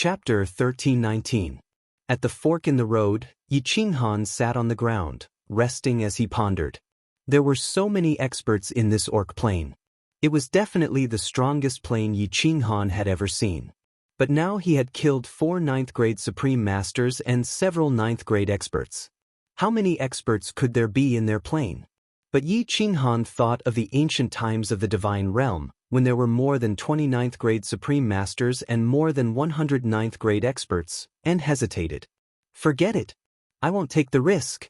Chapter 1319. At the fork in the road, Yi Qinghan sat on the ground, resting as he pondered. There were so many experts in this orc plane. It was definitely the strongest plane Yi Qinghan had ever seen. But now he had killed 4 9th-grade Supreme Masters and several 9th-grade experts. How many experts could there be in their plane? But Yi Qinghan thought of the ancient times of the Divine Realm, when there were more than 20 9th-grade Supreme Masters and more than 100 9th-grade experts, and hesitated. Forget it. I won't take the risk.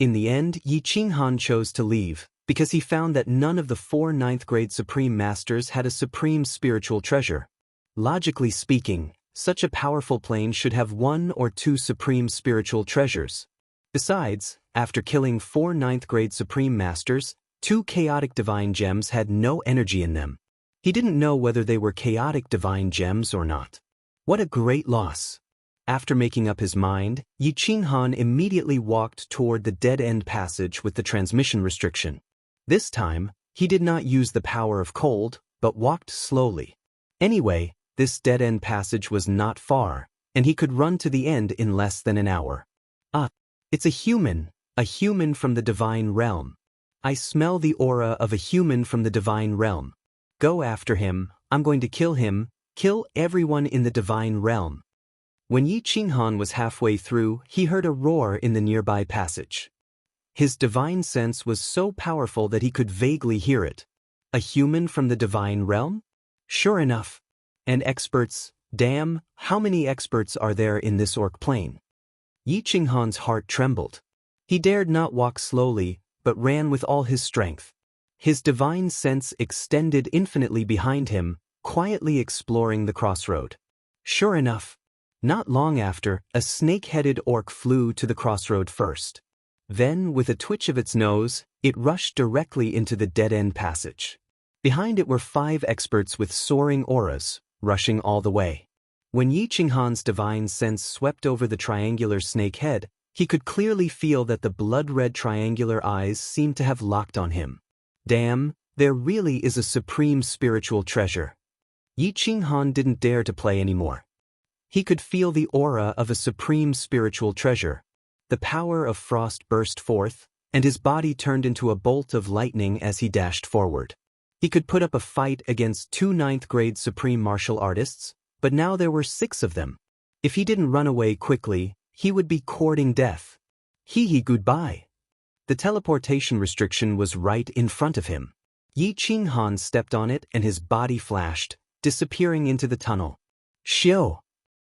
In the end, Yi Qinghan chose to leave, because he found that none of the 4 9th-grade Supreme Masters had a supreme spiritual treasure. Logically speaking, such a powerful plane should have 1 or 2 supreme spiritual treasures. Besides, after killing 4 9th-grade Supreme Masters, 2 chaotic divine gems had no energy in them. He didn't know whether they were chaotic divine gems or not. What a great loss. After making up his mind, Yi Qinghan immediately walked toward the dead-end passage with the transmission restriction. This time, he did not use the power of cold, but walked slowly. Anyway, this dead-end passage was not far, and he could run to the end in less than an hour. Ah, it's a human from the Divine Realm. I smell the aura of a human from the Divine Realm. Go after him, I'm going to kill him, kill everyone in the Divine Realm. When Yi Qinghan was halfway through, he heard a roar in the nearby passage. His divine sense was so powerful that he could vaguely hear it. A human from the Divine Realm? Sure enough. And experts, damn, how many experts are there in this orc plane? Yi Qinghan's heart trembled. He dared not walk slowly, but ran with all his strength. His divine sense extended infinitely behind him, quietly exploring the crossroad. Sure enough, not long after, a snake-headed orc flew to the crossroad first. Then, with a twitch of its nose, it rushed directly into the dead-end passage. Behind it were 5 experts with soaring auras, rushing all the way. When Yi Qinghan's divine sense swept over the triangular snake head, he could clearly feel that the blood-red triangular eyes seemed to have locked on him. Damn, there really is a supreme spiritual treasure. Yi Qinghan didn't dare to play anymore. He could feel the aura of a supreme spiritual treasure. The power of frost burst forth, and his body turned into a bolt of lightning as he dashed forward. He could put up a fight against 2 9th-grade supreme martial artists, but now there were 6 of them. If he didn't run away quickly, he would be courting death. Goodbye. The teleportation restriction was right in front of him. Yi Qinghan stepped on it and his body flashed, disappearing into the tunnel. Shio!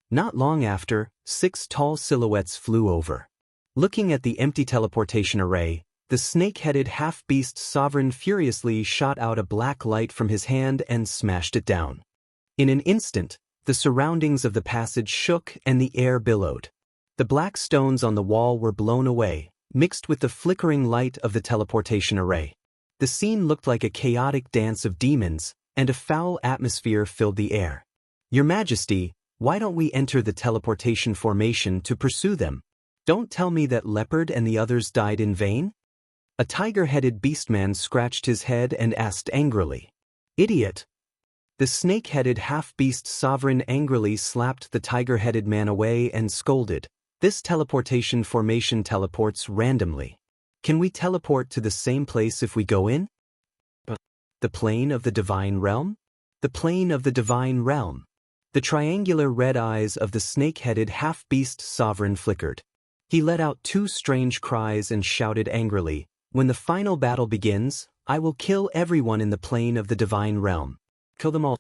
Not long after, 6 tall silhouettes flew over. Looking at the empty teleportation array, the snake-headed half-beast sovereign furiously shot out a black light from his hand and smashed it down. In an instant, the surroundings of the passage shook and the air billowed. The black stones on the wall were blown away, mixed with the flickering light of the teleportation array. The scene looked like a chaotic dance of demons, and a foul atmosphere filled the air. Your Majesty, why don't we enter the teleportation formation to pursue them? Don't tell me that Leopard and the others died in vain? A tiger-headed beastman scratched his head and asked angrily. Idiot! The snake-headed half-beast sovereign angrily slapped the tiger-headed man away and scolded. This teleportation formation teleports randomly. Can we teleport to the same place if we go in? But the plane of the Divine Realm? The plane of the Divine Realm. The triangular red eyes of the snake-headed half-beast sovereign flickered. He let out 2 strange cries and shouted angrily, when the final battle begins, I will kill everyone in the plane of the Divine Realm. Kill them all.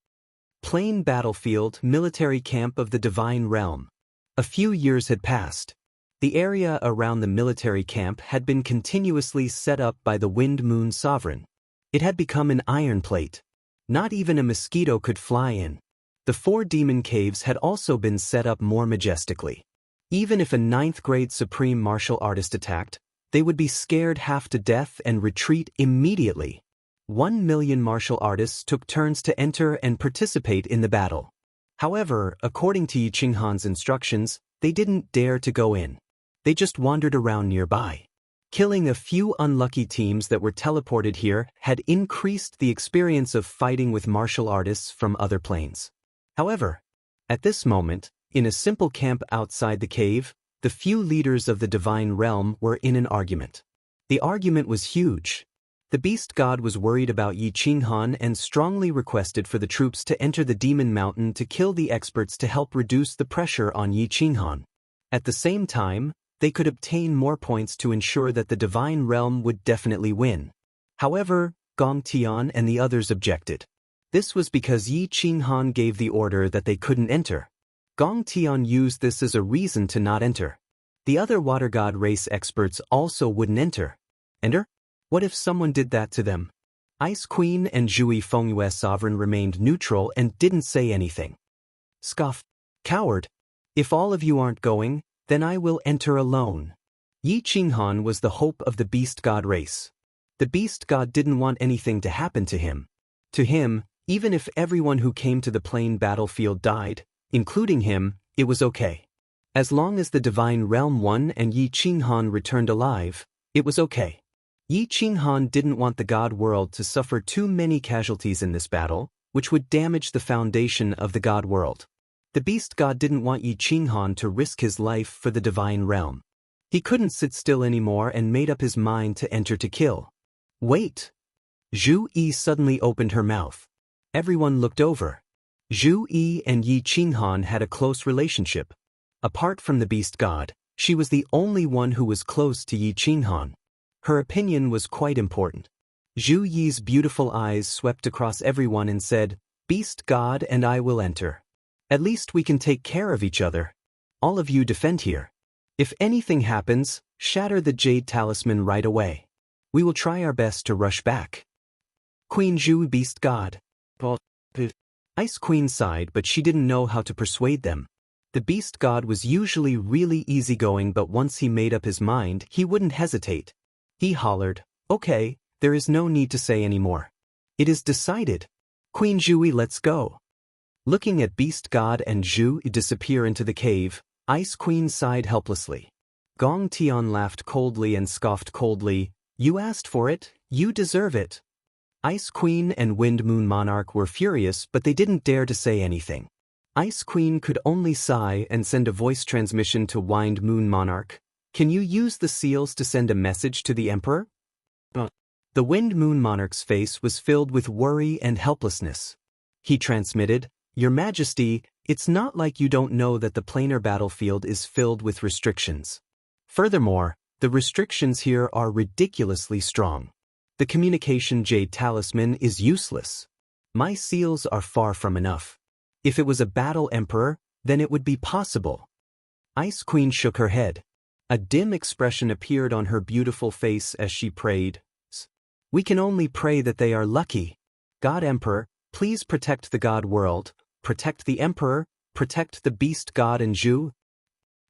Plain battlefield, military camp of the Divine Realm. A few years had passed. The area around the military camp had been continuously set up by the Wind Moon Sovereign. It had become an iron plate. Not even a mosquito could fly in. The 4 demon caves had also been set up more majestically. Even if a 9th-grade supreme martial artist attacked, they would be scared half to death and retreat immediately. 1 million martial artists took turns to enter and participate in the battle. However, according to Yi Qinghan's instructions, they didn't dare to go in. They just wandered around nearby. Killing a few unlucky teams that were teleported here had increased the experience of fighting with martial artists from other planes. However, at this moment, In a simple camp outside the cave, the few leaders of the divine realm were in an argument. The argument was huge. The beast god was worried about Yi Qinghan and strongly requested for the troops to enter the demon mountain to kill the experts to help reduce the pressure on Yi Qinghan. At the same time, they could obtain more points to ensure that the divine realm would definitely win. However, Gong Tian and the others objected. This was because Yi Qinghan gave the order that they couldn't enter. Gong Tian used this as a reason to not enter. The other water god race experts also wouldn't enter. Enter? What if someone did that to them? Ice Queen and Zhui Fengyue Sovereign remained neutral and didn't say anything. Scoff. Coward. If all of you aren't going, then I will enter alone. Yi Qinghan was the hope of the beast god race. The beast god didn't want anything to happen to him. To him, even if everyone who came to the plain battlefield died, including him, it was okay. As long as the divine realm won and Yi Qinghan returned alive, it was okay. Yi Qinghan didn't want the god world to suffer too many casualties in this battle, which would damage the foundation of the god world. The beast god didn't want Yi Qinghan to risk his life for the divine realm. He couldn't sit still anymore and made up his mind to enter to kill. Wait! Zhu Yi suddenly opened her mouth. Everyone looked over. Zhu Yi and Yi Qinghan had a close relationship. Apart from the beast god, she was the only one who was close to Yi Qinghan. Her opinion was quite important. Zhu Yi's beautiful eyes swept across everyone and said, "Beast god and I will enter. At least we can take care of each other. All of you defend here. If anything happens, shatter the jade talisman right away. We will try our best to rush back." Queen Zhu, beast god. Ice Queen sighed, but she didn't know how to persuade them. The beast god was usually really easygoing, but once he made up his mind, he wouldn't hesitate. He hollered, "Okay, there is no need to say any more. It is decided. Queen Zhui, let's go." Looking at beast god and Zhu disappear into the cave, Ice Queen sighed helplessly. Gong Tian laughed coldly and scoffed coldly, "You asked for it, you deserve it." Ice Queen and Wind Moon Monarch were furious, but they didn't dare to say anything. Ice Queen could only sigh and send a voice transmission to Wind Moon Monarch. "Can you use the seals to send a message to the Emperor?" The Wind Moon Monarch's face was filled with worry and helplessness. He transmitted, "Your Majesty, it's not like you don't know that the planar battlefield is filled with restrictions. Furthermore, the restrictions here are ridiculously strong. The communication jade talisman is useless. My seals are far from enough. If it was a battle emperor, then it would be possible." Ice Queen shook her head. A dim expression appeared on her beautiful face as she prayed. "We can only pray that they are lucky. God Emperor, please protect the god world, protect the emperor, protect the beast god and Zhu."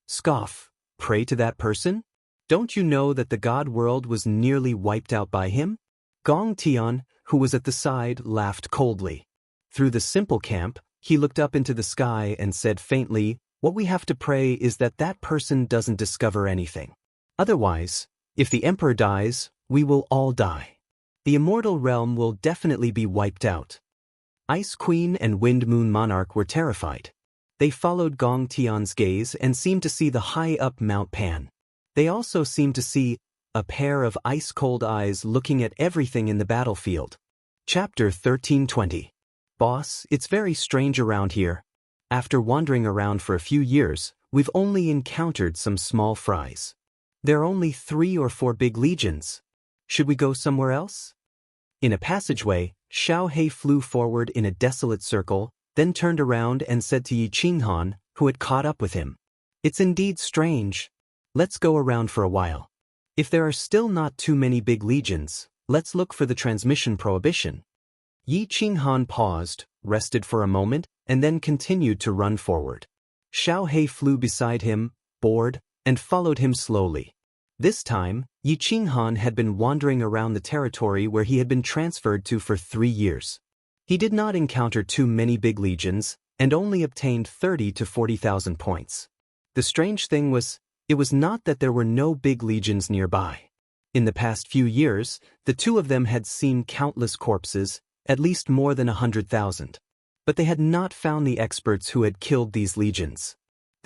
Scoff. Pray to that person? Don't you know that the god world was nearly wiped out by him? Gong Tian, who was at the side, laughed coldly. Through the simple camp, he looked up into the sky and said faintly, "What we have to pray is that that person doesn't discover anything. Otherwise, if the emperor dies, we will all die. The immortal realm will definitely be wiped out." Ice Queen and Wind Moon Monarch were terrified. They followed Gong Tian's gaze and seemed to see the high-up Mount Pan. They also seemed to see a pair of ice-cold eyes looking at everything in the battlefield. Chapter 1320. Boss, it's very strange around here. After wandering around for a few years, we've only encountered some small fries. There are only 3 or 4 big legions. Should we go somewhere else? In a passageway, Xiao He flew forward in a desolate circle, then turned around and said to Yi Qinghan, who had caught up with him, "It's indeed strange. Let's go around for a while. If there are still not too many big legions, let's look for the transmission prohibition." Yi Qinghan paused, rested for a moment, and then continued to run forward. Xiao He flew beside him, bored, and followed him slowly. This time, Yi Qinghan had been wandering around the territory where he had been transferred to for 3 years. He did not encounter too many big legions, and only obtained 30 to 40,000 points. The strange thing was, it was not that there were no big legions nearby. In the past few years, the two of them had seen countless corpses, at least more than 100,000. But they had not found the experts who had killed these legions.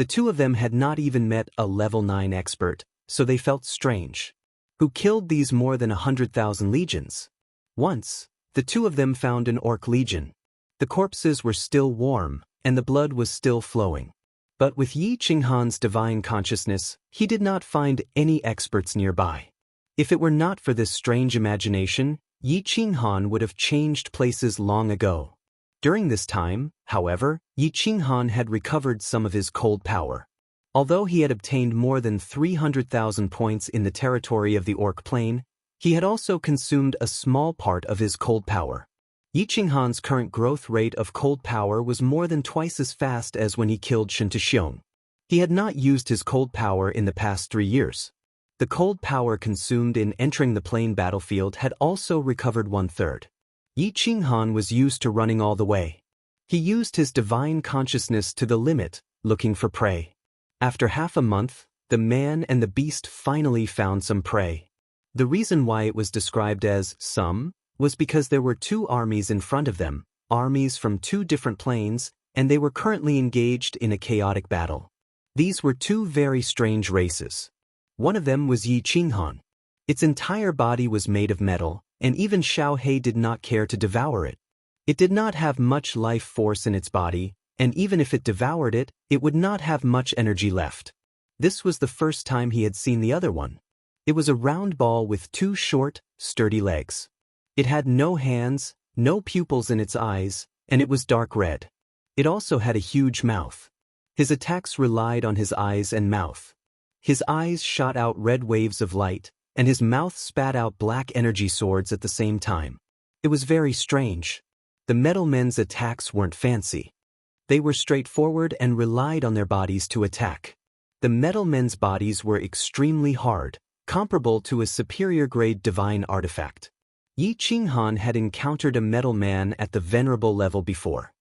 The two of them had not even met a level 9 expert, so they felt strange. Who killed these more than 100,000 legions? Once, the two of them found an orc legion. The corpses were still warm, and the blood was still flowing. But with Yi Qinghan's divine consciousness, he did not find any experts nearby. If it were not for this strange imagination, Yi Qinghan would have changed places long ago. During this time, however, Yi Qinghan had recovered some of his cold power. Although he had obtained more than 300,000 points in the territory of the Orc Plain, he had also consumed a small part of his cold power. Yi Qinghan's current growth rate of cold power was more than twice as fast as when he killed Shen Tuxiong. He had not used his cold power in the past 3 years. The cold power consumed in entering the plain battlefield had also recovered 1/3. Yi Qinghan was used to running all the way. He used his divine consciousness to the limit, looking for prey. After half a month, the man and the beast finally found some prey. The reason why it was described as some was because there were 2 armies in front of them, armies from 2 different planes, and they were currently engaged in a chaotic battle. These were 2 very strange races. One of them was Yi Qinghan. Its entire body was made of metal, and even Xiao He did not care to devour it. It did not have much life force in its body, and even if it devoured it, it would not have much energy left. This was the first time he had seen the other one. It was a round ball with 2 short, sturdy legs. It had no hands, no pupils in its eyes, and it was dark red. It also had a huge mouth. His attacks relied on his eyes and mouth. His eyes shot out red waves of light, and his mouth spat out black energy swords at the same time. It was very strange. The metal men's attacks weren't fancy. They were straightforward and relied on their bodies to attack. The metal men's bodies were extremely hard, comparable to a superior-grade divine artifact. Yi Qinghan had encountered a metal man at the venerable level before.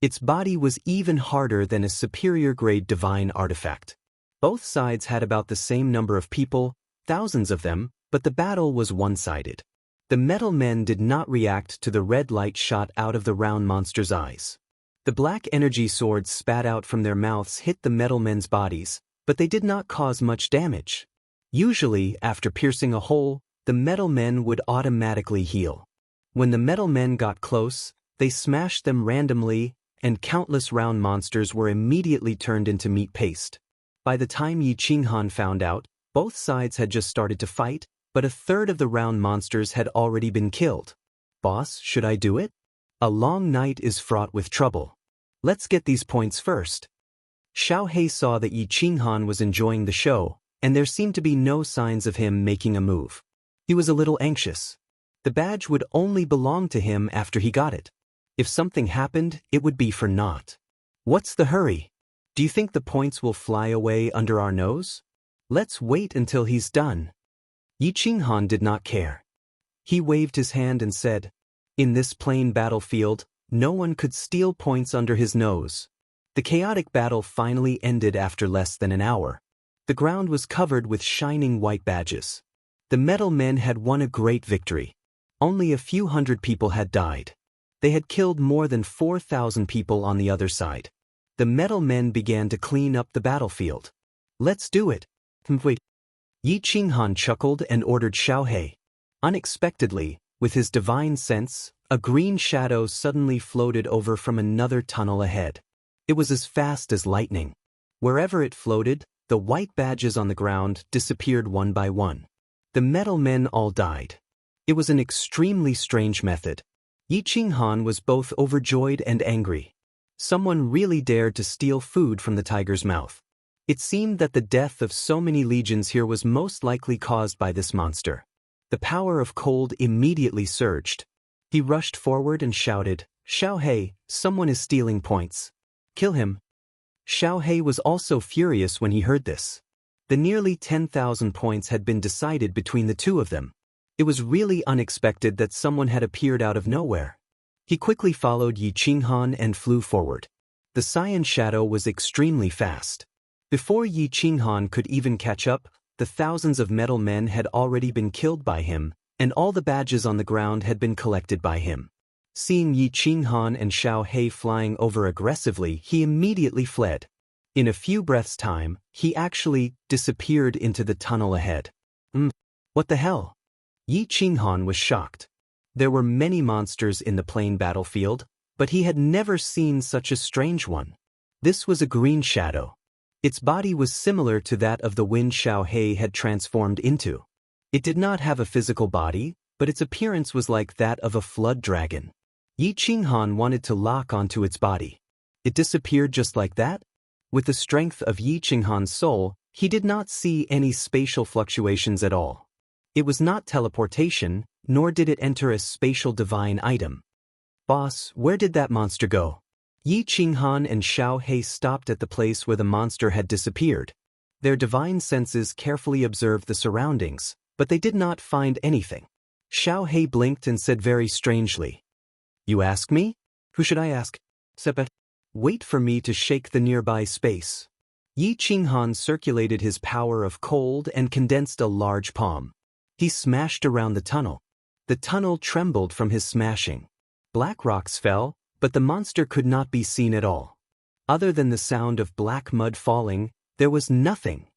Its body was even harder than a superior-grade divine artifact. Both sides had about the same number of people, thousands of them, but the battle was one-sided. The metal men did not react to the red light shot out of the round monster's eyes. The black energy swords spat out from their mouths hit the metal men's bodies, but they did not cause much damage. Usually, after piercing a hole, the metal men would automatically heal. When the metal men got close, they smashed them randomly, and countless round monsters were immediately turned into meat paste. By the time Yi Qinghan found out, both sides had just started to fight, but 1/3 of the round monsters had already been killed. Boss, should I do it? A long night is fraught with trouble. Let's get these points first. Xiao He saw that Yi Qinghan was enjoying the show, and there seemed to be no signs of him making a move. He was a little anxious. The badge would only belong to him after he got it. If something happened, it would be for naught. What's the hurry? Do you think the points will fly away under our nose? Let's wait until he's done. Yi Qinghan did not care. He waved his hand and said, "In this plain battlefield, no one could steal points under his nose." The chaotic battle finally ended after less than an hour. The ground was covered with shining white badges. The metal men had won a great victory. Only a few hundred people had died. They had killed more than 4,000 people on the other side. The metal men began to clean up the battlefield. Let's do it. Wait. Yi Qinghan chuckled and ordered Xiao He. Unexpectedly, with his divine sense, a green shadow suddenly floated over from another tunnel ahead. It was as fast as lightning. Wherever it floated, the white badges on the ground disappeared one by one. The metal men all died. It was an extremely strange method. Yi Qinghan was both overjoyed and angry. Someone really dared to steal food from the tiger's mouth. It seemed that the death of so many legions here was most likely caused by this monster. The power of cold immediately surged. He rushed forward and shouted, "Xiao He, someone is stealing points. Kill him." Xiao He was also furious when he heard this. The nearly 10,000 points had been decided between the two of them. It was really unexpected that someone had appeared out of nowhere. He quickly followed Yi Qinghan and flew forward. The cyan shadow was extremely fast. Before Yi Qinghan could even catch up, the thousands of metal men had already been killed by him, and all the badges on the ground had been collected by him. Seeing Yi Qinghan and Xiao He flying over aggressively, he immediately fled. In a few breaths' time, he actually disappeared into the tunnel ahead. What the hell? Yi Qinghan was shocked. There were many monsters in the plain battlefield, but he had never seen such a strange one. This was a green shadow. Its body was similar to that of the wind Xiao He had transformed into. It did not have a physical body, but its appearance was like that of a flood dragon. Yi Qinghan wanted to lock onto its body. It disappeared just like that? With the strength of Yi Qinghan's soul, he did not see any spatial fluctuations at all. It was not teleportation, nor did it enter a spatial divine item. Boss, where did that monster go? Yi Qinghan and Xiao He stopped at the place where the monster had disappeared. Their divine senses carefully observed the surroundings, but they did not find anything. Xiao He blinked and said very strangely, "You ask me? Who should I ask? Sepa? Wait for me to shake the nearby space." Yi Qinghan circulated his power of cold and condensed a large palm. He smashed around the tunnel. The tunnel trembled from his smashing. Black rocks fell, but the monster could not be seen at all. Other than the sound of black mud falling, there was nothing.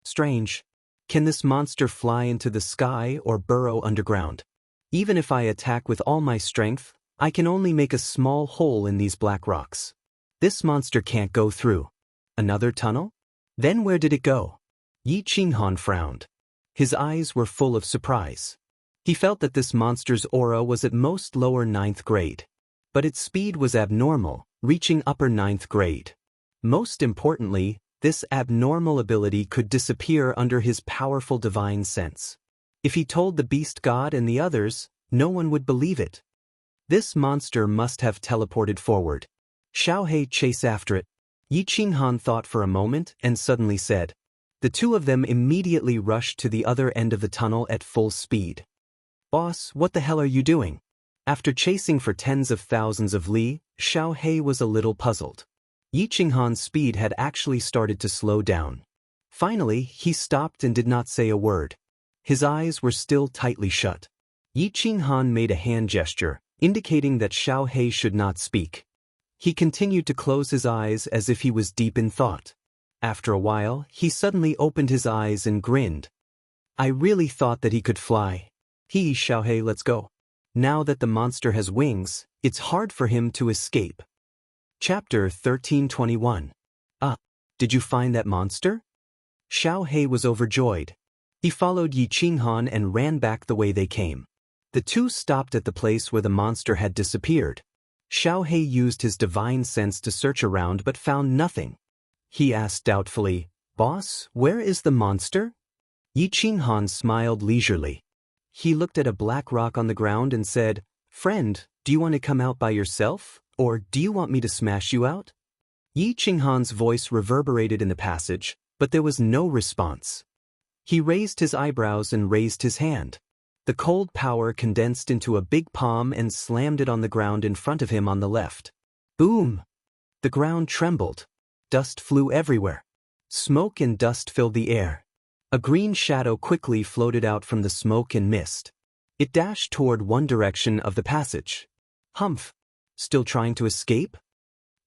Strange. Can this monster fly into the sky or burrow underground? Even if I attack with all my strength, I can only make a small hole in these black rocks. This monster can't go through. Another tunnel? Then where did it go? Yi Qinghan frowned. His eyes were full of surprise. He felt that this monster's aura was at most lower 9th grade. But its speed was abnormal, reaching upper 9th grade. Most importantly, this abnormal ability could disappear under his powerful divine sense. If he told the beast god and the others, no one would believe it. This monster must have teleported forward. Xiao He chased after it. Yi Qinghan thought for a moment and suddenly said. The two of them immediately rushed to the other end of the tunnel at full speed. Boss, what the hell are you doing? After chasing for tens of thousands of li, Xiao He was a little puzzled. Yi Qinghan's speed had actually started to slow down. Finally, he stopped and did not say a word. His eyes were still tightly shut. Yi Qinghan made a hand gesture, indicating that Xiao He should not speak. He continued to close his eyes as if he was deep in thought. After a while, he suddenly opened his eyes and grinned. I really thought that he could fly. Xiao He, let's go. Now that the monster has wings, it's hard for him to escape. Chapter 1321. Did you find that monster? Xiao He was overjoyed. He followed Yi Qinghan and ran back the way they came. The two stopped at the place where the monster had disappeared. Xiao He used his divine sense to search around but found nothing. He asked doubtfully, Boss, where is the monster? Yi Qinghan smiled leisurely. He looked at a black rock on the ground and said, Friend, do you want to come out by yourself, or do you want me to smash you out? Yi Qinghan's voice reverberated in the passage, but there was no response. He raised his eyebrows and raised his hand. The cold power condensed into a big palm and slammed it on the ground in front of him on the left. Boom! The ground trembled. Dust flew everywhere. Smoke and dust filled the air. A green shadow quickly floated out from the smoke and mist. It dashed toward one direction of the passage. Humph! Still trying to escape?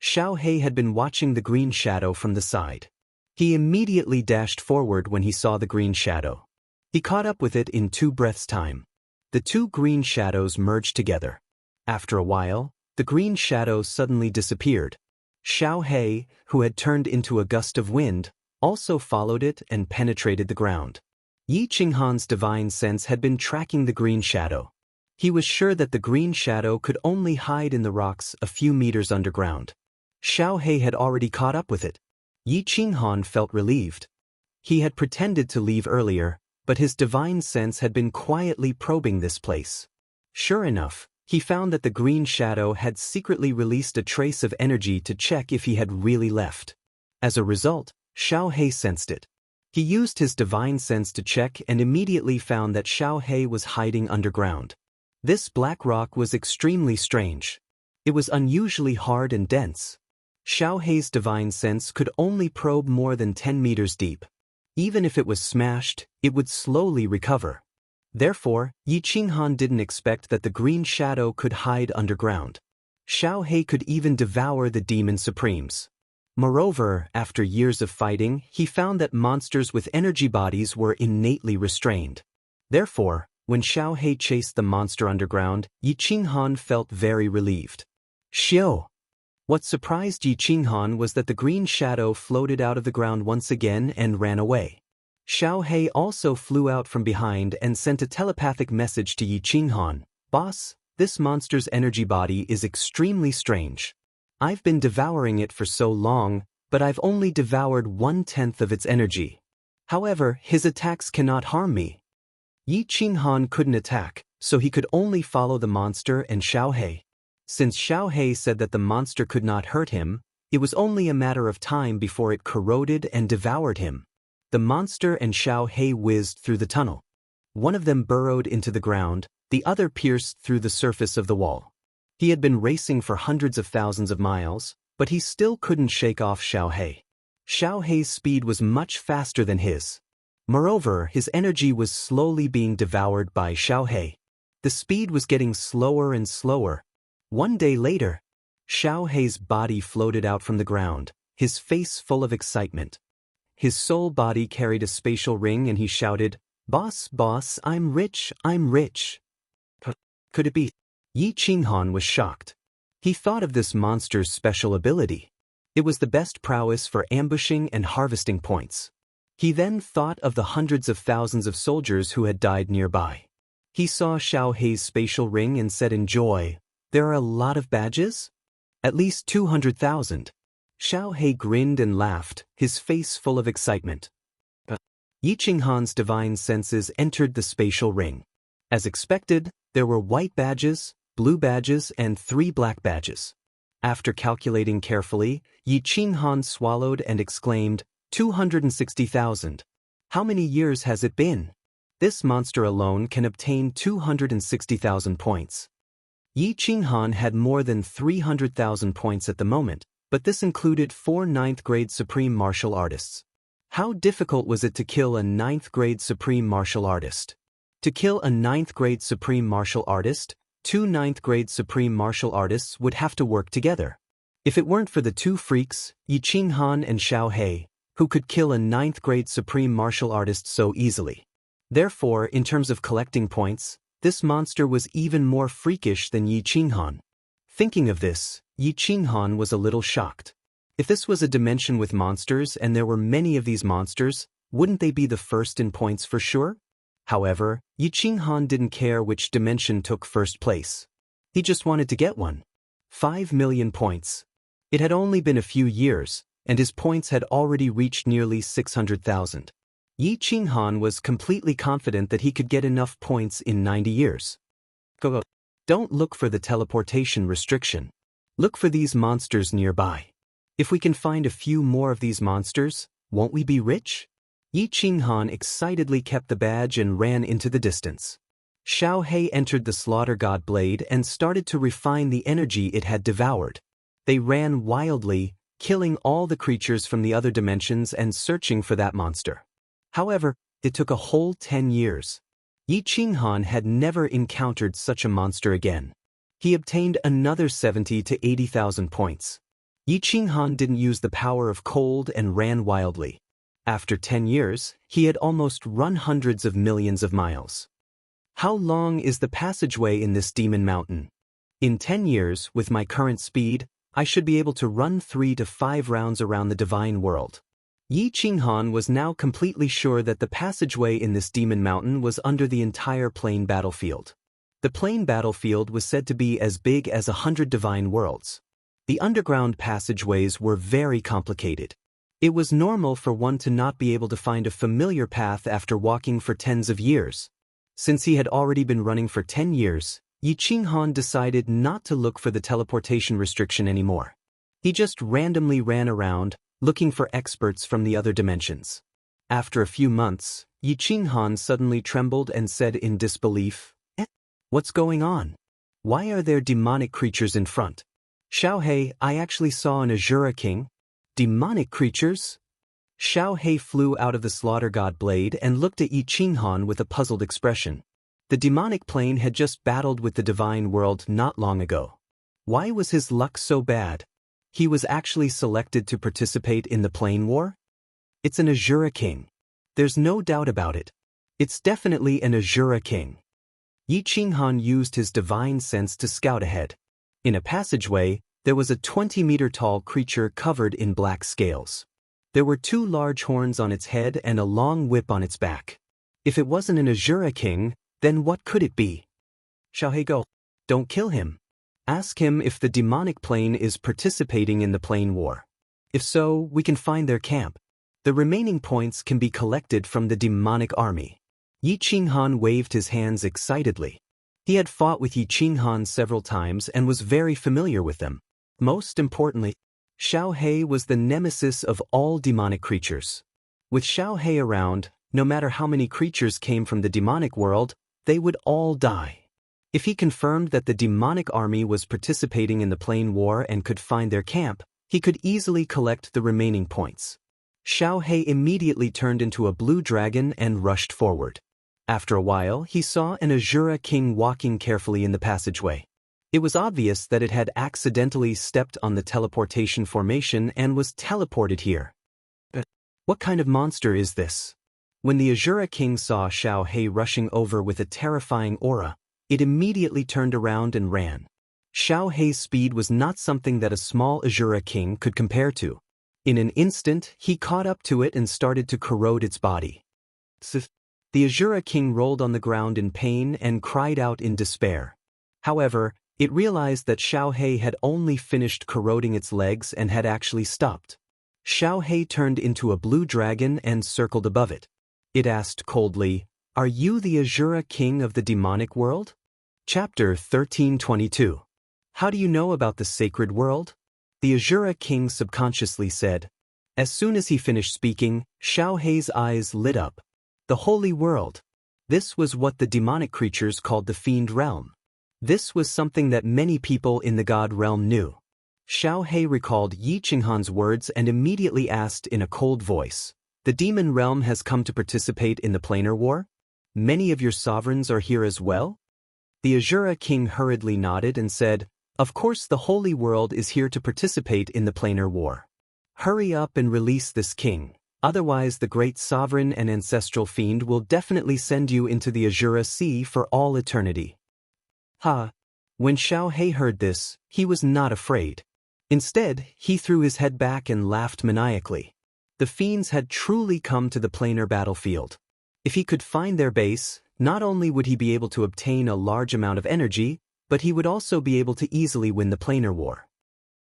Xiao He had been watching the green shadow from the side. He immediately dashed forward when he saw the green shadow. He caught up with it in 2 breaths' time. The two green shadows merged together. After a while, the green shadow suddenly disappeared. Xiao He, who had turned into a gust of wind, also followed it and penetrated the ground. Yi Qinghan's divine sense had been tracking the green shadow. He was sure that the green shadow could only hide in the rocks a few meters underground. Xiao He had already caught up with it. Yi Qinghan felt relieved. He had pretended to leave earlier, but his divine sense had been quietly probing this place. Sure enough, he found that the green shadow had secretly released a trace of energy to check if he had really left. As a result, Xiao He sensed it. He used his divine sense to check and immediately found that Xiao He was hiding underground. This black rock was extremely strange. It was unusually hard and dense. Xiao He's divine sense could only probe more than 10 meters deep. Even if it was smashed, it would slowly recover. Therefore, Yi Qinghan didn't expect that the green shadow could hide underground. Xiao He could even devour the demon supremes. Moreover, after years of fighting, he found that monsters with energy bodies were innately restrained. Therefore, when Xiao He chased the monster underground, Yi Qinghan felt very relieved. Xiao! What surprised Yi Qinghan was that the green shadow floated out of the ground once again and ran away. Xiao He also flew out from behind and sent a telepathic message to Yi Qinghan. Boss, this monster's energy body is extremely strange. I've been devouring it for so long, but I've only devoured 1/10 of its energy. However, his attacks cannot harm me. Yi Qinghan couldn't attack, so he could only follow the monster and Xiao He. Since Xiao He said that the monster could not hurt him, it was only a matter of time before it corroded and devoured him. The monster and Xiao He whizzed through the tunnel. One of them burrowed into the ground, the other pierced through the surface of the wall. He had been racing for hundreds of thousands of miles, but he still couldn't shake off Xiao He. Xiao He's speed was much faster than his. Moreover, his energy was slowly being devoured by Xiao He. The speed was getting slower and slower. One day later, Xiao He's body floated out from the ground, his face full of excitement. His soul body carried a spatial ring and he shouted, "Boss, boss, I'm rich, I'm rich." Could it be? Yi Qinghan was shocked. He thought of this monster's special ability. It was the best prowess for ambushing and harvesting points. He then thought of the hundreds of thousands of soldiers who had died nearby. He saw Xiao He's spatial ring and said in joy, "There are a lot of badges? At least 200,000. Xiao He grinned and laughed, his face full of excitement. Yi Qinghan's divine senses entered the spatial ring. As expected, there were white badges, blue badges, and 3 black badges. After calculating carefully, Yi Qinghan swallowed and exclaimed, 260,000. How many years has it been? This monster alone can obtain 260,000 points. Yi Qinghan had more than 300,000 points at the moment, but this included 4 9th-grade supreme martial artists. How difficult was it to kill a 9th-grade supreme martial artist? To kill a 9th-grade supreme martial artist, 2 9th-grade supreme martial artists would have to work together. If it weren't for the 2 freaks, Yi Qinghan and Xiao He, who could kill a 9th-grade supreme martial artist so easily. Therefore, in terms of collecting points, this monster was even more freakish than Yi Qinghan. Thinking of this, Yi Qinghan was a little shocked. If this was a dimension with monsters and there were many of these monsters, wouldn't they be the first in points for sure? However, Yi Qinghan didn't care which dimension took first place. He just wanted to get one. 5 million points. It had only been a few years, and his points had already reached nearly 600,000. Yi Qinghan was completely confident that he could get enough points in 90 years. Go. Don't look for the teleportation restriction. Look for these monsters nearby. If we can find a few more of these monsters, won't we be rich? Yi Qinghan excitedly kept the badge and ran into the distance. Xiao He entered the slaughter god blade and started to refine the energy it had devoured. They ran wildly, killing all the creatures from the other dimensions and searching for that monster. However, it took a whole 10 years. Yi Qinghan had never encountered such a monster again. He obtained another 70 to 80,000 points. Yi Qinghan didn't use the power of cold and ran wildly. After 10 years, he had almost run hundreds of millions of miles. How long is the passageway in this demon mountain? In 10 years, with my current speed, I should be able to run 3 to 5 rounds around the divine world. Yi Qinghan was now completely sure that the passageway in this demon mountain was under the entire plain battlefield. The plain battlefield was said to be as big as 100 divine worlds. The underground passageways were very complicated. It was normal for one to not be able to find a familiar path after walking for tens of years. Since he had already been running for 10 years, Yi Qinghan decided not to look for the teleportation restriction anymore. He just randomly ran around, looking for experts from the other dimensions. After a few months, Yi Qinghan suddenly trembled and said in disbelief, What's going on? Why are there demonic creatures in front? Xiao He, I actually saw an Azura king. Demonic creatures? Xiao He flew out of the slaughter god blade and looked at Yi Qinghan with a puzzled expression. The demonic plane had just battled with the divine world not long ago. Why was his luck so bad? He was actually selected to participate in the plane war? It's an Azura king. There's no doubt about it. It's definitely an Azura king. Yi Qinghan used his divine sense to scout ahead. In a passageway, there was a 20-meter-tall creature covered in black scales. There were 2 large horns on its head and a long whip on its back. If it wasn't an Azura king, then what could it be? Xiaohei, go. Don't kill him. Ask him if the demonic plane is participating in the plane war. If so, we can find their camp. The remaining points can be collected from the demonic army. Yi Qinghan waved his hands excitedly. He had fought with Yi Qinghan several times and was very familiar with them. Most importantly, Xiaohei was the nemesis of all demonic creatures. With Xiaohei around, no matter how many creatures came from the demonic world, they would all die. If he confirmed that the demonic army was participating in the plane war and could find their camp, he could easily collect the remaining points. Xiaohei immediately turned into a blue dragon and rushed forward. After a while, he saw an Azura king walking carefully in the passageway. It was obvious that it had accidentally stepped on the teleportation formation and was teleported here. But what kind of monster is this? When the Azura king saw Xiaohei rushing over with a terrifying aura, it immediately turned around and ran. Xiaohei's speed was not something that a small Azura king could compare to. In an instant, he caught up to it and started to corrode its body. The Azura king rolled on the ground in pain and cried out in despair. However, it realized that Xiaohei had only finished corroding its legs and had actually stopped. Xiaohei turned into a blue dragon and circled above it. It asked coldly, "Are you the Azura king of the demonic world?" Chapter 1322. How do you know about the sacred world? The Azura king subconsciously said. As soon as he finished speaking, Xiaohei's eyes lit up. The holy world. This was what the demonic creatures called the fiend realm. This was something that many people in the god realm knew. Xiaohei recalled Yi Qinghan's words and immediately asked in a cold voice, "The demon realm has come to participate in the planar war? Many of your sovereigns are here as well?" The Azura king hurriedly nodded and said, "Of course the holy world is here to participate in the planar war. Hurry up and release this king. Otherwise the great sovereign and ancestral fiend will definitely send you into the Azura Sea for all eternity." Ha! When Xiaohei heard this, he was not afraid. Instead, he threw his head back and laughed maniacally. The fiends had truly come to the planar battlefield. If he could find their base, not only would he be able to obtain a large amount of energy, but he would also be able to easily win the planar war.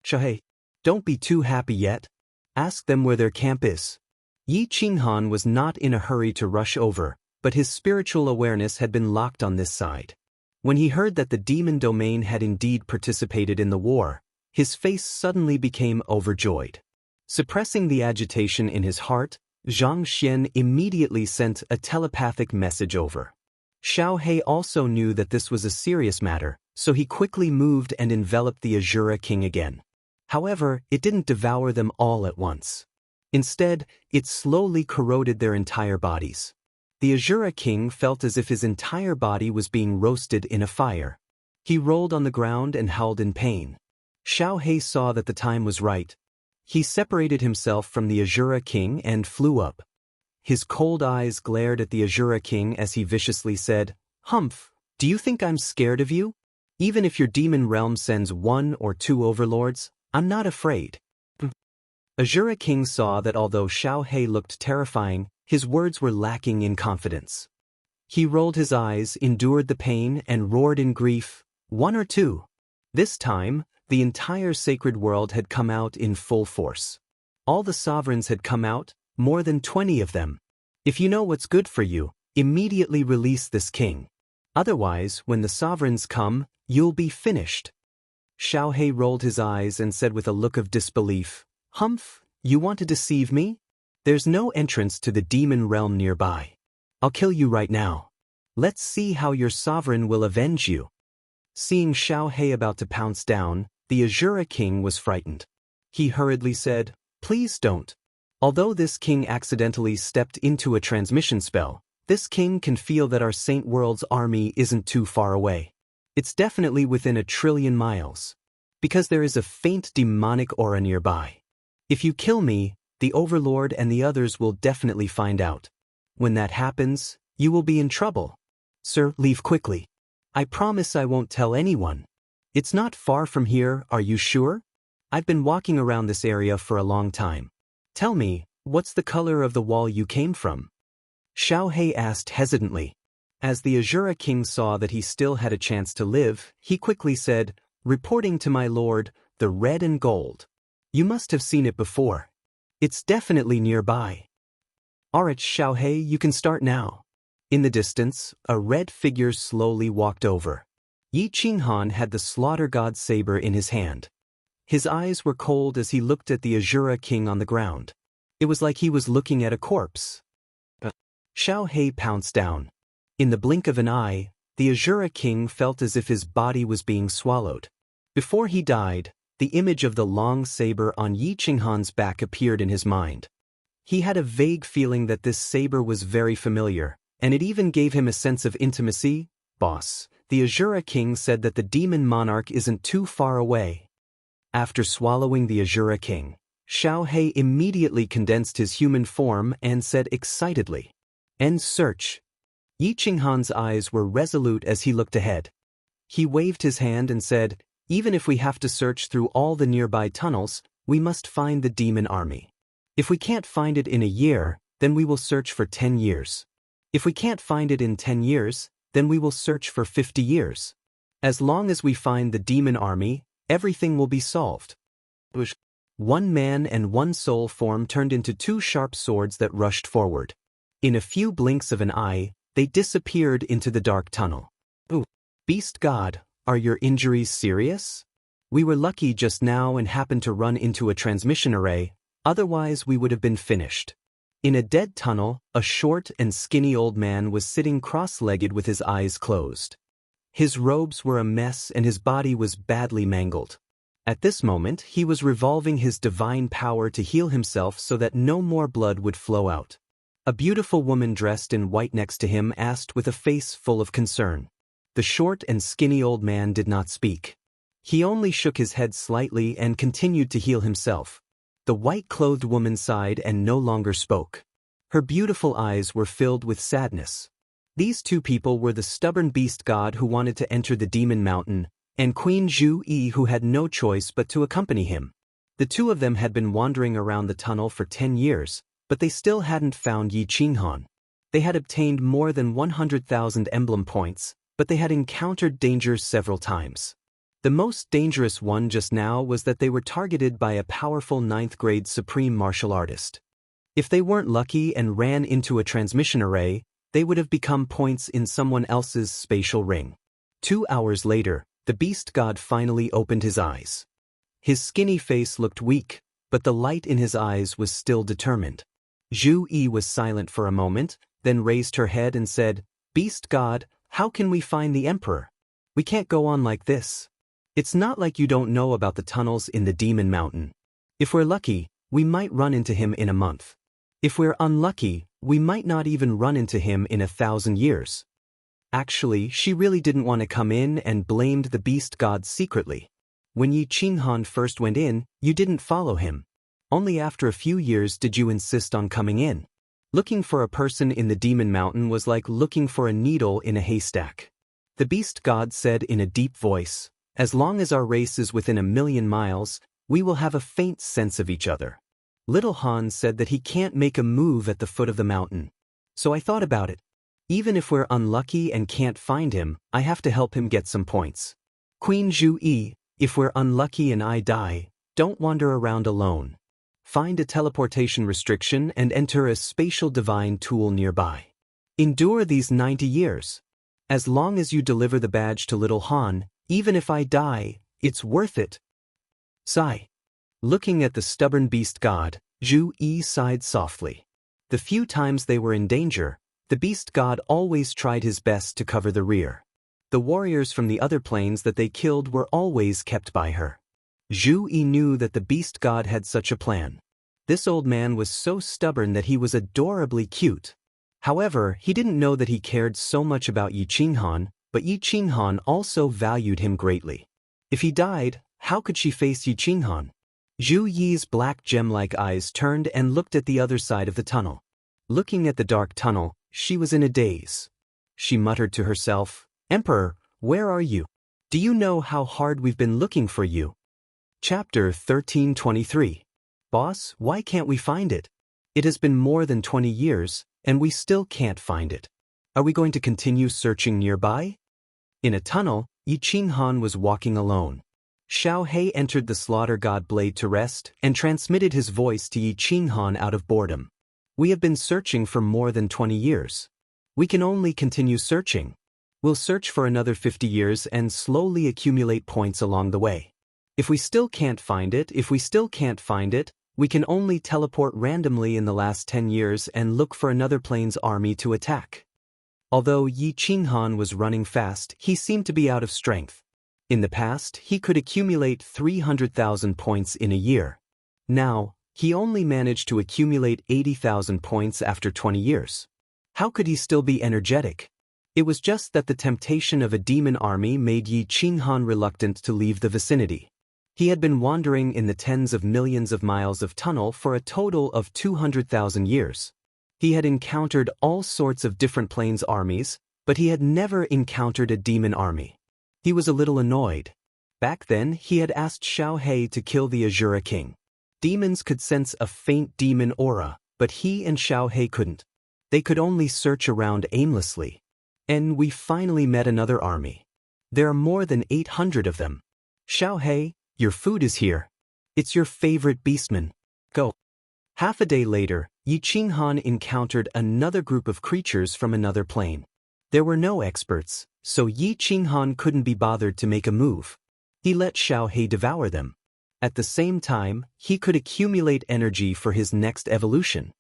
Xiaohei, don't be too happy yet. Ask them where their camp is. Yi Qinghan was not in a hurry to rush over, but his spiritual awareness had been locked on this side. When he heard that the demon domain had indeed participated in the war, his face suddenly became overjoyed. Suppressing the agitation in his heart, Zhang Xian immediately sent a telepathic message over. Xiaohei also knew that this was a serious matter, so he quickly moved and enveloped the Azura king again. However, it didn't devour them all at once. Instead, it slowly corroded their entire bodies. The Azura king felt as if his entire body was being roasted in a fire. He rolled on the ground and howled in pain. Xiaohei saw that the time was right. He separated himself from the Azura king and flew up. His cold eyes glared at the Azura king as he viciously said, "Humph, do you think I'm scared of you? Even if your demon realm sends 1 or 2 overlords, I'm not afraid." Azura king saw that although Xiaohei looked terrifying, his words were lacking in confidence. He rolled his eyes, endured the pain, and roared in grief, "1 or 2. This time, the entire sacred world had come out in full force. All the sovereigns had come out, more than 20 of them. If you know what's good for you, immediately release this king. Otherwise, when the sovereigns come, you'll be finished." Xiaohei rolled his eyes and said with a look of disbelief, "Humph, you want to deceive me? There's no entrance to the demon realm nearby. I'll kill you right now. Let's see how your sovereign will avenge you." Seeing Xiaohei about to pounce down, the Azura king was frightened. He hurriedly said, "Please don't. Although this king accidentally stepped into a transmission spell, this king can feel that our Saint World's army isn't too far away. It's definitely within 1 trillion miles. Because there is a faint demonic aura nearby. If you kill me, the Overlord and the others will definitely find out. When that happens, you will be in trouble. Sir, leave quickly. I promise I won't tell anyone. It's not far from here, are you sure? I've been walking around this area for a long time. Tell me, what's the color of the wall you came from? Xiao He asked hesitantly. As the Azura king saw that he still had a chance to live, he quickly said, reporting to my lord, the red and gold. You must have seen it before. It's definitely nearby. Alright, Xiao He, you can start now. In the distance, a red figure slowly walked over. Yi Qinghan had the slaughter god's saber in his hand. His eyes were cold as he looked at the Azura king on the ground. It was like he was looking at a corpse. Xiao He pounced down. In the blink of an eye, the Azura king felt as if his body was being swallowed. Before he died, the image of the long saber on Yi Qinghan's back appeared in his mind. He had a vague feeling that this saber was very familiar, and it even gave him a sense of intimacy. Boss, the Azura king said that the demon monarch isn't too far away. After swallowing the Azura king, Xiao He immediately condensed his human form and said excitedly, "End search." Yi Qinghan's eyes were resolute as he looked ahead. He waved his hand and said, even if we have to search through all the nearby tunnels, we must find the demon army. If we can't find it in a year, then we will search for 10 years. If we can't find it in 10 years, then we will search for 50 years. As long as we find the demon army, everything will be solved. One man and one soul form turned into two sharp swords that rushed forward. In a few blinks of an eye, they disappeared into the dark tunnel. Beast God, are your injuries serious? We were lucky just now and happened to run into a transmission array, otherwise we would have been finished. In a dead tunnel, a short and skinny old man was sitting cross-legged with his eyes closed. His robes were a mess and his body was badly mangled. At this moment, he was revolving his divine power to heal himself so that no more blood would flow out. A beautiful woman dressed in white next to him asked with a face full of concern. The short and skinny old man did not speak. He only shook his head slightly and continued to heal himself. The white-clothed woman sighed and no longer spoke. Her beautiful eyes were filled with sadness. These two people were the stubborn beast god who wanted to enter the demon mountain, and Queen Zhu Yi who had no choice but to accompany him. The two of them had been wandering around the tunnel for 10 years, but they still hadn't found Yi Qinghan. They had obtained more than 100,000 emblem points, but they had encountered dangers several times. The most dangerous one just now was that they were targeted by a powerful 9th-grade supreme martial artist. If they weren't lucky and ran into a transmission array, they would have become points in someone else's spatial ring. 2 hours later, the beast god finally opened his eyes. His skinny face looked weak, but the light in his eyes was still determined. Zhu Yi was silent for a moment, then raised her head and said, "Beast god, how can we find the emperor? We can't go on like this. It's not like you don't know about the tunnels in the demon mountain. If we're lucky, we might run into him in a month. If we're unlucky, we might not even run into him in 1,000 years." Actually, she really didn't want to come in and blamed the beast god secretly. When Yi Qinghan first went in, you didn't follow him. Only after a few years did you insist on coming in. Looking for a person in the demon mountain was like looking for a needle in a haystack. The beast god said in a deep voice, "As long as our race is within 1,000,000 miles, we will have a faint sense of each other." Little Han said that he can't make a move at the foot of the mountain. So I thought about it. Even if we're unlucky and can't find him, I have to help him get some points. Queen Zhu Yi, if we're unlucky and I die, don't wander around alone. Find a teleportation restriction and enter a spatial divine tool nearby. Endure these 90 years. As long as you deliver the badge to Little Han, even if I die, it's worth it. Sigh. Looking at the stubborn beast god, Zhu Yi sighed softly. The few times they were in danger, the beast god always tried his best to cover the rear. The warriors from the other planes that they killed were always kept by her. Zhu Yi knew that the beast god had such a plan. This old man was so stubborn that he was adorably cute. However, he didn't know that he cared so much about Yi Qinghan, but Yi Qinghan also valued him greatly. If he died, how could she face Yi Qinghan? Zhu Yi's black gem-like eyes turned and looked at the other side of the tunnel. Looking at the dark tunnel, she was in a daze. She muttered to herself, "Emperor, where are you? Do you know how hard we've been looking for you?" Chapter 1323. Boss, why can't we find it? It has been more than 20 years, and we still can't find it. Are we going to continue searching nearby? In a tunnel, Yi Qinghan was walking alone. Xiao He entered the slaughter god blade to rest and transmitted his voice to Yi Qinghan out of boredom. We have been searching for more than 20 years. We can only continue searching. We'll search for another 50 years and slowly accumulate points along the way. If we still can't find it, we can only teleport randomly in the last 10 years and look for another plane's army to attack. Although Yi Qinghan was running fast, he seemed to be out of strength. In the past, he could accumulate 300,000 points in a year. Now, he only managed to accumulate 80,000 points after 20 years. How could he still be energetic? It was just that the temptation of a demon army made Yi Qinghan reluctant to leave the vicinity. He had been wandering in the tens of millions of miles of tunnel for a total of 200,000 years. He had encountered all sorts of different planes' armies, but he had never encountered a demon army. He was a little annoyed. Back then, he had asked Xiao He to kill the Azura King. Demons could sense a faint demon aura, but he and Xiao He couldn't. They could only search around aimlessly. And we finally met another army. There are more than 800 of them. Xiao He, your food is here. It's your favorite beastman. Go. Half a day later, Yi Qinghan encountered another group of creatures from another plane. There were no experts, so Yi Qinghan couldn't be bothered to make a move. He let Xiao He devour them. At the same time, he could accumulate energy for his next evolution.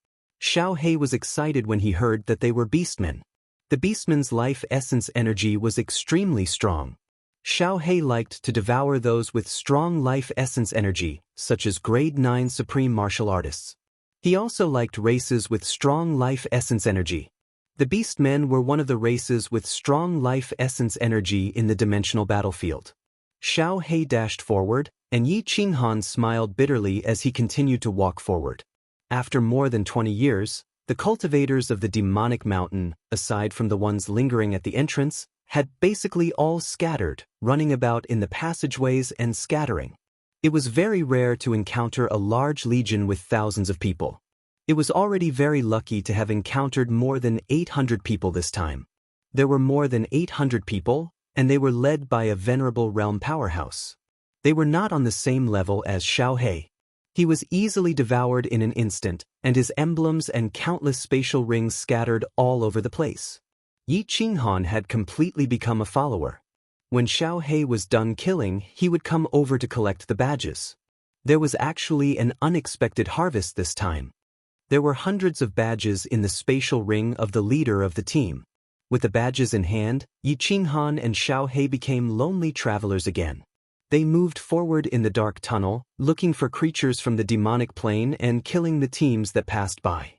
Xiao He was excited when he heard that they were beastmen. The beastman's life essence energy was extremely strong. Xiao He liked to devour those with strong life essence energy, such as grade 9 supreme martial artists. He also liked races with strong life essence energy. The beastmen were one of the races with strong life essence energy in the dimensional battlefield. Xiao He dashed forward, and Yi Qinghan smiled bitterly as he continued to walk forward. After more than 20 years, the cultivators of the demonic mountain, aside from the ones lingering at the entrance, had basically all scattered, running about in the passageways and scattering. It was very rare to encounter a large legion with thousands of people. It was already very lucky to have encountered more than 800 people this time. There were more than 800 people, and they were led by a venerable realm powerhouse. They were not on the same level as Xiao He. He was easily devoured in an instant, and his emblems and countless spatial rings scattered all over the place. Yi Qinghan had completely become a follower. When Xiao He was done killing, he would come over to collect the badges. There was actually an unexpected harvest this time. There were hundreds of badges in the spatial ring of the leader of the team. With the badges in hand, Yi Qinghan and Xiao He became lonely travelers again. They moved forward in the dark tunnel, looking for creatures from the demonic plane and killing the teams that passed by.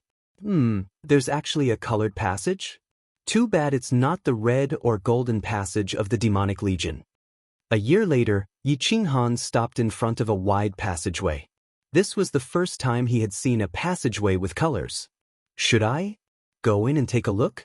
There's actually a colored passage? Too bad it's not the red or golden passage of the demonic legion. A year later, Yi Qinghan stopped in front of a wide passageway. This was the first time he had seen a passageway with colors. Should I go in and take a look?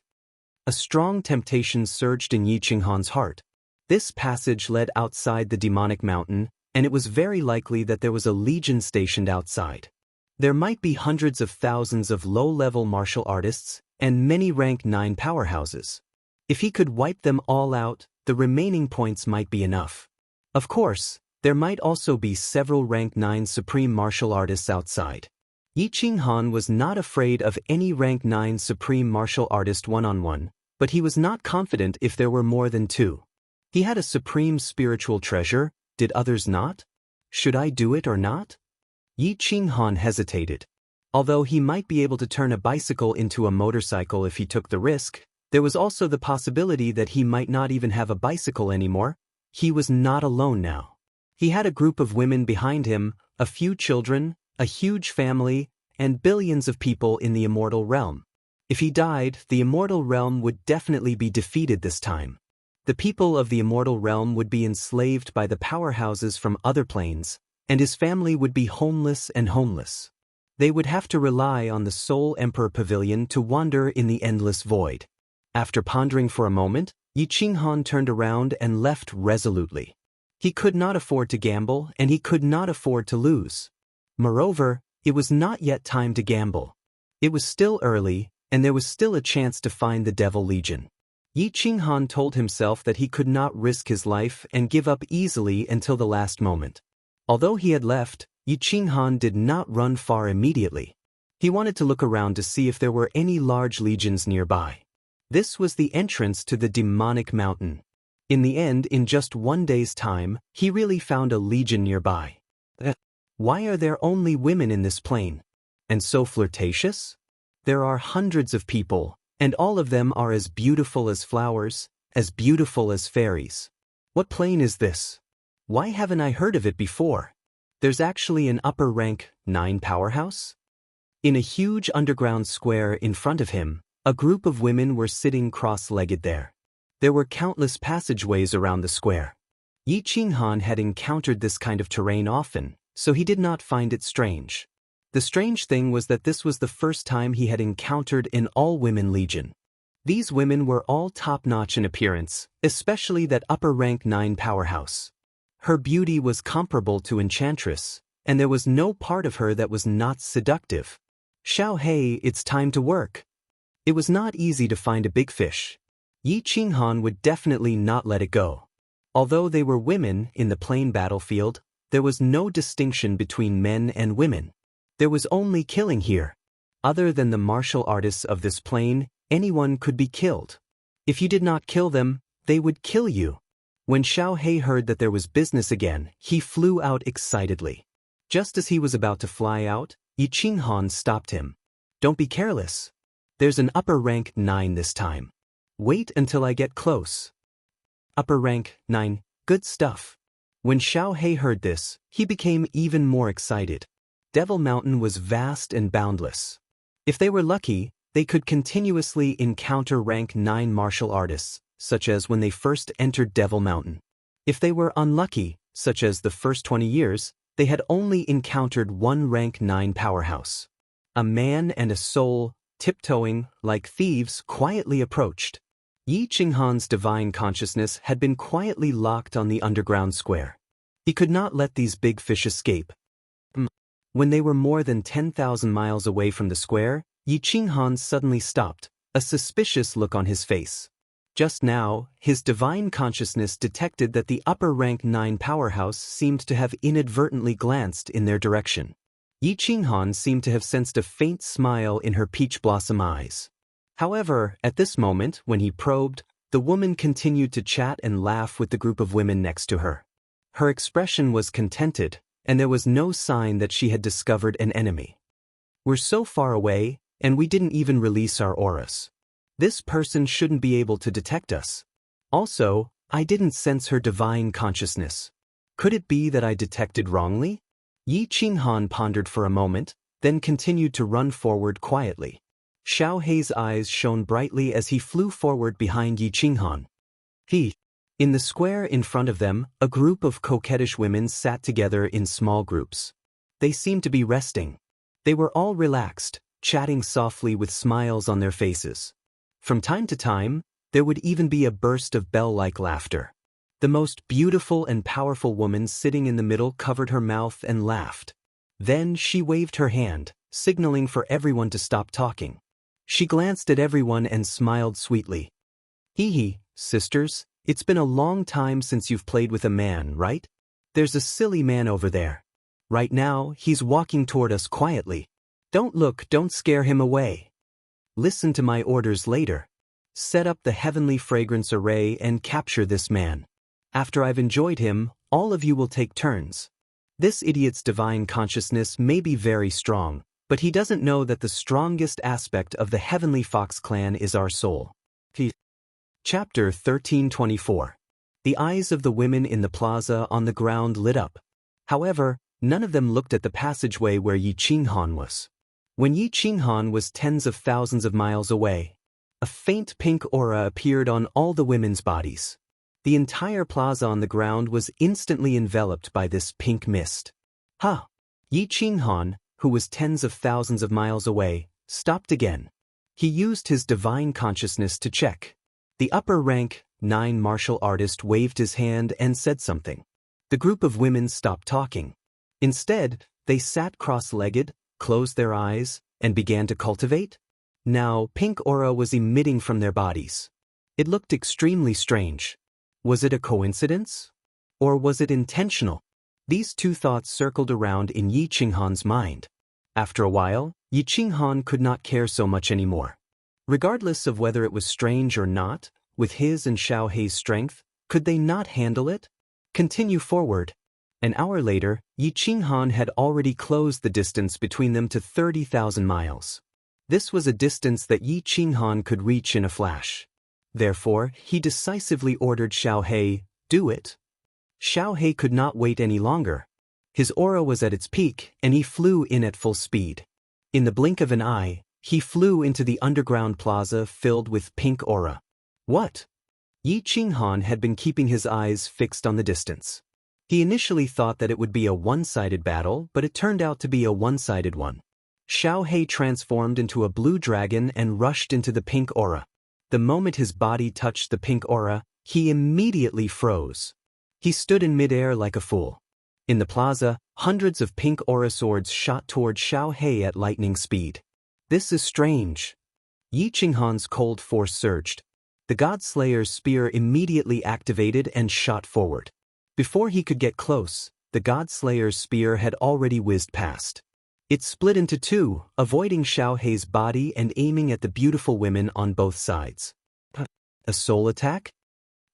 A strong temptation surged in Yi Qinghan's heart. This passage led outside the demonic mountain, and it was very likely that there was a legion stationed outside. There might be hundreds of thousands of low-level martial artists and many rank 9 powerhouses. If he could wipe them all out, the remaining points might be enough. Of course, there might also be several rank 9 supreme martial artists outside. Yi Qinghan was not afraid of any rank 9 supreme martial artist one-on-one, but he was not confident if there were more than 2. He had a supreme spiritual treasure, did others not? Should I do it or not? Yi Qinghan hesitated. Although he might be able to turn a bicycle into a motorcycle if he took the risk, there was also the possibility that he might not even have a bicycle anymore. He was not alone now. He had a group of women behind him, a few children, a huge family, and billions of people in the immortal realm. If he died, the immortal realm would definitely be defeated this time. The people of the immortal realm would be enslaved by the powerhouses from other planes, and his family would be homeless and homeless. They would have to rely on the Soul Emperor Pavilion to wander in the endless void. After pondering for a moment, Yi Qinghan turned around and left resolutely. He could not afford to gamble, and he could not afford to lose. Moreover, it was not yet time to gamble. It was still early, and there was still a chance to find the Devil Legion. Yi Qinghan told himself that he could not risk his life and give up easily until the last moment. Although he had left, Yi Qinghan did not run far immediately. He wanted to look around to see if there were any large legions nearby. This was the entrance to the demonic mountain. In the end, in just 1 day's time, he really found a legion nearby. Why are there only women in this plane? And so flirtatious? There are hundreds of people, and all of them are as beautiful as flowers, as beautiful as fairies. What plane is this? Why haven't I heard of it before? There's actually an upper rank 9 powerhouse? In a huge underground square in front of him, a group of women were sitting cross-legged there. There were countless passageways around the square. Yi Qinghan had encountered this kind of terrain often, so he did not find it strange. The strange thing was that this was the first time he had encountered an all-women legion. These women were all top-notch in appearance, especially that upper rank 9 powerhouse. Her beauty was comparable to enchantress, and there was no part of her that was not seductive. Xiao Hei, it's time to work. It was not easy to find a big fish. Yi Qinghan would definitely not let it go. Although they were women in the plain battlefield, there was no distinction between men and women. There was only killing here. Other than the martial artists of this plane, anyone could be killed. If you did not kill them, they would kill you. When Xiao Hei heard that there was business again, he flew out excitedly. Just as he was about to fly out, Yi Qinghan stopped him. Don't be careless. There's an upper rank 9 this time. Wait until I get close. Upper rank 9, good stuff. When Xiao Hei heard this, he became even more excited. Devil Mountain was vast and boundless. If they were lucky, they could continuously encounter rank 9 martial artists, such as when they first entered Devil Mountain. If they were unlucky, such as the first 20 years, they had only encountered one rank 9 powerhouse. A man and a soul, tiptoeing, like thieves, quietly approached. Yi Qinghan's divine consciousness had been quietly locked on the underground square. He could not let these big fish escape. When they were more than 10,000 miles away from the square, Yi Qinghan suddenly stopped, a suspicious look on his face. Just now, his divine consciousness detected that the upper rank 9 powerhouse seemed to have inadvertently glanced in their direction. Yi Qinghan seemed to have sensed a faint smile in her peach blossom eyes. However, at this moment, when he probed, the woman continued to chat and laugh with the group of women next to her. Her expression was contented, and there was no sign that she had discovered an enemy. We're so far away, and we didn't even release our auras. This person shouldn't be able to detect us. Also, I didn't sense her divine consciousness. Could it be that I detected wrongly? Yi Qinghan pondered for a moment, then continued to run forward quietly. Xiao Hei's eyes shone brightly as he flew forward behind Yi Qinghan. In the square in front of them, a group of coquettish women sat together in small groups. They seemed to be resting. They were all relaxed, chatting softly with smiles on their faces. From time to time, there would even be a burst of bell-like laughter. The most beautiful and powerful woman sitting in the middle covered her mouth and laughed. Then she waved her hand, signaling for everyone to stop talking. She glanced at everyone and smiled sweetly. Hee, sisters, it's been a long time since you've played with a man, right? There's a silly man over there. Right now, he's walking toward us quietly. Don't look, don't scare him away. Listen to my orders later. Set up the heavenly fragrance array and capture this man. After I've enjoyed him, all of you will take turns. This idiot's divine consciousness may be very strong, but he doesn't know that the strongest aspect of the Heavenly Fox clan is our soul. Chapter 1324. The eyes of the women in the plaza on the ground lit up. However, none of them looked at the passageway where Yi Qinghan was. When Yi Qinghan was tens of thousands of miles away, a faint pink aura appeared on all the women's bodies. The entire plaza on the ground was instantly enveloped by this pink mist. Ha! Yi Qinghan, who was tens of thousands of miles away, stopped again. He used his divine consciousness to check. The upper-rank 9 martial artist waved his hand and said something. The group of women stopped talking. Instead, they sat cross-legged, closed their eyes, and began to cultivate. Now, pink aura was emitting from their bodies. It looked extremely strange. Was it a coincidence? Or was it intentional? These two thoughts circled around in Yi Qinghan's mind. After a while, Yi Qinghan could not care so much anymore. Regardless of whether it was strange or not, with his and Xiao Hei's strength, could they not handle it? Continue forward. An hour later, Yi Qinghan had already closed the distance between them to 30,000 miles. This was a distance that Yi Qinghan could reach in a flash. Therefore, he decisively ordered Xiao Hei, "Do it." Xiao Hei could not wait any longer. His aura was at its peak, and he flew in at full speed. In the blink of an eye, he flew into the underground plaza filled with pink aura. What? Yi Qinghan had been keeping his eyes fixed on the distance. He initially thought that it would be a one-sided battle, but it turned out to be a one-sided one. Xiao Hei transformed into a blue dragon and rushed into the pink aura. The moment his body touched the pink aura, he immediately froze. He stood in midair like a fool. In the plaza, hundreds of pink aura swords shot toward Xiao Hei at lightning speed. This is strange. Yi Qinghan's cold force surged. The God Slayer's spear immediately activated and shot forward. Before he could get close, the God Slayer's spear had already whizzed past. It split into two, avoiding Xiao Hei's body and aiming at the beautiful women on both sides. A soul attack?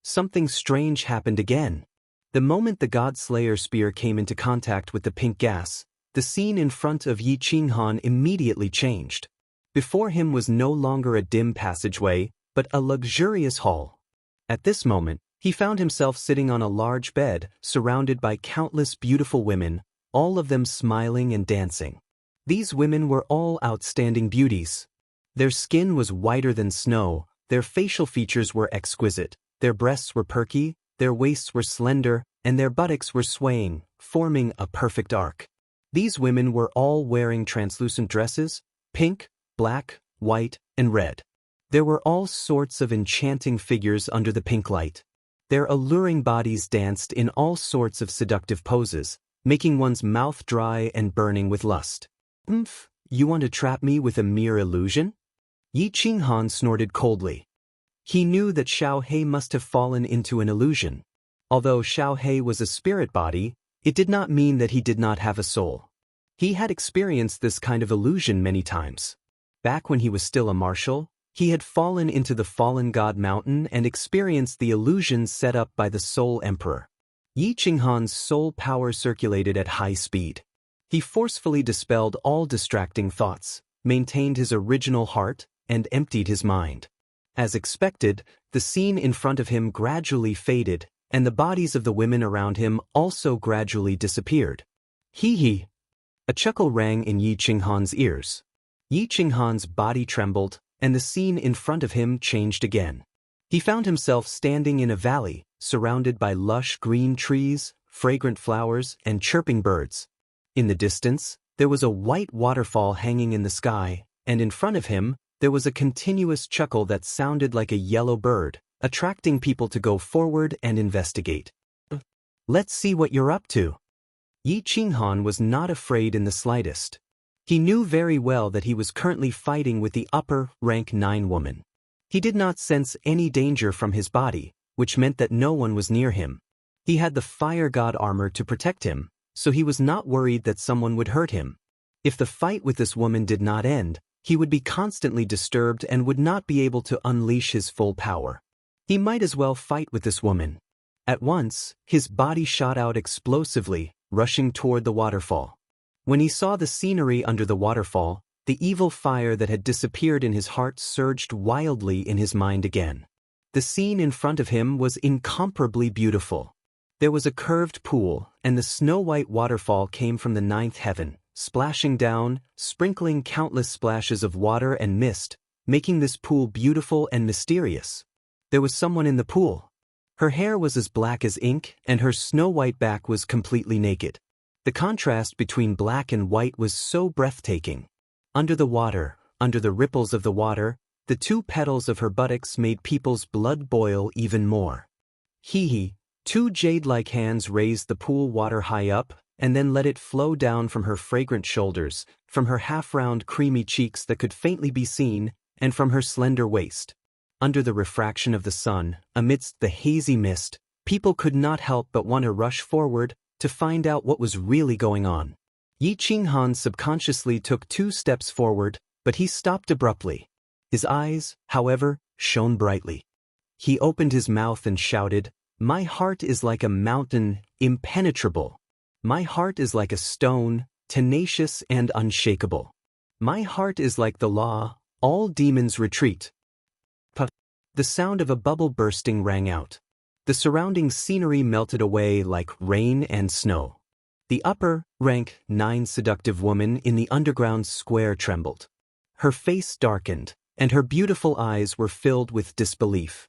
Something strange happened again. The moment the God Slayer spear came into contact with the pink gas, the scene in front of Yi Qinghan immediately changed. Before him was no longer a dim passageway, but a luxurious hall. At this moment, he found himself sitting on a large bed, surrounded by countless beautiful women, all of them smiling and dancing. These women were all outstanding beauties. Their skin was whiter than snow, their facial features were exquisite, their breasts were perky, their waists were slender, and their buttocks were swaying, forming a perfect arc. These women were all wearing translucent dresses, pink, black, white, and red. There were all sorts of enchanting figures under the pink light. Their alluring bodies danced in all sorts of seductive poses, making one's mouth dry and burning with lust. You want to trap me with a mere illusion? Yi Qinghan snorted coldly. He knew that Xiao Hei must have fallen into an illusion. Although Xiao Hei was a spirit body, it did not mean that he did not have a soul. He had experienced this kind of illusion many times. Back when he was still a marshal, he had fallen into the Fallen God Mountain and experienced the illusions set up by the Soul Emperor. Yi Qinghan's soul power circulated at high speed. He forcefully dispelled all distracting thoughts, maintained his original heart, and emptied his mind. As expected, the scene in front of him gradually faded, and the bodies of the women around him also gradually disappeared. Hee. A chuckle rang in Yi Qinghan's ears. Yi Qinghan's body trembled, and the scene in front of him changed again. He found himself standing in a valley, surrounded by lush green trees, fragrant flowers, and chirping birds. In the distance, there was a white waterfall hanging in the sky, and in front of him, there was a continuous chuckle that sounded like a yellow bird, attracting people to go forward and investigate. Let's see what you're up to. Yi Qinghan was not afraid in the slightest. He knew very well that he was currently fighting with the upper rank 9 woman. He did not sense any danger from his body, which meant that no one was near him. He had the fire god armor to protect him, so he was not worried that someone would hurt him. If the fight with this woman did not end, he would be constantly disturbed and would not be able to unleash his full power. He might as well fight with this woman. At once, his body shot out explosively, rushing toward the waterfall. When he saw the scenery under the waterfall, the evil fire that had disappeared in his heart surged wildly in his mind again. The scene in front of him was incomparably beautiful. There was a curved pool, and the snow-white waterfall came from the 9th heaven, splashing down, sprinkling countless splashes of water and mist, making this pool beautiful and mysterious. There was someone in the pool. Her hair was as black as ink, and her snow-white back was completely naked. The contrast between black and white was so breathtaking. Under the water, under the ripples of the water, the two petals of her buttocks made people's blood boil even more. Hee. Two jade-like hands raised the pool water high up, and then let it flow down from her fragrant shoulders, from her half-round creamy cheeks that could faintly be seen, and from her slender waist. Under the refraction of the sun, amidst the hazy mist, people could not help but want to rush forward to find out what was really going on. Yi Qinghan subconsciously took 2 steps forward, but he stopped abruptly. His eyes, however, shone brightly. He opened his mouth and shouted, "My heart is like a mountain, impenetrable. My heart is like a stone, tenacious and unshakable. My heart is like the law, all demons retreat." The sound of a bubble bursting rang out. The surrounding scenery melted away like rain and snow. The upper, rank 9 seductive woman in the underground square trembled. Her face darkened, and her beautiful eyes were filled with disbelief.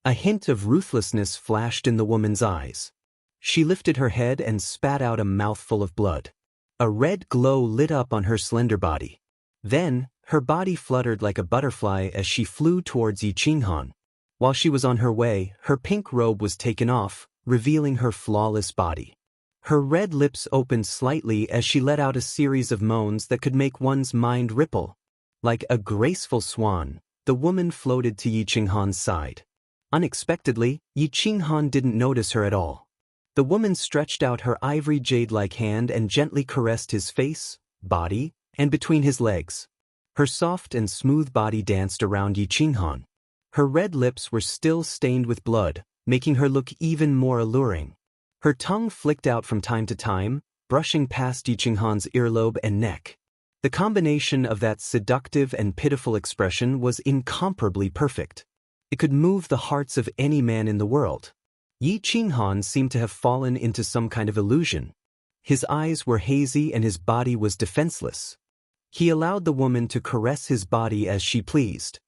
A hint of ruthlessness flashed in the woman's eyes. She lifted her head and spat out a mouthful of blood. A red glow lit up on her slender body. Then, her body fluttered like a butterfly as she flew towards Yi Qinghan. While she was on her way, her pink robe was taken off, revealing her flawless body. Her red lips opened slightly as she let out a series of moans that could make one's mind ripple. Like a graceful swan, the woman floated to Yi Qinghan's side. Unexpectedly, Yi Qinghan didn't notice her at all. The woman stretched out her ivory jade-like hand and gently caressed his face, body, and between his legs. Her soft and smooth body danced around Yi Qinghan. Her red lips were still stained with blood, making her look even more alluring. Her tongue flicked out from time to time, brushing past Yi Qinghan's earlobe and neck. The combination of that seductive and pitiful expression was incomparably perfect. It could move the hearts of any man in the world. Yi Qinghan seemed to have fallen into some kind of illusion. His eyes were hazy and his body was defenseless. He allowed the woman to caress his body as she pleased.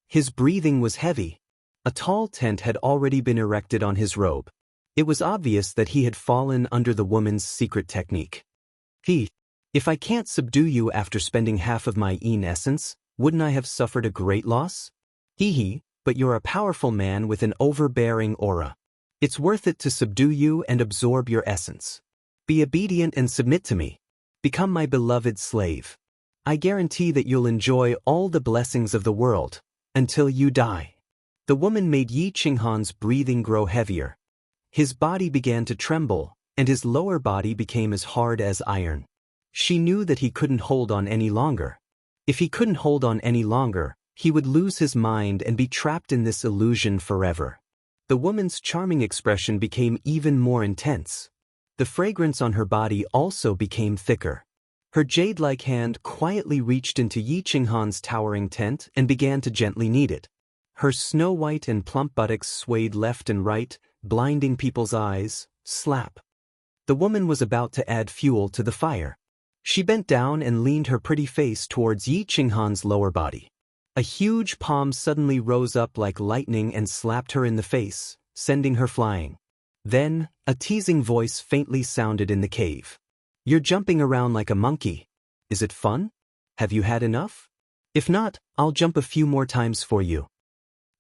His breathing was heavy. A tall tent had already been erected on his robe. It was obvious that he had fallen under the woman's secret technique. If I can't subdue you after spending half of my yin essence, wouldn't I have suffered a great loss? But you're a powerful man with an overbearing aura. It's worth it to subdue you and absorb your essence. Be obedient and submit to me. Become my beloved slave. I guarantee that you'll enjoy all the blessings of the world, until you die. The woman made Yi Qinghan's breathing grow heavier. His body began to tremble, and his lower body became as hard as iron. She knew that he couldn't hold on any longer. If he couldn't hold on any longer, he would lose his mind and be trapped in this illusion forever. The woman's charming expression became even more intense. The fragrance on her body also became thicker. Her jade-like hand quietly reached into Yi Qinghan's towering tent and began to gently knead it. Her snow-white and plump buttocks swayed left and right, blinding people's eyes. Slap. The woman was about to add fuel to the fire. She bent down and leaned her pretty face towards Yi Qinghan's lower body. A huge palm suddenly rose up like lightning and slapped her in the face, sending her flying. Then, a teasing voice faintly sounded in the cave. "You're jumping around like a monkey. Is it fun? Have you had enough? If not, I'll jump a few more times for you."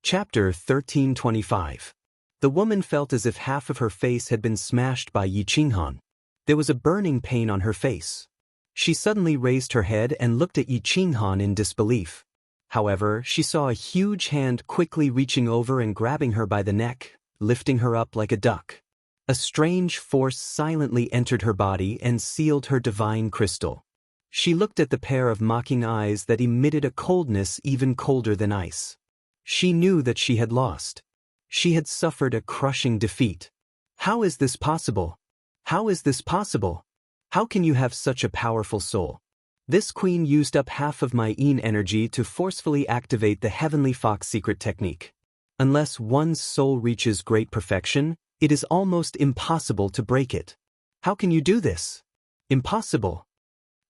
Chapter 1325. The woman felt as if half of her face had been smashed by Yi Qinghan. There was a burning pain on her face. She suddenly raised her head and looked at Yi Qinghan in disbelief. However, she saw a huge hand quickly reaching over and grabbing her by the neck, lifting her up like a duck. A strange force silently entered her body and sealed her divine crystal. She looked at the pair of mocking eyes that emitted a coldness even colder than ice. She knew that she had lost. She had suffered a crushing defeat. How is this possible? How is this possible? How can you have such a powerful soul? This queen used up half of my yin energy to forcefully activate the Heavenly Fox secret technique. Unless one's soul reaches great perfection, it is almost impossible to break it. How can you do this? Impossible.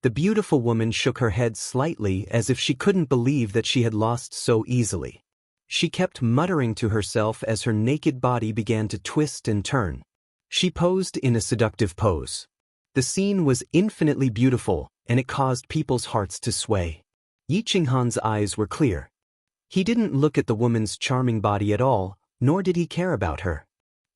The beautiful woman shook her head slightly as if she couldn't believe that she had lost so easily. She kept muttering to herself as her naked body began to twist and turn. She posed in a seductive pose. The scene was infinitely beautiful, and it caused people's hearts to sway. Yi Qinghan's eyes were clear. He didn't look at the woman's charming body at all, nor did he care about her.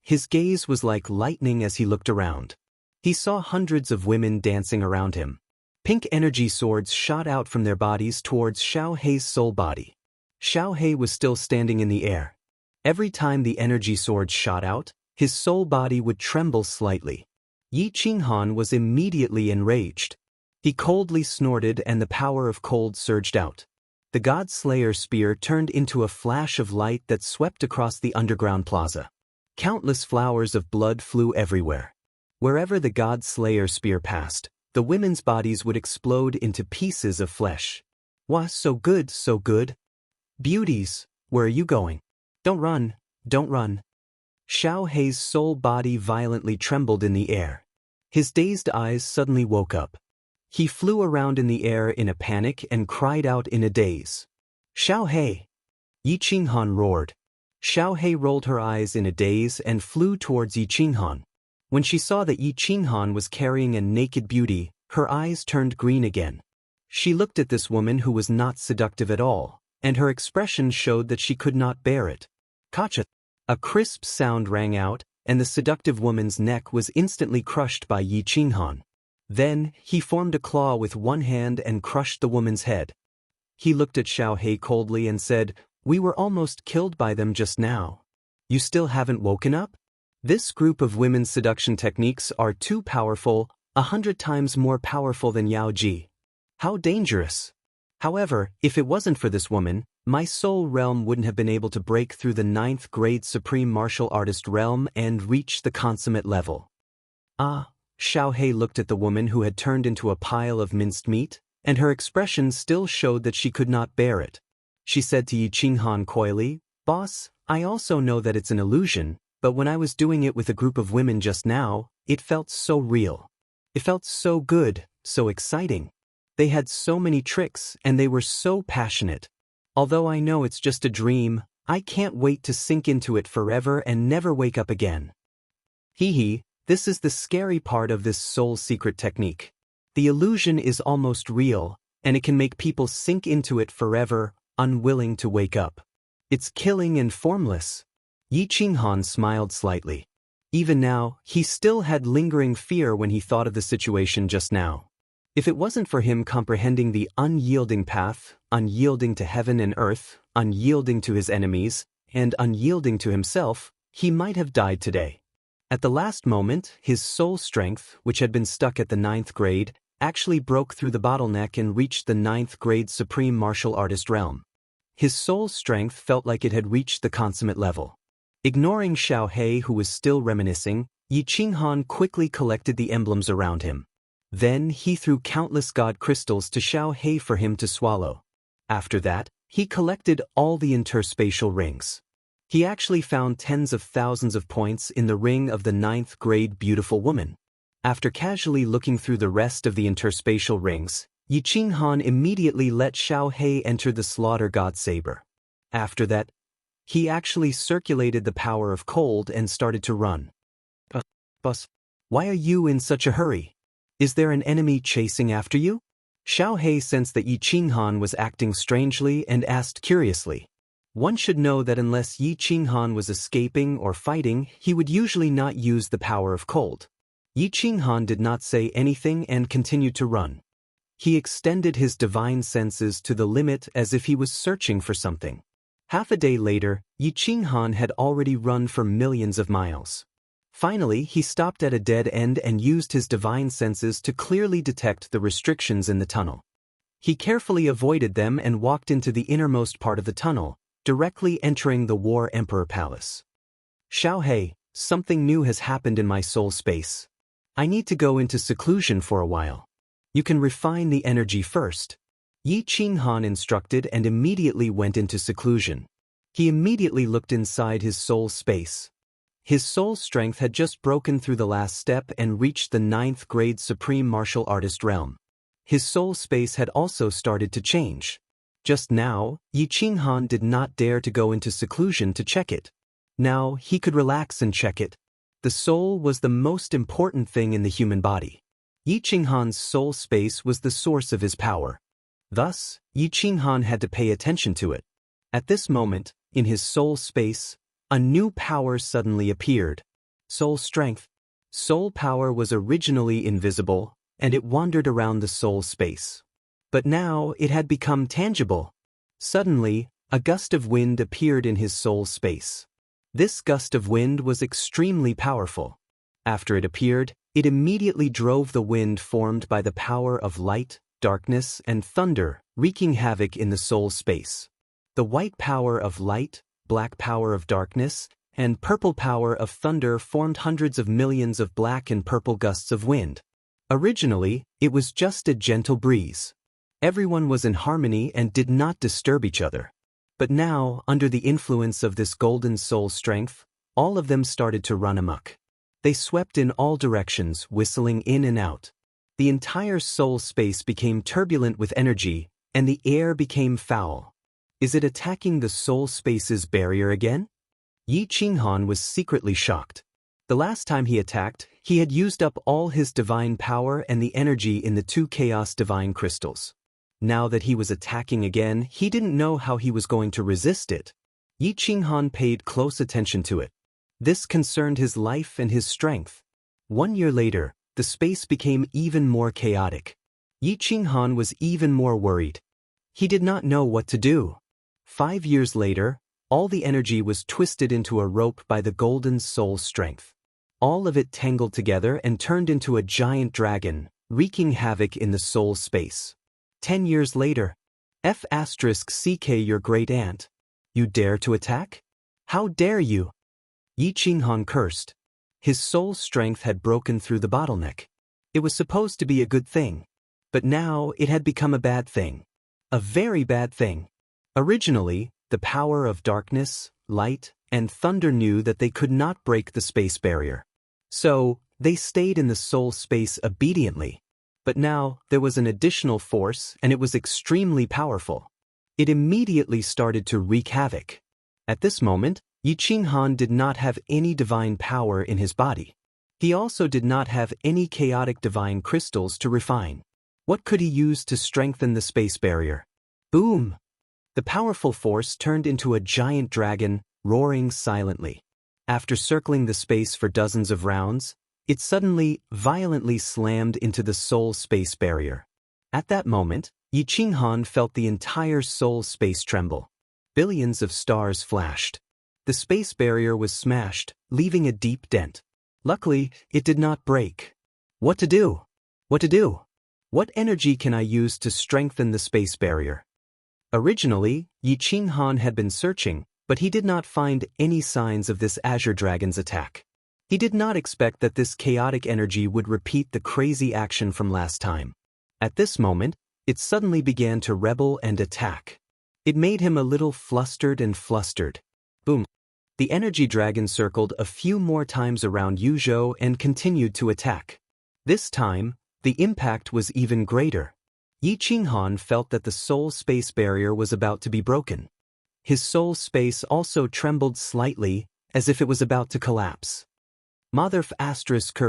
His gaze was like lightning as he looked around. He saw hundreds of women dancing around him. Pink energy swords shot out from their bodies towards Xiao Hei's soul body. Xiao Hei was still standing in the air. Every time the energy swords shot out, his soul body would tremble slightly. Yi Qinghan was immediately enraged. He coldly snorted and the power of cold surged out. The God Slayer spear turned into a flash of light that swept across the underground plaza. Countless flowers of blood flew everywhere. Wherever the God Slayer spear passed, the women's bodies would explode into pieces of flesh. "Wah, so good, so good. Beauties, where are you going? Don't run, don't run." Xiao Hei's soul body violently trembled in the air. His dazed eyes suddenly woke up. He flew around in the air in a panic and cried out in a daze. "Xiao Hei!" Yi Qinghan roared. Xiao Hei rolled her eyes in a daze and flew towards Yi Qinghan. When she saw that Yi Qinghan was carrying a naked beauty, her eyes turned green again. She looked at this woman who was not seductive at all, and her expression showed that she could not bear it. "Gotcha!" A crisp sound rang out, and the seductive woman's neck was instantly crushed by Yi Qinghan. Then, he formed a claw with one hand and crushed the woman's head. He looked at Xiao Hei coldly and said, "We were almost killed by them just now. You still haven't woken up?" This group of women's seduction techniques are too powerful, 100 times more powerful than Yao Ji. How dangerous! However, if it wasn't for this woman, my soul realm wouldn't have been able to break through the 9th grade supreme martial artist realm and reach the consummate level. Ah, Xiao Hei looked at the woman who had turned into a pile of minced meat, and her expression still showed that she could not bear it. She said to Yi Qinghan coyly, "Boss, I also know that it's an illusion, but when I was doing it with a group of women just now, it felt so real. It felt so good, so exciting. They had so many tricks and they were so passionate. Although I know it's just a dream, I can't wait to sink into it forever and never wake up again." Hee, this is the scary part of this soul secret technique. The illusion is almost real, and it can make people sink into it forever, unwilling to wake up. It's killing and formless. Yi Qinghan smiled slightly. Even now, he still had lingering fear when he thought of the situation just now. If it wasn't for him comprehending the unyielding path, unyielding to heaven and earth, unyielding to his enemies, and unyielding to himself, he might have died today. At the last moment, his soul strength, which had been stuck at the 9th grade, actually broke through the bottleneck and reached the 9th grade supreme martial artist realm. His soul strength felt like it had reached the consummate level. Ignoring Xiao Hei, who was still reminiscing, Yi Qinghan quickly collected the emblems around him. Then he threw countless god crystals to Xiao Hei for him to swallow. After that, he collected all the interspatial rings. He actually found tens of thousands of points in the ring of the 9th grade beautiful woman. After casually looking through the rest of the interspatial rings, Yi Qinghan immediately let Xiao Hei enter the slaughter god saber. After that, he actually circulated the power of cold and started to run. Boss, why are you in such a hurry? Is there an enemy chasing after you?" Xiao Hei sensed that Yi Qinghan was acting strangely and asked curiously. One should know that unless Yi Qinghan was escaping or fighting, he would usually not use the power of cold. Yi Qinghan did not say anything and continued to run. He extended his divine senses to the limit as if he was searching for something. Half a day later, Yi Qinghan had already run for millions of miles. Finally, he stopped at a dead end and used his divine senses to clearly detect the restrictions in the tunnel. He carefully avoided them and walked into the innermost part of the tunnel, directly entering the War Emperor Palace. "Xiao Hei, something new has happened in my soul space. I need to go into seclusion for a while. You can refine the energy first." Yi Qinghan instructed and immediately went into seclusion. He immediately looked inside his soul space. His soul strength had just broken through the last step and reached the 9th grade supreme martial artist realm. His soul space had also started to change. Just now, Yi Qinghan did not dare to go into seclusion to check it. Now, he could relax and check it. The soul was the most important thing in the human body. Yi Qinghan's soul space was the source of his power. Thus, Yi Qinghan had to pay attention to it. At this moment, in his soul space, a new power suddenly appeared. Soul strength. Soul power was originally invisible, and it wandered around the soul space. But now it had become tangible. Suddenly, a gust of wind appeared in his soul space. This gust of wind was extremely powerful. After it appeared, it immediately drove the wind formed by the power of light, darkness, and thunder, wreaking havoc in the soul space. The white power of light, black power of darkness, and purple power of thunder formed hundreds of millions of black and purple gusts of wind. Originally, it was just a gentle breeze. Everyone was in harmony and did not disturb each other. But now, under the influence of this golden soul strength, all of them started to run amok. They swept in all directions, whistling in and out. The entire soul space became turbulent with energy, and the air became foul. Is it attacking the soul space's barrier again? Yi Qinghan was secretly shocked. The last time he attacked, he had used up all his divine power and the energy in the 2 chaos divine crystals. Now that he was attacking again, he didn't know how he was going to resist it. Yi Qinghan paid close attention to it. This concerned his life and his strength. 1 year later, the space became even more chaotic. Yi Qinghan was even more worried. He did not know what to do. 5 years later, all the energy was twisted into a rope by the golden soul strength. All of it tangled together and turned into a giant dragon, wreaking havoc in the soul space. 10 years later, F***ck your great aunt. You dare to attack? How dare you? Yi Qinghan cursed. His soul strength had broken through the bottleneck. It was supposed to be a good thing. But now it had become a bad thing. A very bad thing. Originally, the power of darkness, light, and thunder knew that they could not break the space barrier. So, they stayed in the soul space obediently. But now, there was an additional force, and it was extremely powerful. It immediately started to wreak havoc. At this moment, Yi Qinghan did not have any divine power in his body. He also did not have any chaotic divine crystals to refine. What could he use to strengthen the space barrier? Boom! The powerful force turned into a giant dragon, roaring silently. After circling the space for dozens of rounds, it suddenly, violently slammed into the soul space barrier. At that moment, Yi Qinghan felt the entire soul space tremble. Billions of stars flashed. The space barrier was smashed, leaving a deep dent. Luckily, it did not break. What to do? What to do? What energy can I use to strengthen the space barrier? Originally, Yi Qinghan had been searching, but he did not find any signs of this Azure Dragon's attack. He did not expect that this chaotic energy would repeat the crazy action from last time. At this moment, it suddenly began to rebel and attack. It made him a little flustered and flustered. Boom! The energy dragon circled a few more times around Yuzhou and continued to attack. This time, the impact was even greater. Yi Qinghan felt that the soul space barrier was about to be broken. His soul space also trembled slightly, as if it was about to collapse. Mother*****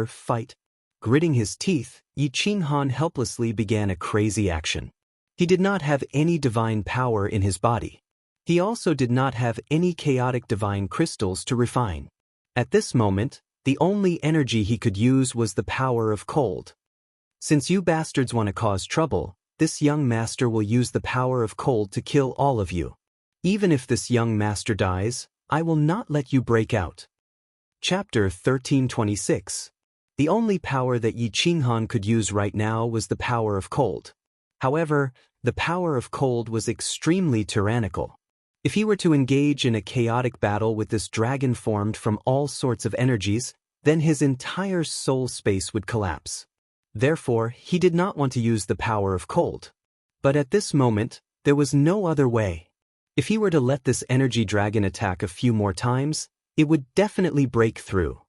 fight. Gritting his teeth, Yi Qinghan helplessly began a crazy action. He did not have any divine power in his body. He also did not have any chaotic divine crystals to refine. At this moment, the only energy he could use was the power of cold. Since you bastards want to cause trouble, this young master will use the power of cold to kill all of you. Even if this young master dies, I will not let you break out. Chapter 1326. The only power that Yi Qinghan could use right now was the power of cold. However, the power of cold was extremely tyrannical. If he were to engage in a chaotic battle with this dragon formed from all sorts of energies, then his entire soul space would collapse. Therefore, he did not want to use the power of cold. But at this moment, there was no other way. If he were to let this energy dragon attack a few more times, it would definitely break through.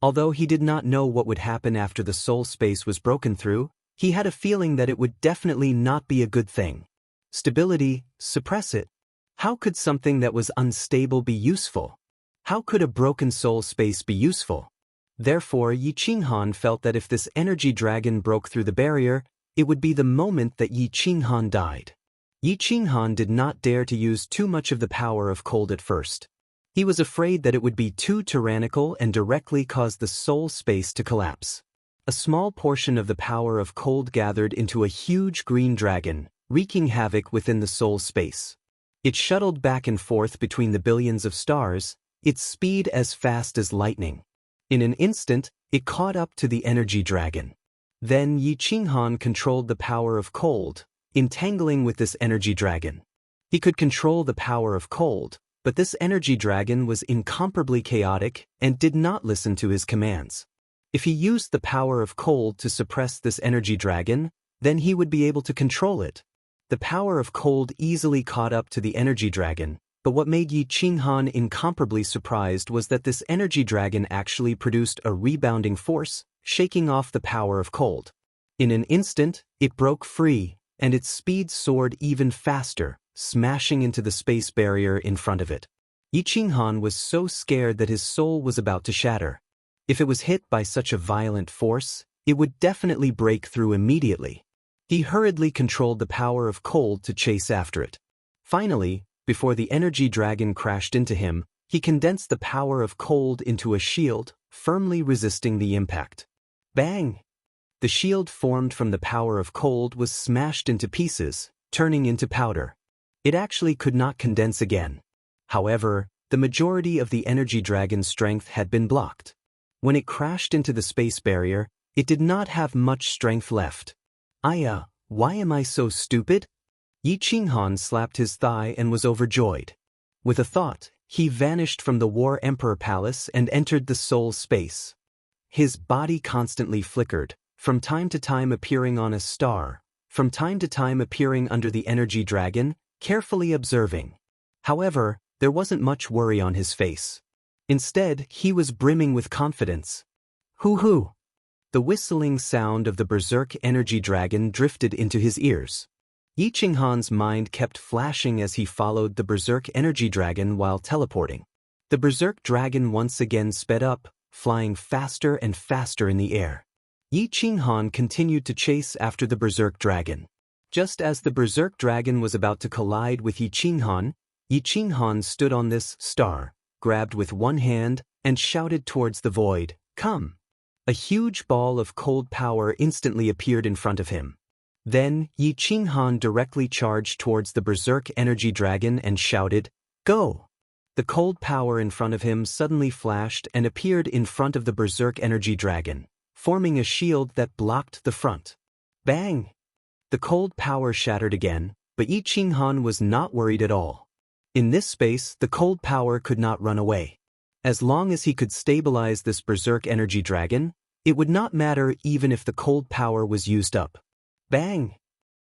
Although he did not know what would happen after the soul space was broken through, he had a feeling that it would definitely not be a good thing. Stability, suppress it. How could something that was unstable be useful? How could a broken soul space be useful? Therefore, Yi Qinghan felt that if this energy dragon broke through the barrier, it would be the moment that Yi Qinghan died. Yi Qinghan did not dare to use too much of the power of cold at first. He was afraid that it would be too tyrannical and directly cause the soul space to collapse. A small portion of the power of cold gathered into a huge green dragon, wreaking havoc within the soul space. It shuttled back and forth between the billions of stars, its speed as fast as lightning. In an instant, it caught up to the energy dragon. Then Yi Qinghan controlled the power of cold, entangling with this energy dragon. He could control the power of cold, but this energy dragon was incomparably chaotic and did not listen to his commands. If he used the power of cold to suppress this energy dragon, then he would be able to control it. The power of cold easily caught up to the energy dragon, but what made Yi Qinghan incomparably surprised was that this energy dragon actually produced a rebounding force, shaking off the power of cold. In an instant, it broke free, and its speed soared even faster, smashing into the space barrier in front of it. Yi Qinghan was so scared that his soul was about to shatter. If it was hit by such a violent force, it would definitely break through immediately. He hurriedly controlled the power of cold to chase after it. Finally, before the energy dragon crashed into him, he condensed the power of cold into a shield, firmly resisting the impact. Bang! The shield formed from the power of cold was smashed into pieces, turning into powder. It actually could not condense again. However, the majority of the energy dragon's strength had been blocked. When it crashed into the space barrier, it did not have much strength left. Why am I so stupid? Yi Qinghan slapped his thigh and was overjoyed. With a thought, he vanished from the War Emperor Palace and entered the soul space. His body constantly flickered, from time to time appearing on a star, from time to time appearing under the energy dragon, carefully observing. However, there wasn't much worry on his face. Instead, he was brimming with confidence. Hoo-hoo! The whistling sound of the berserk energy dragon drifted into his ears. Yi Qinghan's mind kept flashing as he followed the berserk energy dragon while teleporting. The berserk dragon once again sped up, flying faster and faster in the air. Yi Qinghan continued to chase after the berserk dragon. Just as the berserk dragon was about to collide with Yi Qinghan stood on this star, grabbed with one hand, and shouted towards the void, "Come!" A huge ball of cold power instantly appeared in front of him. Then, Yi Qinghan directly charged towards the berserk energy dragon and shouted, "Go!" The cold power in front of him suddenly flashed and appeared in front of the berserk energy dragon, forming a shield that blocked the front. Bang! The cold power shattered again, but Yi Qinghan was not worried at all. In this space, the cold power could not run away. As long as he could stabilize this berserk energy dragon, it would not matter even if the cold power was used up. Bang!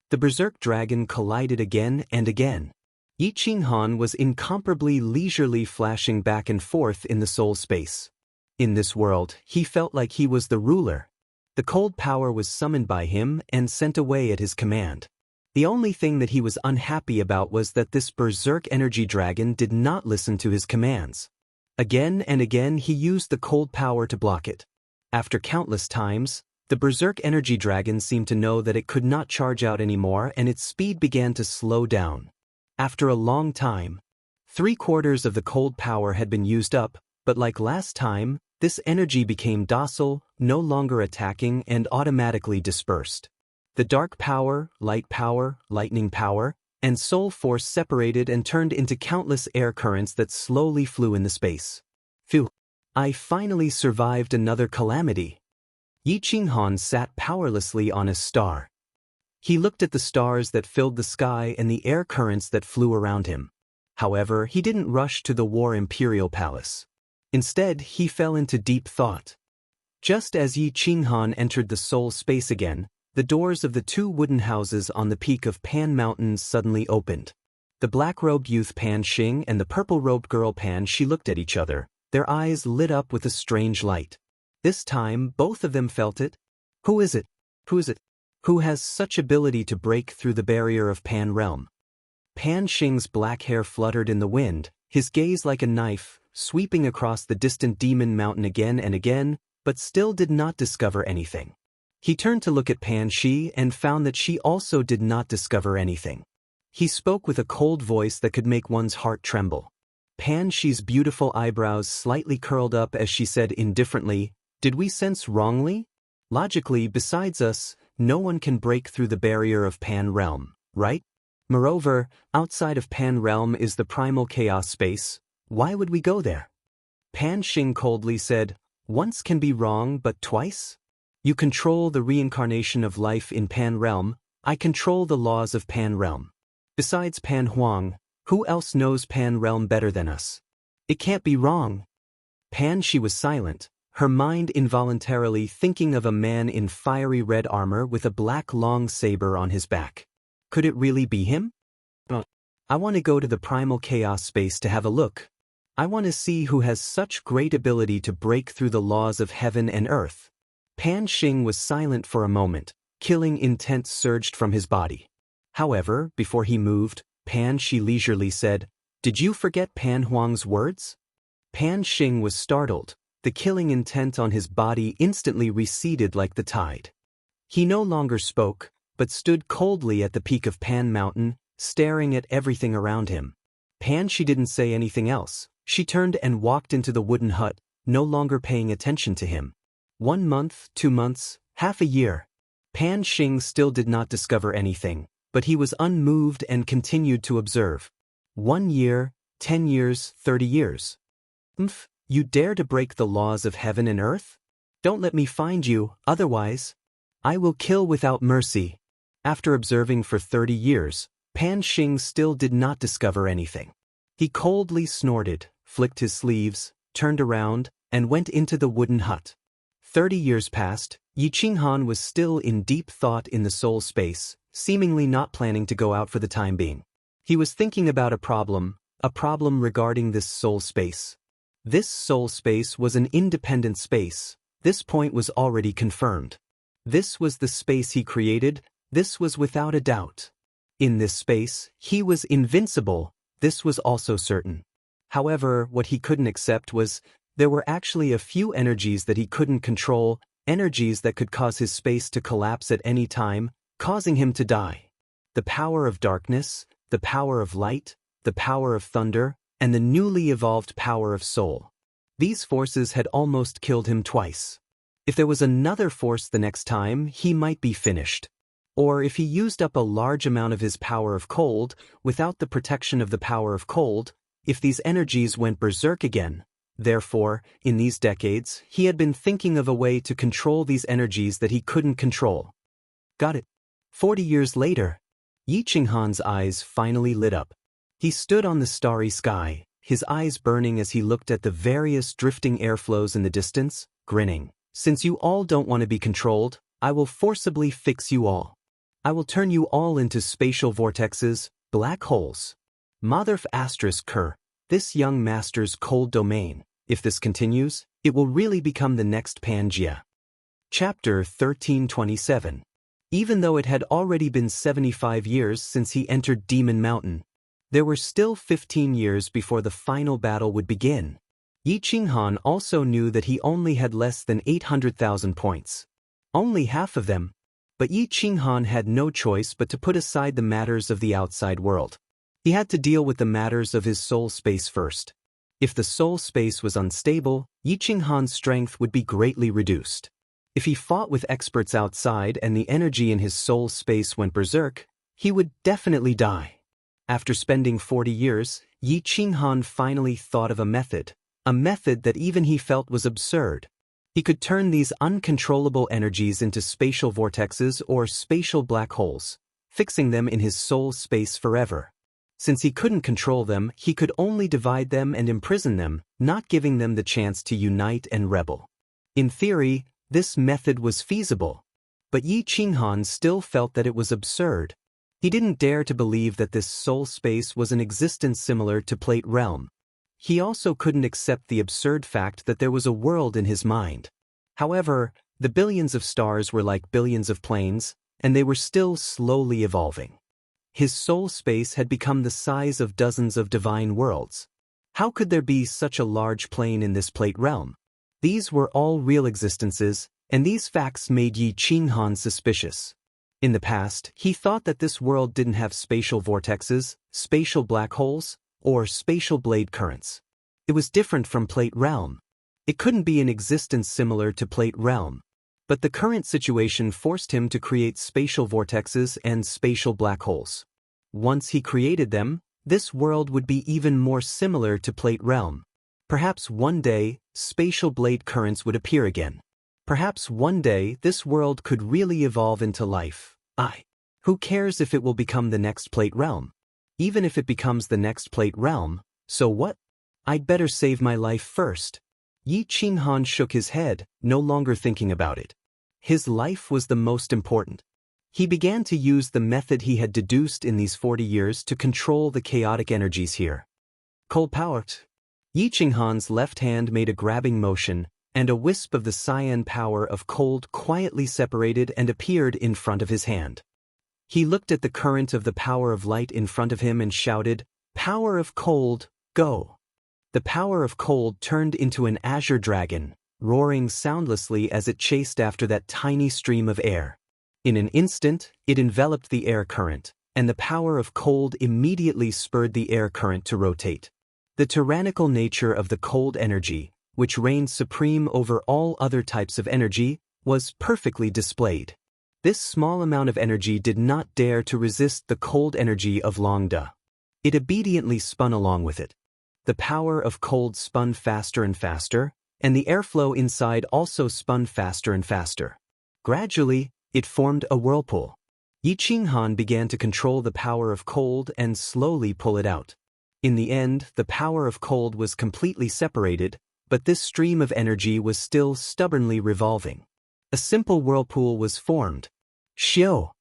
The berserk dragon collided again and again. Yi Qinghan was incomparably leisurely flashing back and forth in the soul space. In this world, he felt like he was the ruler. The cold power was summoned by him and sent away at his command. The only thing that he was unhappy about was that this berserk energy dragon did not listen to his commands. Again and again he used the cold power to block it. After countless times, the berserk energy dragon seemed to know that it could not charge out anymore and its speed began to slow down. After a long time, 3/4 of the cold power had been used up, but like last time, this energy became docile, no longer attacking and automatically dispersed. The dark power, light power, lightning power, and soul force separated and turned into countless air currents that slowly flew in the space. Phew! I finally survived another calamity. Yi Qinghan sat powerlessly on a star. He looked at the stars that filled the sky and the air currents that flew around him. However, he didn't rush to the War Imperial Palace. Instead, he fell into deep thought. Just as Yi Qinghan entered the soul space again, the doors of the 2 wooden houses on the peak of Pan Mountain suddenly opened. The black-robed youth Pan Xing and the purple-robed girl Pan Shi looked at each other, their eyes lit up with a strange light. This time, both of them felt it. Who is it? Who is it? Who has such ability to break through the barrier of Pan Realm? Pan Xing's black hair fluttered in the wind, his gaze like a knife, sweeping across the distant demon mountain again and again, but still did not discover anything. He turned to look at Pan Xi and found that she also did not discover anything. He spoke with a cold voice that could make one's heart tremble. Pan Xi's beautiful eyebrows slightly curled up as she said indifferently, "Did we sense wrongly? Logically, besides us, no one can break through the barrier of Pan Realm, right? Moreover, outside of Pan Realm is the primal chaos space. Why would we go there?" Pan Xing coldly said, "Once can be wrong, but twice? You control the reincarnation of life in Pan Realm, I control the laws of Pan Realm. Besides Pan Huang, who else knows Pan Realm better than us? It can't be wrong." Pan Xi was silent, her mind involuntarily thinking of a man in fiery red armor with a black long saber on his back. Could it really be him? I want to go to the primal chaos space to have a look. I want to see who has such great ability to break through the laws of heaven and earth. Pan Xing was silent for a moment, killing intent surged from his body. However, before he moved, Pan Xi leisurely said, "Did you forget Pan Huang's words?" Pan Xing was startled. The killing intent on his body instantly receded like the tide. He no longer spoke, but stood coldly at the peak of Pan Mountain, staring at everything around him. Pan Xi didn't say anything else. She turned and walked into the wooden hut, no longer paying attention to him. 1 month, 2 months, half a year. Pan Xing still did not discover anything, but he was unmoved and continued to observe. 1 year, 10 years, 30 years. You dare to break the laws of heaven and earth? Don't let me find you, otherwise I will kill without mercy. After observing for 30 years, Pan Xing still did not discover anything. He coldly snorted, flicked his sleeves, turned around, and went into the wooden hut. 30 years passed. Yi Qinghan was still in deep thought in the soul space, seemingly not planning to go out for the time being. He was thinking about a problem regarding this soul space. This soul space was an independent space. This point was already confirmed. This was the space he created. This was without a doubt. In this space, he was invincible. This was also certain. However, what he couldn't accept was, there were actually a few energies that he couldn't control, energies that could cause his space to collapse at any time, causing him to die. The power of darkness, the power of light, the power of thunder, and the newly evolved power of soul. These forces had almost killed him twice. If there was another force the next time, he might be finished. Or if he used up a large amount of his power of cold, without the protection of the power of cold, if these energies went berserk again. Therefore, in these decades, he had been thinking of a way to control these energies that he couldn't control. Got it. 40 years later, Yi Qinghan's eyes finally lit up. He stood on the starry sky, his eyes burning as he looked at the various drifting airflows in the distance, grinning. "Since you all don't want to be controlled, I will forcibly fix you all. I will turn you all into spatial vortexes, black holes. Motherf asterisk Kerr, this young master's cold domain. If this continues, it will really become the next Pangea." Chapter 1327. Even though it had already been 75 years since he entered Demon Mountain, there were still 15 years before the final battle would begin. Yi Qinghan also knew that he only had less than 800,000 points. Only half of them. But Yi Qinghan had no choice but to put aside the matters of the outside world. He had to deal with the matters of his soul space first. If the soul space was unstable, Yi Qinghan's strength would be greatly reduced. If he fought with experts outside and the energy in his soul space went berserk, he would definitely die. After spending 40 years, Yi Qinghan finally thought of a method that even he felt was absurd. He could turn these uncontrollable energies into spatial vortexes or spatial black holes, fixing them in his soul space forever. Since he couldn't control them, he could only divide them and imprison them, not giving them the chance to unite and rebel. In theory, this method was feasible. But Yi Qinghan still felt that it was absurd. He didn't dare to believe that this soul space was an existence similar to Plate Realm. He also couldn't accept the absurd fact that there was a world in his mind. However, the billions of stars were like billions of planes, and they were still slowly evolving. His soul space had become the size of dozens of divine worlds. How could there be such a large plane in this plate realm? These were all real existences, and these facts made Yi Qinghan suspicious. In the past, he thought that this world didn't have spatial vortexes, spatial black holes, or spatial blade currents. It was different from Plate Realm. It couldn't be an existence similar to Plate Realm. But the current situation forced him to create spatial vortexes and spatial black holes. Once he created them, this world would be even more similar to Plate Realm. Perhaps one day, spatial blade currents would appear again. Perhaps one day this world could really evolve into life. Who cares if it will become the next Plate Realm? Even if it becomes the next Plate Realm, so what? I'd better save my life first. Yi Qinghan shook his head, no longer thinking about it. His life was the most important. He began to use the method he had deduced in these 40 years to control the chaotic energies here. Cold power. Yi Qinghan's left hand made a grabbing motion, and a wisp of the cyan power of cold quietly separated and appeared in front of his hand. He looked at the current of the power of light in front of him and shouted, "Power of cold, go!" The power of cold turned into an azure dragon, roaring soundlessly as it chased after that tiny stream of air. In an instant, it enveloped the air current, and the power of cold immediately spurred the air current to rotate. The tyrannical nature of the cold energy, which reigned supreme over all other types of energy, was perfectly displayed. This small amount of energy did not dare to resist the cold energy of Longda. It obediently spun along with it. The power of cold spun faster and faster, and the airflow inside also spun faster and faster. Gradually, it formed a whirlpool. Yi Qinghan began to control the power of cold and slowly pull it out. In the end, the power of cold was completely separated, but this stream of energy was still stubbornly revolving. A simple whirlpool was formed. Xiu!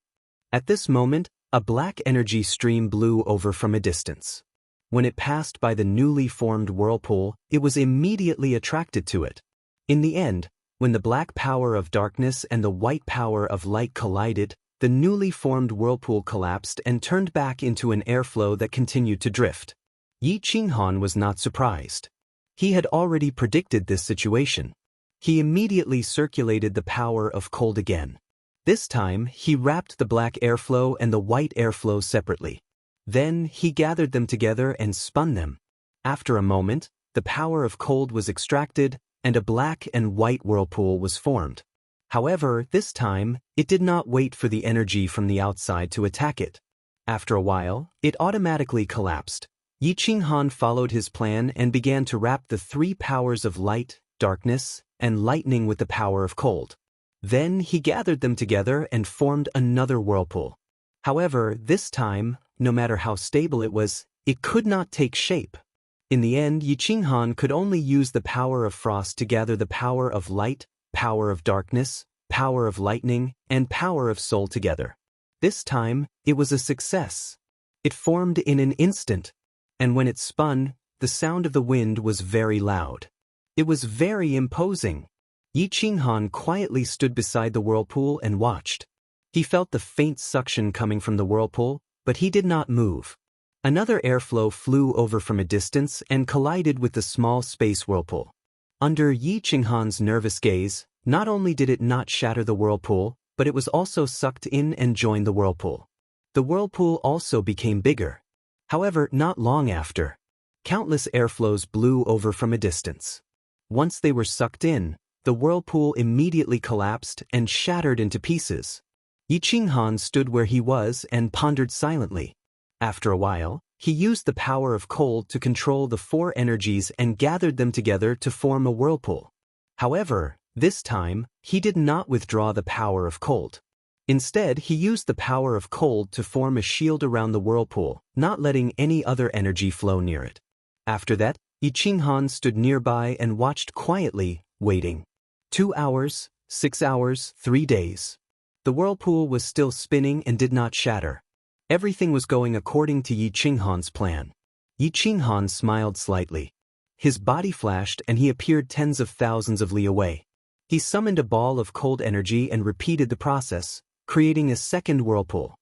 At this moment, a black energy stream blew over from a distance. When it passed by the newly formed whirlpool, it was immediately attracted to it. In the end, when the black power of darkness and the white power of light collided, the newly formed whirlpool collapsed and turned back into an airflow that continued to drift. Yi Qinghan was not surprised. He had already predicted this situation. He immediately circulated the power of cold again. This time, he wrapped the black airflow and the white airflow separately. Then, he gathered them together and spun them. After a moment, the power of cold was extracted, and a black and white whirlpool was formed. However, this time, it did not wait for the energy from the outside to attack it. After a while, it automatically collapsed. Yi Qinghan followed his plan and began to wrap the three powers of light, darkness, and lightning with the power of cold. Then he gathered them together and formed another whirlpool. However, this time, no matter how stable it was, it could not take shape. In the end, Yi Qinghan could only use the power of frost to gather the power of light, power of darkness, power of lightning, and power of soul together. This time, it was a success. It formed in an instant. And when it spun, the sound of the wind was very loud. It was very imposing. Yi Qinghan quietly stood beside the whirlpool and watched. He felt the faint suction coming from the whirlpool, but he did not move. Another airflow flew over from a distance and collided with the small space whirlpool. Under Yi Qinghan's nervous gaze, not only did it not shatter the whirlpool, but it was also sucked in and joined the whirlpool. The whirlpool also became bigger. However, not long after, countless airflows blew over from a distance. Once they were sucked in, the whirlpool immediately collapsed and shattered into pieces. Yi Qinghan stood where he was and pondered silently. After a while, he used the power of cold to control the four energies and gathered them together to form a whirlpool. However, this time, he did not withdraw the power of cold. Instead, he used the power of cold to form a shield around the whirlpool, not letting any other energy flow near it. After that, Yi Qinghan stood nearby and watched quietly, waiting. 2 hours, 6 hours, 3 days. The whirlpool was still spinning and did not shatter. Everything was going according to Yi Qinghan's plan. Yi Qinghan smiled slightly. His body flashed and he appeared tens of thousands of li away. He summoned a ball of cold energy and repeated the process, creating a second whirlpool.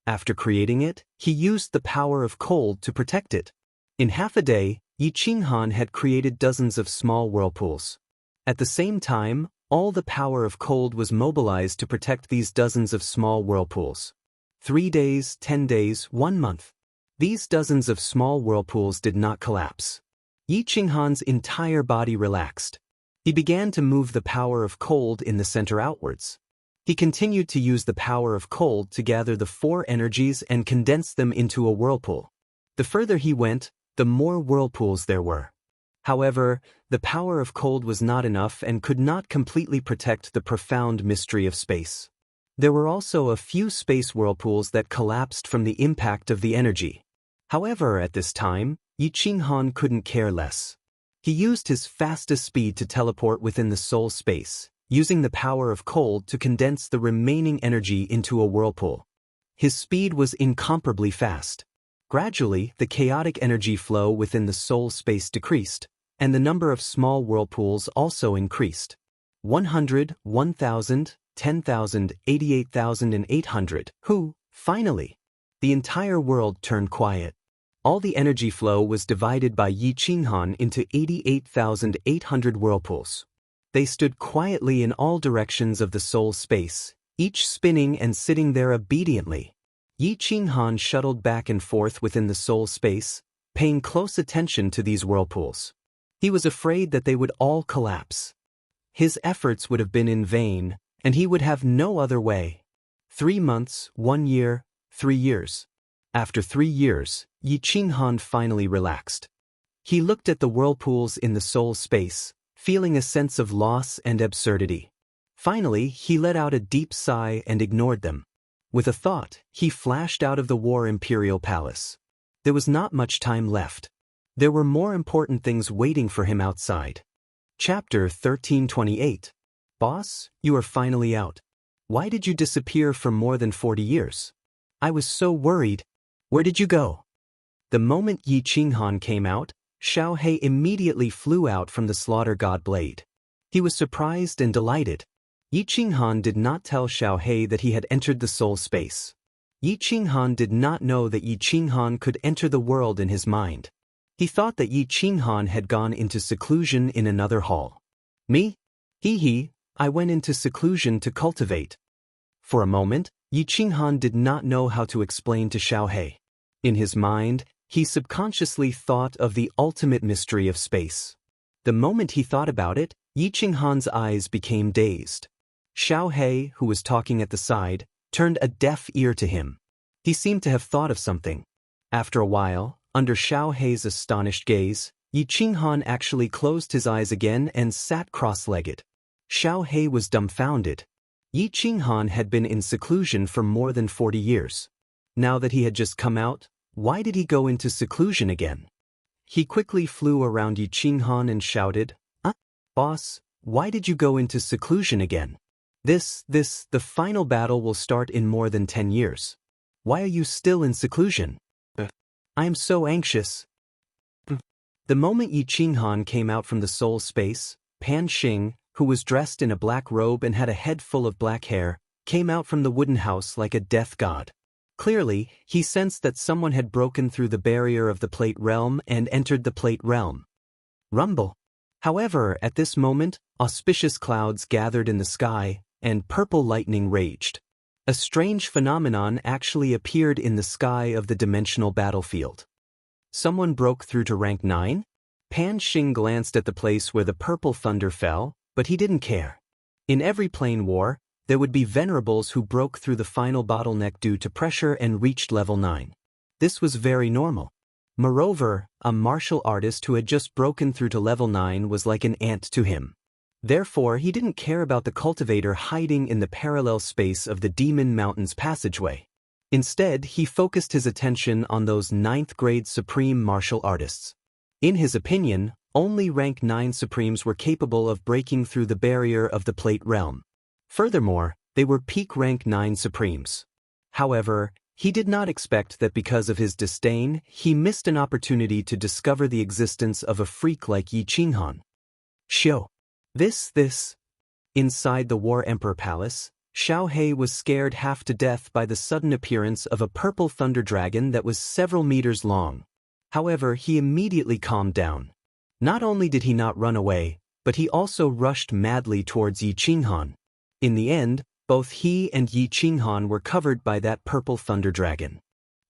After creating it, he used the power of cold to protect it. In half a day, Yi Qinghan had created dozens of small whirlpools. At the same time, all the power of cold was mobilized to protect these dozens of small whirlpools. 3 days, 10 days, 1 month. These dozens of small whirlpools did not collapse. Yi Qinghan's entire body relaxed. He began to move the power of cold in the center outwards. He continued to use the power of cold to gather the 4 energies and condense them into a whirlpool. The further he went, the more whirlpools there were. However, the power of cold was not enough and could not completely protect the profound mystery of space. There were also a few space whirlpools that collapsed from the impact of the energy. However, at this time, Yi Qinghan couldn't care less. He used his fastest speed to teleport within the soul space, using the power of cold to condense the remaining energy into a whirlpool. His speed was incomparably fast. Gradually, the chaotic energy flow within the soul space decreased, and the number of small whirlpools also increased. 100, 1,000, 10,000, 88,000 and 800. Finally, the entire world turned quiet. All the energy flow was divided by Yi Qinghan into 88,800 whirlpools. They stood quietly in all directions of the soul space, each spinning and sitting there obediently. Yi Qinghan shuttled back and forth within the soul space, paying close attention to these whirlpools. He was afraid that they would all collapse. His efforts would have been in vain, and he would have no other way. 3 months, 1 year, 3 years. After 3 years, Yi Qinghan finally relaxed. He looked at the whirlpools in the soul space, feeling a sense of loss and absurdity. Finally, he let out a deep sigh and ignored them. With a thought, he flashed out of the War Imperial Palace. There was not much time left. There were more important things waiting for him outside. Chapter 1328. Boss, you are finally out. Why did you disappear for more than 40 years? I was so worried. Where did you go? The moment Yi Qinghan came out, Xiao He immediately flew out from the slaughter god blade. He was surprised and delighted. Yi Qinghan did not tell Xiao He that he had entered the soul space. Yi Qinghan did not know that Yi Qinghan could enter the world in his mind. He thought that Yi Qinghan had gone into seclusion in another hall. Me? I went into seclusion to cultivate. For a moment, Yi Qinghan did not know how to explain to Xiao He. In his mind, he subconsciously thought of the ultimate mystery of space. The moment he thought about it, Yi Qinghan's eyes became dazed. Xiao He, who was talking at the side, turned a deaf ear to him. He seemed to have thought of something. After a while, under Xiao He's astonished gaze, Yi Qinghan actually closed his eyes again and sat cross-legged. Xiao He was dumbfounded. Yi Qinghan had been in seclusion for more than 40 years. Now that he had just come out, why did he go into seclusion again? He quickly flew around Yi Qinghan and shouted, Boss, why did you go into seclusion again? The final battle will start in more than 10 years. Why are you still in seclusion? I am so anxious. The moment Yi Qinghan came out from the soul space, Pan Xing, who was dressed in a black robe and had a head full of black hair, came out from the wooden house like a death god. Clearly, he sensed that someone had broken through the barrier of the plate realm and entered the plate realm. Rumble. However, at this moment, auspicious clouds gathered in the sky, and purple lightning raged. A strange phenomenon actually appeared in the sky of the dimensional battlefield. Someone broke through to rank 9? Pan Xing glanced at the place where the purple thunder fell, but he didn't care. In every plane war, there would be venerables who broke through the final bottleneck due to pressure and reached level 9. This was very normal. Moreover, a martial artist who had just broken through to level 9 was like an ant to him. Therefore, he didn't care about the cultivator hiding in the parallel space of the Demon Mountain's passageway. Instead, he focused his attention on those 9th-grade supreme martial artists. In his opinion, only rank 9 supremes were capable of breaking through the barrier of the plate realm. Furthermore, they were peak rank 9 supremes. However, he did not expect that because of his disdain, he missed an opportunity to discover the existence of a freak like Yi Qinghan. This. Inside the War Emperor Palace, Xiao He was scared half to death by the sudden appearance of a purple thunder dragon that was several meters long. However, he immediately calmed down. Not only did he not run away, but he also rushed madly towards Yi Qinghan. In the end, both he and Yi Qinghan were covered by that purple thunder dragon.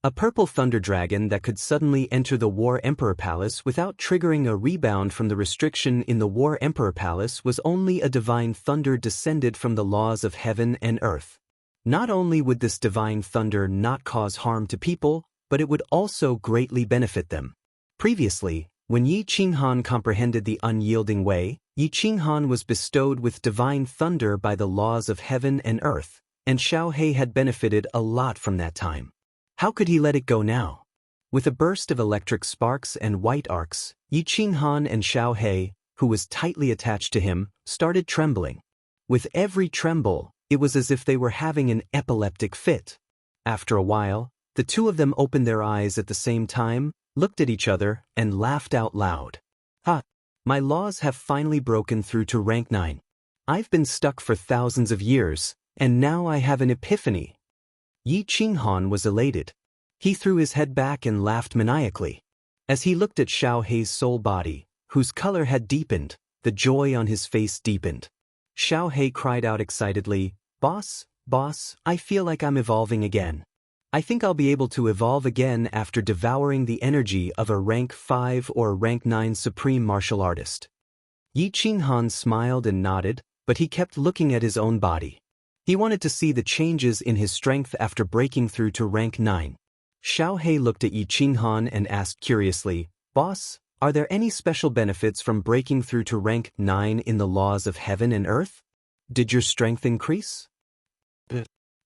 A purple thunder dragon that could suddenly enter the War Emperor Palace without triggering a rebound from the restriction in the War Emperor Palace was only a divine thunder descended from the laws of heaven and earth. Not only would this divine thunder not cause harm to people, but it would also greatly benefit them. Previously, when Yi Qinghan comprehended the unyielding way, Yi Qinghan was bestowed with divine thunder by the laws of heaven and earth, and Xiao He had benefited a lot from that time. How could he let it go now? With a burst of electric sparks and white arcs, Yi Qinghan and Xiao He, who was tightly attached to him, started trembling. With every tremble, it was as if they were having an epileptic fit. After a while, the two of them opened their eyes at the same time, looked at each other, and laughed out loud. Ha! My laws have finally broken through to rank 9. I've been stuck for thousands of years, and now I have an epiphany. Yi Qinghan was elated. He threw his head back and laughed maniacally. As he looked at Xiao He's soul body, whose color had deepened, the joy on his face deepened. Xiao He cried out excitedly, Boss, I feel like I'm evolving again. I think I'll be able to evolve again after devouring the energy of a rank 5 or rank 9 supreme martial artist. Yi Qinghan smiled and nodded, but he kept looking at his own body. He wanted to see the changes in his strength after breaking through to rank 9. Xiao He looked at Yi Qinghan and asked curiously, Boss, are there any special benefits from breaking through to rank 9 in the laws of heaven and earth? Did your strength increase?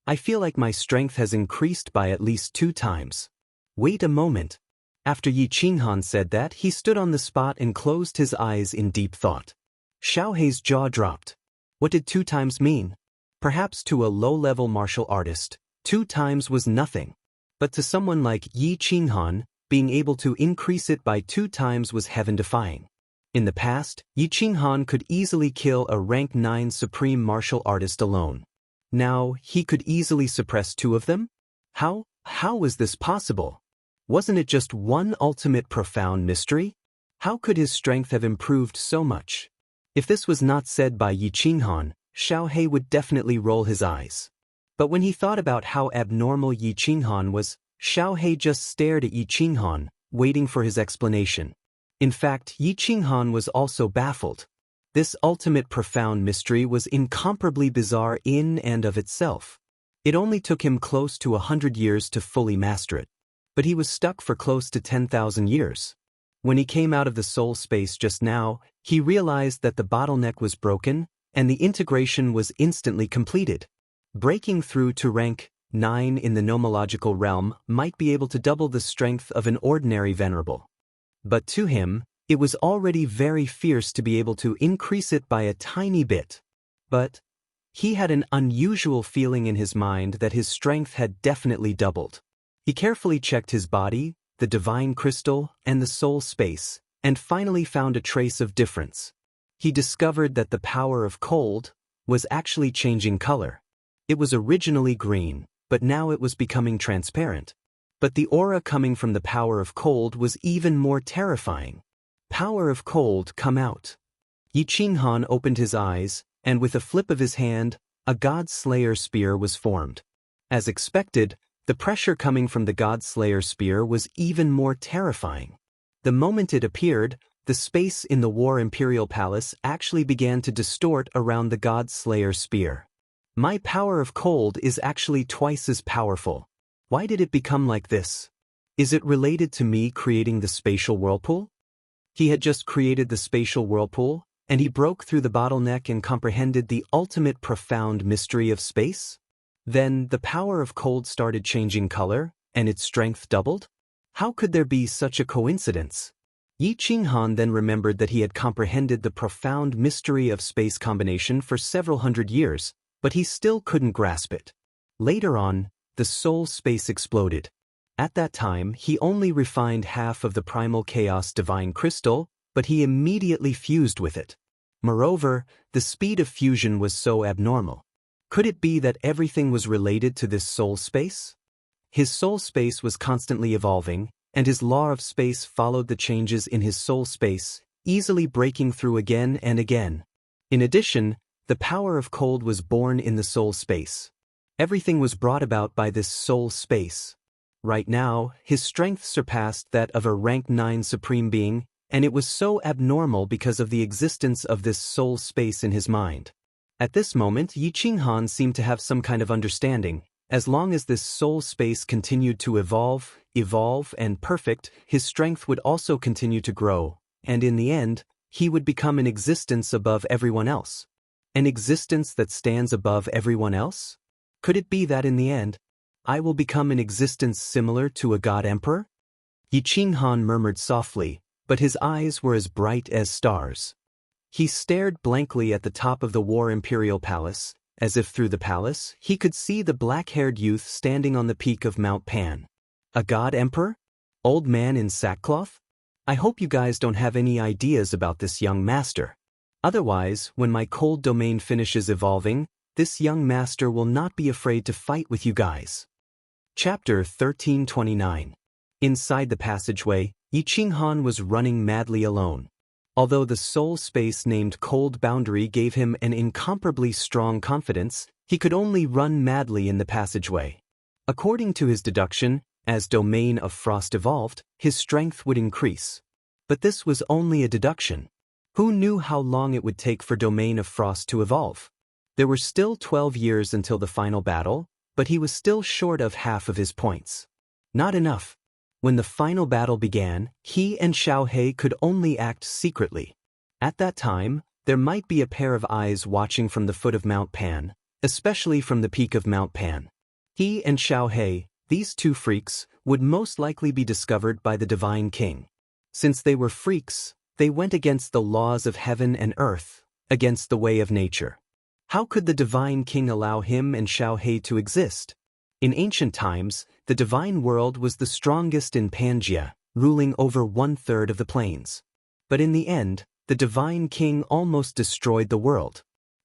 I feel like my strength has increased by at least 2 times. Wait a moment. After Yi Qinghan said that, he stood on the spot and closed his eyes in deep thought. Xiao He's jaw dropped. What did 2 times mean? Perhaps to a low-level martial artist, 2 times was nothing. But to someone like Yi Qinghan, being able to increase it by 2 times was heaven-defying. In the past, Yi Qinghan could easily kill a rank 9 supreme martial artist alone. Now, he could easily suppress 2 of them? How was this possible? Wasn't it just one ultimate profound mystery? How could his strength have improved so much? If this was not said by Yi Qinghan, Xiao He would definitely roll his eyes. But when he thought about how abnormal Yi Qinghan was, Xiao He just stared at Yi Qinghan, waiting for his explanation. In fact, Yi Qinghan was also baffled. This ultimate profound mystery was incomparably bizarre in and of itself. It only took him close to 100 years to fully master it. But he was stuck for close to 10,000 years. When he came out of the soul space just now, he realized that the bottleneck was broken, and the integration was instantly completed. Breaking through to rank 9 in the nomological realm might be able to double the strength of an ordinary venerable. But to him, it was already very fierce to be able to increase it by a tiny bit. But he had an unusual feeling in his mind that his strength had definitely doubled. He carefully checked his body, the divine crystal, and the soul space, and finally found a trace of difference. He discovered that the power of cold was actually changing color. It was originally green, but now it was becoming transparent. But the aura coming from the power of cold was even more terrifying. Power of cold, come out. Yi Qinghan opened his eyes, and with a flip of his hand, a God Slayer spear was formed. As expected, the pressure coming from the God Slayer spear was even more terrifying. The moment it appeared, the space in the War Imperial Palace actually began to distort around the God Slayer spear. My power of cold is actually twice as powerful. Why did it become like this? Is it related to me creating the spatial whirlpool? He had just created the spatial whirlpool, and he broke through the bottleneck and comprehended the ultimate profound mystery of space? Then the power of cold started changing color, and its strength doubled? How could there be such a coincidence? Yi Qinghan then remembered that he had comprehended the profound mystery of space combination for several hundred years, but he still couldn't grasp it. Later on, the soul space exploded. At that time, he only refined half of the primal chaos divine crystal, but he immediately fused with it. Moreover, the speed of fusion was so abnormal. Could it be that everything was related to this soul space? His soul space was constantly evolving, and his law of space followed the changes in his soul space, easily breaking through again and again. In addition, the power of cold was born in the soul space. Everything was brought about by this soul space. Right now, his strength surpassed that of a rank 9 supreme being, and it was so abnormal because of the existence of this soul space in his mind. At this moment, Yi Qinghan seemed to have some kind of understanding. As long as this soul space continued to evolve, and perfect, his strength would also continue to grow, and in the end, he would become an existence above everyone else. An existence that stands above everyone else? Could it be that in the end, I will become an existence similar to a god emperor? Yi Qinghan murmured softly, but his eyes were as bright as stars. He stared blankly at the top of the War Imperial Palace, as if through the palace, he could see the black-haired youth standing on the peak of Mount Pan. A god emperor? Old man in sackcloth? I hope you guys don't have any ideas about this young master. Otherwise, when my cold domain finishes evolving, this young master will not be afraid to fight with you guys. Chapter 1329. Inside the passageway, Yi Qinghan was running madly alone. Although the soul space named Cold Boundary gave him an incomparably strong confidence, he could only run madly in the passageway. According to his deduction, as Domain of Frost evolved, his strength would increase. But this was only a deduction. Who knew how long it would take for Domain of Frost to evolve? There were still 12 years until the final battle, but he was still short of half of his points. Not enough. When the final battle began, he and Xiao He could only act secretly. At that time, there might be a pair of eyes watching from the foot of Mount Pan, especially from the peak of Mount Pan. He and Xiao He, these two freaks, would most likely be discovered by the Divine King. Since they were freaks, they went against the laws of heaven and earth, against the way of nature. How could the Divine King allow him and Xiao He to exist? In ancient times, the divine world was the strongest in Pangaea, ruling over 1/3 of the plains. But in the end, the Divine King almost destroyed the world.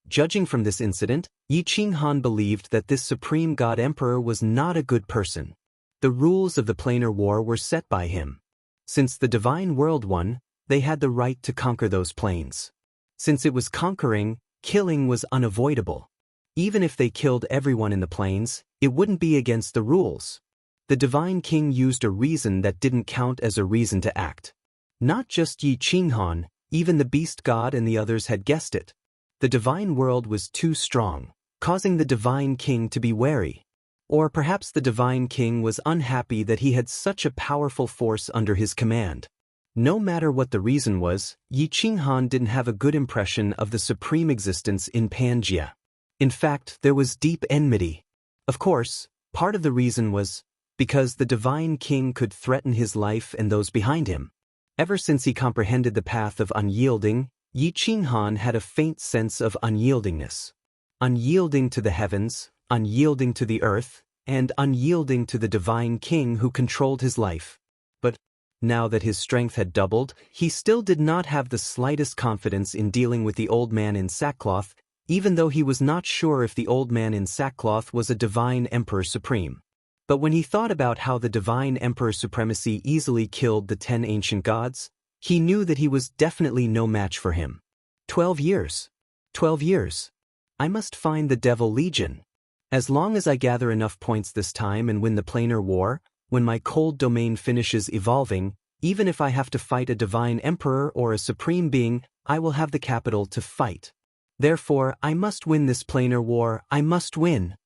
Judging from this incident, Yi Qinghan believed that this supreme god emperor was not a good person. The rules of the planar war were set by him. Since the divine world won, they had the right to conquer those plains. Since it was conquering, killing was unavoidable. Even if they killed everyone in the plains, it wouldn't be against the rules. The Divine King used a reason that didn't count as a reason to act. Not just Yi Qinghan, even the beast god and the others had guessed it. The divine world was too strong, causing the Divine King to be wary. Or perhaps the Divine King was unhappy that he had such a powerful force under his command. No matter what the reason was, Yi Qinghan didn't have a good impression of the supreme existence in Pangaea. In fact, there was deep enmity. Of course, part of the reason was because the Divine King could threaten his life and those behind him. Ever since he comprehended the path of unyielding, Yi Qinghan had a faint sense of unyieldingness. Unyielding to the heavens, unyielding to the earth, and unyielding to the Divine King who controlled his life. But now that his strength had doubled, he still did not have the slightest confidence in dealing with the old man in sackcloth, even though he was not sure if the old man in sackcloth was a divine emperor supreme. But when he thought about how the divine emperor supremacy easily killed the 10 ancient gods, he knew that he was definitely no match for him. 12 years. 12 years. I must find the Devil Legion. As long as I gather enough points this time and win the planar war, when my cold domain finishes evolving, even if I have to fight a divine emperor or a supreme being, I will have the capital to fight. Therefore, I must win this planar war, I must win.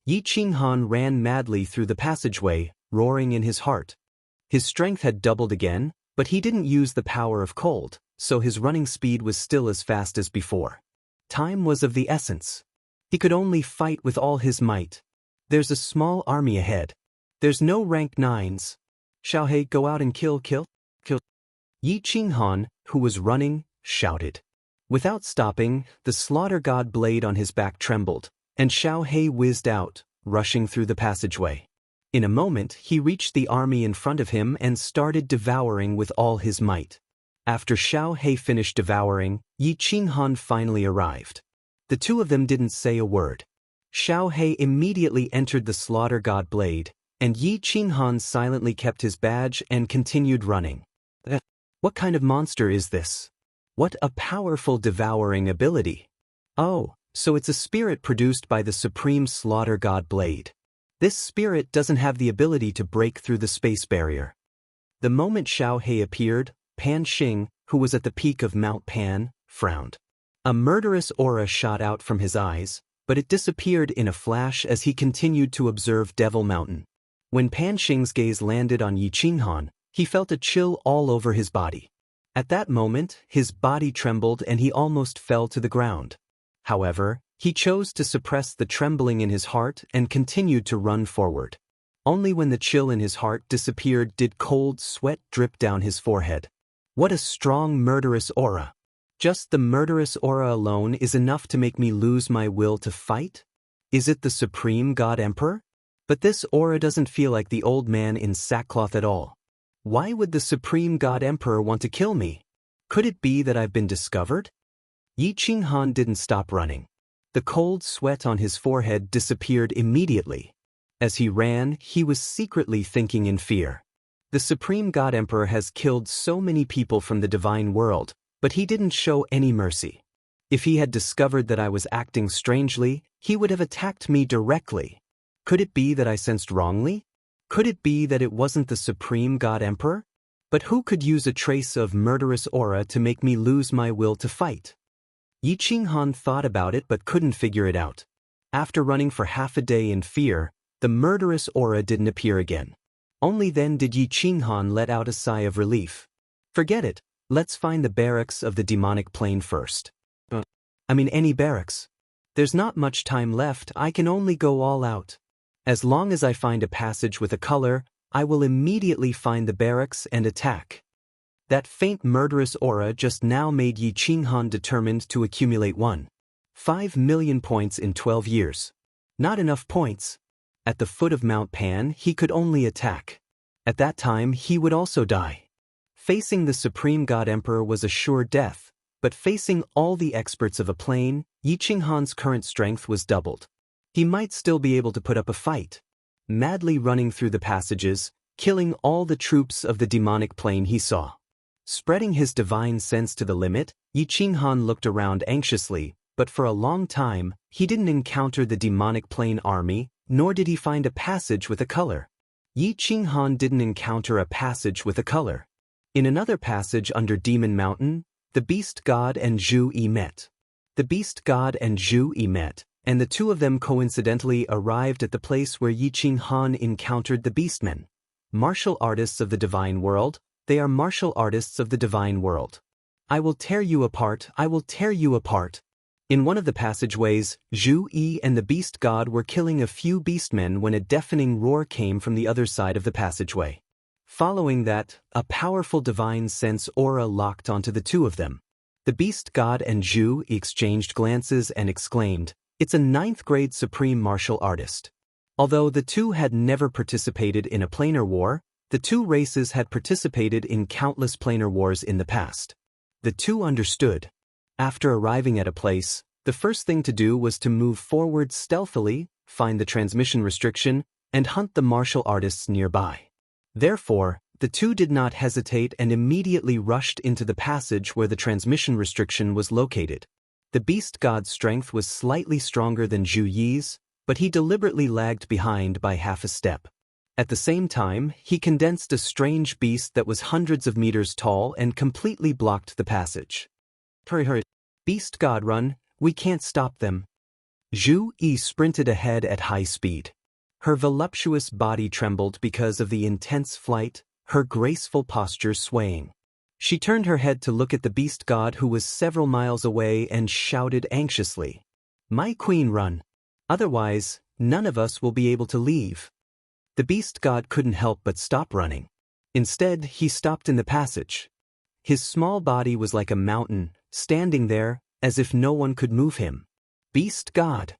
Yi Qinghan ran madly through the passageway, roaring in his heart. His strength had doubled again, but he didn't use the power of cold, so his running speed was still as fast as before. Time was of the essence. He could only fight with all his might. There's a small army ahead. There's no rank 9s. Xiao He, go out and kill. Yi Qinghan, who was running, shouted. Without stopping, the slaughter god blade on his back trembled, and Xiao He whizzed out, rushing through the passageway. In a moment, he reached the army in front of him and started devouring with all his might. After Xiao He finished devouring, Yi Qinghan finally arrived. The two of them didn't say a word. Xiao He immediately entered the slaughter god blade, and Yi Qinghan silently kept his badge and continued running. What kind of monster is this? What a powerful devouring ability. Oh, so it's a spirit produced by the supreme slaughter god blade. This spirit doesn't have the ability to break through the space barrier. The moment Xiao He appeared, Pan Xing, who was at the peak of Mount Pan, frowned. A murderous aura shot out from his eyes, but it disappeared in a flash as he continued to observe Devil Mountain. When Pan Xing's gaze landed on Yi Qinghan, he felt a chill all over his body. At that moment, his body trembled and he almost fell to the ground. However, he chose to suppress the trembling in his heart and continued to run forward. Only when the chill in his heart disappeared did cold sweat drip down his forehead. What a strong murderous aura! Just the murderous aura alone is enough to make me lose my will to fight? Is it the Supreme God Emperor? But this aura doesn't feel like the old man in sackcloth at all. Why would the Supreme God Emperor want to kill me? Could it be that I've been discovered? Yi Qinghan didn't stop running. The cold sweat on his forehead disappeared immediately. As he ran, he was secretly thinking in fear. The Supreme God Emperor has killed so many people from the divine world, but he didn't show any mercy. If he had discovered that I was acting strangely, he would have attacked me directly. Could it be that I sensed wrongly? Could it be that it wasn't the Supreme God Emperor? But who could use a trace of murderous aura to make me lose my will to fight? Yi Qinghan thought about it but couldn't figure it out. After running for half a day in fear, the murderous aura didn't appear again. Only then did Yi Qinghan let out a sigh of relief. Forget it, let's find the barracks of the demonic plane first. Any barracks. There's not much time left, I can only go all out. As long as I find a passage with a color, I will immediately find the barracks and attack. That faint murderous aura just now made Yi Qinghan determined to accumulate 1.5 million points in 12 years. Not enough points. At the foot of Mount Pan, he could only attack. At that time, he would also die. Facing the Supreme God Emperor was a sure death, but facing all the experts of a plane, Yi Qinghan's current strength was doubled. He might still be able to put up a fight. Madly running through the passages, killing all the troops of the demonic plane he saw. Spreading his divine sense to the limit, Yi Qinghan looked around anxiously, but for a long time, he didn't encounter the demonic plane army, nor did he find a passage with a color. Yi Qinghan didn't encounter a passage with a color. In another passage under Demon Mountain, the Beast God and Zhu Yi met. The Beast God and Zhu Yi met, and the two of them coincidentally arrived at the place where Yi Qinghan encountered the Beastmen. Martial artists of the divine world, they are martial artists of the divine world. I will tear you apart, I will tear you apart. In one of the passageways, Zhu Yi and the Beast God were killing a few beastmen when a deafening roar came from the other side of the passageway. Following that, a powerful divine sense aura locked onto the two of them. The Beast God and Zhu Yi exchanged glances and exclaimed, "It's a 9th grade supreme martial artist." Although the two had never participated in a planar war, the two races had participated in countless planar wars in the past. The two understood. After arriving at a place, the first thing to do was to move forward stealthily, find the transmission restriction, and hunt the martial artists nearby. Therefore, the two did not hesitate and immediately rushed into the passage where the transmission restriction was located. The Beast God's strength was slightly stronger than Zhu Yi's, but he deliberately lagged behind by half a step. At the same time, he condensed a strange beast that was hundreds of meters tall and completely blocked the passage. Hurry, hurry. Beast God, run, we can't stop them. Zhu Yi sprinted ahead at high speed. Her voluptuous body trembled because of the intense flight, her graceful posture swaying. She turned her head to look at the Beast God who was several miles away and shouted anxiously, "My queen, run. Otherwise, none of us will be able to leave." The Beast God couldn't help but stop running. Instead, he stopped in the passage. His small body was like a mountain, standing there, as if no one could move him. Beast God!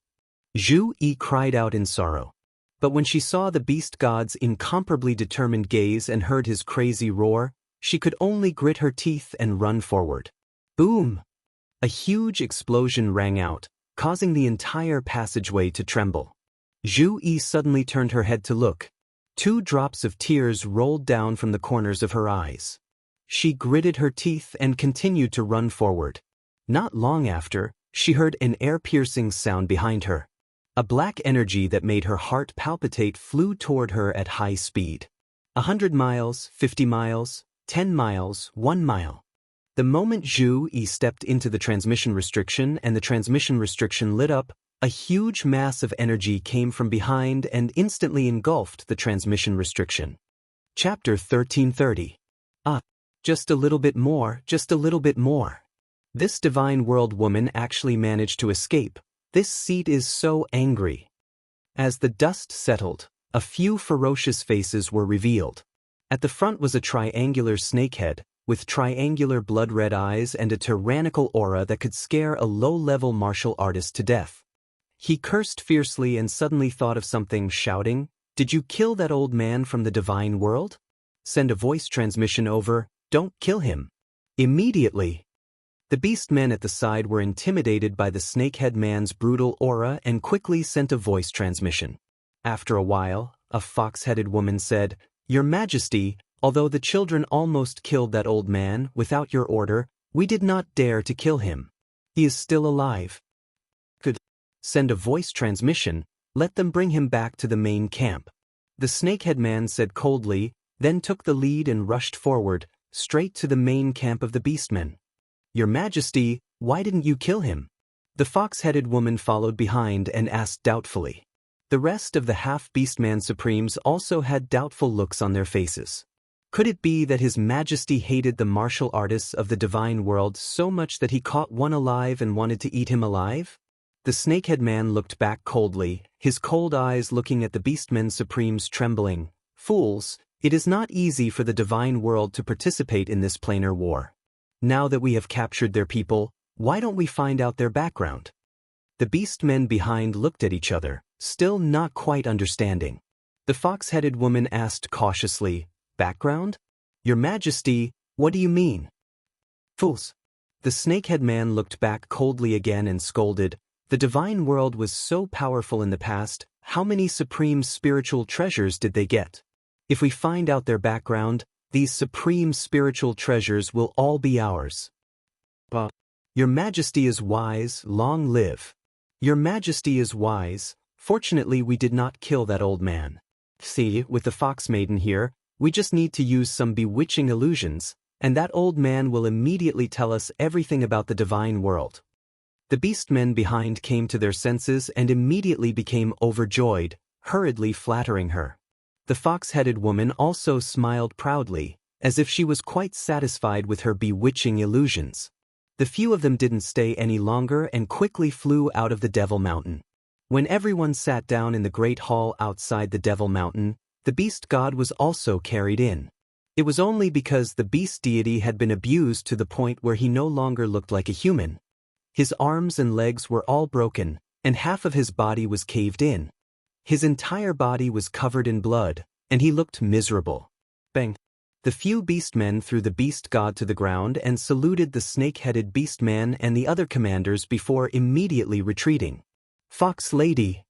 Zhu Yi cried out in sorrow. But when she saw the Beast God's incomparably determined gaze and heard his crazy roar, she could only grit her teeth and run forward. Boom! A huge explosion rang out, causing the entire passageway to tremble. Zhu Yi suddenly turned her head to look. 2 drops of tears rolled down from the corners of her eyes. She gritted her teeth and continued to run forward. Not long after, she heard an ear-piercing sound behind her. A black energy that made her heart palpitate flew toward her at high speed. 100 miles, 50 miles, 10 miles, 1 mile. The moment Zhu Yi stepped into the transmission restriction and the transmission restriction lit up, a huge mass of energy came from behind and instantly engulfed the transmission restriction. Chapter 1330. Just a little bit more, just a little bit more. This divine world woman actually managed to escape. This seat is so angry. As the dust settled, a few ferocious faces were revealed. At the front was a triangular snakehead, with triangular blood-red eyes and a tyrannical aura that could scare a low-level martial artist to death. He cursed fiercely and suddenly thought of something, shouting, "Did you kill that old man from the divine world? Send a voice transmission over, don't kill him." Immediately, the beast men at the side were intimidated by the snakehead man's brutal aura and quickly sent a voice transmission. After a while, a fox-headed woman said, "Your Majesty, although the children almost killed that old man, without your order, we did not dare to kill him. He is still alive. Could send a voice transmission, let them bring him back to the main camp." The snakehead man said coldly, then took the lead and rushed forward, straight to the main camp of the beastmen. "Your Majesty, why didn't you kill him?" The fox-headed woman followed behind and asked doubtfully. The rest of the half-beastman supremes also had doubtful looks on their faces. Could it be that His Majesty hated the martial artists of the divine world so much that he caught one alive and wanted to eat him alive? The snakehead man looked back coldly, his cold eyes looking at the beastmen supremes trembling. "Fools, it is not easy for the divine world to participate in this planar war. Now that we have captured their people, why don't we find out their background?" The beastmen behind looked at each other, still not quite understanding. The fox-headed woman asked cautiously, "Background? Your Majesty, what do you mean?" "Fools." The snakehead man looked back coldly again and scolded, "The divine world was so powerful in the past, how many supreme spiritual treasures did they get? If we find out their background, these supreme spiritual treasures will all be ours." "Your Majesty is wise, long live." "Your Majesty is wise, fortunately we did not kill that old man. See, with the fox maiden here, we just need to use some bewitching illusions, and that old man will immediately tell us everything about the divine world." The beastmen behind came to their senses and immediately became overjoyed, hurriedly flattering her. The fox-headed woman also smiled proudly, as if she was quite satisfied with her bewitching illusions. The few of them didn't stay any longer and quickly flew out of the Devil Mountain. When everyone sat down in the great hall outside the Devil Mountain, the beast god was also carried in. It was only because the beast deity had been abused to the point where he no longer looked like a human. His arms and legs were all broken, and half of his body was caved in. His entire body was covered in blood, and he looked miserable. Bang! The few beastmen threw the beast god to the ground and saluted the snake-headed beastman and the other commanders before immediately retreating. "Fox lady."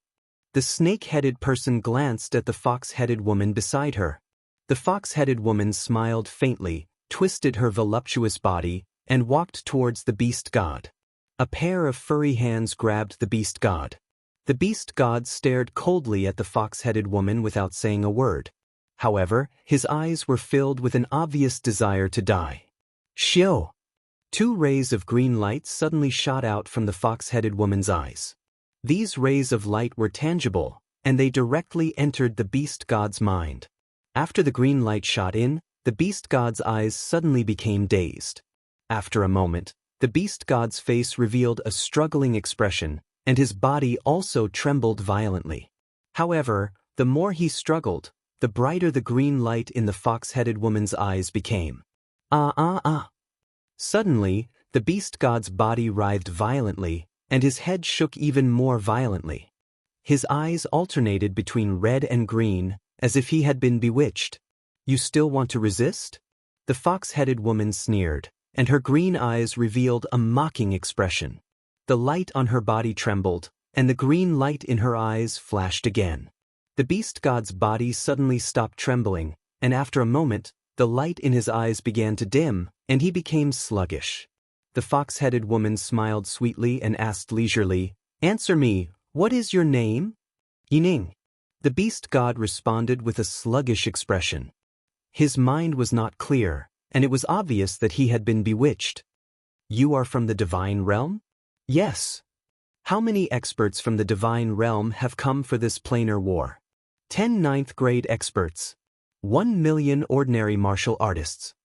The snake-headed person glanced at the fox-headed woman beside her. The fox-headed woman smiled faintly, twisted her voluptuous body, and walked towards the beast god. A pair of furry hands grabbed the beast god. The beast god stared coldly at the fox-headed woman without saying a word. However, his eyes were filled with an obvious desire to die. Shio! 2 rays of green light suddenly shot out from the fox-headed woman's eyes. These rays of light were tangible, and they directly entered the beast god's mind. After the green light shot in, the beast god's eyes suddenly became dazed. After a moment, the beast god's face revealed a struggling expression, and his body also trembled violently. However, the more he struggled, the brighter the green light in the fox-headed woman's eyes became. Suddenly, the beast god's body writhed violently, and his head shook even more violently. His eyes alternated between red and green, as if he had been bewitched. "You still want to resist?" The fox-headed woman sneered, and her green eyes revealed a mocking expression. The light on her body trembled, and the green light in her eyes flashed again. The beast god's body suddenly stopped trembling, and after a moment, the light in his eyes began to dim, and he became sluggish. The fox-headed woman smiled sweetly and asked leisurely, "Answer me, what is your name?" "Yining." The beast god responded with a sluggish expression. His mind was not clear, and it was obvious that he had been bewitched. "You are from the divine realm?" "Yes." "How many experts from the divine realm have come for this planar war?" 10 ninth-grade experts. 1,000,000 ordinary martial artists.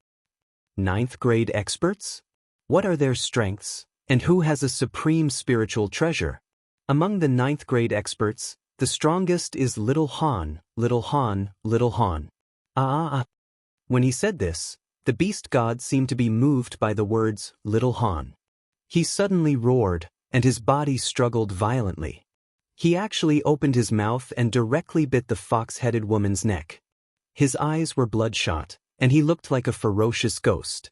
Ninth-grade experts? What are their strengths, and who has a supreme spiritual treasure? Among the ninth-grade experts, the strongest is Little Han, Little Han, Little Han. When he said this, the beast god seemed to be moved by the words, Little Han. He suddenly roared, and his body struggled violently. He actually opened his mouth and directly bit the fox-headed woman's neck. His eyes were bloodshot, and he looked like a ferocious ghost.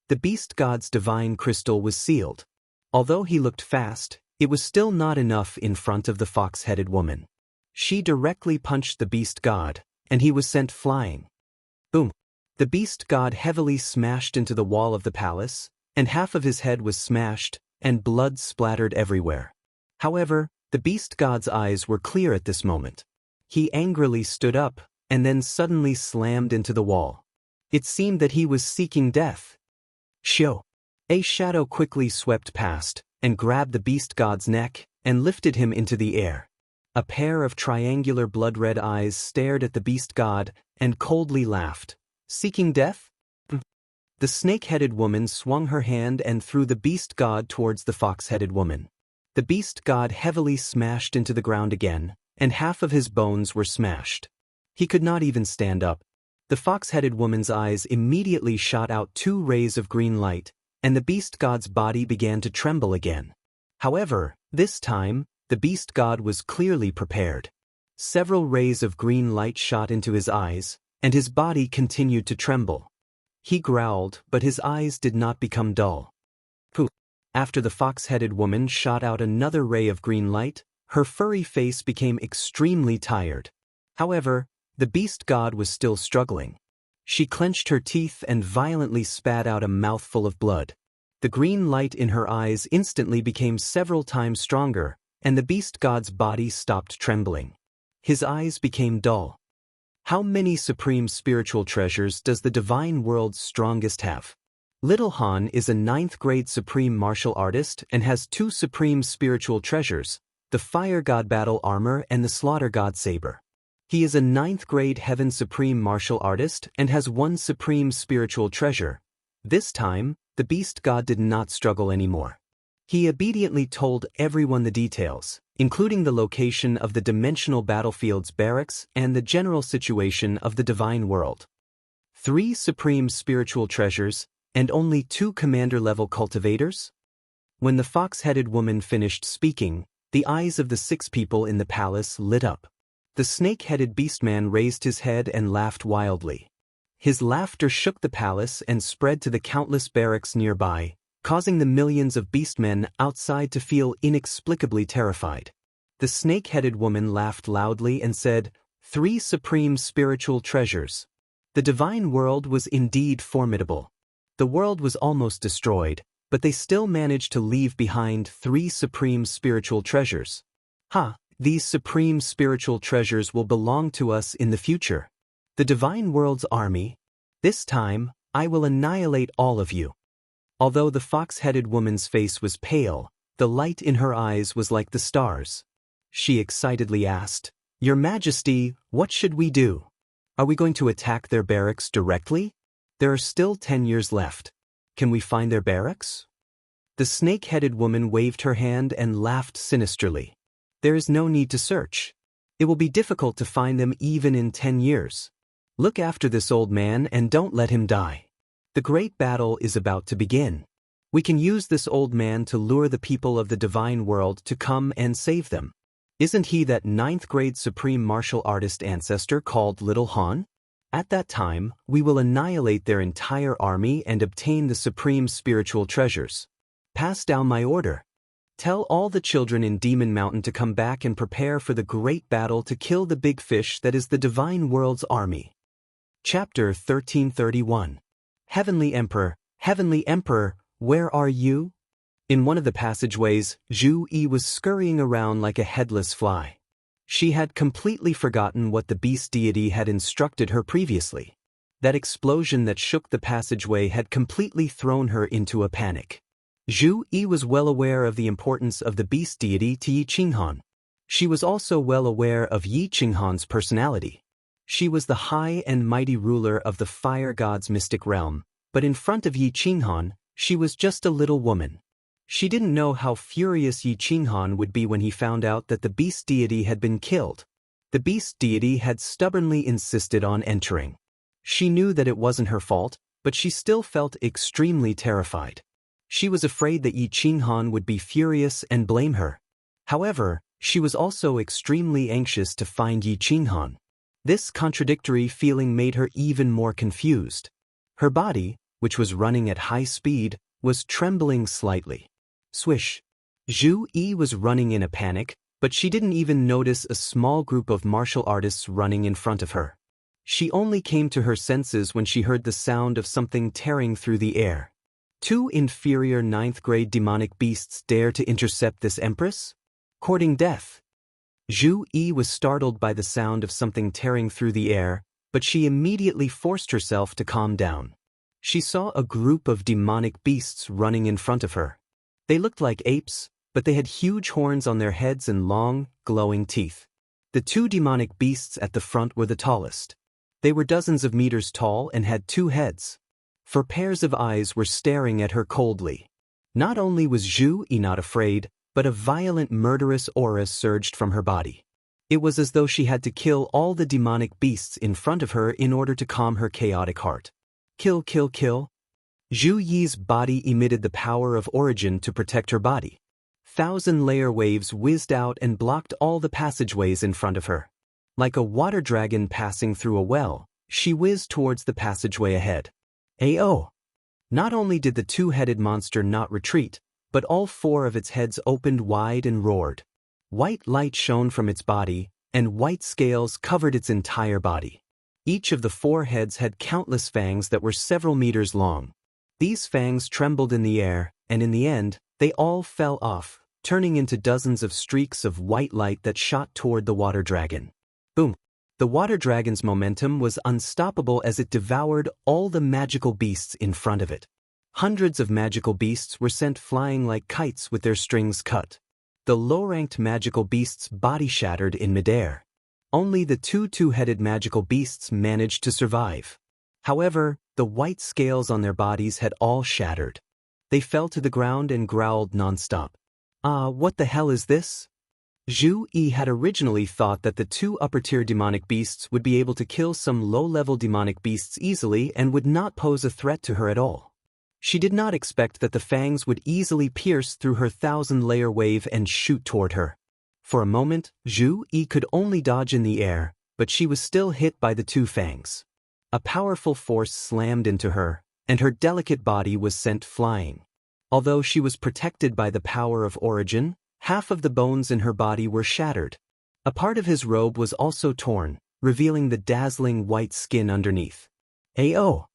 The beast god's divine crystal was sealed. Although he looked fast, it was still not enough in front of the fox-headed woman. She directly punched the beast god, and he was sent flying. Boom! The beast god heavily smashed into the wall of the palace, and half of his head was smashed, and blood splattered everywhere. However, the beast god's eyes were clear at this moment. He angrily stood up, and then suddenly slammed into the wall. It seemed that he was seeking death. Shoo! A shadow quickly swept past, and grabbed the beast god's neck, and lifted him into the air. A pair of triangular blood-red eyes stared at the beast god, and coldly laughed. "Seeking death?" The snake-headed woman swung her hand and threw the beast god towards the fox-headed woman. The beast god heavily smashed into the ground again, and half of his bones were smashed. He could not even stand up. The fox-headed woman's eyes immediately shot out 2 rays of green light, and the beast god's body began to tremble again. However, this time, the beast god was clearly prepared. Several rays of green light shot into his eyes, and his body continued to tremble. He growled, but his eyes did not become dull. Pooh! After the fox-headed woman shot out another ray of green light, her furry face became extremely tired. However, the beast god was still struggling. She clenched her teeth and violently spat out a mouthful of blood. The green light in her eyes instantly became several times stronger, and the beast god's body stopped trembling. His eyes became dull. How many supreme spiritual treasures does the divine world's strongest have? Little Han is a 9th-grade supreme martial artist and has 2 supreme spiritual treasures, the fire god battle armor and the slaughter god saber. He is a 9th-grade heaven supreme martial artist and has 1 supreme spiritual treasure. This time, the beast god did not struggle anymore. He obediently told everyone the details, including the location of the dimensional battlefield's barracks and the general situation of the divine world. 3 supreme spiritual treasures, and only 2 commander-level cultivators? When the fox-headed woman finished speaking, the eyes of the 6 people in the palace lit up. The snake-headed beastman raised his head and laughed wildly. His laughter shook the palace and spread to the countless barracks nearby, causing the millions of beastmen outside to feel inexplicably terrified. The snake-headed woman laughed loudly and said, 3 supreme spiritual treasures. The divine world was indeed formidable. The world was almost destroyed, but they still managed to leave behind 3 supreme spiritual treasures. These supreme spiritual treasures will belong to us in the future. The divine world's army. This time, I will annihilate all of you. Although the fox-headed woman's face was pale, the light in her eyes was like the stars. She excitedly asked, "Your Majesty, what should we do? Are we going to attack their barracks directly? There are still 10 years left. Can we find their barracks?" The snake-headed woman waved her hand and laughed sinisterly. "There is no need to search. It will be difficult to find them even in 10 years. Look after this old man and don't let him die. The great battle is about to begin. We can use this old man to lure the people of the divine world to come and save them. Isn't he that 9th-grade supreme martial artist ancestor called Little Han? At that time, we will annihilate their entire army and obtain the supreme spiritual treasures. Pass down my order." Tell all the children in Demon Mountain to come back and prepare for the great battle to kill the big fish that is the divine world's army. Chapter 1331. Heavenly Emperor, where are you? In one of the passageways, Zhu Yi was scurrying around like a headless fly. She had completely forgotten what the beast deity had instructed her previously. That explosion that shook the passageway had completely thrown her into a panic. Zhu Yi was well aware of the importance of the beast deity to Yi Qinghan. She was also well aware of Yi Qinghan's personality. She was the high and mighty ruler of the fire god's mystic realm, but in front of Yi Qinghan, she was just a little woman. She didn't know how furious Yi Qinghan would be when he found out that the beast deity had been killed. The beast deity had stubbornly insisted on entering. She knew that it wasn't her fault, but she still felt extremely terrified. She was afraid that Yi Qinghan would be furious and blame her. However, she was also extremely anxious to find Yi Qinghan. This contradictory feeling made her even more confused. Her body, which was running at high speed, was trembling slightly. Swish. Zhu Yi was running in a panic, but she didn't even notice a small group of martial artists running in front of her. She only came to her senses when she heard the sound of something tearing through the air. Two inferior 9th-grade demonic beasts dare to intercept this empress? Courting death. Zhu Yi was startled by the sound of something tearing through the air, but she immediately forced herself to calm down. She saw a group of demonic beasts running in front of her. They looked like apes, but they had huge horns on their heads and long, glowing teeth. The two demonic beasts at the front were the tallest. They were dozens of meters tall and had 2 heads. 4 pairs of eyes were staring at her coldly. Not only was Zhu Yi not afraid, but a violent murderous aura surged from her body. It was as though she had to kill all the demonic beasts in front of her in order to calm her chaotic heart. Kill, kill, kill. Zhu Yi's body emitted the power of origin to protect her body. 1,000-layer waves whizzed out and blocked all the passageways in front of her. Like a water dragon passing through a well, she whizzed towards the passageway ahead. Ayo! Not only did the 2-headed monster not retreat, but all 4 of its heads opened wide and roared. White light shone from its body, and white scales covered its entire body. Each of the 4 heads had countless fangs that were several meters long. These fangs trembled in the air, and in the end, they all fell off, turning into dozens of streaks of white light that shot toward the water dragon. Boom! The water dragon's momentum was unstoppable as it devoured all the magical beasts in front of it. Hundreds of magical beasts were sent flying like kites with their strings cut. The low-ranked magical beasts' body shattered in midair. Only the 2 two-headed magical beasts managed to survive. However, the white scales on their bodies had all shattered. They fell to the ground and growled nonstop. What the hell is this? Zhu Yi had originally thought that the 2 upper-tier demonic beasts would be able to kill some low-level demonic beasts easily and would not pose a threat to her at all. She did not expect that the fangs would easily pierce through her 1,000-layer wave and shoot toward her. For a moment, Zhu Yi could only dodge in the air, but she was still hit by the 2 fangs. A powerful force slammed into her, and her delicate body was sent flying. Although she was protected by the power of origin, half of the bones in her body were shattered. A part of his robe was also torn, revealing the dazzling white skin underneath. Ayo!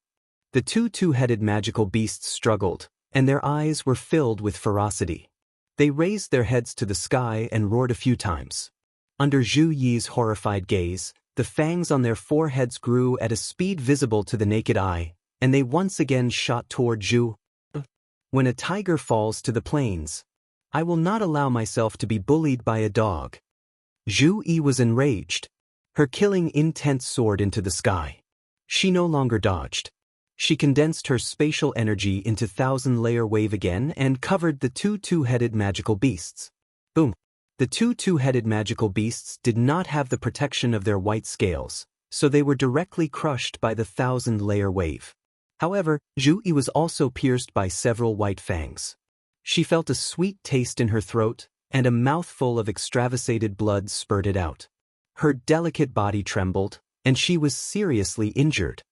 The 2 two-headed magical beasts struggled, and their eyes were filled with ferocity. They raised their heads to the sky and roared a few times. Under Zhu Yi's horrified gaze, the fangs on their 4 heads grew at a speed visible to the naked eye, and they once again shot toward Zhu. When a tiger falls to the plains, I will not allow myself to be bullied by a dog. Zhu Yi was enraged. Her killing intent soared into the sky. She no longer dodged. She condensed her spatial energy into 1,000-layer wave again and covered the 2 two-headed magical beasts. Boom! The 2 two-headed magical beasts did not have the protection of their white scales, so they were directly crushed by the 1,000-layer wave. However, Zhu Yi was also pierced by several white fangs. She felt a sweet taste in her throat, and a mouthful of extravasated blood spurted out. Her delicate body trembled, and she was seriously injured.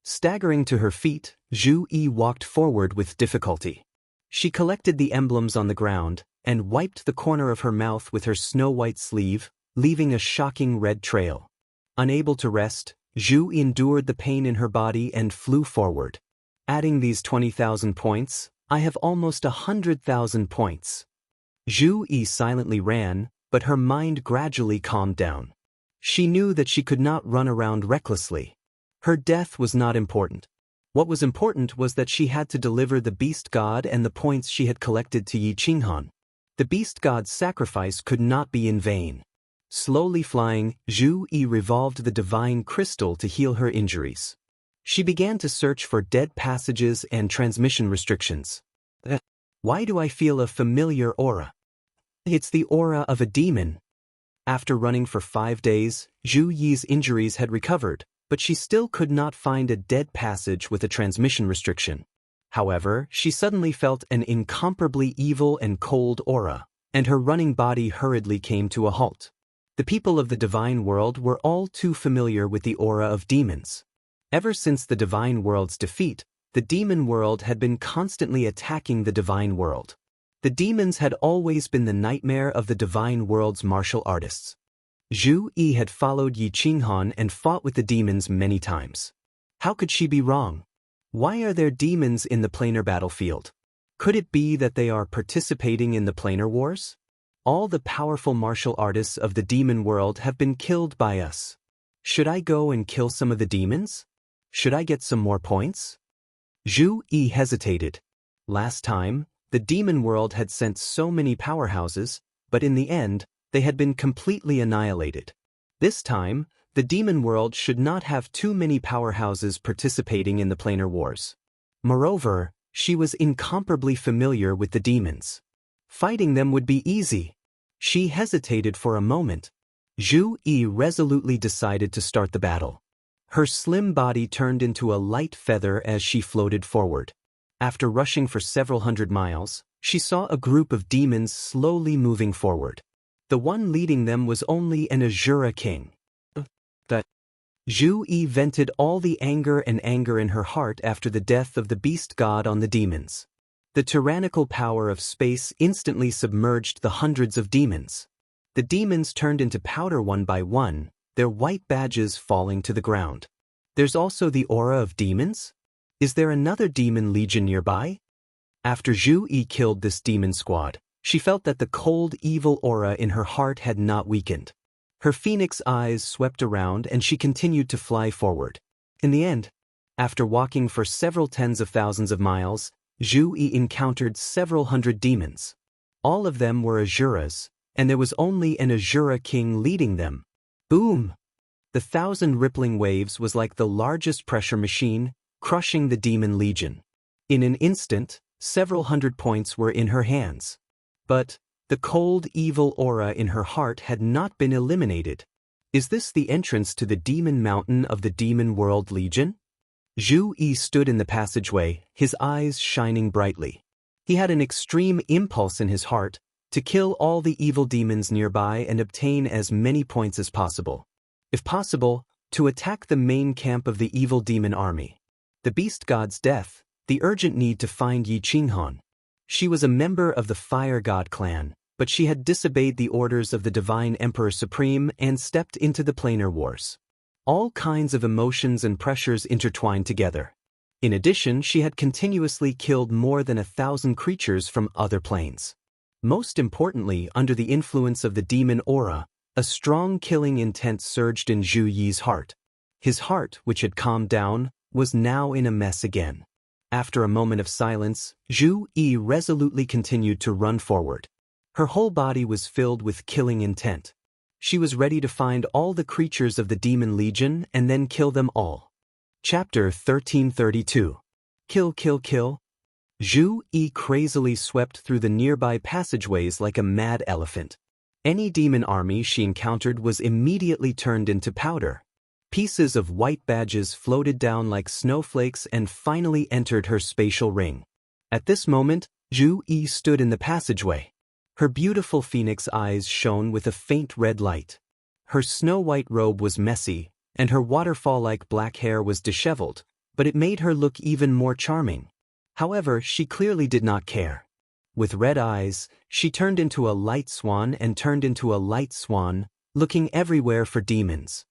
Staggering to her feet, Zhu Yi walked forward with difficulty. She collected the emblems on the ground, and wiped the corner of her mouth with her snow-white sleeve, leaving a shocking red trail. Unable to rest, Zhu endured the pain in her body and flew forward. Adding these 20,000 points, I have almost 100,000 points. Zhu Yi silently ran, but her mind gradually calmed down. She knew that she could not run around recklessly. Her death was not important. What was important was that she had to deliver the beast god and the points she had collected to Yi Qinghan. The beast god's sacrifice could not be in vain. Slowly flying, Zhu Yi revolved the divine crystal to heal her injuries. She began to search for dead passages and transmission restrictions. Why do I feel a familiar aura? It's the aura of a demon. After running for 5 days, Zhu Yi's injuries had recovered, but she still could not find a dead passage with a transmission restriction. However, she suddenly felt an incomparably evil and cold aura, and her running body hurriedly came to a halt. The people of the divine world were all too familiar with the aura of demons. Ever since the divine world's defeat, the demon world had been constantly attacking the divine world. The demons had always been the nightmare of the divine world's martial artists. Zhu Yi had followed Yi Qinghan and fought with the demons many times. How could she be wrong? Why are there demons in the planar battlefield? Could it be that they are participating in the planar wars? All the powerful martial artists of the demon world have been killed by us. Should I go and kill some of the demons? Should I get some more points? Zhu Yi hesitated. Last time, the demon world had sent so many powerhouses, but in the end, they had been completely annihilated. This time, the demon world should not have too many powerhouses participating in the planar wars. Moreover, she was incomparably familiar with the demons. Fighting them would be easy. She hesitated for a moment. Zhu Yi resolutely decided to start the battle. Her slim body turned into a light feather as she floated forward. After rushing for several hundred miles, she saw a group of demons slowly moving forward. The one leading them was only an Azura king. Zhu Yi vented all the anger in her heart after the death of the beast god on the demons. The tyrannical power of space instantly submerged the hundreds of demons. The demons turned into powder one by one, their white badges falling to the ground. There's also the aura of demons? Is there another demon legion nearby? After Zhu Yi killed this demon squad, she felt that the cold, evil aura in her heart had not weakened. Her phoenix eyes swept around and she continued to fly forward. In the end, after walking for several tens of thousands of miles, Zhu Yi encountered several hundred demons. All of them were Azuras, and there was only an Azura king leading them. Boom! The 1,000 rippling waves was like the largest pressure machine, crushing the demon legion. In an instant, several hundred points were in her hands. But the cold, evil aura in her heart had not been eliminated. Is this the entrance to the demon mountain of the demon world legion? Zhu Yi stood in the passageway, his eyes shining brightly. He had an extreme impulse in his heart to kill all the evil demons nearby and obtain as many points as possible. If possible, to attack the main camp of the evil demon army. The beast god's death, the urgent need to find Yi Qinghan. She was a member of the Fire God clan, but she had disobeyed the orders of the Divine Emperor Supreme and stepped into the planar wars. All kinds of emotions and pressures intertwined together. In addition, she had continuously killed more than 1,000 creatures from other planes. Most importantly, under the influence of the demon aura, a strong killing intent surged in Zhu Yi's heart. His heart, which had calmed down, was now in a mess again. After a moment of silence, Zhu Yi resolutely continued to run forward. Her whole body was filled with killing intent. She was ready to find all the creatures of the demon legion and then kill them all. Chapter 1332. Kill, kill, kill. Zhu Yi crazily swept through the nearby passageways like a mad elephant. Any demon army she encountered was immediately turned into powder. Pieces of white badges floated down like snowflakes and finally entered her spatial ring. At this moment, Zhu Yi stood in the passageway. Her beautiful phoenix eyes shone with a faint red light. Her snow-white robe was messy, and her waterfall-like black hair was disheveled, but it made her look even more charming. However, she clearly did not care. With red eyes, she turned into a light swan and turned into a light swan, looking everywhere for demons.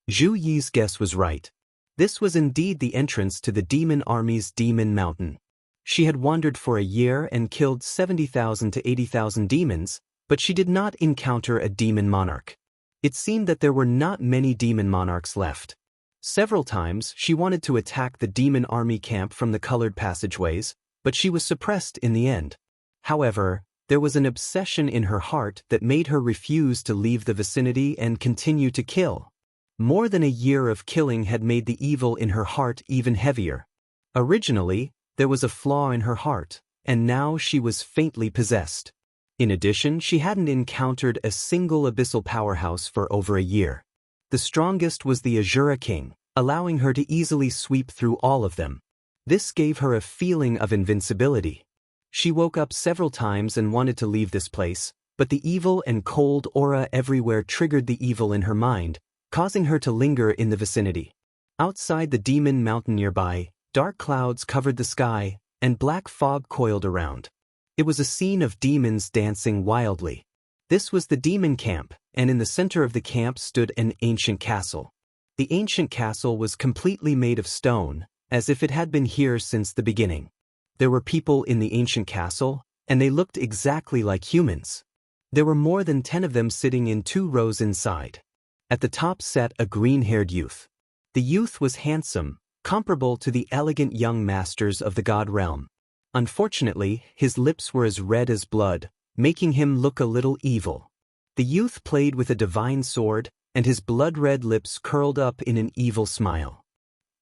Zhu Yi's guess was right. This was indeed the entrance to the demon army's Demon Mountain. She had wandered for a year and killed 70,000 to 80,000 demons, but she did not encounter a demon monarch. It seemed that there were not many demon monarchs left. Several times she wanted to attack the demon army camp from the colored passageways, but she was suppressed in the end. However, there was an obsession in her heart that made her refuse to leave the vicinity and continue to kill. More than a year of killing had made the evil in her heart even heavier. Originally, there was a flaw in her heart, and now she was faintly possessed. In addition, she hadn't encountered a single abyssal powerhouse for over a year. The strongest was the Azura King, allowing her to easily sweep through all of them. This gave her a feeling of invincibility. She woke up several times and wanted to leave this place, but the evil and cold aura everywhere triggered the evil in her mind, causing her to linger in the vicinity. Outside the demon mountain nearby, dark clouds covered the sky, and black fog coiled around. It was a scene of demons dancing wildly. This was the demon camp, and in the center of the camp stood an ancient castle. The ancient castle was completely made of stone, as if it had been here since the beginning. There were people in the ancient castle, and they looked exactly like humans. There were more than 10 of them sitting in 2 rows inside. At the top sat a green-haired youth. The youth was handsome, comparable to the elegant young masters of the god realm. Unfortunately, his lips were as red as blood, making him look a little evil. The youth played with a divine sword, and his blood-red lips curled up in an evil smile.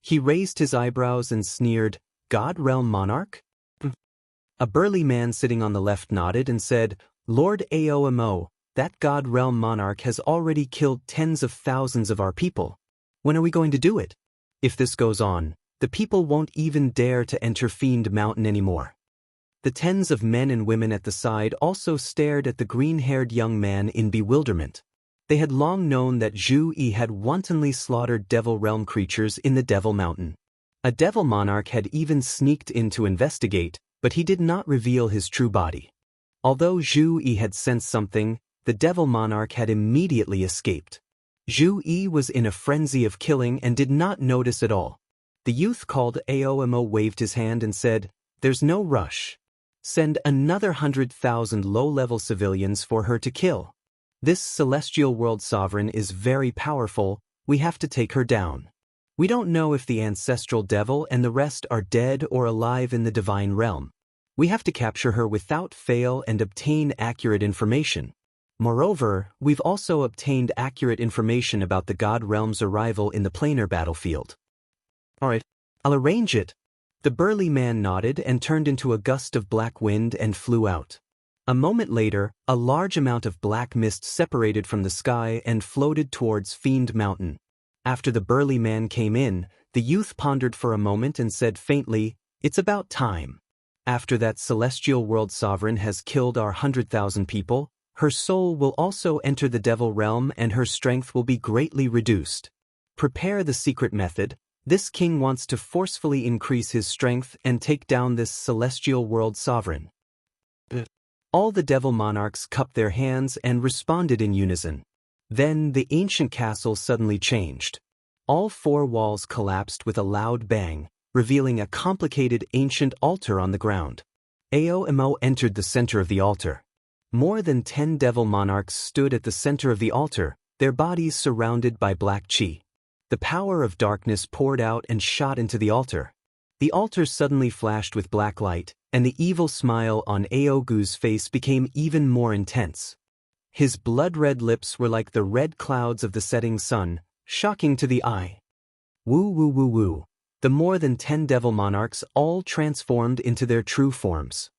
He raised his eyebrows and sneered, "God Realm Monarch?" A burly man sitting on the left nodded and said, "Lord Aomo, that God Realm Monarch has already killed tens of thousands of our people. When are we going to do it? If this goes on, the people won't even dare to enter Fiend Mountain anymore." The tens of men and women at the side also stared at the green-haired young man in bewilderment. They had long known that Zhu Yi had wantonly slaughtered Devil Realm creatures in the Devil Mountain. A Devil Monarch had even sneaked in to investigate, but he did not reveal his true body. Although Zhu Yi had sensed something, the Devil Monarch had immediately escaped. Zhu Yi was in a frenzy of killing and did not notice at all. The youth called Aomo waved his hand and said, "There's no rush. Send another 100,000 low-level civilians for her to kill. This celestial world sovereign is very powerful, we have to take her down. We don't know if the ancestral devil and the rest are dead or alive in the divine realm. We have to capture her without fail and obtain accurate information. Moreover, we've also obtained accurate information about the God Realm's arrival in the planar battlefield." "All right, I'll arrange it." The burly man nodded and turned into a gust of black wind and flew out. A moment later, a large amount of black mist separated from the sky and floated towards Fiend Mountain. After the burly man came in, the youth pondered for a moment and said faintly, "It's about time. After that celestial world sovereign has killed our 100,000 people, her soul will also enter the devil realm and her strength will be greatly reduced. Prepare the secret method. This king wants to forcefully increase his strength and take down this celestial world sovereign." All the devil monarchs cupped their hands and responded in unison. Then the ancient castle suddenly changed. All 4 walls collapsed with a loud bang, revealing a complicated ancient altar on the ground. Aomo entered the center of the altar. More than 10 devil monarchs stood at the center of the altar, their bodies surrounded by black chi. The power of darkness poured out and shot into the altar. The altar suddenly flashed with black light, and the evil smile on Aogu's face became even more intense. His blood-red lips were like the red clouds of the setting sun, shocking to the eye. Woo woo woo woo. The more than 10 devil monarchs all transformed into their true forms.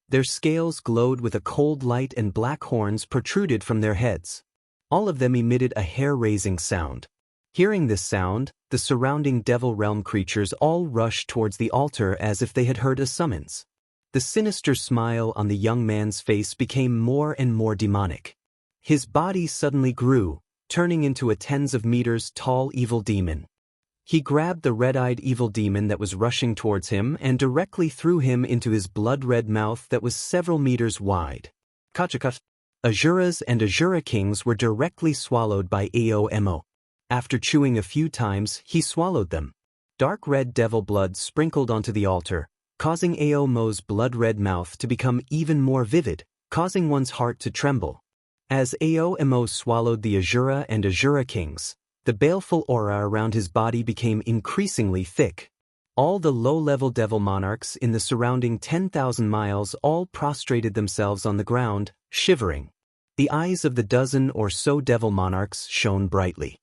Their scales glowed with a cold light and black horns protruded from their heads. All of them emitted a hair-raising sound. Hearing this sound, the surrounding devil realm creatures all rushed towards the altar as if they had heard a summons. The sinister smile on the young man's face became more and more demonic. His body suddenly grew, turning into a tens of meters tall evil demon. He grabbed the red-eyed evil demon that was rushing towards him and directly threw him into his blood-red mouth that was several meters wide. Kachakas. Asuras and Asura kings were directly swallowed by Aomo. After chewing a few times, he swallowed them. Dark red devil blood sprinkled onto the altar, causing Aomo's blood-red mouth to become even more vivid, causing one's heart to tremble. As Aomo swallowed the Asura and Asura kings, the baleful aura around his body became increasingly thick. All the low-level devil monarchs in the surrounding 10,000 miles all prostrated themselves on the ground, shivering. The eyes of the dozen or so devil monarchs shone brightly.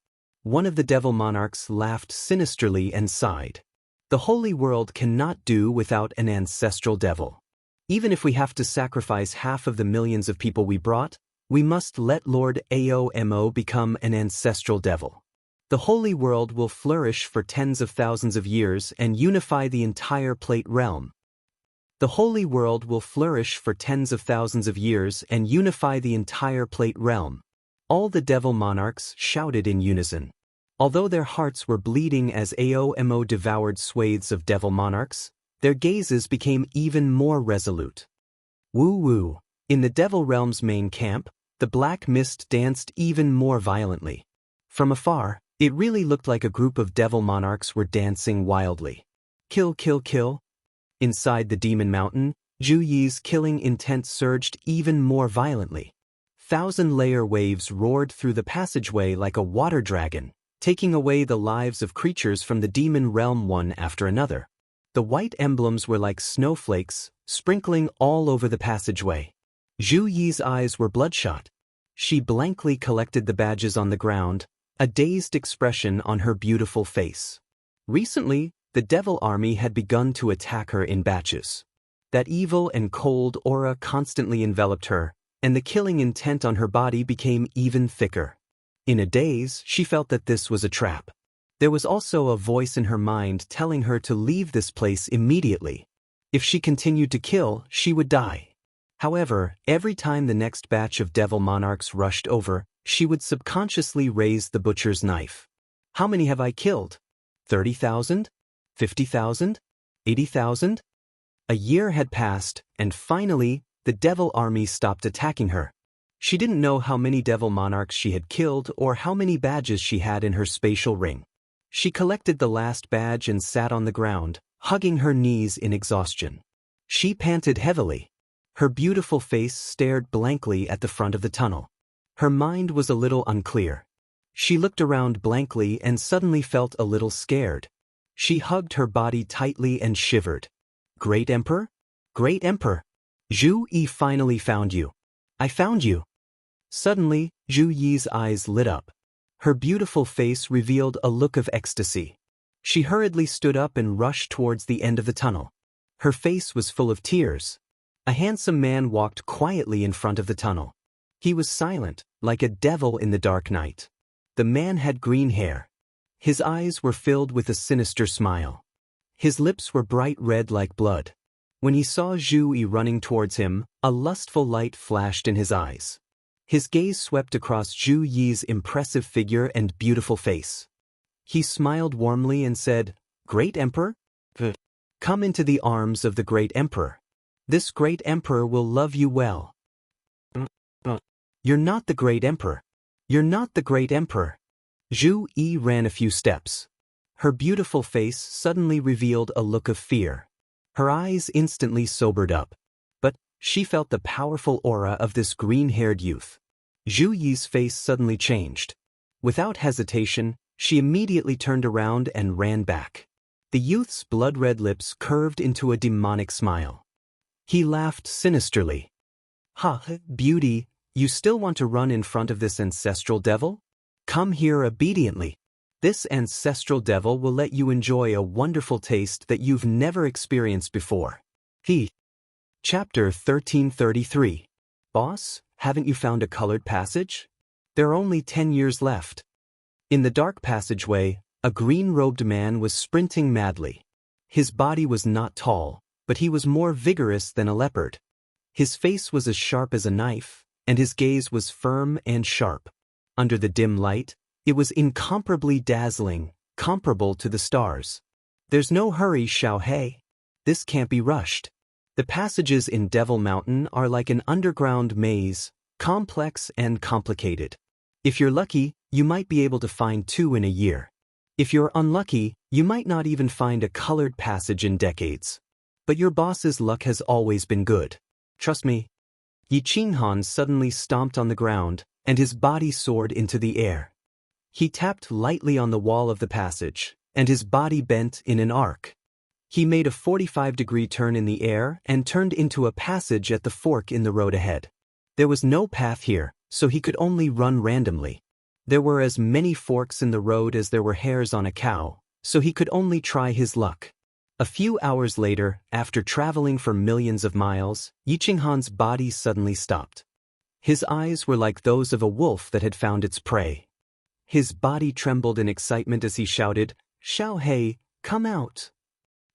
One of the devil monarchs laughed sinisterly and sighed. The holy world cannot do without an ancestral devil. Even if we have to sacrifice half of the millions of people we brought, we must let Lord Aomo become an ancestral devil. The holy world will flourish for tens of thousands of years and unify the entire plate realm. The holy world will flourish for tens of thousands of years and unify the entire plate realm. All the devil monarchs shouted in unison. Although their hearts were bleeding as Aomo devoured swathes of devil monarchs, their gazes became even more resolute. Woo-woo. In the devil realm's main camp, the black mist danced even more violently. From afar, it really looked like a group of devil monarchs were dancing wildly. Kill, kill, kill. Inside the demon mountain, Zhu Yi's killing intent surged even more violently. Thousand-layer waves roared through the passageway like a water dragon, taking away the lives of creatures from the demon realm one after another. The white emblems were like snowflakes, sprinkling all over the passageway. Zhu Yi's eyes were bloodshot. She blankly collected the badges on the ground, a dazed expression on her beautiful face. Recently, the devil army had begun to attack her in batches. That evil and cold aura constantly enveloped her, and the killing intent on her body became even thicker. In a daze, she felt that this was a trap. There was also a voice in her mind telling her to leave this place immediately. If she continued to kill, she would die. However, every time the next batch of devil monarchs rushed over, she would subconsciously raise the butcher's knife. How many have I killed? 30,000? 50,000? 80,000? A year had passed, and finally, the devil army stopped attacking her. She didn't know how many devil monarchs she had killed or how many badges she had in her spatial ring. She collected the last badge and sat on the ground, hugging her knees in exhaustion. She panted heavily. Her beautiful face stared blankly at the front of the tunnel. Her mind was a little unclear. She looked around blankly and suddenly felt a little scared. She hugged her body tightly and shivered. Great Emperor? Great Emperor! Zhu Yi finally found you. I found you. Suddenly, Zhu Yi's eyes lit up. Her beautiful face revealed a look of ecstasy. She hurriedly stood up and rushed towards the end of the tunnel. Her face was full of tears. A handsome man walked quietly in front of the tunnel. He was silent, like a devil in the dark night. The man had green hair. His eyes were filled with a sinister smile. His lips were bright red like blood. When he saw Zhu Yi running towards him, a lustful light flashed in his eyes. His gaze swept across Zhu Yi's impressive figure and beautiful face. He smiled warmly and said, "Great Emperor? Come into the arms of the Great Emperor. This Great Emperor will love you well." You're not the Great Emperor. You're not the Great Emperor. Zhu Yi ran a few steps. Her beautiful face suddenly revealed a look of fear. Her eyes instantly sobered up. But she felt the powerful aura of this green-haired youth. Zhu Yi's face suddenly changed. Without hesitation, she immediately turned around and ran back. The youth's blood-red lips curved into a demonic smile. He laughed sinisterly. "Ha, beauty, you still want to run in front of this ancestral devil? Come here obediently. This ancestral devil will let you enjoy a wonderful taste that you've never experienced before." Chapter 1333. Boss, haven't you found a colored passage? There are only 10 years left. In the dark passageway, a green-robed man was sprinting madly. His body was not tall, but he was more vigorous than a leopard. His face was as sharp as a knife, and his gaze was firm and sharp. Under the dim light, it was incomparably dazzling, comparable to the stars. There's no hurry, Xiao He. This can't be rushed. The passages in Devil Mountain are like an underground maze, complex and complicated. If you're lucky, you might be able to find 2 in a year. If you're unlucky, you might not even find a colored passage in decades. But your boss's luck has always been good. Trust me. Yi Qinghan suddenly stomped on the ground, and his body soared into the air. He tapped lightly on the wall of the passage, and his body bent in an arc. He made a 45-degree turn in the air and turned into a passage at the fork in the road ahead. There was no path here, so he could only run randomly. There were as many forks in the road as there were hairs on a cow, so he could only try his luck. A few hours later, after traveling for millions of miles, Yi Qinghan's body suddenly stopped. His eyes were like those of a wolf that had found its prey. His body trembled in excitement as he shouted, "Xiao He, come out!"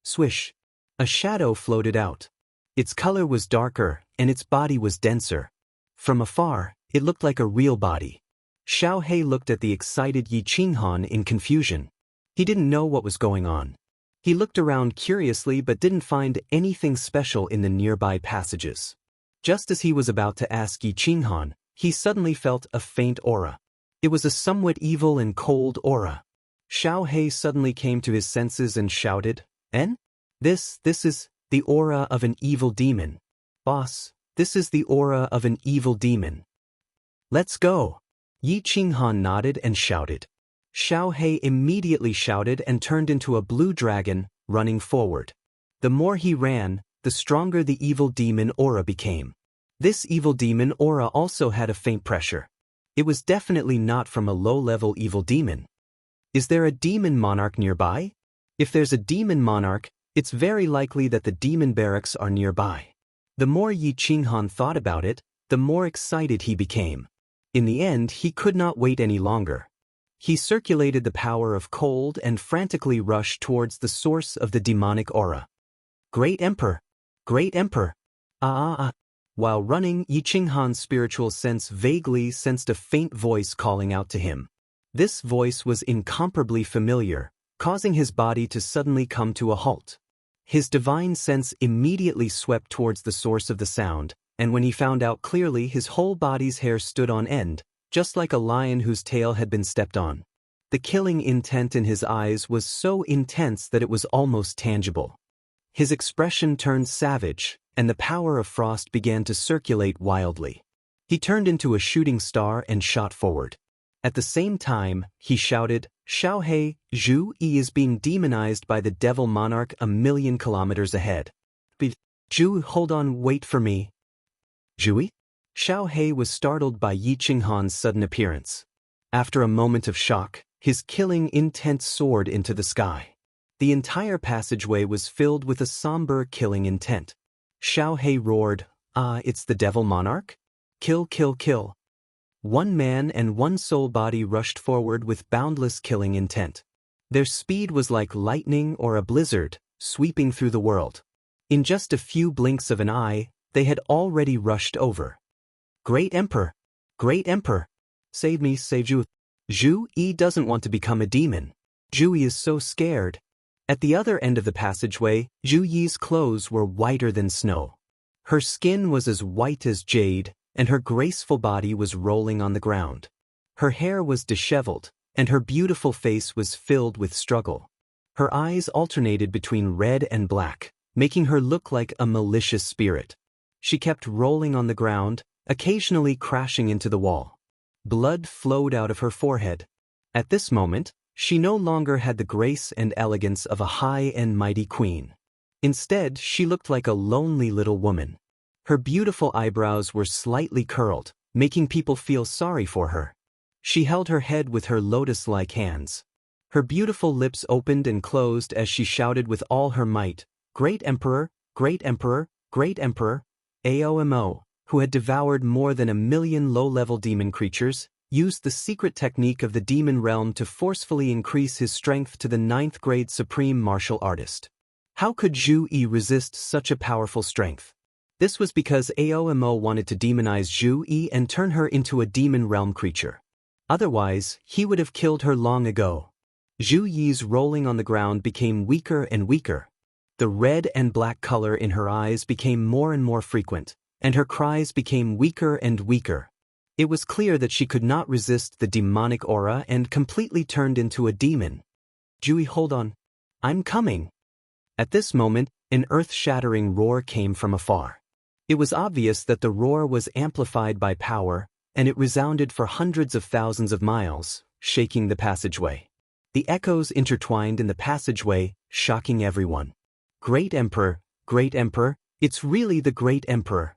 Swish! A shadow floated out. Its color was darker, and its body was denser. From afar, it looked like a real body. Xiao He looked at the excited Yi Qinghan in confusion. He didn't know what was going on. He looked around curiously but didn't find anything special in the nearby passages. Just as he was about to ask Yi Qinghan, he suddenly felt a faint aura. It was a somewhat evil and cold aura. Xiao He suddenly came to his senses and shouted, "En? This is the aura of an evil demon. Boss, this is the aura of an evil demon. Let's go." Yi Qinghan nodded and shouted. Xiao He immediately shouted and turned into a blue dragon, running forward. The more he ran, the stronger the evil demon aura became. This evil demon aura also had a faint pressure. It was definitely not from a low-level evil demon. Is there a demon monarch nearby? If there's a demon monarch, it's very likely that the demon barracks are nearby. The more Yi Qinghan thought about it, the more excited he became. In the end, he could not wait any longer. He circulated the power of cold and frantically rushed towards the source of the demonic aura. "Great Emperor! Great Emperor! Ah!" While running, Yi Qinghan's spiritual sense vaguely sensed a faint voice calling out to him. This voice was incomparably familiar, causing his body to suddenly come to a halt. His divine sense immediately swept towards the source of the sound, and when he found out clearly, his whole body's hair stood on end, just like a lion whose tail had been stepped on. The killing intent in his eyes was so intense that it was almost tangible. His expression turned savage, and the power of frost began to circulate wildly. He turned into a shooting star and shot forward. At the same time, he shouted, "Xiao He, Zhu Yi is being demonized by the devil monarch 1,000,000 kilometers ahead. Zhu, hold on, wait for me." "Zhui?" Xiao He was startled by Yi Qinghan's sudden appearance. After a moment of shock, his killing intent soared into the sky. The entire passageway was filled with a somber killing intent. Xiao He roared, "Ah, it's the devil monarch? Kill, kill, kill." One man and one soul body rushed forward with boundless killing intent. Their speed was like lightning or a blizzard, sweeping through the world. In just a few blinks of an eye, they had already rushed over. "Great Emperor! Great Emperor! Save me, save Zhu. Zhu Yi doesn't want to become a demon. Zhu Yi is so scared." At the other end of the passageway, Zhu Yi's clothes were whiter than snow. Her skin was as white as jade, and her graceful body was rolling on the ground. Her hair was disheveled, and her beautiful face was filled with struggle. Her eyes alternated between red and black, making her look like a malicious spirit. She kept rolling on the ground, occasionally crashing into the wall. Blood flowed out of her forehead. At this moment, she no longer had the grace and elegance of a high and mighty queen. Instead, she looked like a lonely little woman. Her beautiful eyebrows were slightly curled, making people feel sorry for her. She held her head with her lotus-like hands. Her beautiful lips opened and closed as she shouted with all her might, "Great Emperor, Great Emperor, Great Emperor." Aomo, who had devoured more than 1,000,000 low-level demon creatures, used the secret technique of the demon realm to forcefully increase his strength to the 9th grade supreme martial artist. How could Zhu Yi resist such a powerful strength? This was because Aomo wanted to demonize Zhu Yi and turn her into a demon realm creature. Otherwise, he would have killed her long ago. Zhu Yi's rolling on the ground became weaker and weaker. The red and black color in her eyes became more and more frequent, and her cries became weaker and weaker. It was clear that she could not resist the demonic aura and completely turned into a demon. Zhu Yi, hold on. I'm coming. At this moment, an earth-shattering roar came from afar. It was obvious that the roar was amplified by power, and it resounded for hundreds of thousands of miles, shaking the passageway. The echoes intertwined in the passageway, shocking everyone. Great Emperor, it's really the Great Emperor.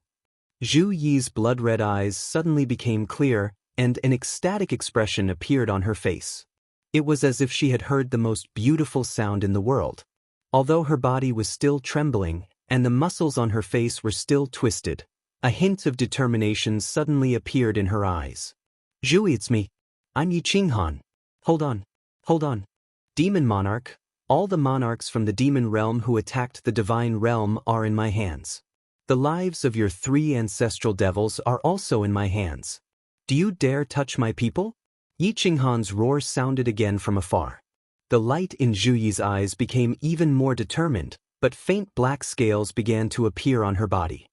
Zhu Yi's blood-red eyes suddenly became clear, and an ecstatic expression appeared on her face. It was as if she had heard the most beautiful sound in the world. Although her body was still trembling, and the muscles on her face were still twisted, a hint of determination suddenly appeared in her eyes. Zhu Yi, it's me. I'm Yi Qinghan. Hold on. Demon Monarch, all the monarchs from the demon realm who attacked the divine realm are in my hands. The lives of your 3 ancestral devils are also in my hands. Do you dare touch my people? Yi Qinghan's roar sounded again from afar. The light in Zhu Yi's eyes became even more determined, but faint black scales began to appear on her body.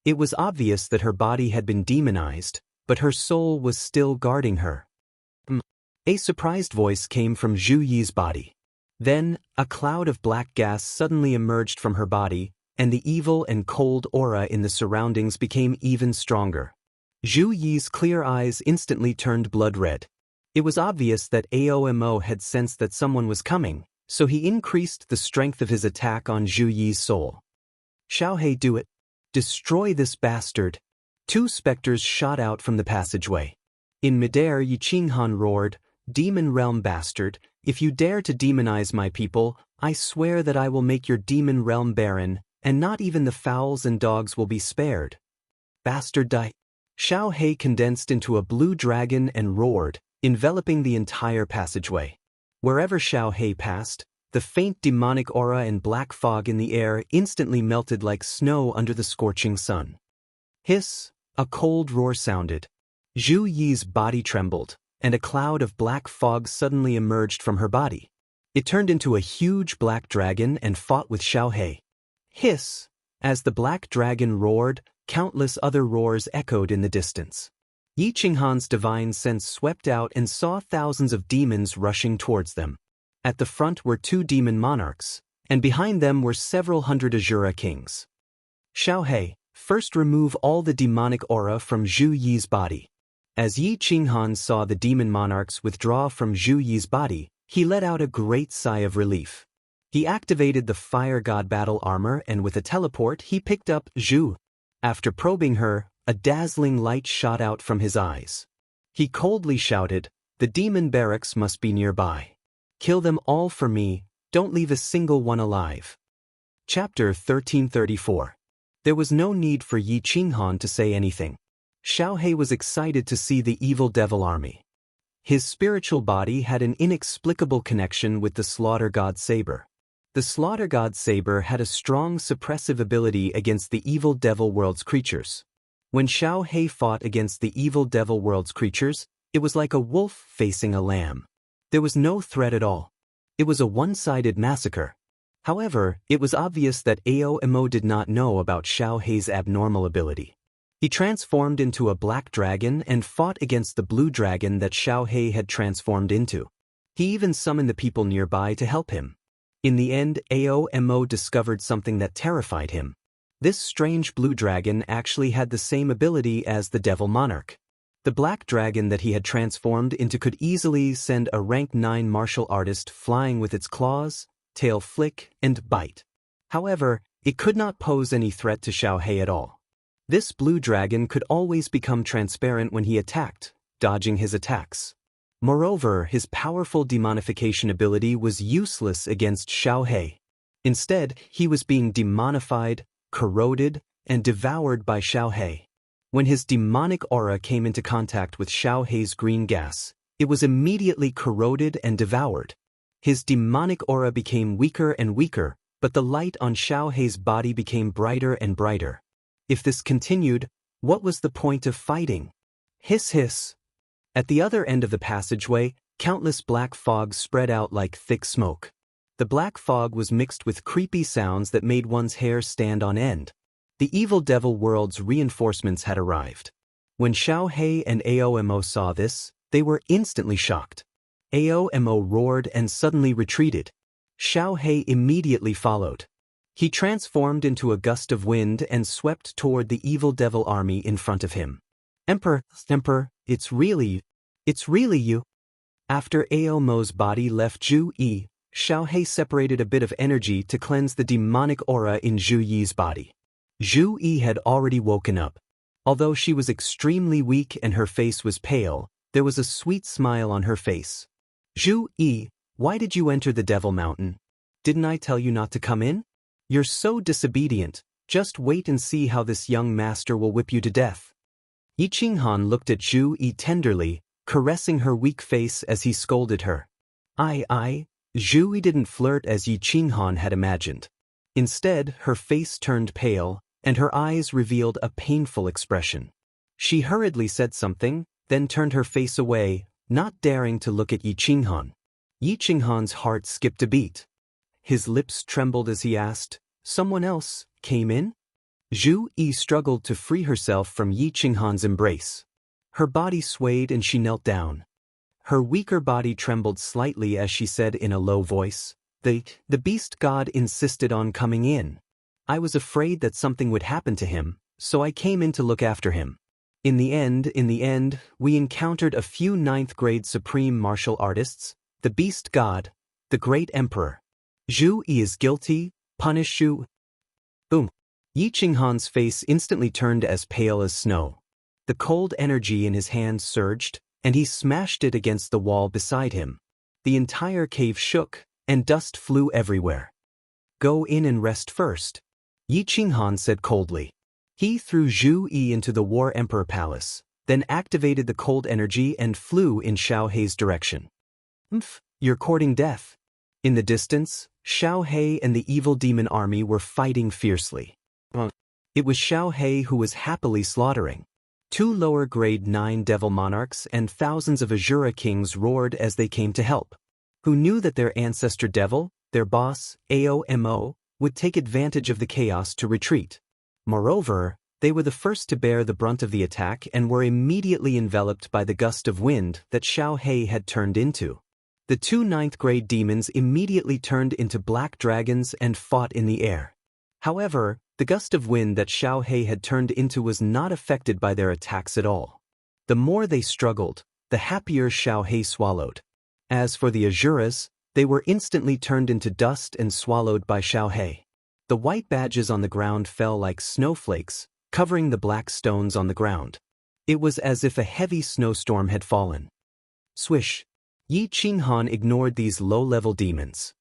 It was obvious that her body had been demonized, but her soul was still guarding her. A surprised voice came from Zhu Yi's body. Then, a cloud of black gas suddenly emerged from her body, and the evil and cold aura in the surroundings became even stronger. Zhu Yi's clear eyes instantly turned blood red. It was obvious that Aomo had sensed that someone was coming, so he increased the strength of his attack on Zhu Yi's soul. Xiaohei, do it. Destroy this bastard. 2 specters shot out from the passageway. In midair, Yi Qinghan roared, Demon Realm bastard, if you dare to demonize my people, I swear that I will make your demon realm barren, and not even the fowls and dogs will be spared. Bastard, die. Xiaohei condensed into a blue dragon and roared, enveloping the entire passageway. Wherever Xiaohei passed, the faint demonic aura and black fog in the air instantly melted like snow under the scorching sun. Hiss, a cold roar sounded. Zhu Yi's body trembled, and a cloud of black fog suddenly emerged from her body. It turned into a huge black dragon and fought with Xiaohei. Hiss! As the black dragon roared, countless other roars echoed in the distance. Yi Qinghan's divine sense swept out and saw thousands of demons rushing towards them. At the front were 2 demon monarchs, and behind them were several hundred Azura kings. Xiaohei, first remove all the demonic aura from Zhu Yi's body. As Yi Qinghan saw the demon monarchs withdraw from Zhu Yi's body, he let out a great sigh of relief. He activated the Fire God battle armor and with a teleport he picked up Zhu. After probing her, a dazzling light shot out from his eyes. He coldly shouted, the demon barracks must be nearby. Kill them all for me, don't leave a single one alive. Chapter 1334. There was no need for Yi Qinghan to say anything. Xiaohei was excited to see the evil devil army. His spiritual body had an inexplicable connection with the Slaughter God Saber. The Slaughter God Saber had a strong suppressive ability against the evil devil world's creatures. When Xiaohei fought against the evil devil world's creatures, it was like a wolf facing a lamb. There was no threat at all. It was a one-sided massacre. However, it was obvious that Aomo did not know about Xiaohei's abnormal ability. He transformed into a black dragon and fought against the blue dragon that Xiaohei had transformed into. He even summoned the people nearby to help him. In the end, Aomo discovered something that terrified him. This strange blue dragon actually had the same ability as the Devil Monarch. The black dragon that he had transformed into could easily send a rank 9 martial artist flying with its claws, tail flick, and bite. However, it could not pose any threat to Xiaohei at all. This blue dragon could always become transparent when he attacked, dodging his attacks. Moreover, his powerful demonification ability was useless against Xiaohei. Instead, he was being demonified, corroded, and devoured by Xiaohei. When his demonic aura came into contact with Xiaohei's green gas, it was immediately corroded and devoured. His demonic aura became weaker and weaker, but the light on Xiaohei's body became brighter and brighter. If this continued, what was the point of fighting? Hiss hiss. At the other end of the passageway, Countless black fogs spread out like thick smoke. The black fog was mixed with creepy sounds that made one's hair stand on end. The evil devil world's reinforcements had arrived. When Xiao He and Aomo saw this, they were instantly shocked. Aomo roared and suddenly retreated. Xiao He immediately followed. He transformed into a gust of wind and swept toward the evil devil army in front of him. Emperor, it's really you. After Aomo's body left Zhu Yi, Xiao He separated a bit of energy to cleanse the demonic aura in Zhu Yi's body. Zhu Yi had already woken up. Although she was extremely weak and her face was pale, there was a sweet smile on her face. Zhu Yi, why did you enter the Devil Mountain? Didn't I tell you not to come in? You're so disobedient, just wait and see how this young master will whip you to death. Yi Qinghan looked at Zhu Yi tenderly, caressing her weak face as he scolded her. Zhu Yi didn't flirt as Yi Qinghan had imagined. Instead, her face turned pale, and her eyes revealed a painful expression. She hurriedly said something, then turned her face away, not daring to look at Yi Qinghan. Yi Qinghan's heart skipped a beat. His lips trembled as he asked, "Someone else came in?" Zhu Yi struggled to free herself from Yi Qinghan's embrace. Her body swayed and she knelt down. Her weaker body trembled slightly as she said in a low voice, The beast god insisted on coming in. I was afraid that something would happen to him, so I came in to look after him. In the end, we encountered a few 9th grade supreme martial artists, the beast god, the great emperor. Zhu Yi is guilty, punish Zhu. Boom. Yi Qinghan's face instantly turned as pale as snow. The cold energy in his hands surged, and he smashed it against the wall beside him. The entire cave shook, and dust flew everywhere. Go in and rest first, Yi Qinghan said coldly. He threw Zhu Yi into the War Emperor Palace, then activated the cold energy and flew in Xiao Hei's direction. You're courting death. In the distance, Xiao Hei and the evil demon army were fighting fiercely. It was Xiao Hei who was happily slaughtering. 2 lower grade 9 devil monarchs and thousands of Azura kings roared as they came to help. Who knew that their ancestor devil, their boss, Aomo, would take advantage of the chaos to retreat. Moreover, they were the first to bear the brunt of the attack and were immediately enveloped by the gust of wind that Xiao Hei had turned into. The 2 9th grade demons immediately turned into black dragons and fought in the air. However, the gust of wind that Xiao Hei had turned into was not affected by their attacks at all. The more they struggled, the happier Xiao Hei swallowed. As for the Azuras, they were instantly turned into dust and swallowed by Xiao Hei. The white badges on the ground fell like snowflakes, covering the black stones on the ground. It was as if a heavy snowstorm had fallen. Swish! Yi Qinghan ignored these low-level demons.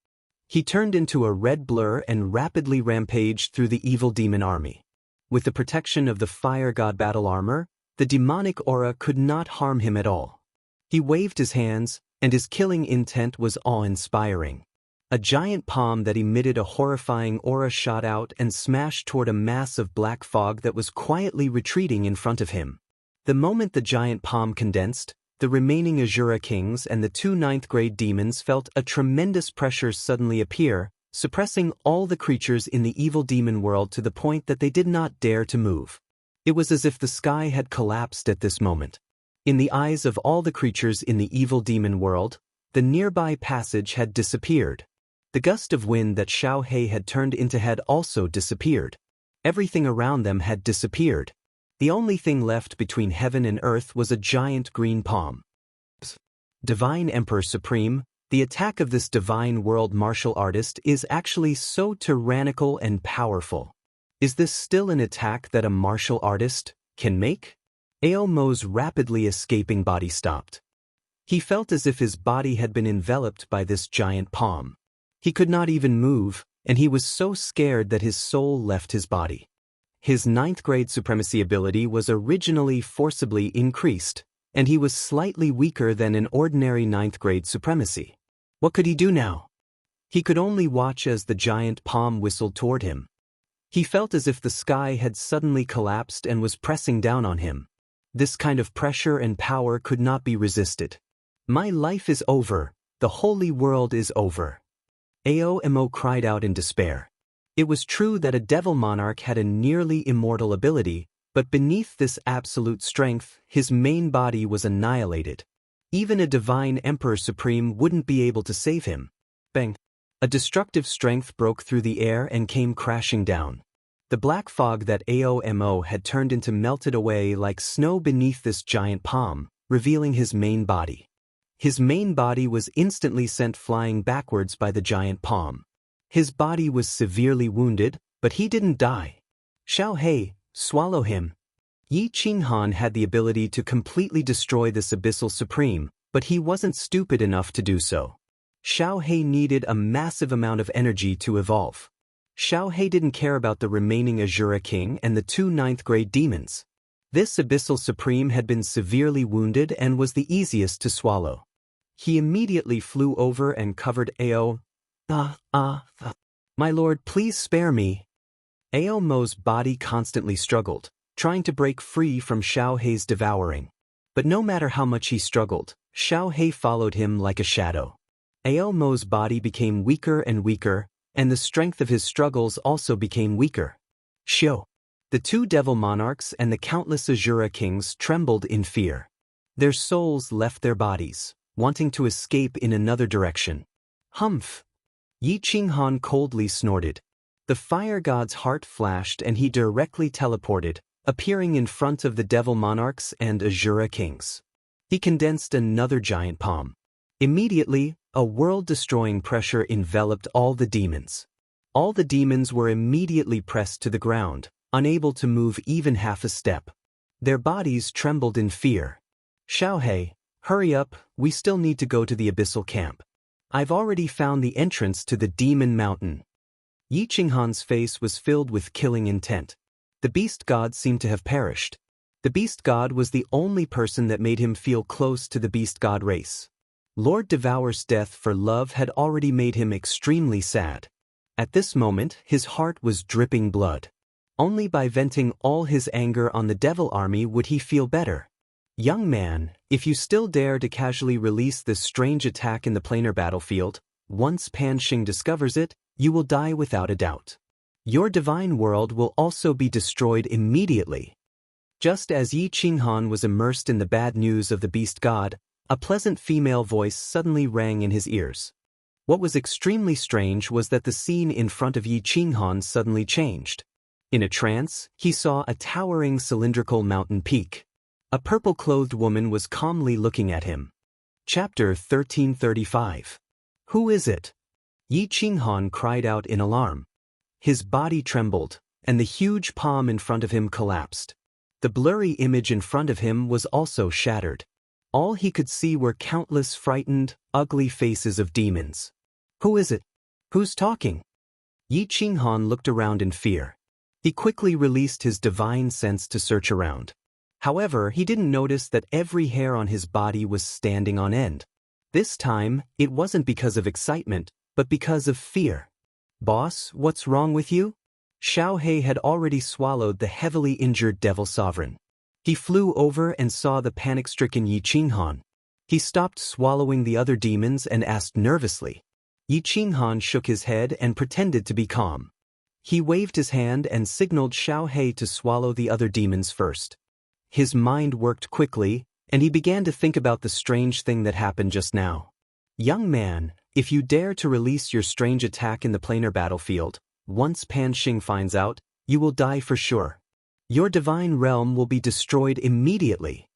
He turned into a red blur and rapidly rampaged through the evil demon army. With the protection of the fire god battle armor, the demonic aura could not harm him at all. He waved his hands, and his killing intent was awe-inspiring. A giant palm that emitted a horrifying aura shot out and smashed toward a mass of black fog that was quietly retreating in front of him. The moment the giant palm condensed, the remaining Azura kings and the 2 9th grade demons felt a tremendous pressure suddenly appear, suppressing all the creatures in the evil demon world to the point that they did not dare to move. It was as if the sky had collapsed at this moment. In the eyes of all the creatures in the evil demon world, the nearby passage had disappeared. The gust of wind that Xiao Hei had turned into had also disappeared. Everything around them had disappeared. The only thing left between heaven and earth was a giant green palm. Divine Emperor Supreme, the attack of this divine world martial artist is actually so tyrannical and powerful. Is this still an attack that a martial artist can make? Aomo's rapidly escaping body stopped. He felt as if his body had been enveloped by this giant palm. He could not even move, and he was so scared that his soul left his body. His 9th grade supremacy ability was originally forcibly increased, and he was slightly weaker than an ordinary 9th grade supremacy. What could he do now? He could only watch as the giant palm whistled toward him. He felt as if the sky had suddenly collapsed and was pressing down on him. This kind of pressure and power could not be resisted. My life is over, the holy world is over. Aomo cried out in despair. It was true that a devil monarch had a nearly immortal ability, but beneath this absolute strength, his main body was annihilated. Even a divine emperor supreme wouldn't be able to save him. Bang! A destructive strength broke through the air and came crashing down. The black fog that Aomo had turned into melted away like snow beneath this giant palm, revealing his main body. His main body was instantly sent flying backwards by the giant palm. His body was severely wounded, but he didn't die. Xiao He, swallow him. Yi Qinghan had the ability to completely destroy this abyssal supreme, but he wasn't stupid enough to do so. Xiao He needed a massive amount of energy to evolve. Xiao He didn't care about the remaining Azura King and the 2 9th-grade demons. This abyssal supreme had been severely wounded and was the easiest to swallow. He immediately flew over and covered Ao. My lord, please spare me. Aomo's body constantly struggled, trying to break free from Xiao He's devouring. But no matter how much he struggled, Xiao He followed him like a shadow. Aomo's body became weaker and weaker, and the strength of his struggles also became weaker. Shio. The 2 devil monarchs and the countless Azura kings trembled in fear. Their souls left their bodies, wanting to escape in another direction. Humph! Yi Qinghan coldly snorted. The fire god's heart flashed and he directly teleported, appearing in front of the devil monarchs and Azura kings. He condensed another giant palm. Immediately, a world-destroying pressure enveloped all the demons. All the demons were immediately pressed to the ground, unable to move even half a step. Their bodies trembled in fear. Xiao He, hurry up, we still need to go to the abyssal camp. I've already found the entrance to the demon mountain. Yi Qinghan's face was filled with killing intent. The beast god seemed to have perished. The beast god was the only person that made him feel close to the beast god race. Lord Devour's death for love had already made him extremely sad. At this moment, his heart was dripping blood. Only by venting all his anger on the devil army would he feel better. Young man, if you still dare to casually release this strange attack in the planar battlefield, once Pan Xing discovers it, you will die without a doubt. Your divine world will also be destroyed immediately. Just as Yi Qinghan was immersed in the bad news of the beast god, a pleasant female voice suddenly rang in his ears. What was extremely strange was that the scene in front of Yi Qinghan suddenly changed. In a trance, he saw a towering cylindrical mountain peak. A purple-clothed woman was calmly looking at him. Chapter 1335. Who is it? Yi Qinghan cried out in alarm. His body trembled, and the huge palm in front of him collapsed. The blurry image in front of him was also shattered. All he could see were countless frightened, ugly faces of demons. Who is it? Who's talking? Yi Qinghan looked around in fear. He quickly released his divine sense to search around. However, he didn't notice that every hair on his body was standing on end. This time, it wasn't because of excitement, but because of fear. Boss, what's wrong with you? Xiao He had already swallowed the heavily injured devil sovereign. He flew over and saw the panic-stricken Yi Qinghan. He stopped swallowing the other demons and asked nervously. Yi Qinghan shook his head and pretended to be calm. He waved his hand and signaled Xiao He to swallow the other demons first. His mind worked quickly, and he began to think about the strange thing that happened just now. Young man, if you dare to release your strange attack in the planar battlefield, once Pan Xing finds out, you will die for sure. Your divine realm will be destroyed immediately.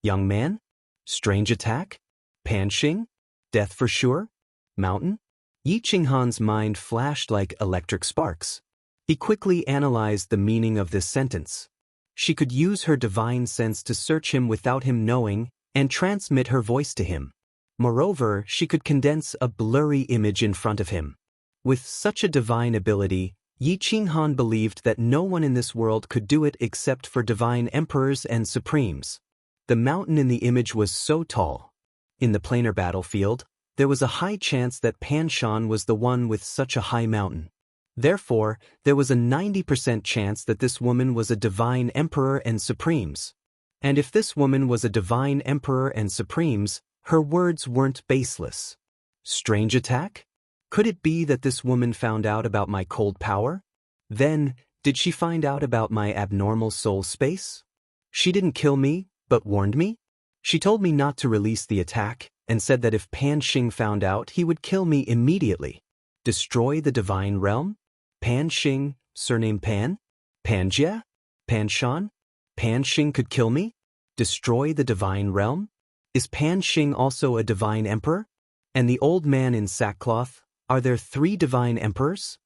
Young man? Strange attack? Pan Xing? Death for sure? Mountain? Yi Qinghan's mind flashed like electric sparks. He quickly analyzed the meaning of this sentence. She could use her divine sense to search him without him knowing and transmit her voice to him. Moreover, she could condense a blurry image in front of him. With such a divine ability, Yi Qinghan believed that no one in this world could do it except for divine emperors and supremes. The mountain in the image was so tall. In the planar battlefield, there was a high chance that Pan Shan was the one with such a high mountain. Therefore, there was a 90% chance that this woman was a divine emperor and supremes. And if this woman was a divine emperor and supremes, Her words weren't baseless. Strange attack? Could it be that this woman found out about my cold power? Then, did she find out about my abnormal soul space? She didn't kill me, but warned me? She told me not to release the attack, and said that if Pan Xing found out, he would kill me immediately. Destroy the divine realm? Pan Xing, surname Pan? Panjia? Pan Shan? Pan Xing could kill me? Destroy the divine realm? Is Pan Xing also a divine emperor? And the old man in sackcloth, are there 3 divine emperors?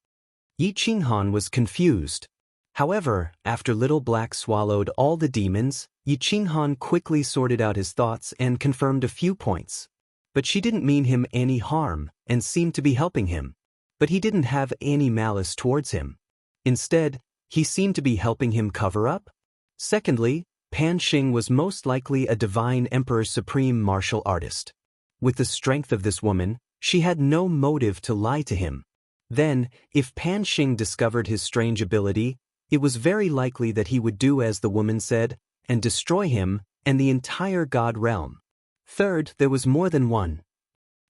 Yi Qinghan was confused. However, after Little Black swallowed all the demons, Yi Qinghan quickly sorted out his thoughts and confirmed a few points. But she didn't mean him any harm and seemed to be helping him. But he didn't have any malice towards him. Instead, he seemed to be helping him cover up. Secondly, Pan Xing was most likely a divine emperor supreme martial artist. With the strength of this woman, she had no motive to lie to him. Then, if Pan Xing discovered his strange ability, it was very likely that he would do as the woman said, and destroy him and the entire god realm. Third, there was more than one.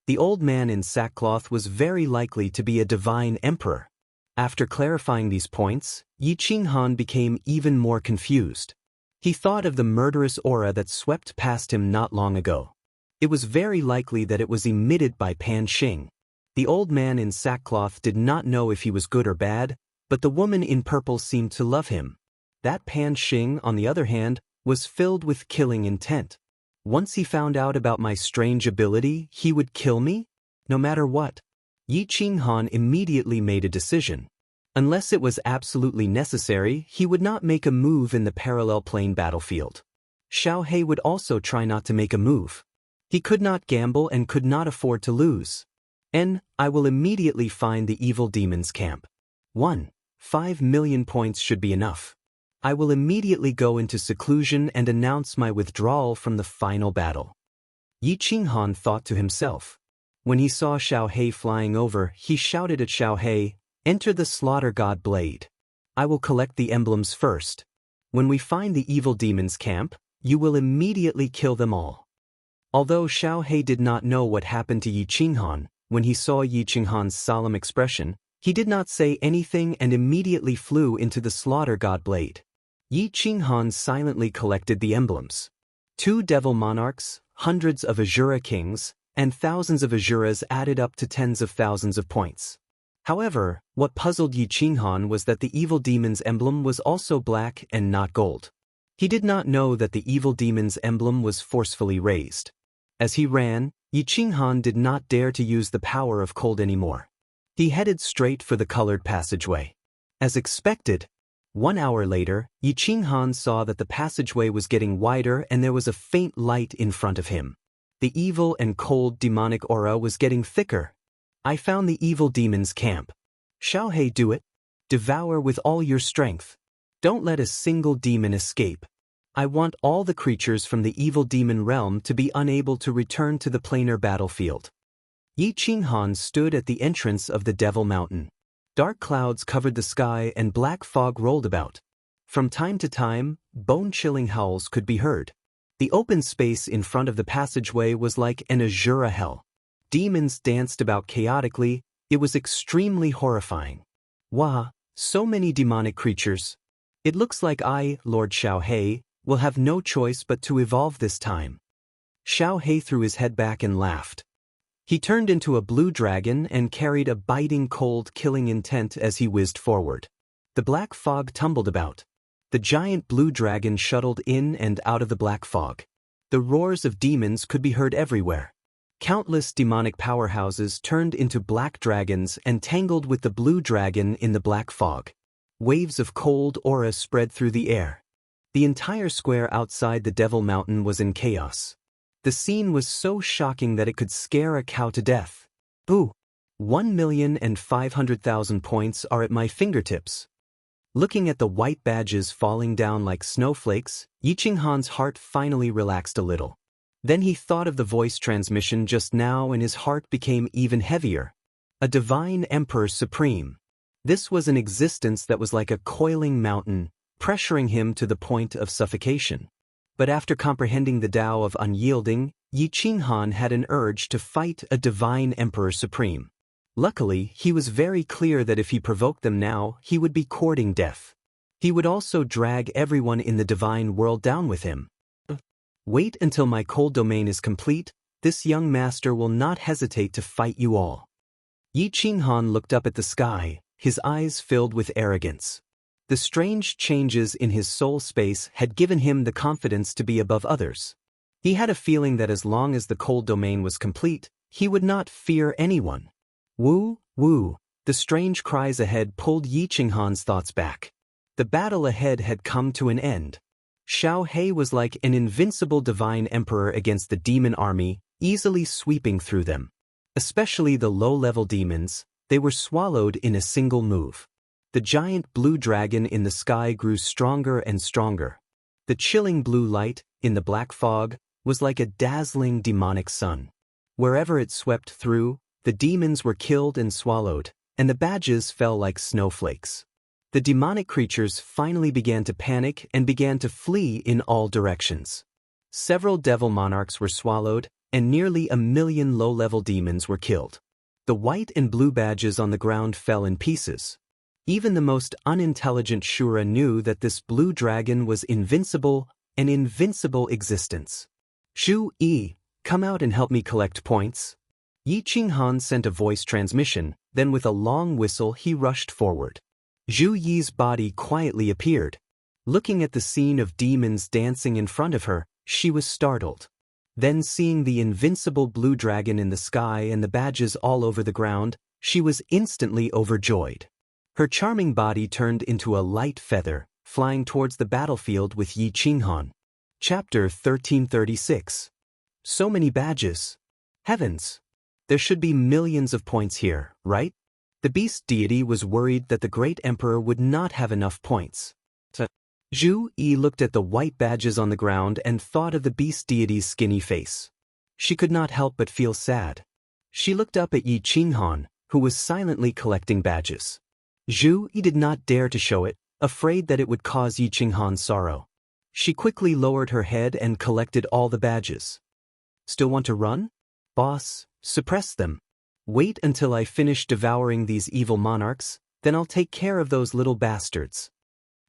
The old man in sackcloth was very likely to be a divine emperor. After clarifying these points, Yi Qinghan became even more confused. He thought of the murderous aura that swept past him not long ago. It was very likely that it was emitted by Pan Xing. The old man in sackcloth did not know if he was good or bad, but the woman in purple seemed to love him. That Pan Xing, on the other hand, was filled with killing intent. Once he found out about my strange ability, he would kill me? No matter what. Yi Qinghan immediately made a decision. Unless it was absolutely necessary, he would not make a move in the parallel plane battlefield. Xiao He would also try not to make a move. He could not gamble and could not afford to lose. I will immediately find the evil demon's camp. 5 million points should be enough. I will immediately go into seclusion and announce my withdrawal from the final battle. Yi Qinghan thought to himself. When he saw Xiao He flying over, he shouted at Xiao He, "Enter the slaughter god blade. I will collect the emblems first. When we find the evil demon's camp, you will immediately kill them all." Although Xiao He did not know what happened to Yi Qinghan, when he saw Yi Qinghan's solemn expression, he did not say anything and immediately flew into the slaughter god blade. Yi Qinghan silently collected the emblems. 2 devil monarchs, hundreds of Azura kings, and thousands of Azuras added up to tens of thousands of points. However, what puzzled Yi Qinghan was that the evil demon's emblem was also black and not gold. He did not know that the evil demon's emblem was forcefully raised. As he ran, Yi Qinghan did not dare to use the power of cold anymore. He headed straight for the colored passageway. As expected, 1 hour later, Yi Qinghan saw that the passageway was getting wider and there was a faint light in front of him. The evil and cold demonic aura was getting thicker. I found the evil demon's camp. Xiao He, do it. Devour with all your strength. Don't let a single demon escape. I want all the creatures from the evil demon realm to be unable to return to the planar battlefield. Yi Qinghan stood at the entrance of the Devil Mountain. Dark clouds covered the sky and black fog rolled about. From time to time, bone-chilling howls could be heard. The open space in front of the passageway was like an Azura hell. Demons danced about chaotically. It was extremely horrifying. Wow, so many demonic creatures. It looks like I, Lord Xiao He, will have no choice but to evolve this time. Xiao He threw his head back and laughed. He turned into a blue dragon and carried a biting cold killing intent as he whizzed forward. The black fog tumbled about. The giant blue dragon shuttled in and out of the black fog. The roars of demons could be heard everywhere. Countless demonic powerhouses turned into black dragons and tangled with the blue dragon in the black fog. Waves of cold aura spread through the air. The entire square outside the Devil Mountain was in chaos. The scene was so shocking that it could scare a cow to death. Ooh! 1,500,000 points are at my fingertips. Looking at the white badges falling down like snowflakes, Yi Qinghan's heart finally relaxed a little. Then he thought of the voice transmission just now and his heart became even heavier. A divine emperor supreme. This was an existence that was like a coiling mountain, pressuring him to the point of suffocation. But after comprehending the Tao of unyielding, Yi Qinghan had an urge to fight a divine emperor supreme. Luckily, he was very clear that if he provoked them now, he would be courting death. He would also drag everyone in the divine world down with him. Wait until my cold domain is complete, this young master will not hesitate to fight you all. Yi Qinghan looked up at the sky, his eyes filled with arrogance. The strange changes in his soul space had given him the confidence to be above others. He had a feeling that as long as the cold domain was complete, he would not fear anyone. Woo, woo, the strange cries ahead pulled Yi Qinghan's thoughts back. The battle ahead had come to an end. Xiao He was like an invincible divine emperor against the demon army, easily sweeping through them. Especially the low-level demons, they were swallowed in a single move. The giant blue dragon in the sky grew stronger and stronger. The chilling blue light, in the black fog, was like a dazzling demonic sun. Wherever it swept through, the demons were killed and swallowed, and the badges fell like snowflakes. The demonic creatures finally began to panic and began to flee in all directions. Several devil monarchs were swallowed, and nearly 1 million low-level demons were killed. The white and blue badges on the ground fell in pieces. Even the most unintelligent Shura knew that this blue dragon was invincible, an invincible existence. Zhu Yi, come out and help me collect points. Yi Qinghan sent a voice transmission, then with a long whistle he rushed forward. Zhu Yi's body quietly appeared. Looking at the scene of demons dancing in front of her, she was startled. Then seeing the invincible blue dragon in the sky and the badges all over the ground, she was instantly overjoyed. Her charming body turned into a light feather, flying towards the battlefield with Yi Qinghan. Chapter 1336. So many badges. Heavens! There should be millions of points here, right? The beast deity was worried that the great emperor would not have enough points. Zhu Yi looked at the white badges on the ground and thought of the beast deity's skinny face. She could not help but feel sad. She looked up at Yi Qinghan, who was silently collecting badges. Zhu Yi did not dare to show it, afraid that it would cause Yi Qinghan sorrow. She quickly lowered her head and collected all the badges. Still want to run? Boss, suppress them. Wait until I finish devouring these evil monarchs, then I'll take care of those little bastards.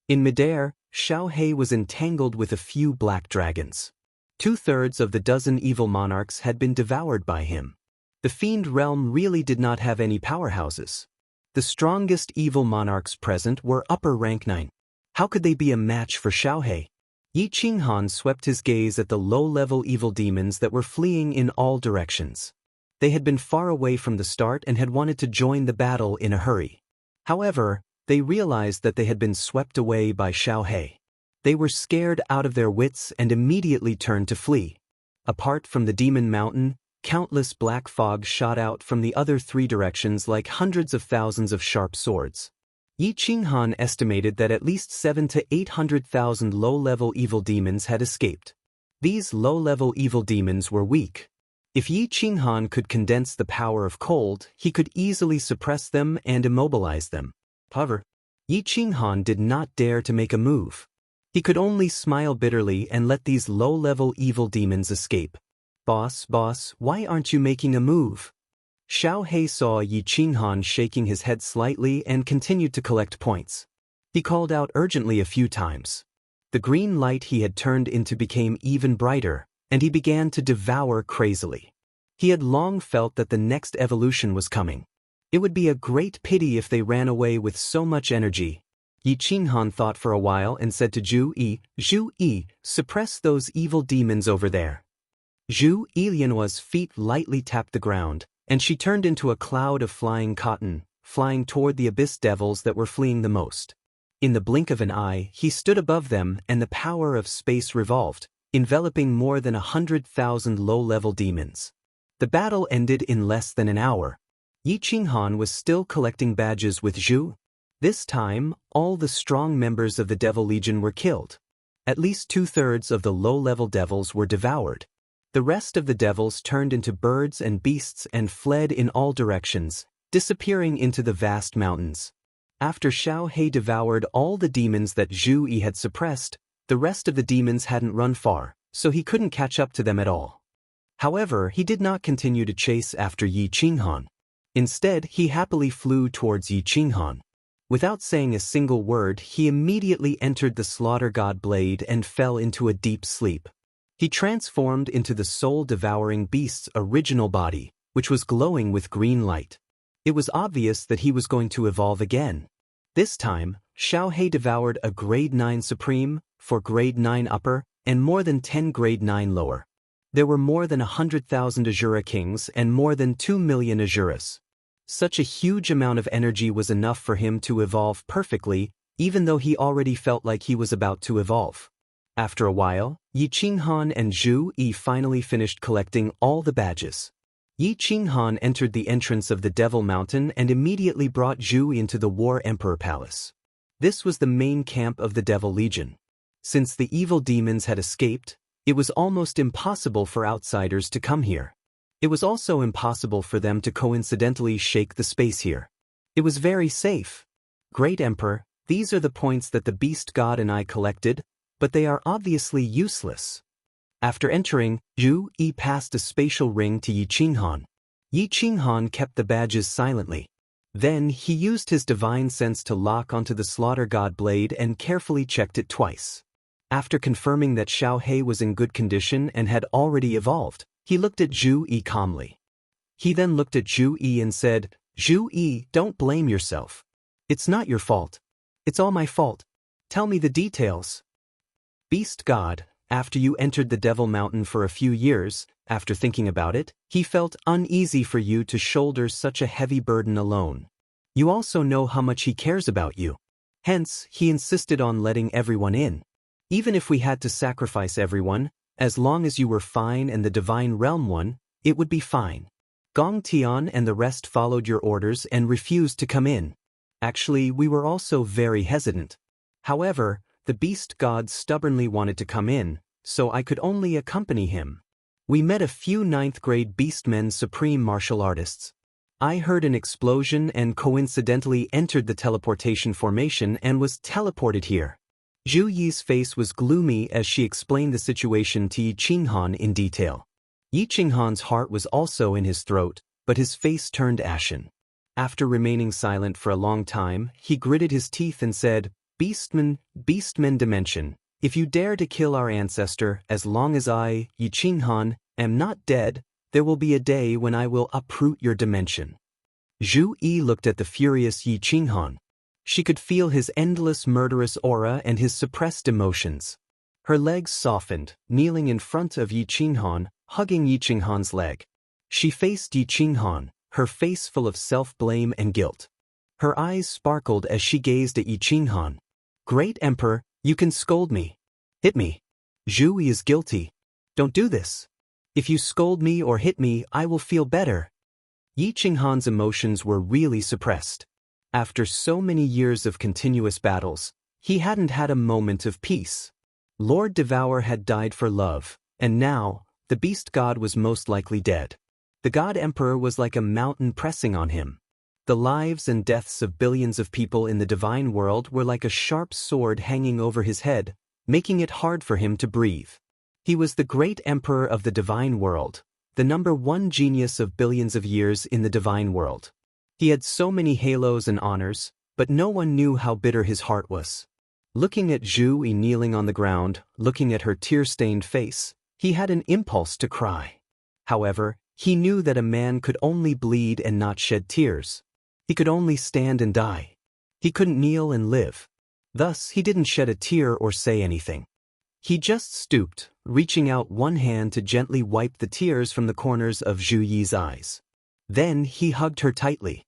In midair, Xiao He was entangled with a few black dragons. 2/3 of the dozen evil monarchs had been devoured by him. The fiend realm really did not have any powerhouses. The strongest evil monarchs present were upper rank 9. How could they be a match for Xiao He? Yi Qinghan swept his gaze at the low-level evil demons that were fleeing in all directions. They had been far away from the start and had wanted to join the battle in a hurry. However, they realized that they had been swept away by Xiao He. They were scared out of their wits and immediately turned to flee. Apart from the demon mountain, countless black fog shot out from the other 3 directions like hundreds of thousands of sharp swords. Yi Qinghan estimated that at least 700,000 to 800,000 low-level evil demons had escaped. These low-level evil demons were weak. If Yi Qinghan could condense the power of cold, he could easily suppress them and immobilize them. However, Yi Qinghan did not dare to make a move. He could only smile bitterly and let these low-level evil demons escape. Boss, why aren't you making a move? Xiao He saw Yi Qinghan shaking his head slightly and continued to collect points. He called out urgently a few times. The green light he had turned into became even brighter, and he began to devour crazily. He had long felt that the next evolution was coming. It would be a great pity if they ran away with so much energy. Yi Qinghan thought for a while and said to Zhu Yi, suppress those evil demons over there. Zhu Yi's feet lightly tapped the ground, and she turned into a cloud of flying cotton, flying toward the abyss devils that were fleeing the most. In the blink of an eye, he stood above them and the power of space revolved, enveloping more than 100,000 low-level demons. The battle ended in less than an hour. Yi Qinghan was still collecting badges with Zhu. This time, all the strong members of the Devil Legion were killed. At least 2/3 of the low-level devils were devoured. The rest of the devils turned into birds and beasts and fled in all directions, disappearing into the vast mountains. After Xiao He devoured all the demons that Zhu Yi had suppressed, the rest of the demons hadn't run far, so he couldn't catch up to them at all. However, he did not continue to chase after Yi Qinghan. Instead, he happily flew towards Yi Qinghan. Without saying a single word, he immediately entered the slaughter god blade and fell into a deep sleep. He transformed into the soul-devouring beast's original body, which was glowing with green light. It was obvious that he was going to evolve again. This time, Xiao He devoured a grade 9 supreme, 4 grade 9 upper, and more than 10 grade 9 lower. There were more than 100,000 Azura kings and more than 2 million Azuras. Such a huge amount of energy was enough for him to evolve perfectly, even though he already felt like he was about to evolve. After a while, Yi Qinghan and Zhu Yi finally finished collecting all the badges. Yi Qinghan entered the entrance of the Devil Mountain and immediately brought Zhu into the War Emperor Palace. This was the main camp of the Devil Legion. Since the evil demons had escaped, it was almost impossible for outsiders to come here. It was also impossible for them to coincidentally shake the space here. It was very safe. Great Emperor, these are the points that the Beast God and I collected, but they are obviously useless. After entering, Zhu Yi passed a spatial ring to Yi Qinghan. Yi Qinghan kept the badges silently. Then he used his divine sense to lock onto the slaughter god blade and carefully checked it twice. After confirming that Xiao He was in good condition and had already evolved, he looked at Zhu Yi calmly. He then looked at Zhu Yi and said, "Zhu Yi, don't blame yourself. It's not your fault. It's all my fault. Tell me the details." Beast God, after you entered the Devil Mountain for a few years, after thinking about it, he felt uneasy for you to shoulder such a heavy burden alone. You also know how much he cares about you. Hence, he insisted on letting everyone in. Even if we had to sacrifice everyone, as long as you were fine and the Divine Realm won, it would be fine. Gong Tian and the rest followed your orders and refused to come in. Actually, we were also very hesitant. However, the Beast God stubbornly wanted to come in, so I could only accompany him. We met a few 9th grade Beastmen supreme martial artists. I heard an explosion and coincidentally entered the teleportation formation and was teleported here. Zhu Yi's face was gloomy as she explained the situation to Yi Qinghan in detail. Yi Qinghan's heart was also in his throat, but his face turned ashen. After remaining silent for a long time, he gritted his teeth and said, Beastmen dimension, if you dare to kill our ancestor, as long as I, Yi Qinghan, am not dead, there will be a day when I will uproot your dimension. Zhu Yi looked at the furious Yi Qinghan. She could feel his endless murderous aura and his suppressed emotions. Her legs softened, kneeling in front of Yi Qinghan, hugging Yi Qinghan's leg. She faced Yi Qinghan, her face full of self-blame and guilt. Her eyes sparkled as she gazed at Yi Qinghan. Great Emperor, you can scold me. Hit me. Zhu Yi is guilty. Don't do this. If you scold me or hit me, I will feel better. Yi Qinghan's emotions were really suppressed. After so many years of continuous battles, he hadn't had a moment of peace. Lord Devour had died for love, and now, the Beast God was most likely dead. The God Emperor was like a mountain pressing on him. The lives and deaths of billions of people in the divine world were like a sharp sword hanging over his head, making it hard for him to breathe. He was the great emperor of the divine world, the #1 genius of billions of years in the divine world. He had so many halos and honors, but no one knew how bitter his heart was. Looking at Zhu Yi kneeling on the ground, looking at her tear-stained face, he had an impulse to cry. However, he knew that a man could only bleed and not shed tears. He could only stand and die. He couldn't kneel and live. Thus, he didn't shed a tear or say anything. He just stooped, reaching out one hand to gently wipe the tears from the corners of Zhu Yi's eyes. Then he hugged her tightly.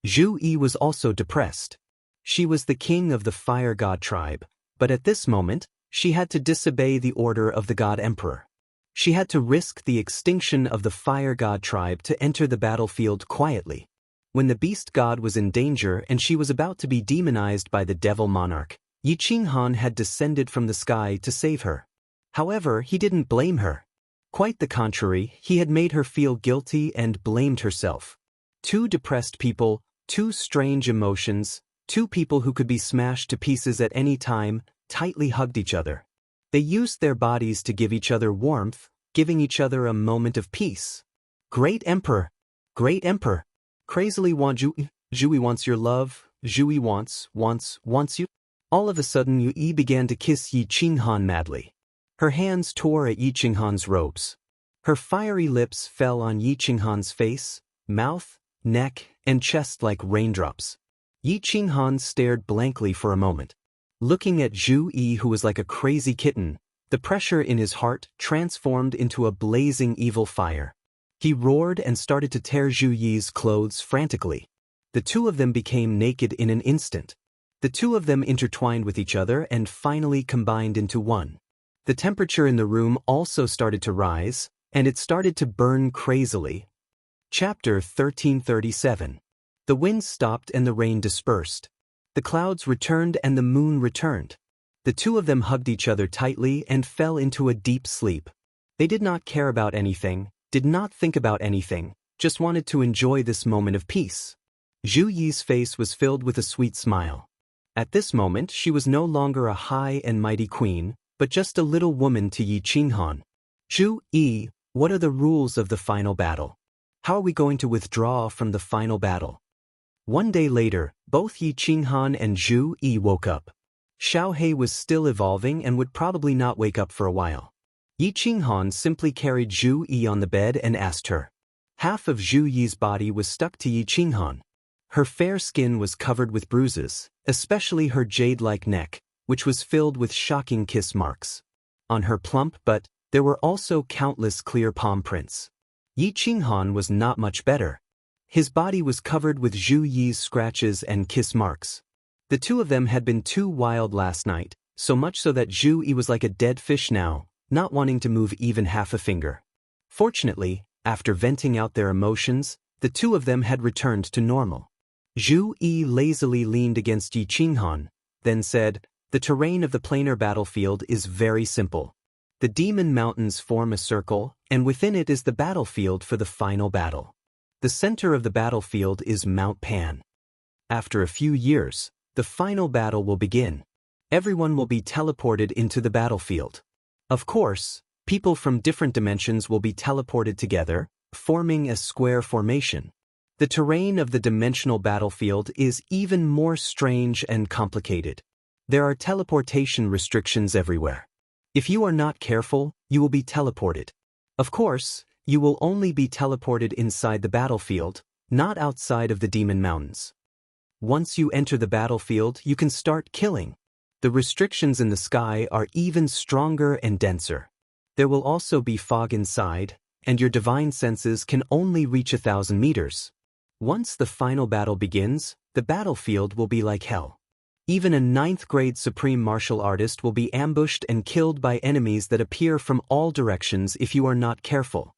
Zhu Yi was also depressed. She was the king of the Fire God tribe, but at this moment, she had to disobey the order of the God Emperor. She had to risk the extinction of the Fire God tribe to enter the battlefield quietly. When the Beast God was in danger and she was about to be demonized by the Devil Monarch, Yi Qinghan had descended from the sky to save her. However, he didn't blame her. Quite the contrary, he had made her feel guilty and blamed herself. Two depressed people, two strange emotions, two people who could be smashed to pieces at any time, tightly hugged each other. They used their bodies to give each other warmth, giving each other a moment of peace. Great Emperor! Great Emperor! Crazily want Jui wants your love, Jui wants you. All of a sudden Yui began to kiss Yi Qinghan madly. Her hands tore at Yi Qinghan's robes. Her fiery lips fell on Yi Qinghan's face, mouth, neck, and chest like raindrops. Yi Qinghan stared blankly for a moment. Looking at Zhu Yi, who was like a crazy kitten, the pressure in his heart transformed into a blazing evil fire. He roared and started to tear Zhu Yi's clothes frantically. The two of them became naked in an instant. The two of them intertwined with each other and finally combined into one. The temperature in the room also started to rise, and it started to burn crazily. Chapter 1337. The wind stopped and the rain dispersed. The clouds returned and the moon returned. The two of them hugged each other tightly and fell into a deep sleep. They did not care about anything, did not think about anything, just wanted to enjoy this moment of peace. Zhu Yi's face was filled with a sweet smile. At this moment she was no longer a high and mighty queen, but just a little woman to Yi Qinghan. Zhu Yi, what are the rules of the final battle? How are we going to withdraw from the final battle? One day later, both Yi Qinghan and Zhu Yi woke up. Xiao He was still evolving and would probably not wake up for a while. Yi Qinghan simply carried Zhu Yi on the bed and asked her. Half of Zhu Yi's body was stuck to Yi Qinghan. Her fair skin was covered with bruises, especially her jade-like neck, which was filled with shocking kiss marks. On her plump butt, there were also countless clear palm prints. Yi Qinghan was not much better. His body was covered with Zhu Yi's scratches and kiss marks. The two of them had been too wild last night, so much so that Zhu Yi was like a dead fish now, not wanting to move even half a finger. Fortunately, after venting out their emotions, the two of them had returned to normal. Zhu Yi lazily leaned against Yi Qinghan, then said, the terrain of the planar battlefield is very simple. The demon mountains form a circle, and within it is the battlefield for the final battle. The center of the battlefield is Mount Pan. After a few years, the final battle will begin. Everyone will be teleported into the battlefield. Of course, people from different dimensions will be teleported together, forming a square formation. The terrain of the dimensional battlefield is even more strange and complicated. There are teleportation restrictions everywhere. If you are not careful, you will be teleported. Of course, you will only be teleported inside the battlefield, not outside of the demon mountains. Once you enter the battlefield, you can start killing. The restrictions in the sky are even stronger and denser. There will also be fog inside, and your divine senses can only reach 1,000 meters. Once the final battle begins, the battlefield will be like hell. Even a 9th-grade supreme martial artist will be ambushed and killed by enemies that appear from all directions if you are not careful.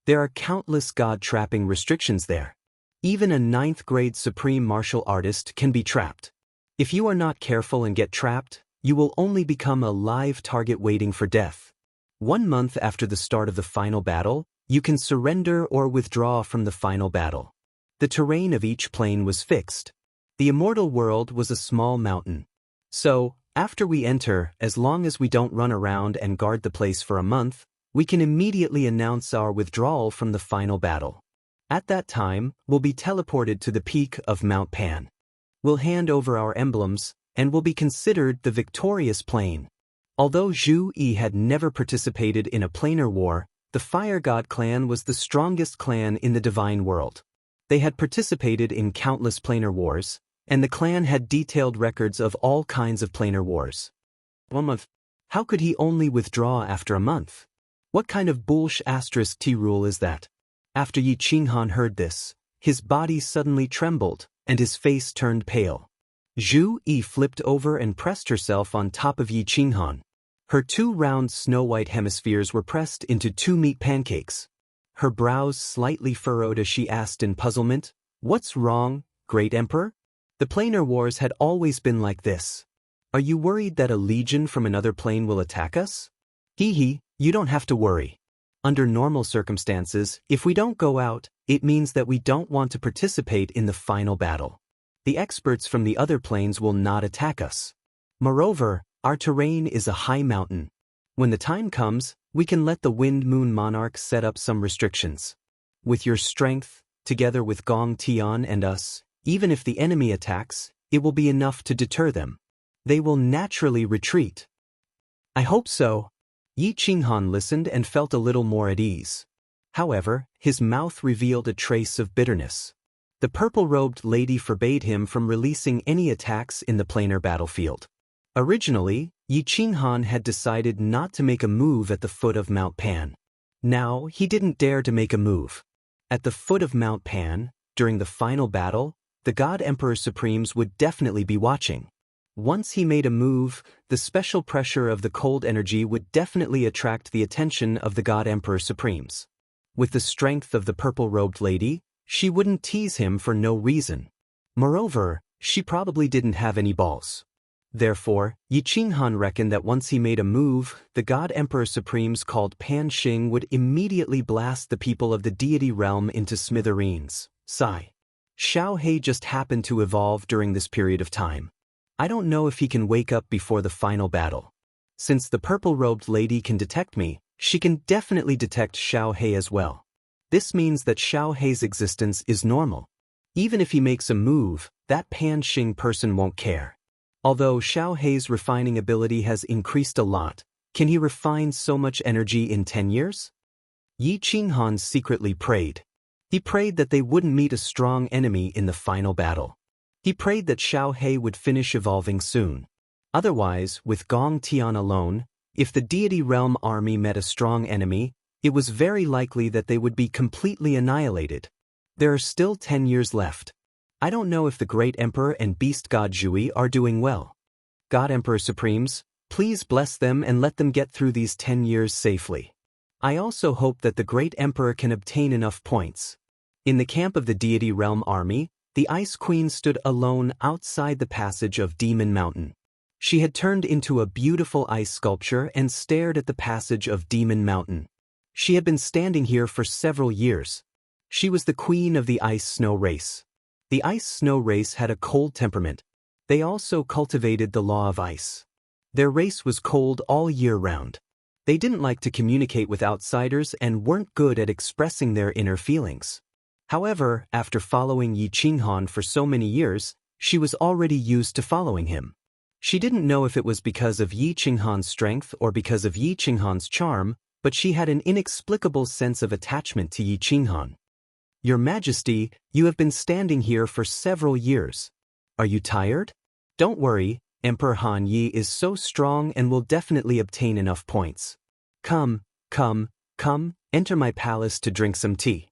There are countless god-trapping restrictions there. Even a 9th-grade supreme martial artist can be trapped. If you are not careful and get trapped, you will only become a live target waiting for death. 1 month after the start of the final battle, you can surrender or withdraw from the final battle. The terrain of each plane was fixed. The immortal world was a small mountain. So, after we enter, as long as we don't run around and guard the place for a month, we can immediately announce our withdrawal from the final battle. At that time, we'll be teleported to the peak of Mount Pan. We'll hand over our emblems, and will be considered the victorious plane. Although Zhu Yi had never participated in a planar war, the Fire God clan was the strongest clan in the divine world. They had participated in countless planar wars, and the clan had detailed records of all kinds of planar wars. 1 month. How could he only withdraw after a month? What kind of *T rule is that? After Yi Qinghan heard this, his body suddenly trembled, and his face turned pale. Zhu Yi flipped over and pressed herself on top of Yi Qinghan. Her 2 round snow-white hemispheres were pressed into 2 meat pancakes. Her brows slightly furrowed as she asked in puzzlement, "What's wrong, Great Emperor?" The planar wars had always been like this. Are you worried that a legion from another plane will attack us? Hee, you don't have to worry. Under normal circumstances, if we don't go out, it means that we don't want to participate in the final battle. The experts from the other planes will not attack us. Moreover, our terrain is a high mountain. When the time comes, We can let the Wind Moon Monarch set up some restrictions. With your strength, together with Gong Tian and us, even if the enemy attacks, it will be enough to deter them. They will naturally retreat. I hope so. Yi Qinghan listened and felt a little more at ease. However, his mouth revealed a trace of bitterness. The purple-robed lady forbade him from releasing any attacks in the planar battlefield. Originally, Yi Qinghan had decided not to make a move at the foot of Mount Pan. Now, he didn't dare to make a move. At the foot of Mount Pan, during the final battle, the God Emperor Supremes would definitely be watching. Once he made a move, the special pressure of the cold energy would definitely attract the attention of the God Emperor Supremes. With the strength of the purple-robed lady, she wouldn't tease him for no reason. Moreover, she probably didn't have any balls. Therefore, Yi Qinghan reckoned that once he made a move, the God Emperor Supremes called Pan Xing would immediately blast the people of the deity realm into smithereens. Sigh. Xiao He just happened to evolve during this period of time. I don't know if he can wake up before the final battle. Since the purple-robed lady can detect me, she can definitely detect Xiao He as well. This means that Xiao He's existence is normal. Even if he makes a move, that Pan Xing person won't care. Although Xiao He's refining ability has increased a lot, can he refine so much energy in 10 years? Yi Qinghan secretly prayed. He prayed that they wouldn't meet a strong enemy in the final battle. He prayed that Xiao He would finish evolving soon. Otherwise, with Gong Tian alone, if the deity realm army met a strong enemy, it was very likely that they would be completely annihilated. There are still 10 years left. I don't know if the Great Emperor and Beast God Zhui are doing well. God Emperor Supremes, please bless them and let them get through these 10 years safely. I also hope that the Great Emperor can obtain enough points. In the camp of the deity realm army, the Ice Queen stood alone outside the passage of Demon Mountain. She had turned into a beautiful ice sculpture and stared at the passage of Demon Mountain. She had been standing here for several years. She was the queen of the ice-snow race. The ice-snow race had a cold temperament. They also cultivated the law of ice. Their race was cold all year round. They didn't like to communicate with outsiders and weren't good at expressing their inner feelings. However, after following Yi Qinghan for so many years, she was already used to following him. She didn't know if it was because of Yi Qinghan's strength or because of Yi Qinghan's charm, but she had an inexplicable sense of attachment to Yi Qinghan. Your Majesty, you have been standing here for several years. Are you tired? Don't worry, Emperor Han Yi is so strong and will definitely obtain enough points. Come, enter my palace to drink some tea.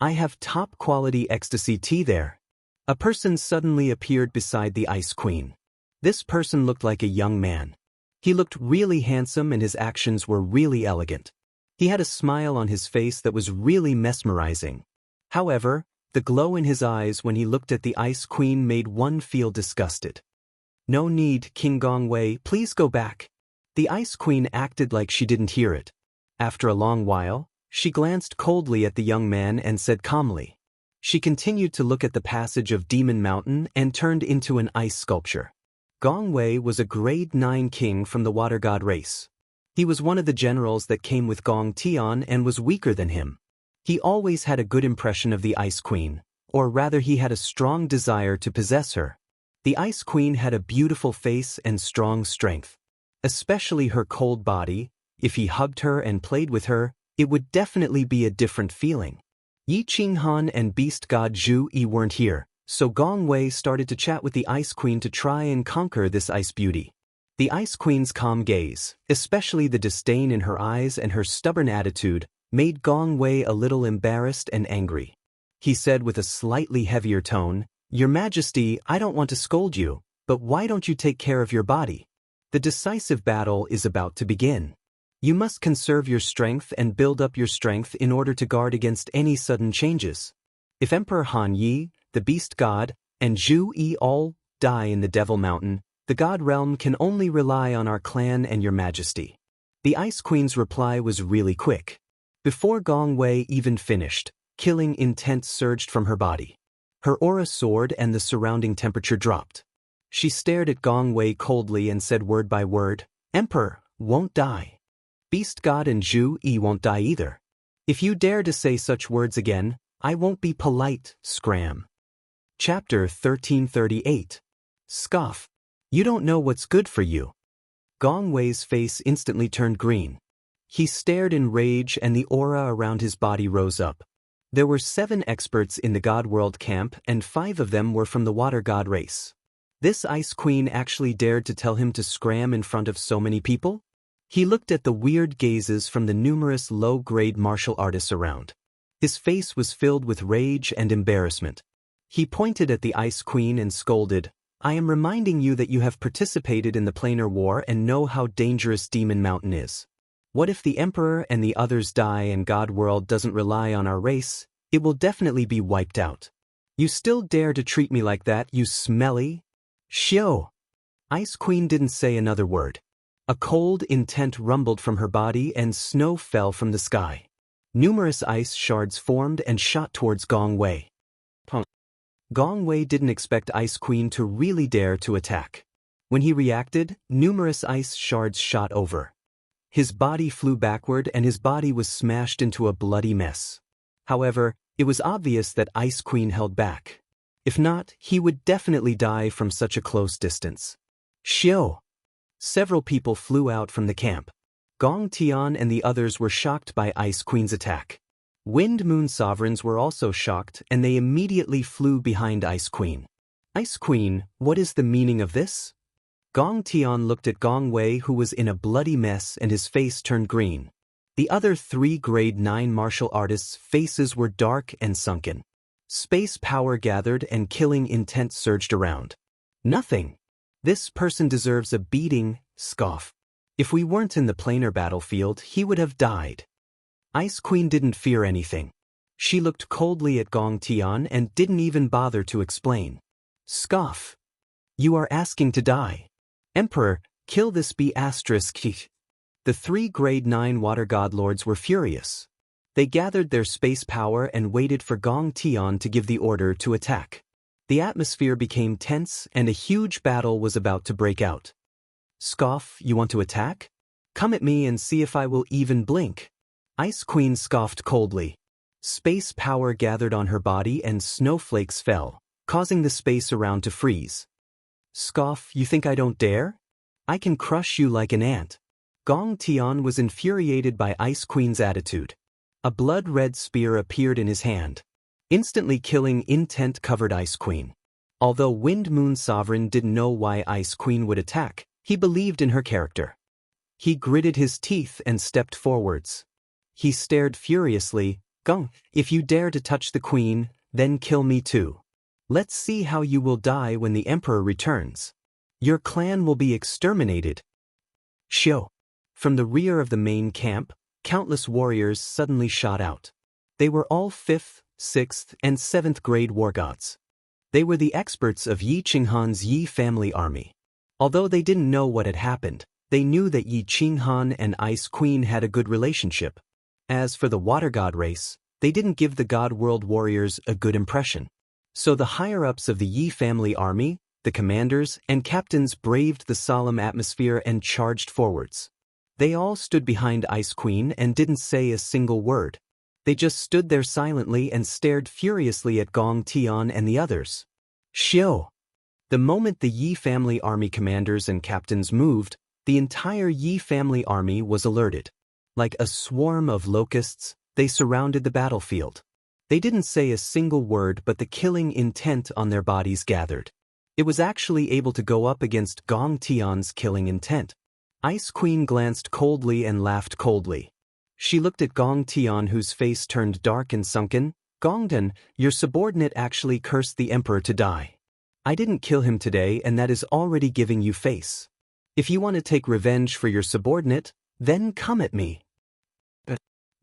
I have top-quality ecstasy tea there. A person suddenly appeared beside the Ice Queen. This person looked like a young man. He looked really handsome and his actions were really elegant. He had a smile on his face that was really mesmerizing. However, the glow in his eyes when he looked at the Ice Queen made one feel disgusted. No need, King Gongwei, please go back. The Ice Queen acted like she didn't hear it. After a long while, she glanced coldly at the young man and said calmly. She continued to look at the passage of Demon Mountain and turned into an ice sculpture. Gongwei was a grade 9 king from the water god race. He was one of the generals that came with Gong Tian and was weaker than him. He always had a good impression of the Ice Queen, or rather he had a strong desire to possess her. The Ice Queen had a beautiful face and strong strength. Especially her cold body. If he hugged her and played with her, it would definitely be a different feeling. Yi Qinghan and Beast God Zhui weren't here, so Gong Wei started to chat with the Ice Queen to try and conquer this ice beauty. The Ice Queen's calm gaze, especially the disdain in her eyes and her stubborn attitude, made Gong Wei a little embarrassed and angry. He said with a slightly heavier tone, "Your Majesty, I don't want to scold you, but why don't you take care of your body? The decisive battle is about to begin. You must conserve your strength and build up your strength in order to guard against any sudden changes. If Emperor Han Yi, the Beast God, and Zhu Yi all die in the Devil Mountain, the God Realm can only rely on our clan and your Majesty." The Ice Queen's reply was really quick. Before Gong Wei even finished, killing intent surged from her body. Her aura soared and the surrounding temperature dropped. She stared at Gong Wei coldly and said word by word, "Emperor, won't die." Beast God and Zhu Yi won't die either. If you dare to say such words again, I won't be polite, scram. Chapter 1338. Scoff. You don't know what's good for you. Gong Wei's face instantly turned green. He stared in rage and the aura around his body rose up. There were 7 experts in the God World camp and 5 of them were from the Water God race. This Ice Queen actually dared to tell him to scram in front of so many people? He looked at the weird gazes from the numerous low-grade martial artists around. His face was filled with rage and embarrassment. He pointed at the Ice Queen and scolded, I am reminding you that you have participated in the planar war and know how dangerous Demon Mountain is. What if the Emperor and the others die and God World doesn't rely on our race? It will definitely be wiped out. You still dare to treat me like that, you smelly? Shio! Ice Queen didn't say another word. A cold intent rumbled from her body and snow fell from the sky. Numerous ice shards formed and shot towards Gong Wei. Gong Wei didn't expect Ice Queen to really dare to attack. When he reacted, numerous ice shards shot over. His body flew backward and his body was smashed into a bloody mess. However, it was obvious that Ice Queen held back. If not, he would definitely die from such a close distance. Shio! Several people flew out from the camp. Gong Tian and the others were shocked by Ice Queen's attack. Wind Moon Sovereigns were also shocked and they immediately flew behind Ice Queen. Ice Queen, what is the meaning of this? Gong Tian looked at Gong Wei who was in a bloody mess and his face turned green. The other 3 grade 9 martial artists' faces were dark and sunken. Space power gathered and killing intent surged around. Nothing. This person deserves a beating, scoff. If we weren't in the planar battlefield, he would have died. Ice Queen didn't fear anything. She looked coldly at Gong Tian and didn't even bother to explain. Scoff. You are asking to die. Emperor, kill this B***. The 3 grade 9 water god lords were furious. They gathered their space power and waited for Gong Tian to give the order to attack. The atmosphere became tense and a huge battle was about to break out. Scoff, you want to attack? Come at me and see if I will even blink. Ice Queen scoffed coldly. Space power gathered on her body and snowflakes fell, causing the space around to freeze. Scoff, you think I don't dare? I can crush you like an ant. Gong Tian was infuriated by Ice Queen's attitude. A blood-red spear appeared in his hand. Instantly killing intent covered Ice Queen. Although Wind Moon Sovereign didn't know why Ice Queen would attack, he believed in her character. He gritted his teeth and stepped forwards. He stared furiously, Gong, if you dare to touch the queen, then kill me too. Let's see how you will die when the Emperor returns. Your clan will be exterminated. Shio. From the rear of the main camp, countless warriors suddenly shot out. They were all 5th, 6th, and 7th grade war gods. They were the experts of Yi Qinghan's Yi family army. Although they didn't know what had happened, they knew that Yi Qinghan and Ice Queen had a good relationship. As for the Water God race, they didn't give the God World warriors a good impression. So the higher-ups of the Yi family army, the commanders and captains braved the solemn atmosphere and charged forwards. They all stood behind Ice Queen and didn't say a single word. They just stood there silently and stared furiously at Gong Tian and the others. Shio. The moment the Yi family army commanders and captains moved, the entire Yi family army was alerted. Like a swarm of locusts, they surrounded the battlefield. They didn't say a single word but the killing intent on their bodies gathered. It was actually able to go up against Gong Tian's killing intent. Ice Queen glanced coldly and laughed coldly. She looked at Gong Tian whose face turned dark and sunken. Gongdan, your subordinate actually cursed the Emperor to die. I didn't kill him today and that is already giving you face. If you want to take revenge for your subordinate, then come at me.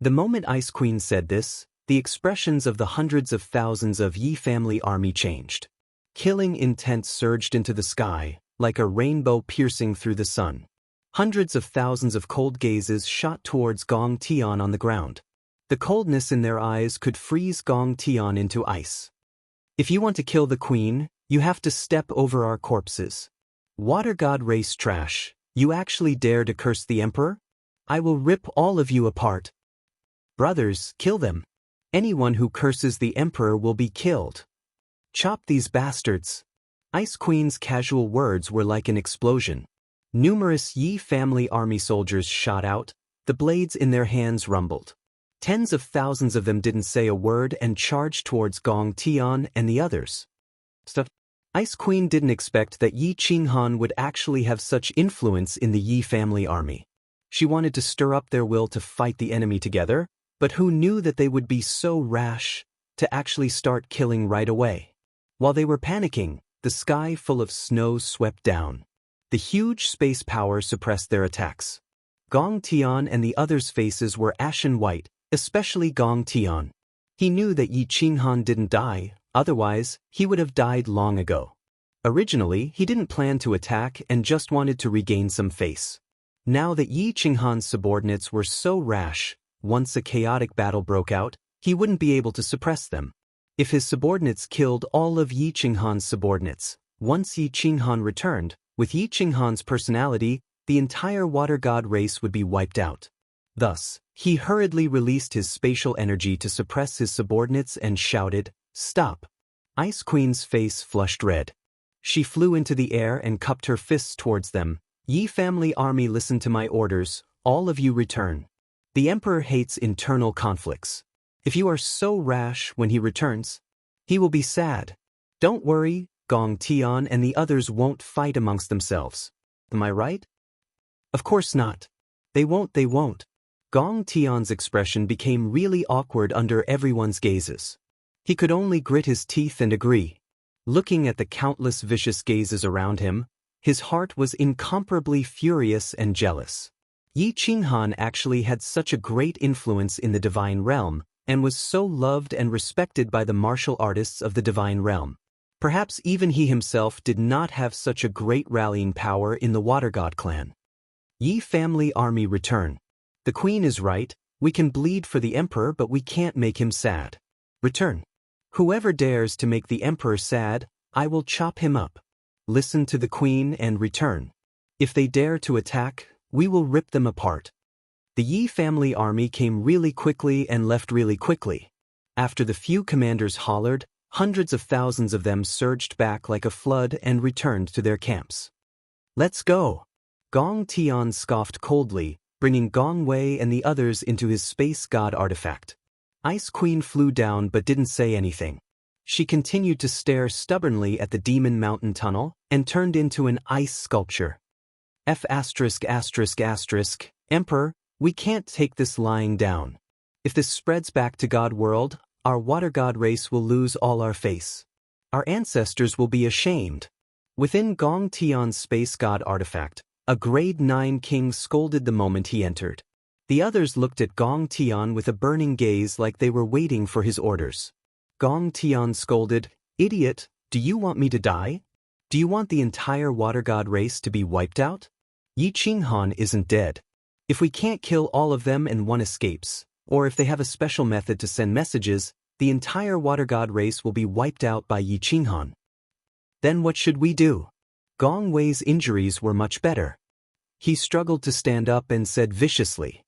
The moment Ice Queen said this, the expressions of the hundreds of thousands of Yi family army changed. Killing intent surged into the sky, like a rainbow piercing through the sun. Hundreds of thousands of cold gazes shot towards Gong Tian on the ground. The coldness in their eyes could freeze Gong Tian into ice. If you want to kill the queen, you have to step over our corpses. Water God race trash, you actually dare to curse the Emperor? I will rip all of you apart. Brothers, kill them. Anyone who curses the emperor will be killed. Chop these bastards. Ice Queen's casual words were like an explosion. Numerous Yi family army soldiers shot out, the blades in their hands rumbled. Tens of thousands of them didn't say a word and charged towards Gong Tian and the others. Ice Queen didn't expect that Yi Qinghan would actually have such influence in the Yi family army. She wanted to stir up their will to fight the enemy together, but who knew that they would be so rash to actually start killing right away? While they were panicking, the sky full of snow swept down. The huge space power suppressed their attacks. Gong Tian and the others' faces were ashen white, especially Gong Tian. He knew that Yi Qinghan didn't die, otherwise, he would have died long ago. Originally, he didn't plan to attack and just wanted to regain some face. Now that Yi Qinghan's subordinates were so rash, once a chaotic battle broke out, he wouldn't be able to suppress them. If his subordinates killed all of Yi Qinghan's subordinates, once Yi Qinghan returned, with Yi Qinghan's personality, the entire water god race would be wiped out. Thus, he hurriedly released his spatial energy to suppress his subordinates and shouted, "Stop!" Ice Queen's face flushed red. She flew into the air and cupped her fists towards them. Yi family army, listen to my orders, all of you return. The emperor hates internal conflicts. If you are so rash when he returns, he will be sad. Don't worry, Gong Tian and the others won't fight amongst themselves. Am I right? Of course not. They won't. Gong Tian's expression became really awkward under everyone's gazes. He could only grit his teeth and agree. Looking at the countless vicious gazes around him, his heart was incomparably furious and jealous. Yi Qinghan actually had such a great influence in the divine realm, and was so loved and respected by the martial artists of the divine realm. Perhaps even he himself did not have such a great rallying power in the Water God clan. Yi family army, return. The queen is right, we can bleed for the emperor but we can't make him sad. Return. Whoever dares to make the emperor sad, I will chop him up. Listen to the queen and return. If they dare to attack, we will rip them apart. The Yi family army came really quickly and left really quickly. After the few commanders hollered, hundreds of thousands of them surged back like a flood and returned to their camps. Let's go! Gong Tian scoffed coldly, bringing Gong Wei and the others into his space god artifact. Ice Queen flew down but didn't say anything. She continued to stare stubbornly at the Demon Mountain tunnel and turned into an ice sculpture. Emperor, we can't take this lying down. If this spreads back to God world, our water god race will lose all our face. Our ancestors will be ashamed. Within Gong Tian's space god artifact, a grade 9 king scolded the moment he entered. The others looked at Gong Tian with a burning gaze like they were waiting for his orders. Gong Tian scolded, "Idiot, do you want me to die? Do you want the entire water god race to be wiped out? Yi Qinghan isn't dead. If we can't kill all of them and one escapes, or if they have a special method to send messages, the entire water god race will be wiped out by Yi Qinghan. Then what should we do?" Gong Wei's injuries were much better. He struggled to stand up and said viciously,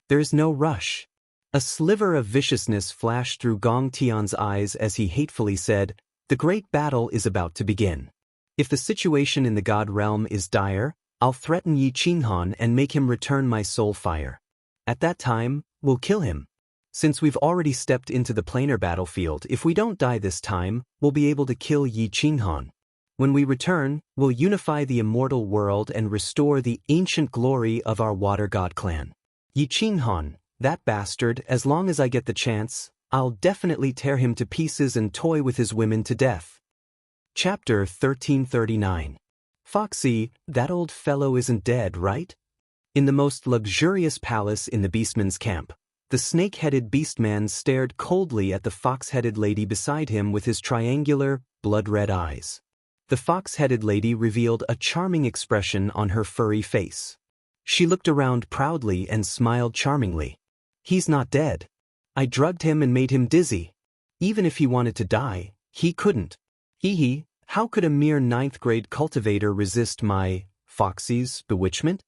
"There is no rush." A sliver of viciousness flashed through Gong Tian's eyes as he hatefully said, "The great battle is about to begin. If the situation in the god realm is dire, I'll threaten Yi Qinghan and make him return my soul fire. At that time, we'll kill him. Since we've already stepped into the planar battlefield, if we don't die this time, we'll be able to kill Yi Qinghan. When we return, we'll unify the immortal world and restore the ancient glory of our water god clan. Yi Qinghan, that bastard, as long as I get the chance, I'll definitely tear him to pieces and toy with his women to death." Chapter 1339. Foxy, that old fellow isn't dead, right? In the most luxurious palace in the beastman's camp, the snake-headed beastman stared coldly at the fox-headed lady beside him with his triangular, blood-red eyes. The fox-headed lady revealed a charming expression on her furry face. She looked around proudly and smiled charmingly. "He's not dead. I drugged him and made him dizzy. Even if he wanted to die, he couldn't. Hee, how could a mere 9th grade cultivator resist my, Foxy's, bewitchment?"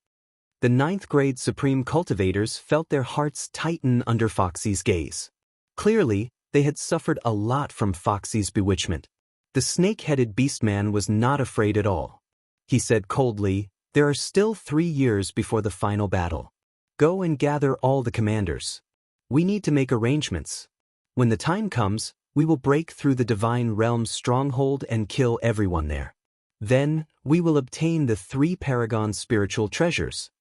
The ninth-grade Supreme Cultivators felt their hearts tighten under Foxy's gaze. Clearly, they had suffered a lot from Foxy's bewitchment. The snake-headed beastman was not afraid at all. He said coldly, "There are still 3 years before the final battle. Go and gather all the commanders. We need to make arrangements. When the time comes, we will break through the Divine Realm's stronghold and kill everyone there. Then, we will obtain the 3 Paragon spiritual treasures."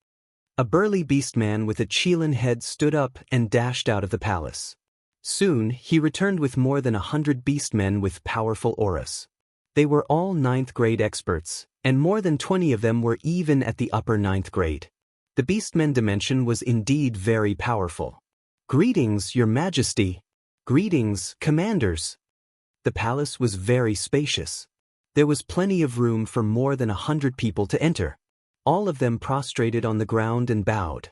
A burly beastman with a Chelan head stood up and dashed out of the palace. Soon, he returned with more than 100 beastmen with powerful auras. They were all 9th grade experts, and more than 20 of them were even at the upper 9th grade. The beastmen dimension was indeed very powerful. "Greetings, Your Majesty." "Greetings, commanders." The palace was very spacious. There was plenty of room for more than 100 people to enter. All of them prostrated on the ground and bowed.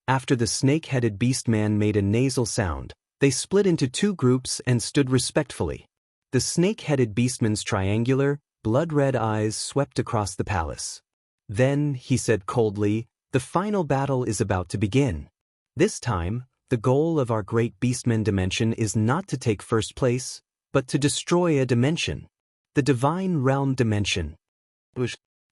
After the snake-headed beastman made a nasal sound, they split into 2 groups and stood respectfully. The snake-headed beastman's triangular, blood-red eyes swept across the palace. Then, he said coldly, "The final battle is about to begin. This time, the goal of our great beastman dimension is not to take first place, but to destroy a dimension. The Divine Realm dimension."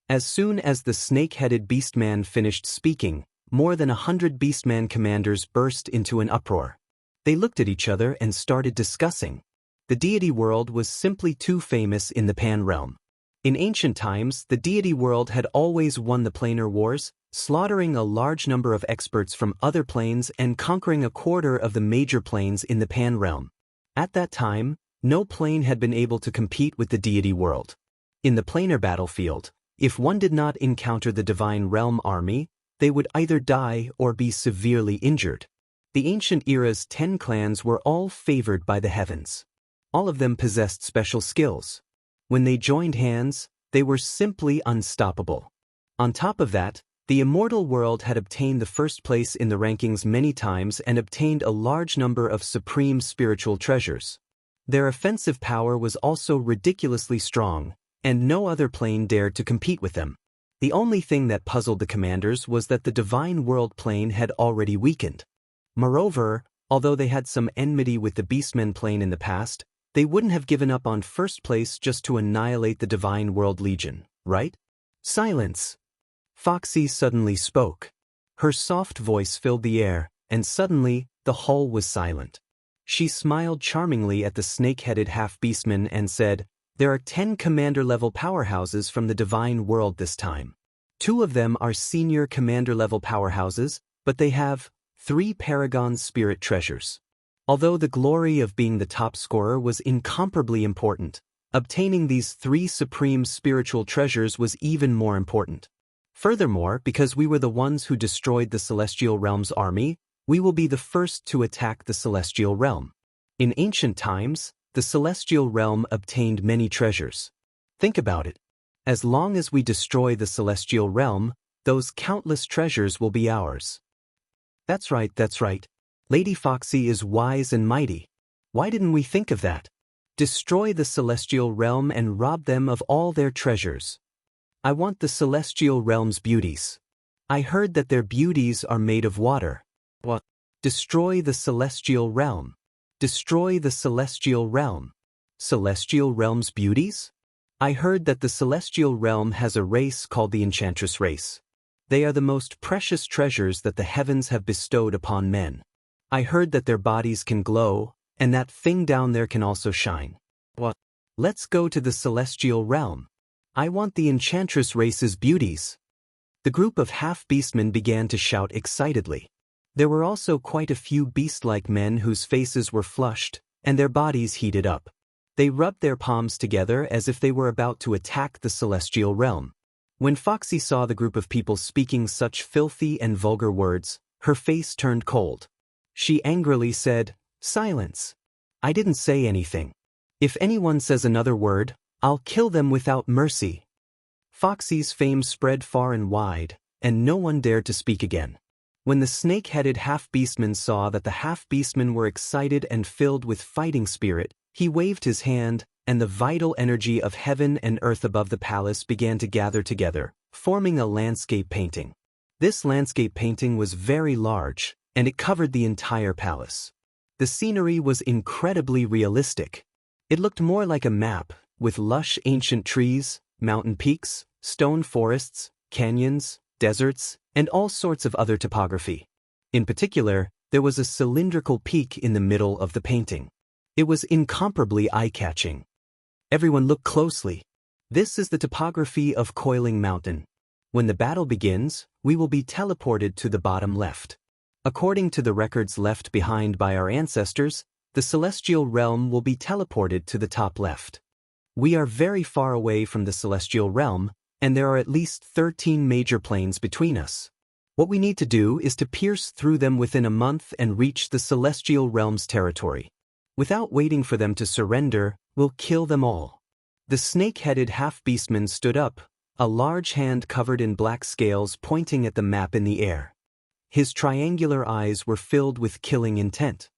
As soon as the snake-headed beastman finished speaking, more than 100 beastman commanders burst into an uproar. They looked at each other and started discussing. The deity world was simply too famous in the Pan realm. In ancient times, the deity world had always won the planar wars, slaughtering a large number of experts from other planes and conquering a quarter of the major planes in the Pan realm. At that time, no plane had been able to compete with the deity world. In the planar battlefield, if one did not encounter the Divine Realm army, they would either die or be severely injured. The ancient era's 10 clans were all favored by the heavens. All of them possessed special skills. When they joined hands, they were simply unstoppable. On top of that, the immortal world had obtained the first place in the rankings many times and obtained a large number of supreme spiritual treasures. Their offensive power was also ridiculously strong, and no other plane dared to compete with them. The only thing that puzzled the commanders was that the Divine World plane had already weakened. Moreover, although they had some enmity with the Beastmen plane in the past, they wouldn't have given up on first place just to annihilate the Divine World Legion, right? "Silence!" Foxy suddenly spoke. Her soft voice filled the air, and suddenly, the hall was silent. She smiled charmingly at the snake-headed half-beastman and said, "There are 10 commander-level powerhouses from the Divine World this time. 2 of them are senior commander-level powerhouses, but they have 3 Paragon spirit treasures." Although the glory of being the top scorer was incomparably important, obtaining these 3 supreme spiritual treasures was even more important. Furthermore, because we were the ones who destroyed the Celestial Realm's army, we will be the first to attack the Celestial Realm. In ancient times, the Celestial Realm obtained many treasures. Think about it. As long as we destroy the Celestial Realm, those countless treasures will be ours. That's right, that's right. Lady Foxy is wise and mighty. Why didn't we think of that? Destroy the Celestial Realm and rob them of all their treasures. I want the Celestial Realm's beauties. I heard that their beauties are made of water. What? Destroy the Celestial Realm. Destroy the Celestial Realm. Celestial Realm's beauties? I heard that the Celestial Realm has a race called the Enchantress race. They are the most precious treasures that the heavens have bestowed upon men. I heard that their bodies can glow, and that thing down there can also shine. What? Let's go to the Celestial Realm. I want the Enchantress race's beauties. The group of half-beastmen began to shout excitedly. There were also quite a few beast-like men whose faces were flushed, and their bodies heated up. They rubbed their palms together as if they were about to attack the Celestial Realm. When Foxy saw the group of people speaking such filthy and vulgar words, her face turned cold. She angrily said, "Silence. I didn't say anything. If anyone says another word, I'll kill them without mercy." Foxy's fame spread far and wide, and no one dared to speak again. When the snake-headed half-beastman saw that the half-beastmen were excited and filled with fighting spirit, he waved his hand, and the vital energy of heaven and earth above the palace began to gather together, forming a landscape painting. This landscape painting was very large, and it covered the entire palace. The scenery was incredibly realistic. It looked more like a map, with lush ancient trees, mountain peaks, stone forests, canyons, deserts, and all sorts of other topography. In particular, there was a cylindrical peak in the middle of the painting. It was incomparably eye-catching. Everyone looked closely. This is the topography of Coiling Mountain. When the battle begins, we will be teleported to the bottom left. According to the records left behind by our ancestors, the celestial realm will be teleported to the top left. We are very far away from the celestial realm, and there are at least 13 major planes between us. What we need to do is to pierce through them within a month and reach the celestial realm's territory. Without waiting for them to surrender, we'll kill them all. The snake-headed half-beastman stood up, a large hand covered in black scales pointing at the map in the air. His triangular eyes were filled with killing intent.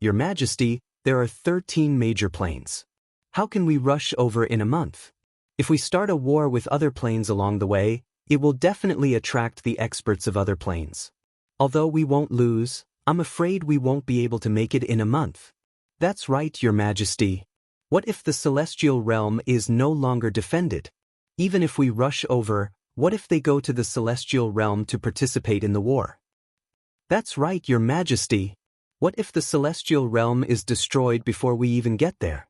Your Majesty, there are 13 major planes. How can we rush over in a month? If we start a war with other planes along the way, it will definitely attract the experts of other planes. Although we won't lose, I'm afraid we won't be able to make it in a month. That's right, Your Majesty. What if the celestial realm is no longer defended? Even if we rush over, what if they go to the celestial realm to participate in the war? That's right, Your Majesty. What if the celestial realm is destroyed before we even get there?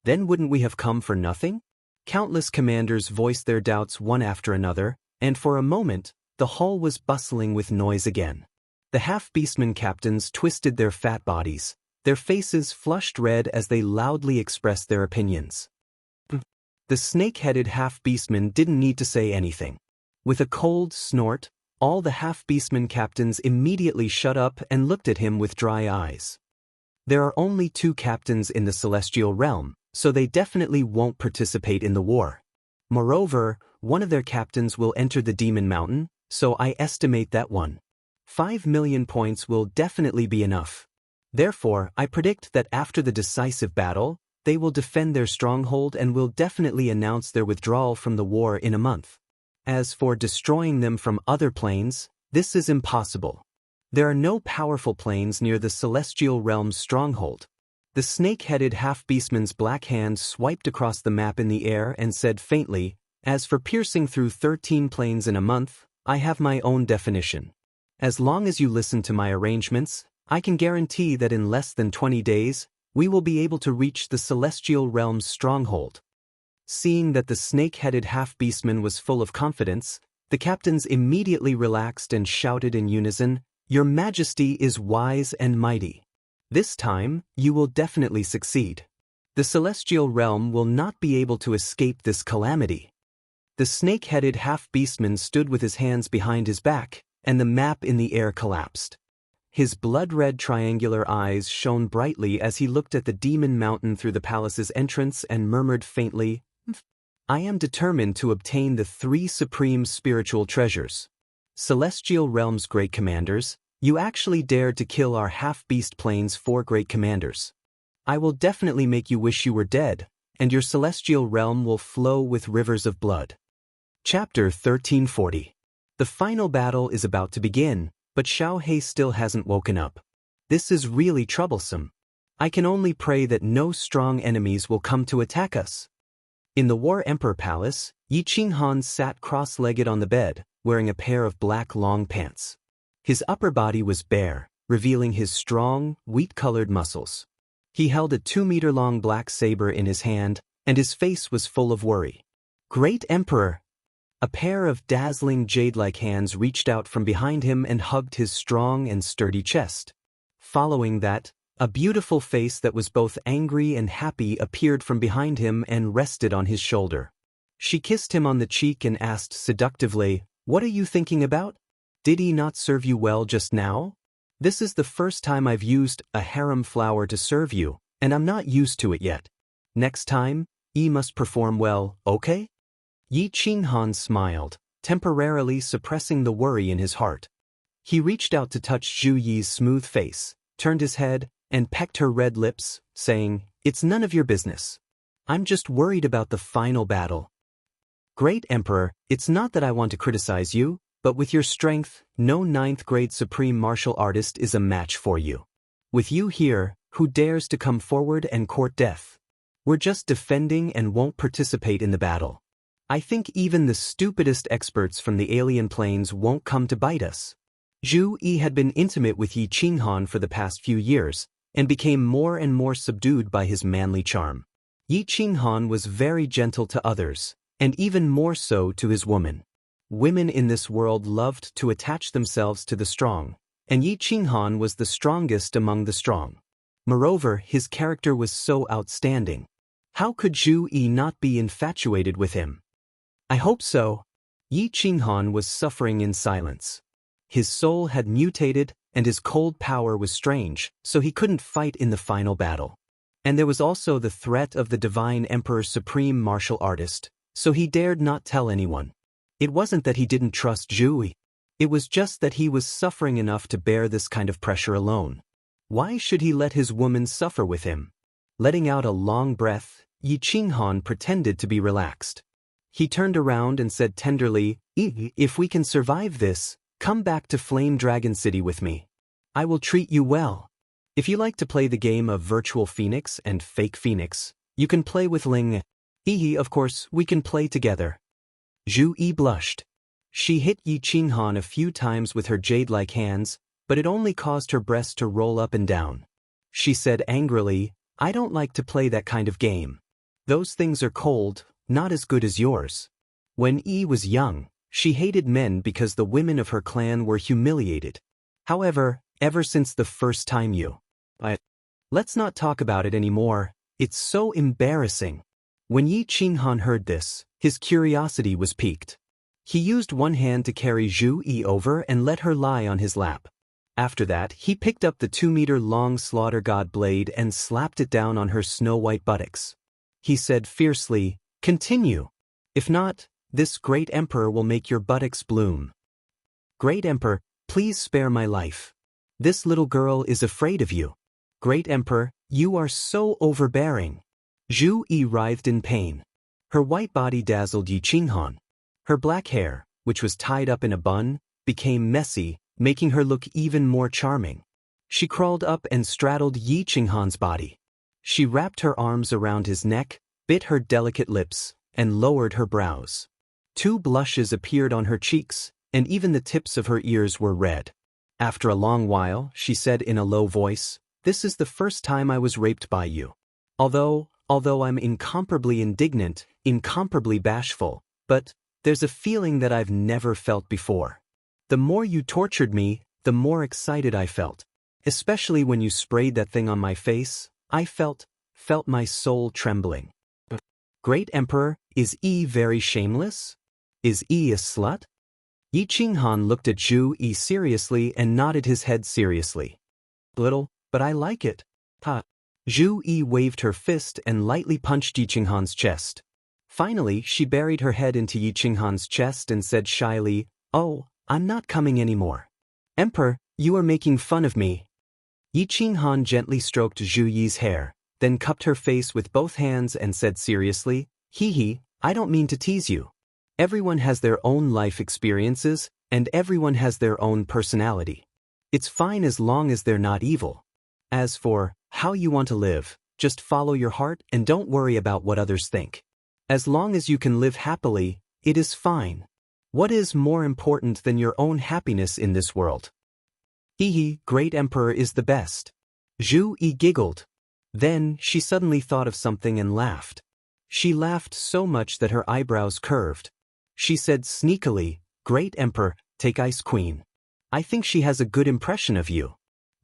Then wouldn't we have come for nothing? Countless commanders voiced their doubts one after another, and for a moment, the hall was bustling with noise again. The half-beastman captains twisted their fat bodies, their faces flushed red as they loudly expressed their opinions. The snake-headed half-beastman didn't need to say anything. With a cold snort, all the half-beastman captains immediately shut up and looked at him with dry eyes. There are only 2 captains in the celestial realm, so they definitely won't participate in the war. Moreover, one of their captains will enter the Demon Mountain, so I estimate that 5 million points will definitely be enough. Therefore, I predict that after the decisive battle, they will defend their stronghold and will definitely announce their withdrawal from the war in a month. As for destroying them from other planes, this is impossible. There are no powerful planes near the celestial realm's stronghold. The snake-headed half-beastman's black hand swiped across the map in the air and said faintly, "As for piercing through 13 planes in a month, I have my own definition. As long as you listen to my arrangements, I can guarantee that in less than 20 days, we will be able to reach the celestial realm's stronghold." Seeing that the snake-headed half-beastman was full of confidence, the captains immediately relaxed and shouted in unison, "Your Majesty is wise and mighty. This time, you will definitely succeed. The celestial realm will not be able to escape this calamity." The snake-headed half-beastman stood with his hands behind his back, and the map in the air collapsed. His blood-red triangular eyes shone brightly as he looked at the Demon Mountain through the palace's entrance and murmured faintly, "I am determined to obtain the 3 supreme spiritual treasures. Celestial Realm's great commanders, you actually dared to kill our half-beast plane's 4 great commanders. I will definitely make you wish you were dead, and your celestial realm will flow with rivers of blood." Chapter 1340. The final battle is about to begin, but Xiao He still hasn't woken up. This is really troublesome. I can only pray that no strong enemies will come to attack us. In the War Emperor Palace, Yi Qinghan sat cross-legged on the bed, wearing a pair of black long pants. His upper body was bare, revealing his strong, wheat-colored muscles. He held a 2-meter-long black saber in his hand, and his face was full of worry. "Great Emperor!" A pair of dazzling jade-like hands reached out from behind him and hugged his strong and sturdy chest. Following that, a beautiful face that was both angry and happy appeared from behind him and rested on his shoulder. She kissed him on the cheek and asked seductively, "What are you thinking about? Did he not serve you well just now? This is the first time I've used a harem flower to serve you, and I'm not used to it yet. Next time, he must perform well, okay?" Yi Qinghan smiled, temporarily suppressing the worry in his heart. He reached out to touch Zhu Yi's smooth face, turned his head, and pecked her red lips, saying, "It's none of your business. I'm just worried about the final battle." "Great Emperor, it's not that I want to criticize you, But with your strength, no ninth-grade supreme martial artist is a match for you. With you here, who dares to come forward and court death? We're just defending and won't participate in the battle. I think even the stupidest experts from the alien planes won't come to bite us. Zhu Yi had been intimate with Yi Qinghan for the past few years, and became more and more subdued by his manly charm. Yi Qinghan was very gentle to others, and even more so to his woman. Women in this world loved to attach themselves to the strong, and Yi Qinghan was the strongest among the strong. Moreover, his character was so outstanding. How could Zhu Yi not be infatuated with him? I hope so. Yi Qinghan was suffering in silence. His soul had mutated, and his cold power was strange, so he couldn't fight in the final battle. And there was also the threat of the Divine Emperor's supreme martial artist, so he dared not tell anyone. It wasn't that he didn't trust Zhu Yi. It was just that he was suffering enough to bear this kind of pressure alone. Why should he let his woman suffer with him? Letting out a long breath, Yi Qinghan pretended to be relaxed. He turned around and said tenderly, If we can survive this, come back to Flame Dragon City with me. I will treat you well. If you like to play the game of Virtual Phoenix and Fake Phoenix, you can play with Ling. Of course, we can play together. Zhu Yi blushed. She hit Yi Qinghan a few times with her jade-like hands, but it only caused her breast to roll up and down. She said angrily, I don't like to play that kind of game. Those things are cold, not as good as yours. When Yi was young, she hated men because the women of her clan were humiliated. However, ever since the first time let's not talk about it anymore, it's so embarrassing. When Yi Qinghan heard this, his curiosity was piqued. He used one hand to carry Zhu Yi over and let her lie on his lap. After that, he picked up the 2-meter-long slaughter god blade and slapped it down on her snow-white buttocks. He said fiercely, Continue. If not, this great emperor will make your buttocks bloom. Great Emperor, please spare my life. This little girl is afraid of you. Great Emperor, you are so overbearing. Zhu Yi writhed in pain. Her white body dazzled Yi Qinghan. Her black hair, which was tied up in a bun, became messy, making her look even more charming. She crawled up and straddled Yi Qinghan's body. She wrapped her arms around his neck, bit her delicate lips, and lowered her brows. 2 blushes appeared on her cheeks, and even the tips of her ears were red. After a long while, she said in a low voice, This is the first time I was raped by you. Although I'm incomparably indignant, incomparably bashful, but there's a feeling that I've never felt before. The more you tortured me, the more excited I felt. Especially when you sprayed that thing on my face, I felt my soul trembling. Great Emperor, is Yi very shameless? Is Yi a slut? Yi Qinghan looked at Zhu Yi seriously and nodded his head seriously. Little, but I like it. Ha. Zhu Yi waved her fist and lightly punched Yi Qinghan's chest. Finally, she buried her head into Yi Qinghan's chest and said shyly, Oh, I'm not coming anymore. Emperor, you are making fun of me. Yi Qinghan gently stroked Zhu Yi's hair, then cupped her face with both hands and said seriously, I don't mean to tease you. Everyone has their own life experiences, and everyone has their own personality. It's fine as long as they're not evil. As for how you want to live, just follow your heart and don't worry about what others think. As long as you can live happily, it is fine. What is more important than your own happiness in this world? Great Emperor is the best. Zhu Yi giggled. Then she suddenly thought of something and laughed. She laughed so much that her eyebrows curved. She said sneakily, Great Emperor, take Ice Queen. I think she has a good impression of you.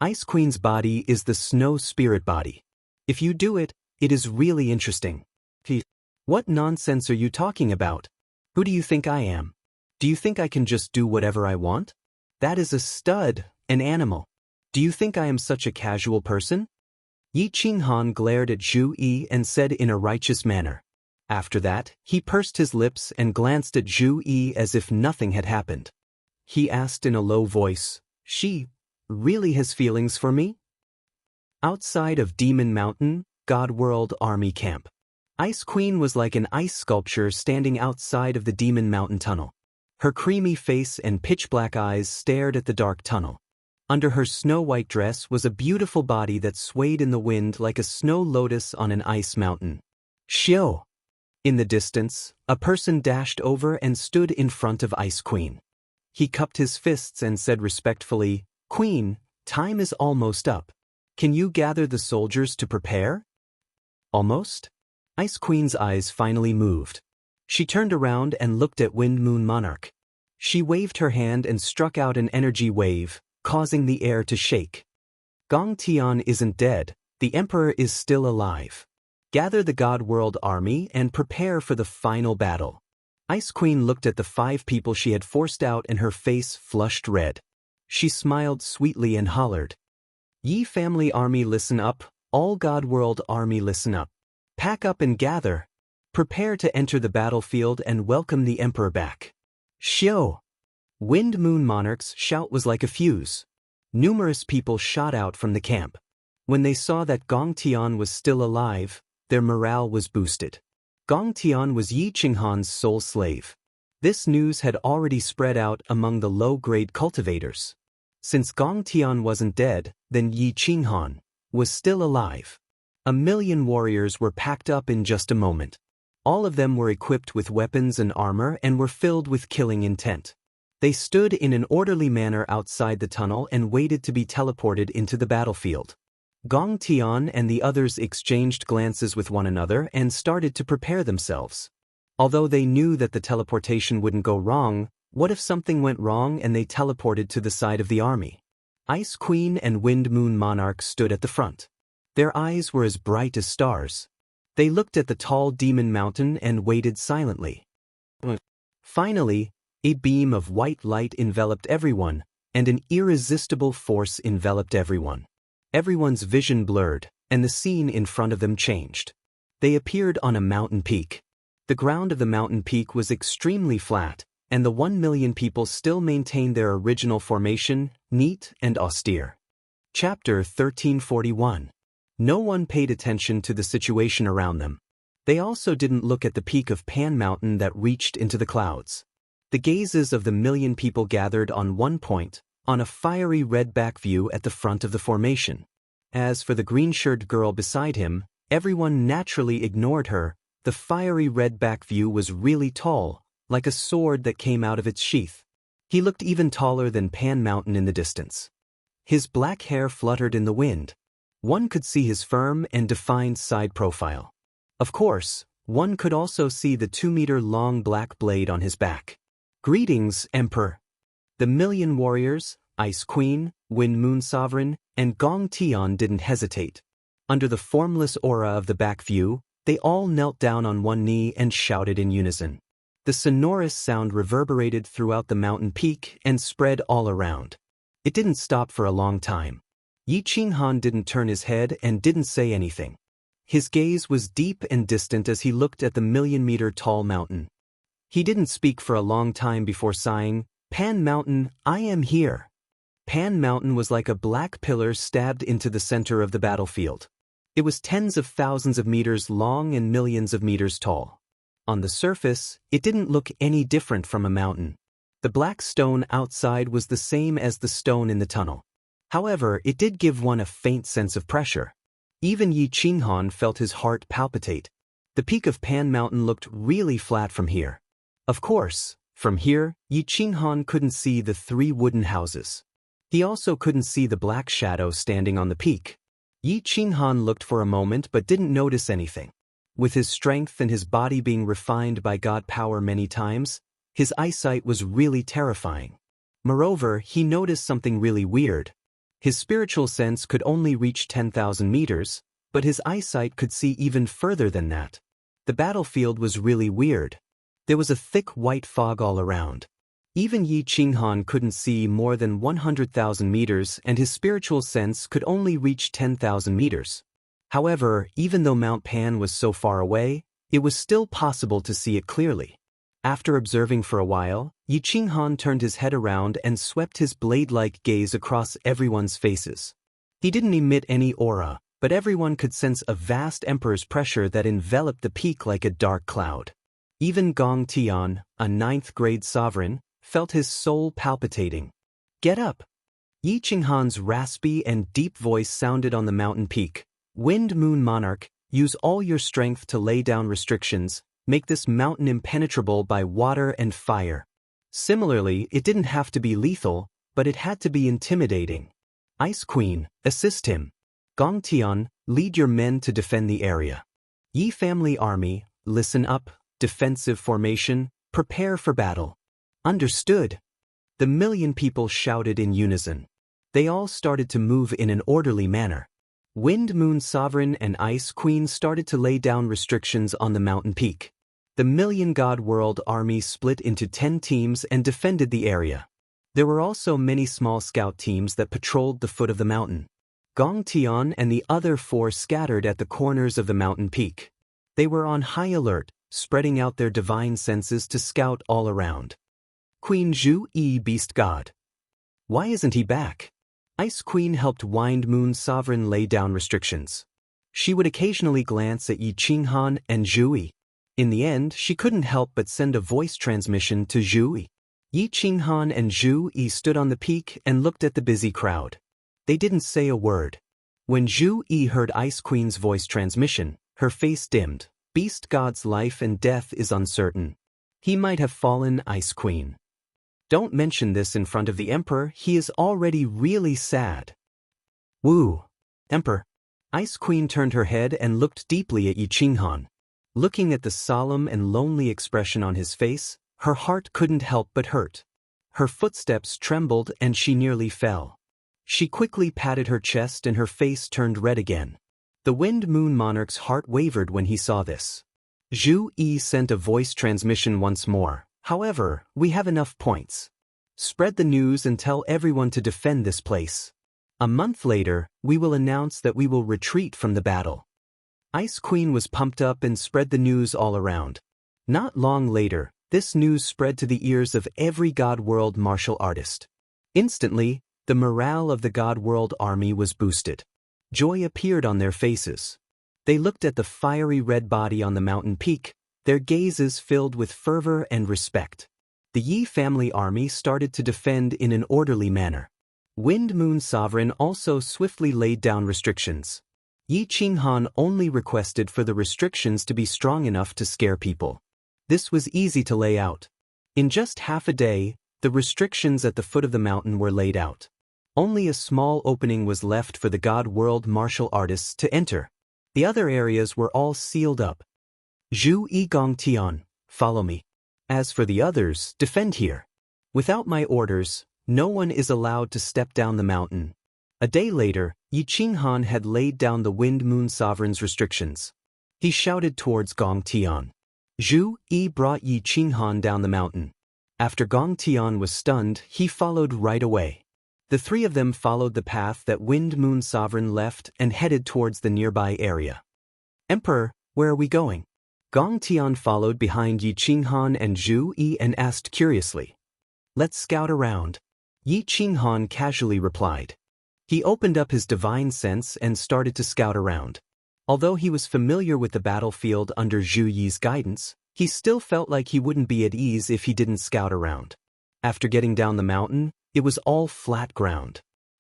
Ice Queen's body is the snow spirit body. If you do it, it is really interesting. What nonsense are you talking about? Who do you think I am? Do you think I can just do whatever I want? That is a stud, an animal. Do you think I am such a casual person? Yi Qinghan glared at Zhu Yi and said in a righteous manner. After that, he pursed his lips and glanced at Zhu Yi as if nothing had happened. He asked in a low voice, She really has feelings for me? Outside of Demon Mountain, God World Army Camp. Ice Queen was like an ice sculpture standing outside of the Demon Mountain tunnel. Her creamy face and pitch-black eyes stared at the dark tunnel. Under her snow-white dress was a beautiful body that swayed in the wind like a snow lotus on an ice mountain. Xiao! In the distance, a person dashed over and stood in front of Ice Queen. He cupped his fists and said respectfully, "Queen, time is almost up. Can you gather the soldiers to prepare?" Almost? Ice Queen's eyes finally moved. She turned around and looked at Wind Moon Monarch. She waved her hand and struck out an energy wave, causing the air to shake. Gong Tian isn't dead, the Emperor is still alive. Gather the God World army and prepare for the final battle. Ice Queen looked at the 5 people she had forced out and her face flushed red. She smiled sweetly and hollered, "Ye family army listen up, all God World army listen up. Pack up and gather. Prepare to enter the battlefield and welcome the Emperor back." Xiao! Wind Moon Monarch's shout was like a fuse. Numerous people shot out from the camp. When they saw that Gong Tian was still alive, their morale was boosted. Gong Tian was Yi Qinghan's sole slave. This news had already spread out among the low-grade cultivators. Since Gong Tian wasn't dead, then Yi Qinghan was still alive. 1,000,000 warriors were packed up in just a moment. All of them were equipped with weapons and armor and were filled with killing intent. They stood in an orderly manner outside the tunnel and waited to be teleported into the battlefield. Gong Tian and the others exchanged glances with one another and started to prepare themselves. Although they knew that the teleportation wouldn't go wrong, what if something went wrong and they teleported to the side of the army? Ice Queen and Wind Moon Monarch stood at the front. Their eyes were as bright as stars. They looked at the tall demon mountain and waited silently. Finally, a beam of white light enveloped everyone, and an irresistible force enveloped everyone. Everyone's vision blurred, and the scene in front of them changed. They appeared on a mountain peak. The ground of the mountain peak was extremely flat, and the 1,000,000 people still maintained their original formation, neat and austere. Chapter 1341. No one paid attention to the situation around them. They also didn't look at the peak of Pan Mountain that reached into the clouds. The gazes of the 1,000,000 people gathered on one point, on a fiery red back view at the front of the formation. As for the green-shirted girl beside him, everyone naturally ignored her. The fiery red back view was really tall, like a sword that came out of its sheath. He looked even taller than Pan Mountain in the distance. His black hair fluttered in the wind. One could see his firm and defined side profile. Of course, one could also see the 2-meter-long black blade on his back. "Greetings, Emperor." The 1,000,000 warriors, Ice Queen, Wind Moon Sovereign, and Gong Tian didn't hesitate. Under the formless aura of the back view, they all knelt down on one knee and shouted in unison. The sonorous sound reverberated throughout the mountain peak and spread all around. It didn't stop for a long time. Yi Qinghan didn't turn his head and didn't say anything. His gaze was deep and distant as he looked at the 1,000,000-meter-tall mountain. He didn't speak for a long time before sighing, "Pan Mountain, I am here." Pan Mountain was like a black pillar stabbed into the center of the battlefield. It was tens of thousands of meters long and millions of meters tall. On the surface, it didn't look any different from a mountain. The black stone outside was the same as the stone in the tunnel. However, it did give one a faint sense of pressure. Even Yi Qinghan felt his heart palpitate. The peak of Pan Mountain looked really flat from here. Of course, from here, Yi Qinghan couldn't see the 3 wooden houses. He also couldn't see the black shadow standing on the peak. Yi Qinghan looked for a moment but didn't notice anything. With his strength and his body being refined by God power many times, his eyesight was really terrifying. Moreover, he noticed something really weird. His spiritual sense could only reach 10,000 meters, but his eyesight could see even further than that. The battlefield was really weird. There was a thick white fog all around. Even Yi Qinghan couldn't see more than 100,000 meters and his spiritual sense could only reach 10,000 meters. However, even though Mount Pan was so far away, it was still possible to see it clearly. After observing for a while, Yi Qinghan turned his head around and swept his blade-like gaze across everyone's faces. He didn't emit any aura, but everyone could sense a vast emperor's pressure that enveloped the peak like a dark cloud. Even Gong Tian, a 9th-grade sovereign, felt his soul palpitating. "Get up!" Yi Qinghan's raspy and deep voice sounded on the mountain peak. "Wind Moon Monarch, use all your strength to lay down restrictions, make this mountain impenetrable by water and fire." Similarly, it didn't have to be lethal, but it had to be intimidating. "Ice Queen, assist him. Gong Tian, lead your men to defend the area. Yi family army, listen up, defensive formation, prepare for battle." "Understood." The million people shouted in unison. They all started to move in an orderly manner. Wind Moon Sovereign and Ice Queen started to lay down restrictions on the mountain peak. The Million God World Army split into 10 teams and defended the area. There were also many small scout teams that patrolled the foot of the mountain. Gong Tian and the other 4 scattered at the corners of the mountain peak. They were on high alert, spreading out their divine senses to scout all around. Queen Zhu Yi Beast God. Why isn't he back? Ice Queen helped Wind Moon Sovereign lay down restrictions. She would occasionally glance at Yi Qinghan and Zhu Yi. In the end, she couldn't help but send a voice transmission to Zhu Yi. Yi Qinghan and Zhu Yi stood on the peak and looked at the busy crowd. They didn't say a word. When Zhu Yi heard Ice Queen's voice transmission, her face dimmed. Beast God's life and death is uncertain. He might have fallen, Ice Queen. Don't mention this in front of the Emperor, he is already really sad. Woo! Emperor. Ice Queen turned her head and looked deeply at Yi Qinghan. Looking at the solemn and lonely expression on his face, her heart couldn't help but hurt. Her footsteps trembled and she nearly fell. She quickly patted her chest and her face turned red again. The Wind Moon Monarch's heart wavered when he saw this. Zhu Yi sent a voice transmission once more. However, we have enough points. Spread the news and tell everyone to defend this place. A month later, we will announce that we will retreat from the battle. Ice Queen was pumped up and spread the news all around. Not long later, this news spread to the ears of every God World martial artist. Instantly, the morale of the God World army was boosted. Joy appeared on their faces. They looked at the fiery red body on the mountain peak, their gazes filled with fervor and respect. The Yi family army started to defend in an orderly manner. Wind Moon Sovereign also swiftly laid down restrictions. Yi Qinghan only requested for the restrictions to be strong enough to scare people. This was easy to lay out. In just half a day, the restrictions at the foot of the mountain were laid out. Only a small opening was left for the God World martial artists to enter. The other areas were all sealed up. Zhu Yi Gong Tian, follow me. As for the others, defend here. Without my orders, no one is allowed to step down the mountain. A day later, Yi Qinghan had laid down the Wind Moon Sovereign's restrictions. He shouted towards Gong Tian. Zhu Yi brought Yi Qinghan down the mountain. After Gong Tian was stunned, he followed right away. The 3 of them followed the path that Wind Moon Sovereign left and headed towards the nearby area. Emperor, where are we going? Gong Tian followed behind Yi Qinghan and Zhu Yi and asked curiously. Let's scout around. Yi Qinghan casually replied. He opened up his divine sense and started to scout around. Although he was familiar with the battlefield under Zhu Yi's guidance, he still felt like he wouldn't be at ease if he didn't scout around. After getting down the mountain, it was all flat ground.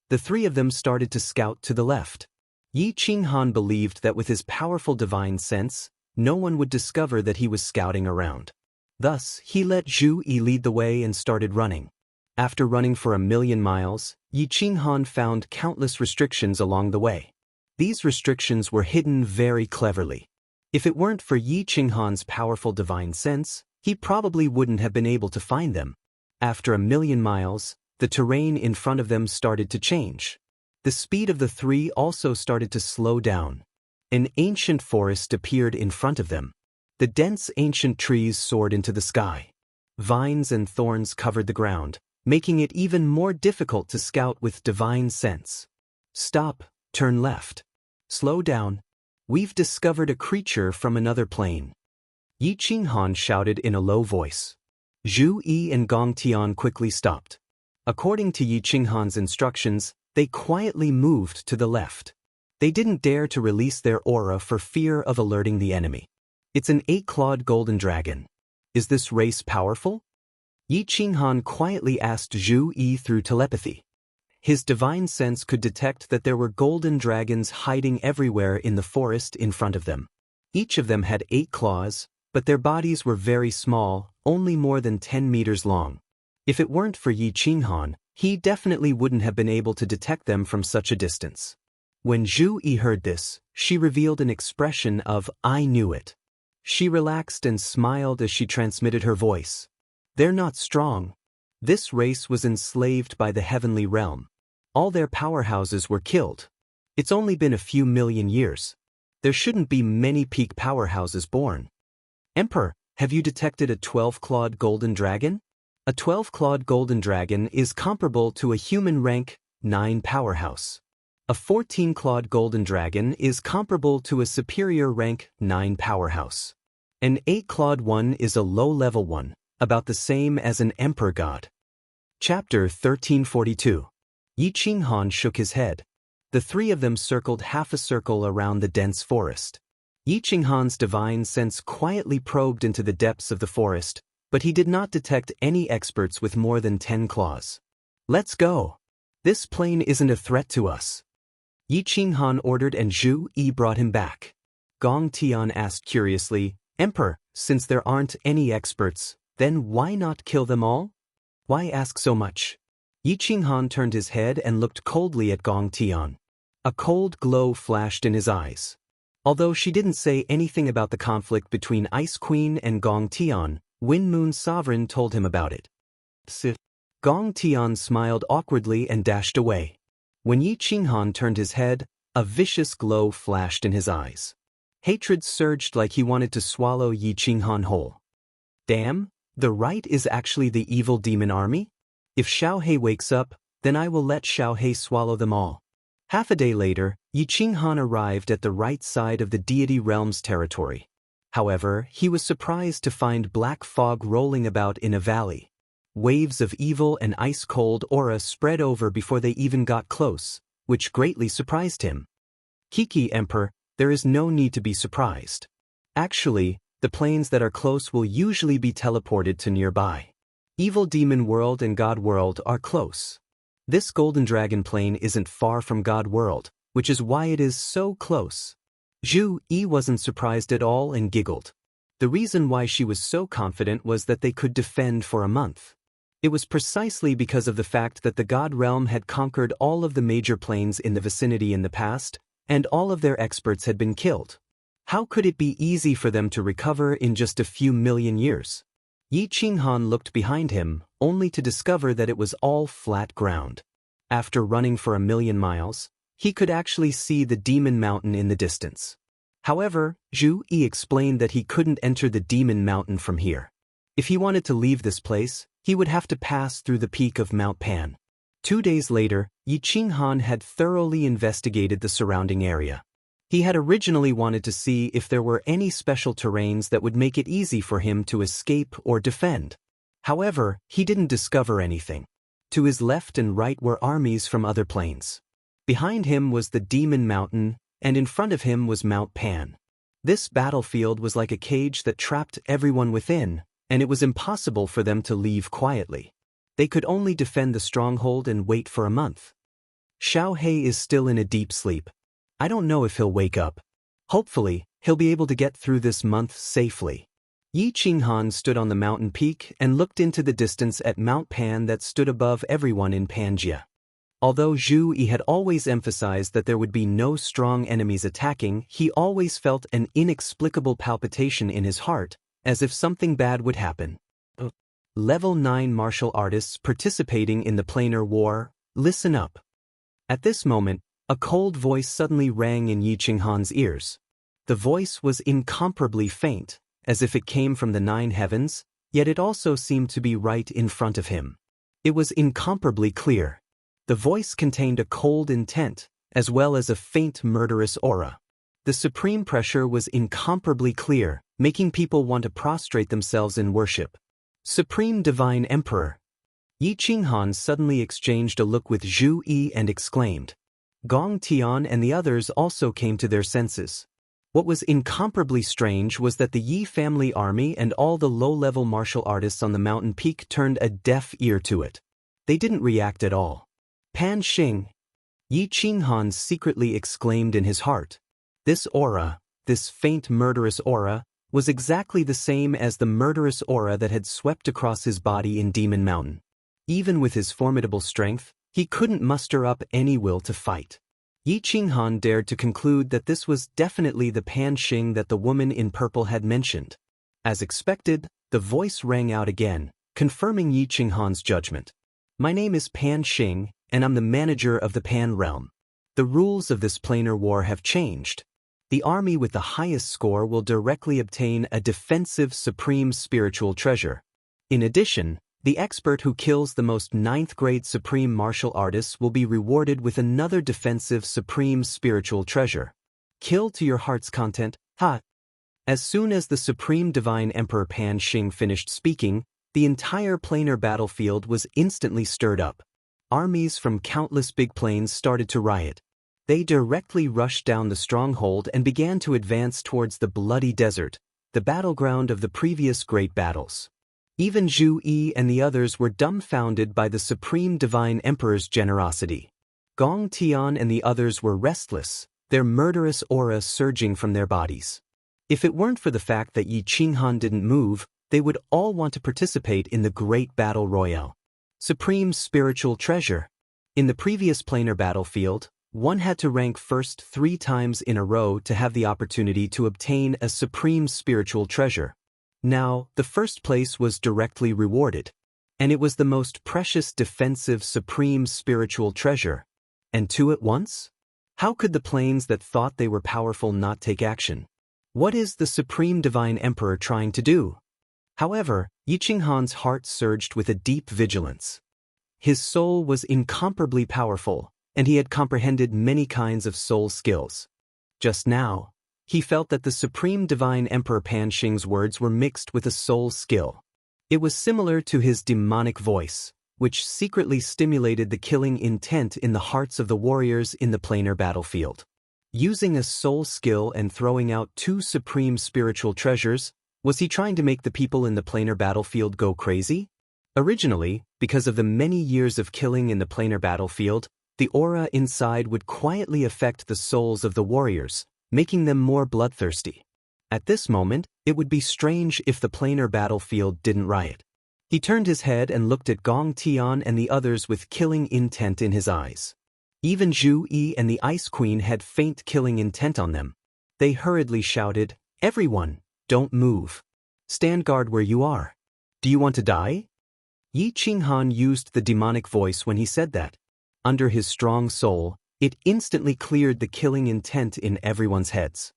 The 3 of them started to scout to the left. Yi Qinghan believed that with his powerful divine sense, no one would discover that he was scouting around. Thus, he let Zhu Yi lead the way and started running. After running for 1,000,000 miles, Yi Qinghan found countless restrictions along the way. These restrictions were hidden very cleverly. If it weren't for Yi Qinghan's powerful divine sense, he probably wouldn't have been able to find them. After 1,000,000 miles, the terrain in front of them started to change. The speed of the 3 also started to slow down. An ancient forest appeared in front of them. The dense ancient trees soared into the sky. Vines and thorns covered the ground, making it even more difficult to scout with divine sense. Stop, turn left. Slow down. We've discovered a creature from another plane. Yi Qinghan shouted in a low voice. Zhu Yi and Gong Tian quickly stopped. According to Yi Qinghan's instructions, they quietly moved to the left. They didn't dare to release their aura for fear of alerting the enemy. It's an 8-clawed golden dragon. Is this race powerful? Yi Qinghan quietly asked Zhu Yi through telepathy. His divine sense could detect that there were golden dragons hiding everywhere in the forest in front of them. Each of them had 8 claws, but their bodies were very small, only more than 10 meters long. If it weren't for Yi Qinghan, he definitely wouldn't have been able to detect them from such a distance. When Zhu Yi heard this, she revealed an expression of "I knew it." She relaxed and smiled as she transmitted her voice. They're not strong. This race was enslaved by the heavenly realm. All their powerhouses were killed. It's only been a few million years. There shouldn't be many peak powerhouses born. Emperor, have you detected a 12-clawed golden dragon? A 12-clawed golden dragon is comparable to a human rank 9 powerhouse. A 14-clawed golden dragon is comparable to a superior rank 9 powerhouse. An 8-clawed one is a low-level one, about the same as an emperor god. Chapter 1342. Yi Qinghan shook his head. The 3 of them circled half a circle around the dense forest. Yi Qinghan's divine sense quietly probed into the depths of the forest, but he did not detect any experts with more than 10 claws. Let's go. This plane isn't a threat to us. Yi Qinghan ordered and Zhu Yi brought him back. Gong Tian asked curiously, Emperor, since there aren't any experts, then why not kill them all? Why ask so much? Yi Qinghan turned his head and looked coldly at Gong Tian. A cold glow flashed in his eyes. Although she didn't say anything about the conflict between Ice Queen and Gong Tian, Wind Moon Sovereign told him about it. Gong Tian smiled awkwardly and dashed away. When Yi Qinghan turned his head, a vicious glow flashed in his eyes. Hatred surged like he wanted to swallow Yi Qinghan whole. Damn, the right is actually the evil demon army? If Xiaohe wakes up, then I will let Xiaohe swallow them all. Half a day later, Yi Qinghan arrived at the right side of the deity realm's territory. However, he was surprised to find black fog rolling about in a valley. Waves of evil and ice-cold aura spread over before they even got close, which greatly surprised him. Kiki Emperor, there is no need to be surprised. Actually, the planes that are close will usually be teleported to nearby. Evil Demon World and God World are close. This Golden Dragon plane isn't far from God World, which is why it is so close. Zhu Yi wasn't surprised at all and giggled. The reason why she was so confident was that they could defend for a month. It was precisely because of the fact that the God Realm had conquered all of the major planes in the vicinity in the past, and all of their experts had been killed. How could it be easy for them to recover in just a few million years? Yi Qinghan looked behind him, only to discover that it was all flat ground. After running for 1,000,000 miles, he could actually see the Demon Mountain in the distance. However, Zhu Yi explained that he couldn't enter the Demon Mountain from here. If he wanted to leave this place, he would have to pass through the peak of Mount Pan. 2 days later, Yi Qinghan had thoroughly investigated the surrounding area. He had originally wanted to see if there were any special terrains that would make it easy for him to escape or defend. However, he didn't discover anything. To his left and right were armies from other planes. Behind him was the Demon Mountain, and in front of him was Mount Pan. This battlefield was like a cage that trapped everyone within, and it was impossible for them to leave quietly. They could only defend the stronghold and wait for a month. Xiaohe is still in a deep sleep. I don't know if he'll wake up. Hopefully, he'll be able to get through this month safely. Yi Qinghan stood on the mountain peak and looked into the distance at Mount Pan that stood above everyone in Pangaea. Although Zhu Yi had always emphasized that there would be no strong enemies attacking, he always felt an inexplicable palpitation in his heart, as if something bad would happen. Level 9 martial artists participating in the planar war, listen up. At this moment, a cold voice suddenly rang in Yi Qinghan's ears. The voice was incomparably faint, as if it came from the 9 heavens, yet it also seemed to be right in front of him. It was incomparably clear. The voice contained a cold intent, as well as a faint murderous aura. The supreme pressure was incomparably clear, making people want to prostrate themselves in worship. Supreme Divine Emperor. Yi Qinghan suddenly exchanged a look with Zhu Yi and exclaimed. Gong Tian and the others also came to their senses. What was incomparably strange was that the Yi family army and all the low-level martial artists on the mountain peak turned a deaf ear to it. They didn't react at all. Pan Xing, Yi Qinghan secretly exclaimed in his heart. This aura, this faint murderous aura, was exactly the same as the murderous aura that had swept across his body in Demon Mountain. Even with his formidable strength, he couldn't muster up any will to fight. Yi Qinghan dared to conclude that this was definitely the Pan Xing that the woman in purple had mentioned. As expected, the voice rang out again, confirming Yi Qinghan's judgment. My name is Pan Xing, and I'm the manager of the Pan realm. The rules of this planar war have changed. The army with the highest score will directly obtain a defensive supreme spiritual treasure. In addition, the expert who kills the most 9th-grade supreme martial artists will be rewarded with another defensive supreme spiritual treasure. Kill to your heart's content, ha! As soon as the supreme divine emperor Pan Xing finished speaking, the entire planar battlefield was instantly stirred up. Armies from countless big plains started to riot. They directly rushed down the stronghold and began to advance towards the bloody desert, the battleground of the previous great battles. Even Zhu Yi and the others were dumbfounded by the Supreme Divine Emperor's generosity. Gong Tian and the others were restless, their murderous aura surging from their bodies. If it weren't for the fact that Yi Qinghan didn't move, they would all want to participate in the great battle royale. Supreme Spiritual Treasure. In the previous planar battlefield, one had to rank first 3 times in a row to have the opportunity to obtain a Supreme Spiritual Treasure. Now, the first place was directly rewarded, and it was the most precious defensive supreme spiritual treasure. And 2 at once? How could the planes that thought they were powerful not take action? What is the Supreme Divine Emperor trying to do? However, Yi Qinghan's heart surged with a deep vigilance. His soul was incomparably powerful, and he had comprehended many kinds of soul skills. Just now, he felt that the Supreme Divine Emperor Pan Xing's words were mixed with a soul skill. It was similar to his demonic voice, which secretly stimulated the killing intent in the hearts of the warriors in the planar battlefield. Using a soul skill and throwing out 2 supreme spiritual treasures, was he trying to make the people in the planar battlefield go crazy? Originally, because of the many years of killing in the planar battlefield, the aura inside would quietly affect the souls of the warriors, making them more bloodthirsty. At this moment, it would be strange if the planar battlefield didn't riot. He turned his head and looked at Gong Tian and the others with killing intent in his eyes. Even Zhu Yi and the Ice Queen had faint killing intent on them. They hurriedly shouted, "Everyone, don't move. Stand guard where you are. Do you want to die?" Yi Qinghan used the demonic voice when he said that. Under his strong soul, it instantly cleared the killing intent in everyone's heads.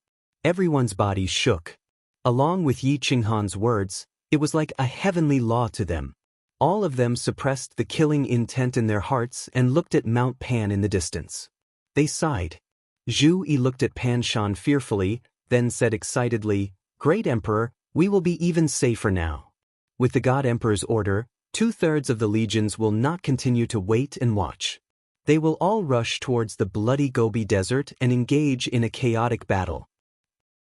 Everyone's bodies shook. Along with Yi Qinghan's words, it was like a heavenly law to them. All of them suppressed the killing intent in their hearts and looked at Mount Pan in the distance. They sighed. Zhu Yi looked at Pan Shan fearfully, then said excitedly, "Great Emperor, we will be even safer now. With the God Emperor's order, 2/3 of the legions will not continue to wait and watch. They will all rush towards the bloody Gobi Desert and engage in a chaotic battle."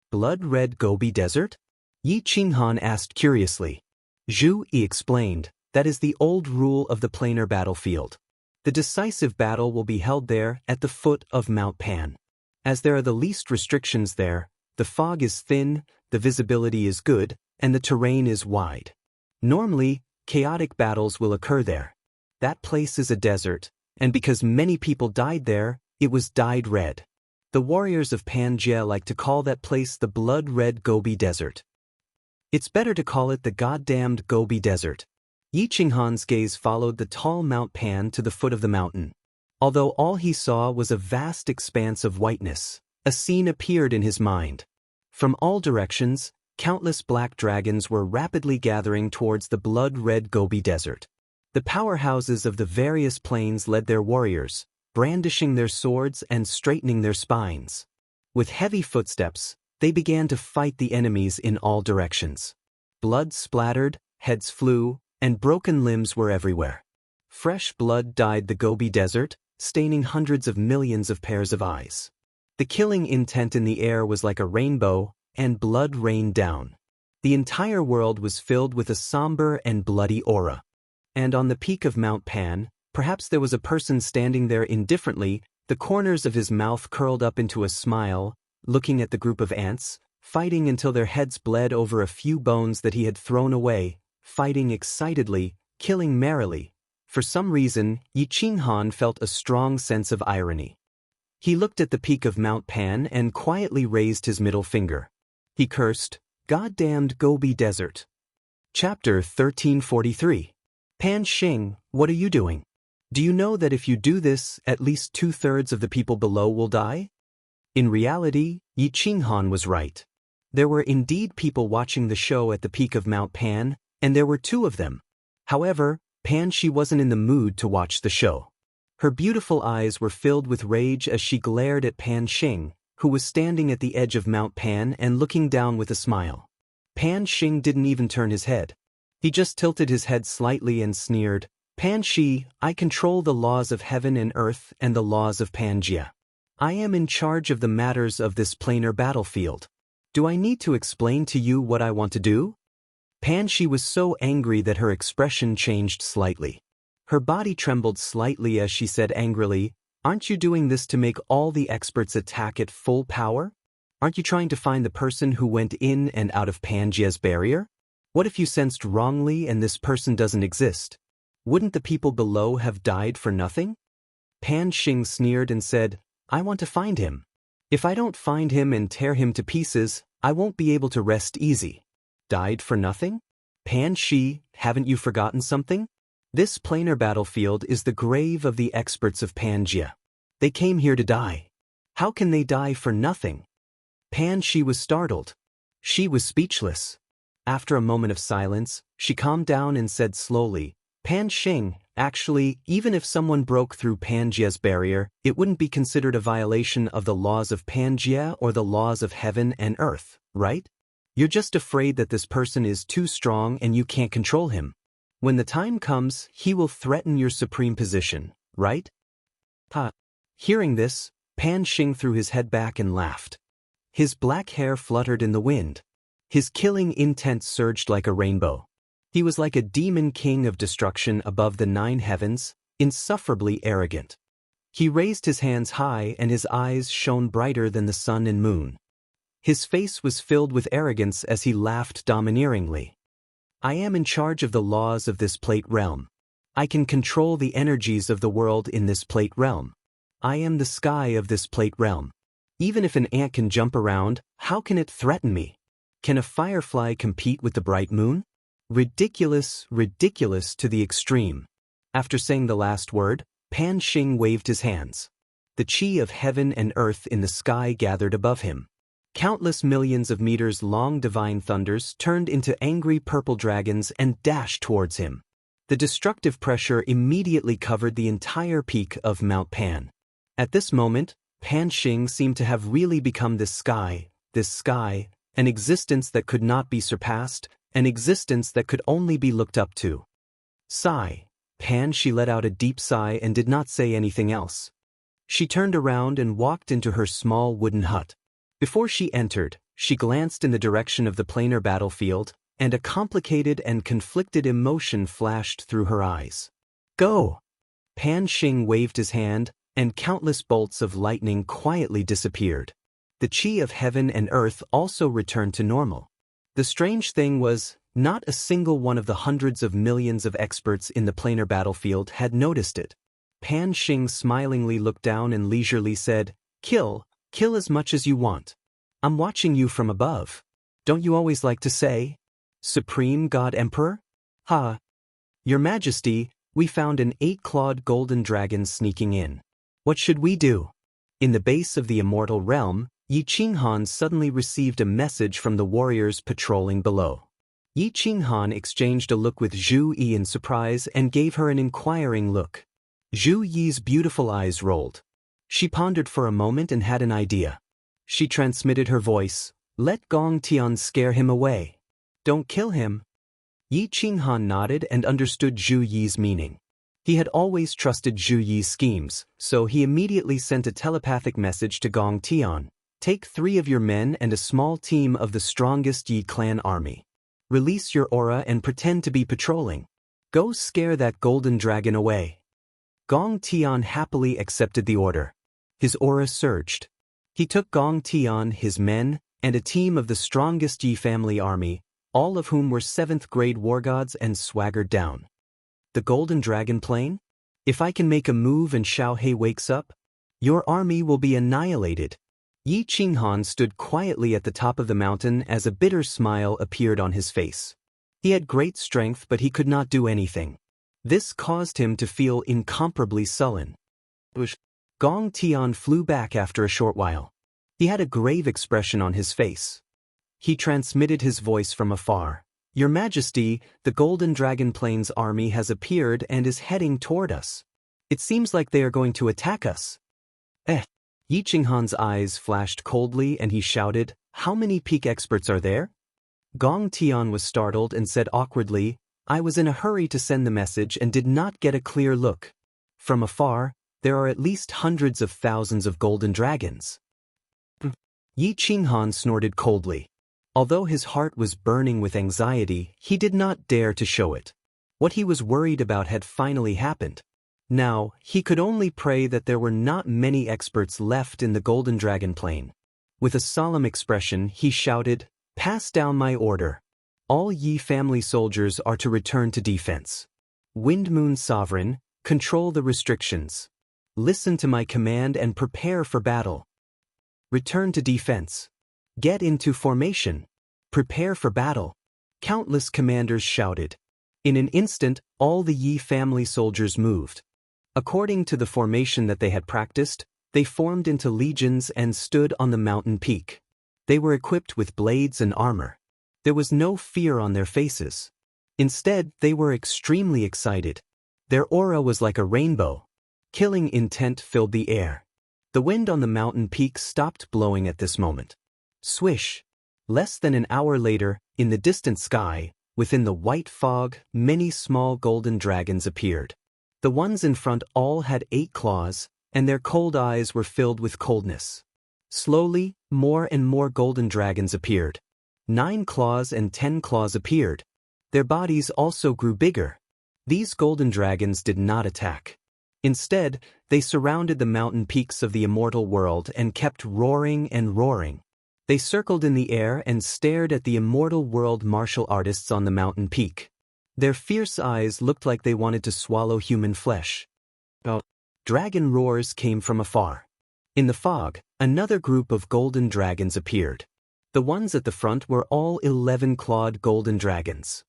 Blood-red Gobi Desert? Yi Qinghan asked curiously. Zhu Yi explained, that is the old rule of the planar battlefield. The decisive battle will be held there at the foot of Mount Pan. As there are the least restrictions there, the fog is thin, the visibility is good, and the terrain is wide. Normally, chaotic battles will occur there. That place is a desert, and because many people died there, it was dyed red. The warriors of Pangaea like to call that place the blood-red Gobi Desert. It's better to call it the goddamned Gobi Desert. Yi Qinghan's gaze followed the tall Mount Pan to the foot of the mountain. Although all he saw was a vast expanse of whiteness, a scene appeared in his mind. From all directions, countless black dragons were rapidly gathering towards the blood-red Gobi Desert. The powerhouses of the various planes led their warriors, brandishing their swords and straightening their spines. With heavy footsteps, they began to fight the enemies in all directions. Blood splattered, heads flew, and broken limbs were everywhere. Fresh blood dyed the Gobi Desert, staining hundreds of millions of pairs of eyes. The killing intent in the air was like a rainbow, and blood rained down. The entire world was filled with a somber and bloody aura. And on the peak of Mount Pan, perhaps there was a person standing there indifferently, the corners of his mouth curled up into a smile, looking at the group of ants, fighting until their heads bled over a few bones that he had thrown away, fighting excitedly, killing merrily. For some reason, Yi Qinghan felt a strong sense of irony. He looked at the peak of Mount Pan and quietly raised his middle finger. He cursed, "Goddamned Gobi Desert." Chapter 1343. Pan Xing, what are you doing? Do you know that if you do this, at least 2/3 of the people below will die? In reality, Yi Qinghan was right. There were indeed people watching the show at the peak of Mount Pan, and there were 2 of them. However, Pan Xi wasn't in the mood to watch the show. Her beautiful eyes were filled with rage as she glared at Pan Xing, who was standing at the edge of Mount Pan and looking down with a smile. Pan Xing didn't even turn his head. He just tilted his head slightly and sneered, "Pan Xi, I control the laws of heaven and earth and the laws of Pangaea. I am in charge of the matters of this planar battlefield. Do I need to explain to you what I want to do?" Pan Xi was so angry that her expression changed slightly. Her body trembled slightly as she said angrily, "Aren't you doing this to make all the experts attack at full power? Aren't you trying to find the person who went in and out of Pangaea's barrier? What if you sensed wrongly and this person doesn't exist? Wouldn't the people below have died for nothing?" Pan Xing sneered and said, "I want to find him. If I don't find him and tear him to pieces, I won't be able to rest easy." Died for nothing? Pan Xi, haven't you forgotten something? This planar battlefield is the grave of the experts of Pangaea. They came here to die. How can they die for nothing? Pan Xi was startled. She was speechless. After a moment of silence, she calmed down and said slowly, "Pan Xing, actually, even if someone broke through Pangaea's barrier, it wouldn't be considered a violation of the laws of Pangaea or the laws of heaven and earth, right? You're just afraid that this person is too strong and you can't control him. When the time comes, he will threaten your supreme position, right?" Hearing this, Pan Xing threw his head back and laughed. His black hair fluttered in the wind. His killing intent surged like a rainbow. He was like a demon king of destruction above the 9 heavens, insufferably arrogant. He raised his hands high and his eyes shone brighter than the sun and moon. His face was filled with arrogance as he laughed domineeringly. "I am in charge of the laws of this plate realm. I can control the energies of the world in this plate realm. I am the sky of this plate realm. Even if an ant can jump around, how can it threaten me? Can a firefly compete with the bright moon? Ridiculous, ridiculous to the extreme." After saying the last word, Pan Xing waved his hands. The chi of heaven and earth in the sky gathered above him. Countless millions of meters long divine thunders turned into angry purple dragons and dashed towards him. The destructive pressure immediately covered the entire peak of Mount Pan. At this moment, Pan Xing seemed to have really become this sky, an existence that could not be surpassed, an existence that could only be looked up to. Sigh. Pan Xi let out a deep sigh and did not say anything else. She turned around and walked into her small wooden hut. Before she entered, she glanced in the direction of the planar battlefield, and a complicated and conflicted emotion flashed through her eyes. "Go!" Pan Xing waved his hand, and countless bolts of lightning quietly disappeared. The chi of heaven and earth also returned to normal. The strange thing was, not a single one of the hundreds of millions of experts in the planar battlefield had noticed it. Pan Xing smilingly looked down and leisurely said, Kill as much as you want. I'm watching you from above. Don't you always like to say, Supreme God Emperor? Ha! Your Majesty, we found an 8-clawed golden dragon sneaking in. What should we do?" In the base of the immortal realm, Yi Qinghan suddenly received a message from the warriors patrolling below. Yi Qinghan exchanged a look with Zhu Yi in surprise and gave her an inquiring look. Zhu Yi's beautiful eyes rolled. She pondered for a moment and had an idea. She transmitted her voice, "Let Gong Tian scare him away. Don't kill him." Yi Qinghan nodded and understood Zhu Yi's meaning. He had always trusted Zhu Yi's schemes, so he immediately sent a telepathic message to Gong Tian. Take 3 of your men and a small team of the strongest Yi clan army. Release your aura and pretend to be patrolling. Go scare that golden dragon away. Gong Tian happily accepted the order. His aura surged. He took Gong Tian, his men, and a team of the strongest Yi family army, all of whom were 7th-grade war gods, and swaggered down. The golden dragon plane? If I can make a move and Xiao He wakes up, your army will be annihilated. Yi Qinghan stood quietly at the top of the mountain as a bitter smile appeared on his face. He had great strength, but he could not do anything. This caused him to feel incomparably sullen. Gong Tian flew back after a short while. He had a grave expression on his face. He transmitted his voice from afar. Your Majesty, the Golden Dragon Plains army has appeared and is heading toward us. It seems like they are going to attack us. Yi Qinghan's eyes flashed coldly and he shouted, How many peak experts are there? Gong Tian was startled and said awkwardly, I was in a hurry to send the message and did not get a clear look. From afar, there are at least hundreds of thousands of golden dragons. Yi Qinghan snorted coldly. Although his heart was burning with anxiety, he did not dare to show it. What he was worried about had finally happened. Now, he could only pray that there were not many experts left in the Golden Dragon Plain. With a solemn expression, he shouted, Pass down my order. All Yi family soldiers are to return to defense. Wind Moon Sovereign, control the restrictions. Listen to my command and prepare for battle. Return to defense. Get into formation. Prepare for battle. Countless commanders shouted. In an instant, all the Yi family soldiers moved. According to the formation that they had practiced, they formed into legions and stood on the mountain peak. They were equipped with blades and armor. There was no fear on their faces. Instead, they were extremely excited. Their aura was like a rainbow. Killing intent filled the air. The wind on the mountain peak stopped blowing at this moment. Swish! Less than an hour later, in the distant sky, within the white fog, many small golden dragons appeared. The ones in front all had 8 claws, and their cold eyes were filled with coldness. Slowly, more and more golden dragons appeared. 9 claws and 10 claws appeared. Their bodies also grew bigger. These golden dragons did not attack. Instead, they surrounded the mountain peaks of the immortal world and kept roaring and roaring. They circled in the air and stared at the immortal world martial artists on the mountain peak. Their fierce eyes looked like they wanted to swallow human flesh. Dragon roars came from afar. In the fog, another group of golden dragons appeared. The ones at the front were all 11-clawed golden dragons.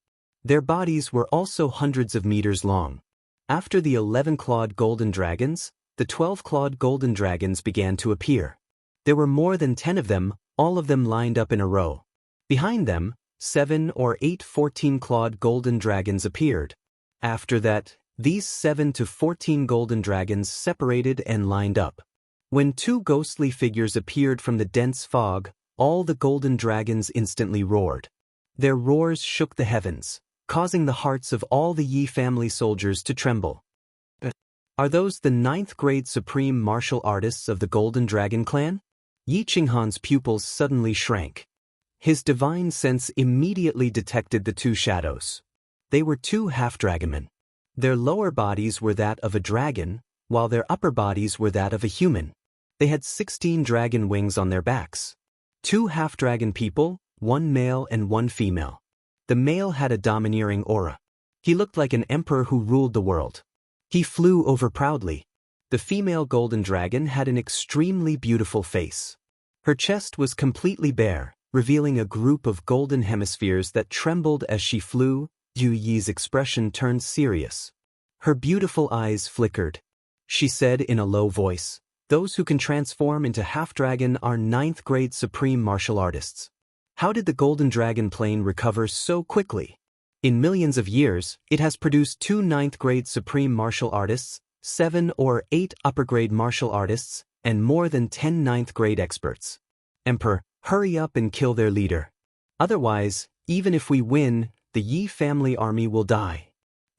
Their bodies were also hundreds of meters long. After the 11-clawed golden dragons, the 12-clawed golden dragons began to appear. There were more than 10 of them, all of them lined up in a row. Behind them, 7 or 8 14-clawed golden dragons appeared. After that, these 7 to 14 golden dragons separated and lined up. When 2 ghostly figures appeared from the dense fog, all the golden dragons instantly roared. Their roars shook the heavens, causing the hearts of all the Yi family soldiers to tremble. Are those the 9th-grade supreme martial artists of the Golden Dragon Clan? Yi Qinghan's pupils suddenly shrank. His divine sense immediately detected the 2 shadows. They were 2 half-dragonmen. Their lower bodies were that of a dragon, while their upper bodies were that of a human. They had 16 dragon wings on their backs. 2 half-dragon people, 1 male and 1 female. The male had a domineering aura. He looked like an emperor who ruled the world. He flew over proudly. The female golden dragon had an extremely beautiful face. Her chest was completely bare, revealing a group of golden hemispheres that trembled as she flew. Yu Yi's expression turned serious. Her beautiful eyes flickered. She said in a low voice, "Those who can transform into half-dragon are 9th-grade supreme martial artists. How did the Golden Dragon Plane recover so quickly? In millions of years, it has produced 2 9th-grade supreme martial artists, 7 or 8 upper-grade martial artists, and more than 10 9th-grade experts. Emperor, hurry up and kill their leader. Otherwise, even if we win, the Yi family army will die."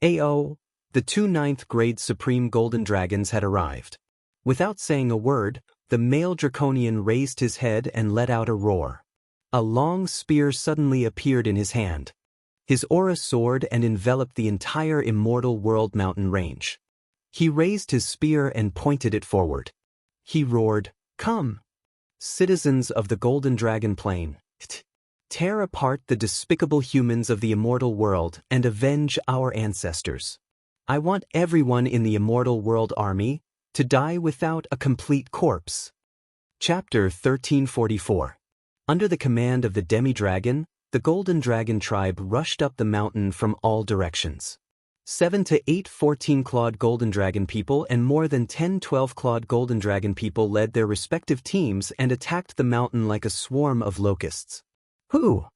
Ao, The two ninth-grade Supreme Golden Dragons had arrived. Without saying a word, the male Draconian raised his head and let out a roar. A long spear suddenly appeared in his hand. His aura soared and enveloped the entire Immortal World mountain range. He raised his spear and pointed it forward. He roared, "Come, citizens of the Golden Dragon Plain, tear apart the despicable humans of the Immortal World and avenge our ancestors. I want everyone in the Immortal World army to die without a complete corpse." Chapter 1344. Under the command of the demi-dragon, the Golden Dragon tribe rushed up the mountain from all directions. 7 to 8 14-clawed Golden Dragon people and more than 10 12-clawed Golden Dragon people led their respective teams and attacked the mountain like a swarm of locusts. Whoo!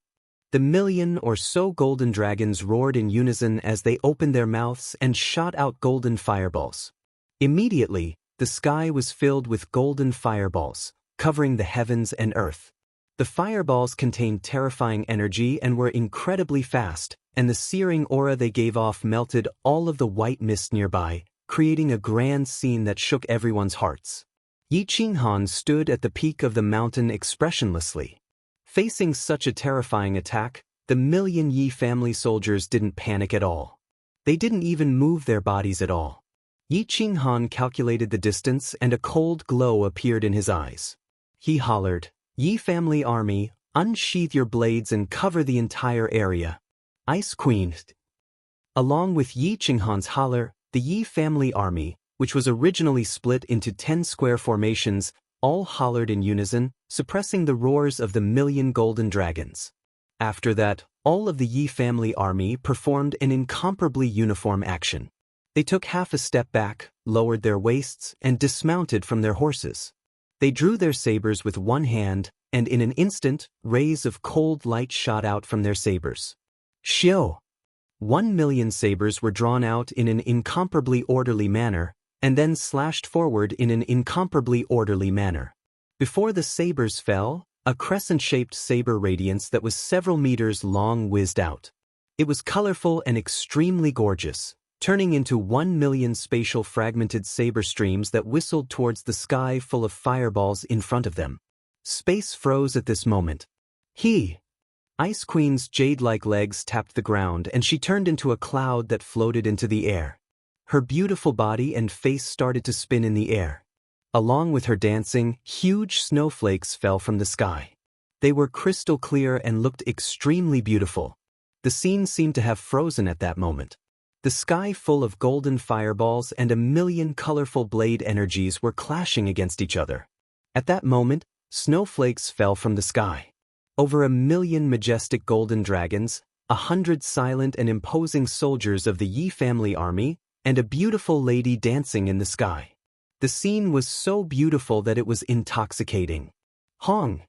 The million or so Golden Dragons roared in unison as they opened their mouths and shot out golden fireballs. Immediately, the sky was filled with golden fireballs, covering the heavens and earth. The fireballs contained terrifying energy and were incredibly fast, and the searing aura they gave off melted all of the white mist nearby, creating a grand scene that shook everyone's hearts. Yi Qinghan stood at the peak of the mountain expressionlessly. Facing such a terrifying attack, the million Yi family soldiers didn't panic at all. They didn't even move their bodies at all. Yi Qinghan calculated the distance and a cold glow appeared in his eyes. He hollered, "Yi family army, unsheath your blades and cover the entire area." Ice Queen. Along with Yi Qinghan's holler, the Yi family army, which was originally split into 10 square formations, all hollered in unison, suppressing the roars of the million Golden Dragons. After that, all of the Yi family army performed an incomparably uniform action. They took half a step back, lowered their waists, and dismounted from their horses. They drew their sabers with one hand, and in an instant, rays of cold light shot out from their sabers. Xiao! 1 million sabers were drawn out in an incomparably orderly manner, and then slashed forward in an incomparably orderly manner. Before the sabers fell, a crescent-shaped saber radiance that was several meters long whizzed out. It was colorful and extremely gorgeous, turning into 1 million spatial fragmented saber streams that whistled towards the sky full of fireballs in front of them. Space froze at this moment. Ice Queen's jade-like legs tapped the ground and she turned into a cloud that floated into the air. Her beautiful body and face started to spin in the air. Along with her dancing, huge snowflakes fell from the sky. They were crystal clear and looked extremely beautiful. The scene seemed to have frozen at that moment. The sky full of golden fireballs and a million colorful blade energies were clashing against each other. At that moment, snowflakes fell from the sky. Over 1 million majestic golden dragons, 100 silent and imposing soldiers of the Yi family army, and a beautiful lady dancing in the sky. The scene was so beautiful that it was intoxicating. Hong!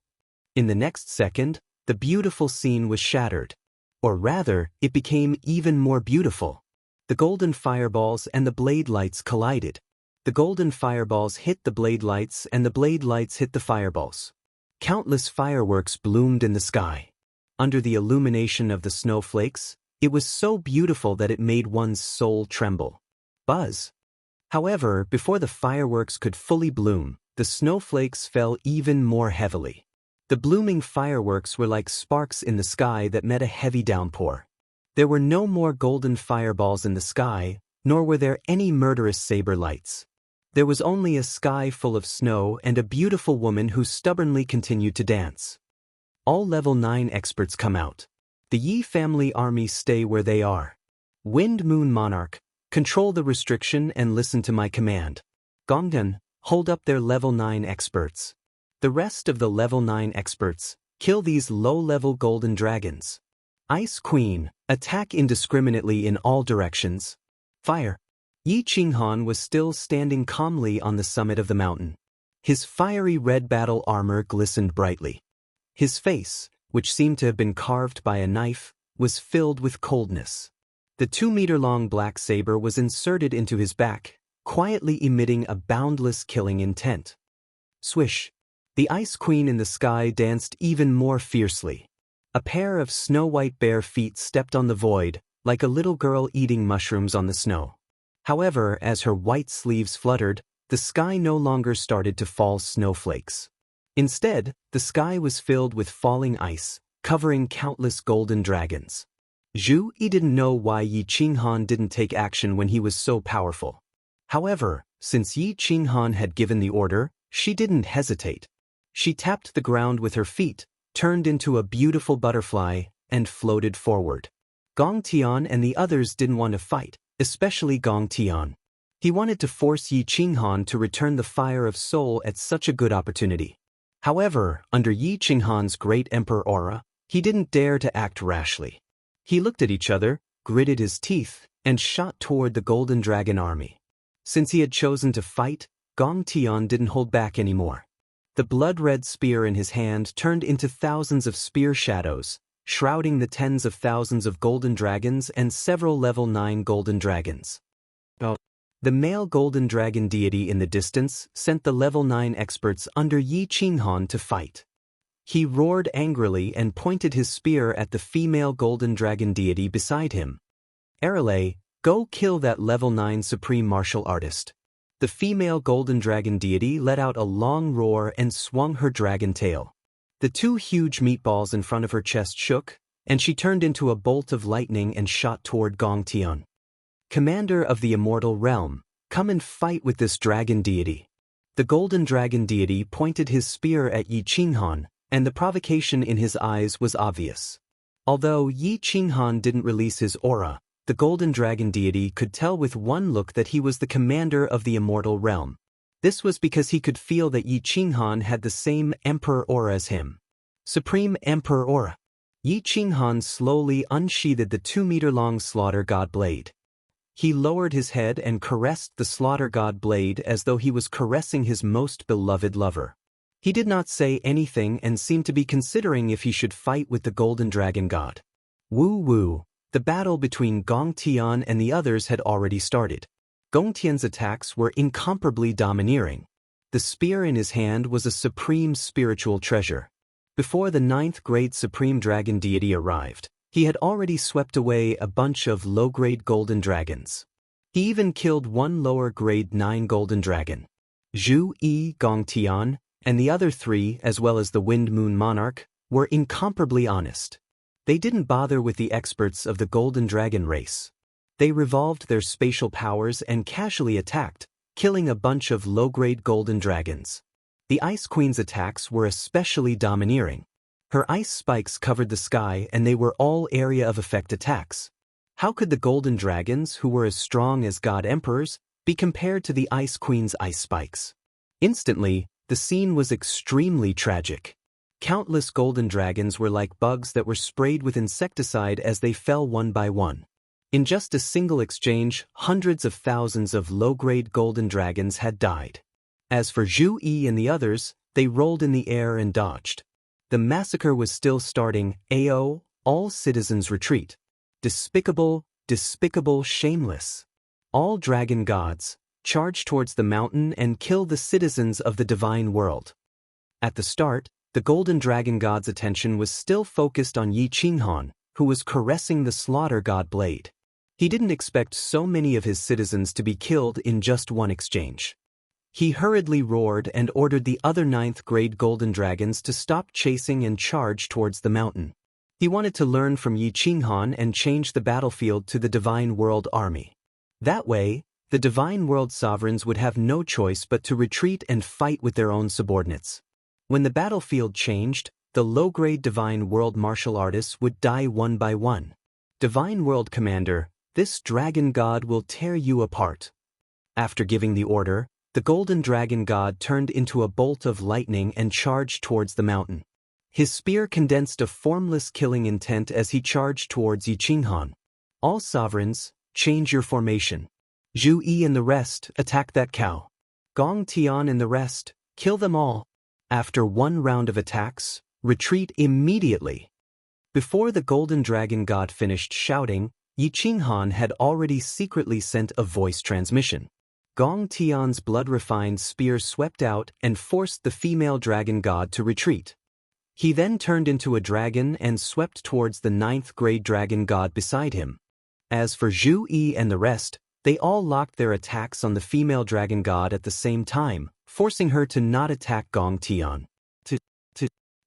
In the next second, the beautiful scene was shattered. Or rather, it became even more beautiful. The golden fireballs and the blade lights collided. The golden fireballs hit the blade lights and the blade lights hit the fireballs. Countless fireworks bloomed in the sky. Under the illumination of the snowflakes, it was so beautiful that it made one's soul tremble. Buzz! However, before the fireworks could fully bloom, the snowflakes fell even more heavily. The blooming fireworks were like sparks in the sky that met a heavy downpour. There were no more golden fireballs in the sky, nor were there any murderous saber lights. There was only a sky full of snow and a beautiful woman who stubbornly continued to dance. All level 9 experts come out. The Yi family army stay where they are. Wind Moon Monarch, control the restriction and listen to my command. Gongdan, hold up their level 9 experts. The rest of the level 9 experts, kill these low-level golden dragons. Ice Queen, attack indiscriminately in all directions. Fire. Yi Qinghan was still standing calmly on the summit of the mountain. His fiery red battle armor glistened brightly. His face, which seemed to have been carved by a knife, was filled with coldness. The 2-meter-long black saber was inserted into his back, quietly emitting a boundless killing intent. Swish. The Ice Queen in the sky danced even more fiercely. A pair of snow-white bare feet stepped on the void, like a little girl eating mushrooms on the snow. However, as her white sleeves fluttered, the sky no longer started to fall snowflakes. Instead, the sky was filled with falling ice, covering countless golden dragons. Zhu Yi didn't know why Yi Qinghan didn't take action when he was so powerful. However, since Yi Qinghan had given the order, she didn't hesitate. She tapped the ground with her feet, turned into a beautiful butterfly, and floated forward. Gong Tian and the others didn't want to fight, especially Gong Tian. He wanted to force Yi Qinghan to return the fire of soul at such a good opportunity. However, under Yi Qinghan's great emperor aura, he didn't dare to act rashly. He looked at each other, gritted his teeth, and shot toward the Golden Dragon army. Since he had chosen to fight, Gong Tian didn't hold back anymore. The blood-red spear in his hand turned into thousands of spear shadows, shrouding the tens of thousands of golden dragons and several level 9 golden dragons. The male golden dragon deity in the distance sent the level 9 experts under Yi Qinghan to fight. He roared angrily and pointed his spear at the female golden dragon deity beside him. Arale, go kill that level 9 supreme martial artist. The female golden dragon deity let out a long roar and swung her dragon tail. The two huge meatballs in front of her chest shook, and she turned into a bolt of lightning and shot toward Gong Tian. Commander of the immortal realm, come and fight with this dragon deity. The golden dragon deity pointed his spear at Yi Qinghan, and the provocation in his eyes was obvious. Although Yi Qinghan didn't release his aura, the golden dragon deity could tell with one look that he was the commander of the immortal realm. This was because he could feel that Yi Qinghan had the same emperor aura as him. Supreme Emperor Aura. Yi Qinghan slowly unsheathed the 2-meter-long slaughter god blade. He lowered his head and caressed the slaughter god blade as though he was caressing his most beloved lover. He did not say anything and seemed to be considering if he should fight with the golden dragon god. Woo! The battle between Gong Tian and the others had already started. Gong Tian's attacks were incomparably domineering. The spear in his hand was a supreme spiritual treasure. Before the 9th grade supreme dragon deity arrived, he had already swept away a bunch of low-grade golden dragons. He even killed one lower-grade 9 golden dragon. Zhu Yi, Gong Tian, and the other 3, as well as the Wind Moon Monarch, were incomparably honest. They didn't bother with the experts of the golden dragon race. They revolved their spatial powers and casually attacked, killing a bunch of low-grade golden dragons. The Ice Queen's attacks were especially domineering. Her ice spikes covered the sky and they were all area of effect attacks. How could the golden dragons, who were as strong as god emperors, be compared to the Ice Queen's ice spikes? Instantly, the scene was extremely tragic. Countless golden dragons were like bugs that were sprayed with insecticide as they fell one by one. In just a single exchange, hundreds of thousands of low-grade golden dragons had died. As for Zhu Yi and the others, they rolled in the air and dodged. The massacre was still starting. AO, all citizens retreat. Despicable, shameless. All dragon gods, charge towards the mountain and kill the citizens of the divine world. At the start, the golden dragon god's attention was still focused on Yi Qinghan, who was caressing the slaughter god blade. He didn't expect so many of his citizens to be killed in just one exchange. He hurriedly roared and ordered the other 9th grade golden dragons to stop chasing and charge towards the mountain. He wanted to learn from Yi Qinghan and change the battlefield to the Divine World Army. That way, the Divine World sovereigns would have no choice but to retreat and fight with their own subordinates. When the battlefield changed, the low-grade Divine World martial artists would die one by one. Divine World Commander, this dragon god will tear you apart. After giving the order, the golden dragon god turned into a bolt of lightning and charged towards the mountain. His spear condensed a formless killing intent as he charged towards Yi Qinghan. All sovereigns, change your formation. Zhu Yi and the rest, attack that cow. Gong Tian and the rest, kill them all. After one round of attacks, retreat immediately. Before the golden dragon god finished shouting, Yi Qinghan had already secretly sent a voice transmission. Gong Tian's blood-refined spear swept out and forced the female dragon god to retreat. He then turned into a dragon and swept towards the 9th grade dragon god beside him. As for Zhu Yi and the rest, They all locked their attacks on the female dragon god at the same time, forcing her to not attack Gong Tian.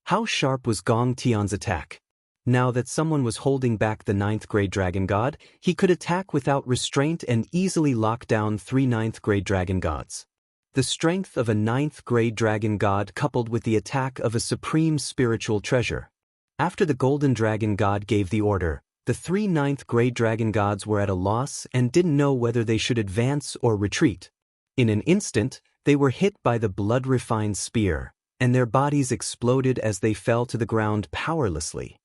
How sharp was Gong Tian's attack? Now that someone was holding back the 9th grade dragon god, he could attack without restraint and easily lock down 3 9th grade dragon gods. The strength of a 9th grade dragon god coupled with the attack of a supreme spiritual treasure. After the golden dragon god gave the order, the 3 9th grade dragon gods were at a loss and didn't know whether they should advance or retreat. In an instant, they were hit by the blood-refined spear, and their bodies exploded as they fell to the ground powerlessly.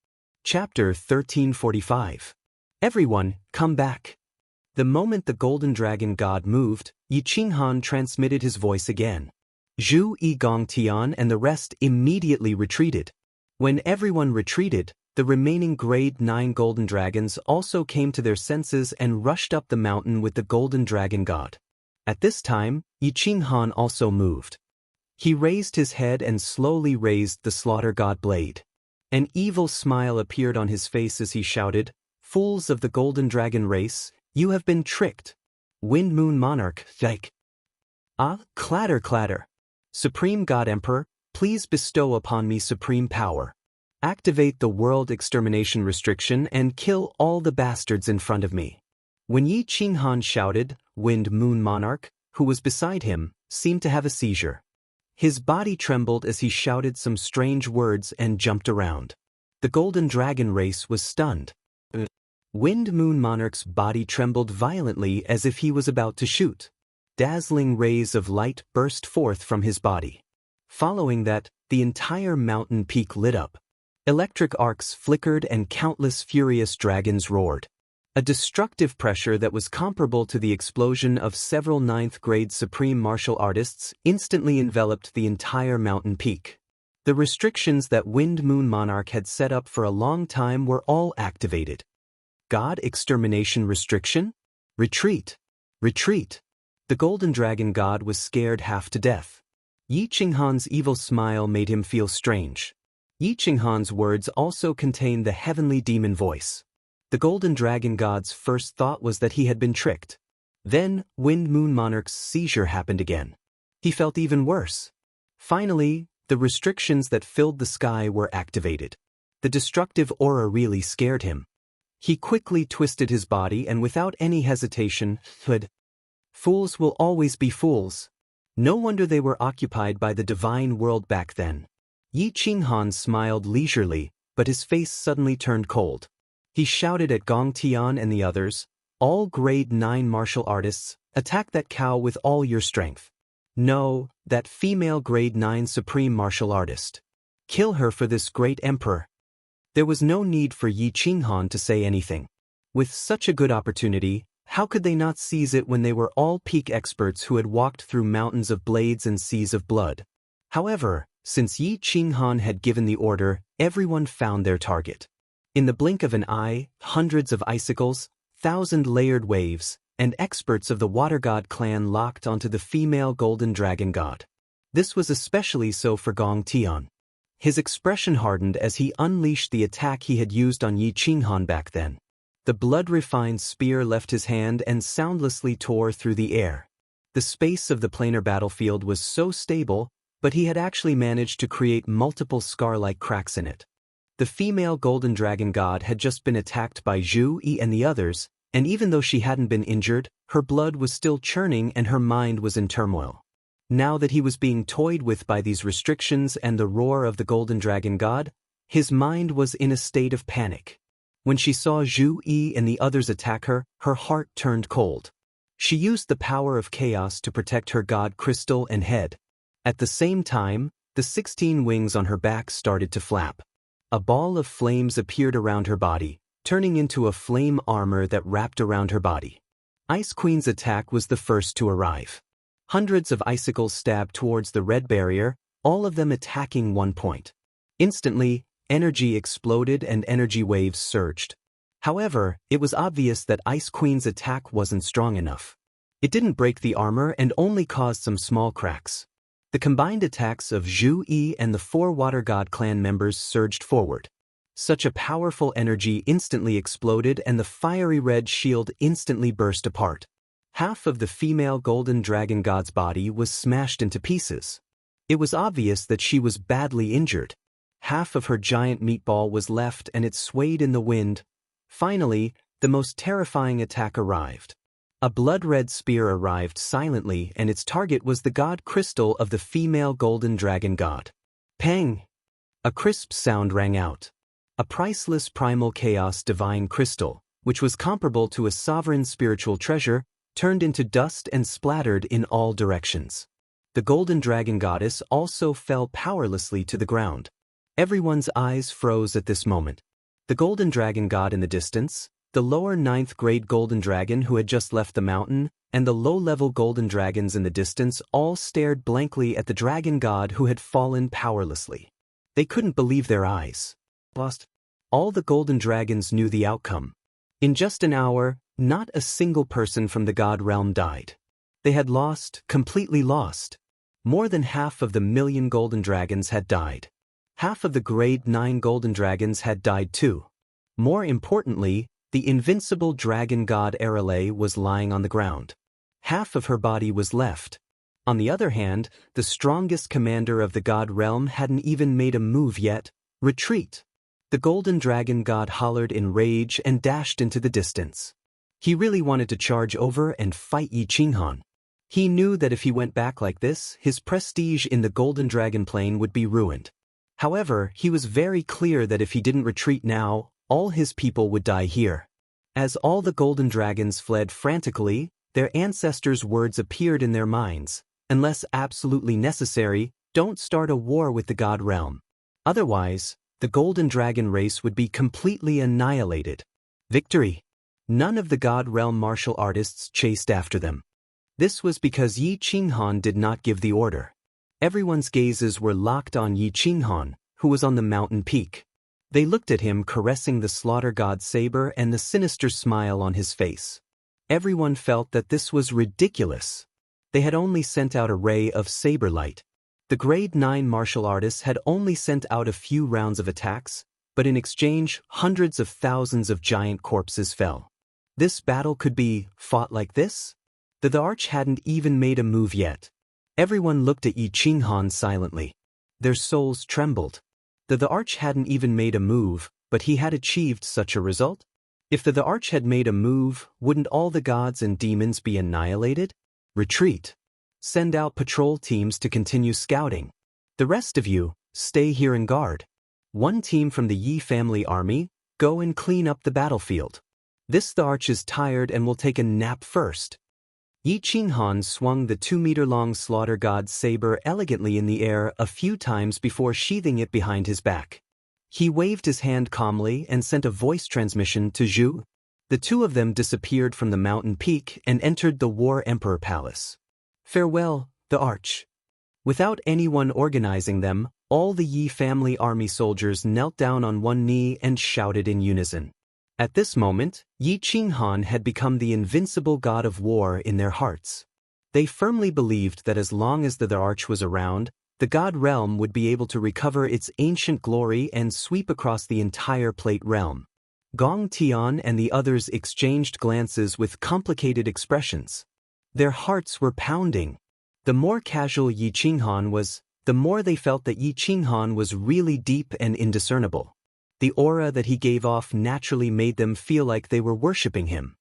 Chapter 1345. Everyone, come back. The moment the golden dragon god moved, Yi Qinghan transmitted his voice again. Zhu Yi Gong Tian and the rest immediately retreated. When everyone retreated, the remaining grade 9 golden dragons also came to their senses and rushed up the mountain with the golden dragon god. At this time, Yi Qinghan also moved. He raised his head and slowly raised the slaughter god blade. An evil smile appeared on his face as he shouted, "Fools of the golden dragon race, you have been tricked. Wind Moon Monarch, like. Clatter clatter. Supreme God Emperor, please bestow upon me supreme power. Activate the world extermination restriction and kill all the bastards in front of me." When Yi Qinghan shouted, Wind Moon Monarch, who was beside him, seemed to have a seizure. His body trembled as he shouted some strange words and jumped around. The golden dragon race was stunned. Wind Moon Monarch's body trembled violently as if he was about to shoot. Dazzling rays of light burst forth from his body. Following that, the entire mountain peak lit up. Electric arcs flickered and countless furious dragons roared. A destructive pressure that was comparable to the explosion of several 9th grade supreme martial artists instantly enveloped the entire mountain peak. The restrictions that Wind Moon Monarch had set up for a long time were all activated. God extermination restriction? Retreat! Retreat! The golden dragon god was scared half to death. Yi Qinghan's evil smile made him feel strange. Yi Qinghan's words also contained the heavenly demon voice. The golden dragon god's first thought was that he had been tricked. Then, Wind Moon Monarch's seizure happened again. He felt even worse. Finally, the restrictions that filled the sky were activated. The destructive aura really scared him. He quickly twisted his body and without any hesitation, said, "Fools will always be fools." No wonder they were occupied by the divine world back then. Yi Qinghan smiled leisurely, but his face suddenly turned cold. He shouted at Gong Tian and the others, "All grade 9 martial artists, attack that cow with all your strength. No, that female grade 9 supreme martial artist. Kill her for this great emperor." There was no need for Yi Qinghan to say anything. With such a good opportunity, how could they not seize it when they were all peak experts who had walked through mountains of blades and seas of blood? However, since Yi Qinghan had given the order, everyone found their target. In the blink of an eye, hundreds of icicles, 1,000 layered waves, and experts of the Water God clan locked onto the female golden dragon god. This was especially so for Gong Tian. His expression hardened as he unleashed the attack he had used on Yi Qinghan back then. The blood-refined spear left his hand and soundlessly tore through the air. The space of the planar battlefield was so stable, but he had actually managed to create multiple scar-like cracks in it. The female golden dragon god had just been attacked by Zhu Yi and the others, and even though she hadn't been injured, her blood was still churning and her mind was in turmoil. Now that he was being toyed with by these restrictions and the roar of the golden dragon god, his mind was in a state of panic. When she saw Zhu Yi and the others attack her, her heart turned cold. She used the power of chaos to protect her god crystal and head. At the same time, the 16 wings on her back started to flap. A ball of flames appeared around her body, turning into a flame armor that wrapped around her body. Ice Queen's attack was the first to arrive. Hundreds of icicles stabbed towards the red barrier, all of them attacking one point. Instantly, energy exploded and energy waves surged. However, it was obvious that Ice Queen's attack wasn't strong enough. It didn't break the armor and only caused some small cracks. The combined attacks of Zhu Yi and the 4 Water God clan members surged forward. Such a powerful energy instantly exploded and the fiery red shield instantly burst apart. Half of the female golden dragon god's body was smashed into pieces. It was obvious that she was badly injured. Half of her giant meatball was left and it swayed in the wind. Finally, the most terrifying attack arrived. A blood-red spear arrived silently and its target was the god crystal of the female golden dragon god. Pang! A crisp sound rang out. A priceless primal chaos divine crystal, which was comparable to a sovereign spiritual treasure, turned into dust and splattered in all directions. The golden dragon goddess also fell powerlessly to the ground. Everyone's eyes froze at this moment. The golden dragon god in the distance, the lower 9th grade golden dragon who had just left the mountain, and the low-level golden dragons in the distance all stared blankly at the dragon god who had fallen powerlessly. They couldn't believe their eyes. Lost. All the golden dragons knew the outcome. In just an hour, not a single person from the god realm died. They had lost, completely lost. More than half of the 1,000,000 golden dragons had died. Half of the grade 9 golden dragons had died too. More importantly, the invincible dragon god Arale was lying on the ground. Half of her body was left. On the other hand, the strongest commander of the god realm hadn't even made a move yet. Retreat! The golden dragon god hollered in rage and dashed into the distance. He really wanted to charge over and fight Yi Qinghan. He knew that if he went back like this, his prestige in the golden dragon plane would be ruined. However, he was very clear that if he didn't retreat now, all his people would die here. As all the golden dragons fled frantically, their ancestors' words appeared in their minds. Unless absolutely necessary, don't start a war with the god realm. Otherwise, the golden dragon race would be completely annihilated. Victory! None of the god realm martial artists chased after them. This was because Yi Qinghan did not give the order. Everyone's gazes were locked on Yi Qinghan, who was on the mountain peak. They looked at him caressing the slaughter god's saber and the sinister smile on his face. Everyone felt that this was ridiculous. They had only sent out a ray of saber light. The grade 9 martial artists had only sent out a few rounds of attacks, but in exchange, hundreds of thousands of giant corpses fell. This battle could be fought like this? The arch hadn't even made a move yet. Everyone looked at Yi Qinghan silently. Their souls trembled. The arch hadn't even made a move, but he had achieved such a result? If the arch had made a move, wouldn't all the gods and demons be annihilated? Retreat. Send out patrol teams to continue scouting. The rest of you, stay here and guard. One team from the Yi family army, go and clean up the battlefield. The arch is tired and will take a nap first. Yi Qinghan swung the 2-meter-long slaughter god's saber elegantly in the air a few times before sheathing it behind his back. He waved his hand calmly and sent a voice transmission to Zhu. The two of them disappeared from the mountain peak and entered the War Emperor Palace. Farewell, the arch. Without anyone organizing them, all the Yi family army soldiers knelt down on one knee and shouted in unison. At this moment, Yi Qinghan had become the invincible god of war in their hearts. They firmly believed that as long as the arch was around, the god realm would be able to recover its ancient glory and sweep across the entire plate realm. Gong Tian and the others exchanged glances with complicated expressions. Their hearts were pounding. The more casual Yi Qinghan was, the more they felt that Yi Qinghan was really deep and indiscernible. The aura that he gave off naturally made them feel like they were worshipping him.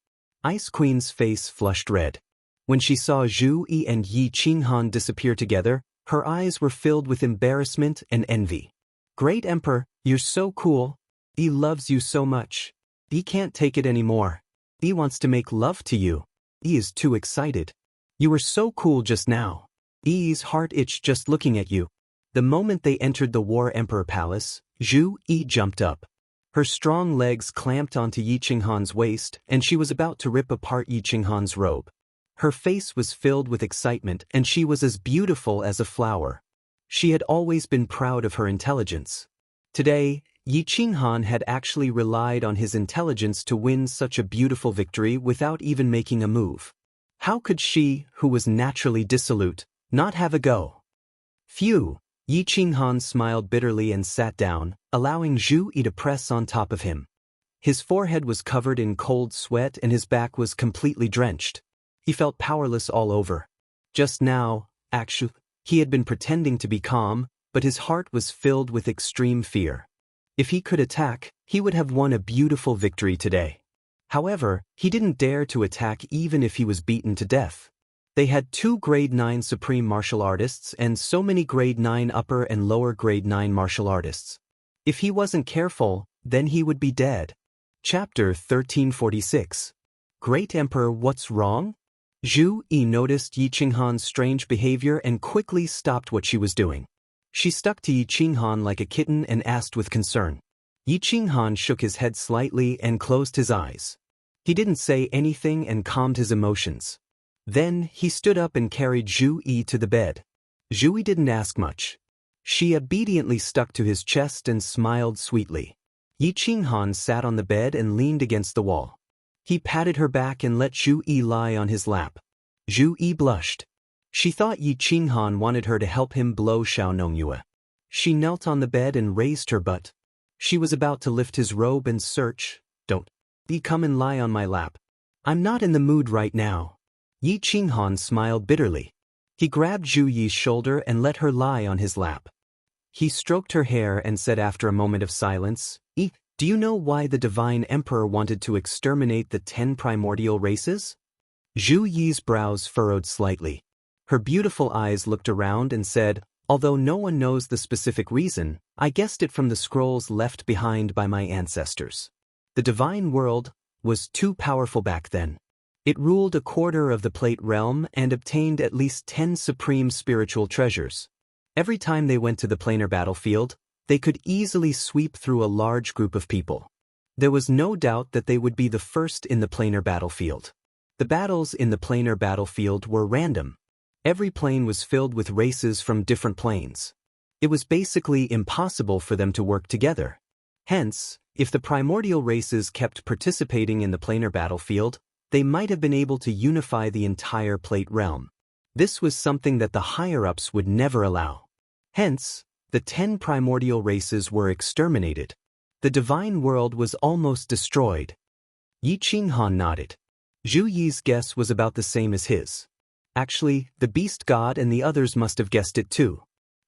Ice Queen's face flushed red. When she saw Zhu Yi and Yi Qinghan disappear together, her eyes were filled with embarrassment and envy. Great Emperor, you're so cool. Yi loves you so much. Yi can't take it anymore. Yi wants to make love to you. Yi is too excited. You were so cool just now. Yi's heart itched just looking at you. The moment they entered the War Emperor Palace, Zhu Yi jumped up. Her strong legs clamped onto Yi Qinghan's waist, and she was about to rip apart Yi Qinghan's robe. Her face was filled with excitement, and she was as beautiful as a flower. She had always been proud of her intelligence. Today, Yi Qinghan had actually relied on his intelligence to win such a beautiful victory without even making a move. How could she, who was naturally dissolute, not have a go? Phew! Yi Qinghan smiled bitterly and sat down, allowing Zhu Yi to press on top of him. His forehead was covered in cold sweat and his back was completely drenched. He felt powerless all over. Just now, actually, he had been pretending to be calm, but his heart was filled with extreme fear. If he could attack, he would have won a beautiful victory today. However, he didn't dare to attack even if he was beaten to death. They had 2 grade 9 supreme martial artists and so many grade 9 upper and lower grade 9 martial artists. If he wasn't careful, then he would be dead. Chapter 1346. Great Emperor, what's wrong? Zhu Yi noticed Yi Qinghan's strange behavior and quickly stopped what she was doing. She stuck to Yi Qinghan like a kitten and asked with concern. Yi Qinghan shook his head slightly and closed his eyes. He didn't say anything and calmed his emotions. Then, he stood up and carried Zhu Yi to the bed. Zhu Yi didn't ask much. She obediently stuck to his chest and smiled sweetly. Yi Qinghan sat on the bed and leaned against the wall. He patted her back and let Zhu Yi lie on his lap. Zhu Yi blushed. She thought Yi Qinghan wanted her to help him blow Xiao Nongyue. She knelt on the bed and raised her butt. She was about to lift his robe and search. Don't. Yi, come and lie on my lap. I'm not in the mood right now. Yi Qinghan smiled bitterly. He grabbed Zhu Yi's shoulder and let her lie on his lap. He stroked her hair and said after a moment of silence, Yi, do you know why the Divine Emperor wanted to exterminate the 10 primordial races? Zhu Yi's brows furrowed slightly. Her beautiful eyes looked around and said, although no one knows the specific reason, I guessed it from the scrolls left behind by my ancestors. The divine world was too powerful back then. It ruled a quarter of the Plate realm and obtained at least 10 supreme spiritual treasures. Every time they went to the planar battlefield, they could easily sweep through a large group of people. There was no doubt that they would be the first in the planar battlefield. The battles in the planar battlefield were random. Every plane was filled with races from different planes. It was basically impossible for them to work together. Hence, if the primordial races kept participating in the planar battlefield, they might have been able to unify the entire Plate realm. This was something that the higher-ups would never allow. Hence, the 10 primordial races were exterminated. The divine world was almost destroyed. Yi Qinghan nodded. Zhu Yi's guess was about the same as his. Actually, the beast god and the others must have guessed it too.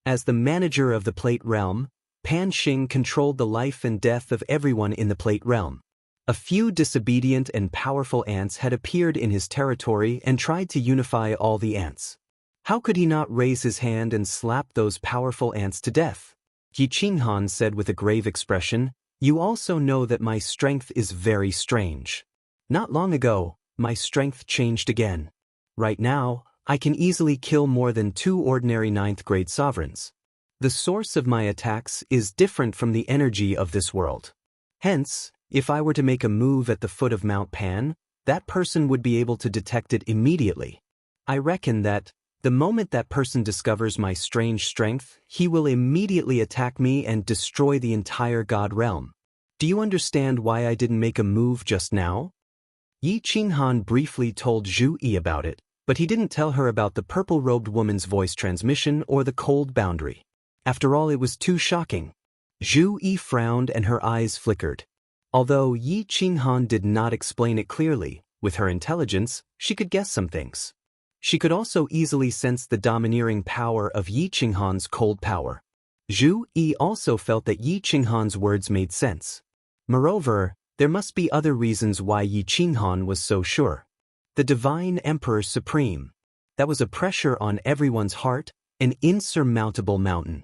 As the manager of the Plate realm, Pan Xing controlled the life and death of everyone in the Plate realm. A few disobedient and powerful ants had appeared in his territory and tried to unify all the ants. How could he not raise his hand and slap those powerful ants to death? Yi Qinghan said with a grave expression, you also know that my strength is very strange. Not long ago, my strength changed again. Right now, I can easily kill more than 2 ordinary 9th grade sovereigns. The source of my attacks is different from the energy of this world. Hence, if I were to make a move at the foot of Mount Pan, that person would be able to detect it immediately. I reckon that, the moment that person discovers my strange strength, he will immediately attack me and destroy the entire God realm. Do you understand why I didn't make a move just now? Yi Qinghan briefly told Zhu Yi about it, but he didn't tell her about the purple-robed woman's voice transmission or the cold boundary. After all, it was too shocking. Zhu Yi frowned and her eyes flickered. Although Yi Qinghan did not explain it clearly, with her intelligence, she could guess some things. She could also easily sense the domineering power of Yi Qinghan's cold power. Zhu Yi also felt that Yi Qinghan's words made sense. Moreover, there must be other reasons why Yi Qinghan was so sure. The Divine Emperor Supreme. That was a pressure on everyone's heart, an insurmountable mountain.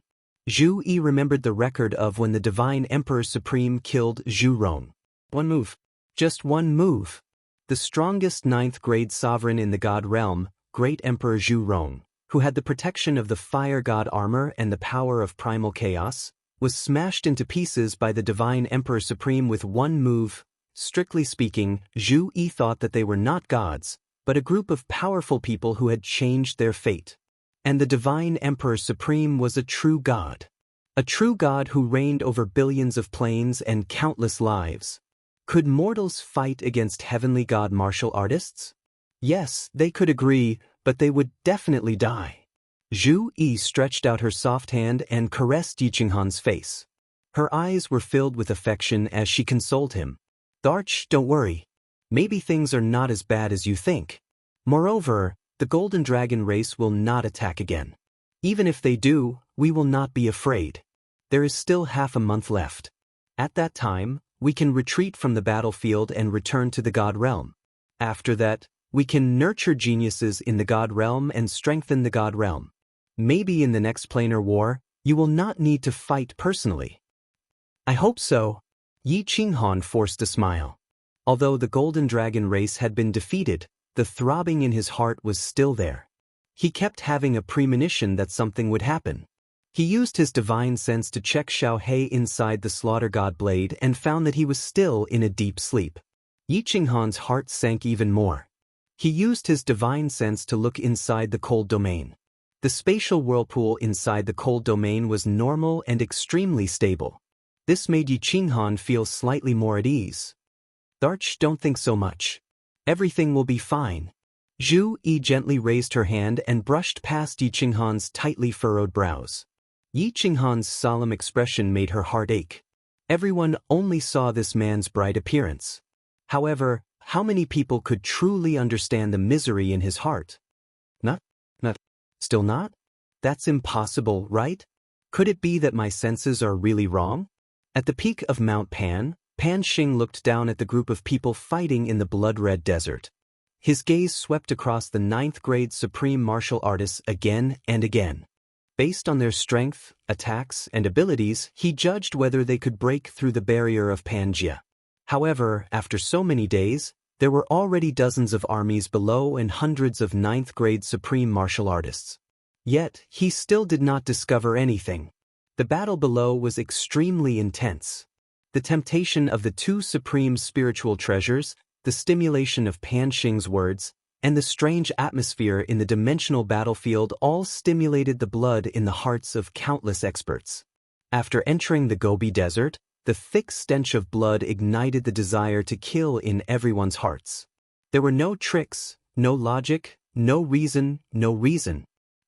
Zhu Yi remembered the record of when the Divine Emperor Supreme killed Zhu Rong. One move. Just one move. The strongest 9th grade sovereign in the God realm, Great Emperor Zhu Rong, who had the protection of the Fire God armor and the power of primal chaos, was smashed into pieces by the Divine Emperor Supreme with one move. Strictly speaking, Zhu Yi thought that they were not gods, but a group of powerful people who had changed their fate. And the Divine Emperor Supreme was a true god. A true god who reigned over billions of planes and countless lives. Could mortals fight against heavenly god martial artists? Yes, they could agree, but they would definitely die. Zhu Yi stretched out her soft hand and caressed Yi Qinghan's face. Her eyes were filled with affection as she consoled him. Darch, don't worry. Maybe things are not as bad as you think. Moreover, the Golden Dragon race will not attack again. Even if they do, we will not be afraid. There is still half a month left. At that time, we can retreat from the battlefield and return to the God Realm. After that, we can nurture geniuses in the God Realm and strengthen the God Realm. Maybe in the next planar war, you will not need to fight personally. I hope so. Yi Qinghan forced a smile. Although the Golden Dragon race had been defeated, the throbbing in his heart was still there. He kept having a premonition that something would happen. He used his divine sense to check Xiao He inside the Slaughter God blade and found that he was still in a deep sleep. Yi Qinghan's heart sank even more. He used his divine sense to look inside the cold domain. The spatial whirlpool inside the cold domain was normal and extremely stable. This made Yi Qinghan feel slightly more at ease. Darch, don't think so much. Everything will be fine. Zhu Yi gently raised her hand and brushed past Yi Qinghan's tightly furrowed brows. Yi Qinghan's solemn expression made her heart ache. Everyone only saw this man's bright appearance. However, how many people could truly understand the misery in his heart? Not? Still not? That's impossible, right? Could it be that my senses are really wrong? At the peak of Mount Pan, Pan Xing looked down at the group of people fighting in the blood-red desert. His gaze swept across the 9th-grade supreme martial artists again and again. Based on their strength, attacks, and abilities, he judged whether they could break through the barrier of Pangaea. However, after so many days, there were already dozens of armies below and hundreds of 9th-grade supreme martial artists. Yet, he still did not discover anything. The battle below was extremely intense. The temptation of the two supreme spiritual treasures, the stimulation of Pan Xing's words, and the strange atmosphere in the dimensional battlefield all stimulated the blood in the hearts of countless experts. After entering the Gobi Desert, the thick stench of blood ignited the desire to kill in everyone's hearts. There were no tricks, no logic, no reason.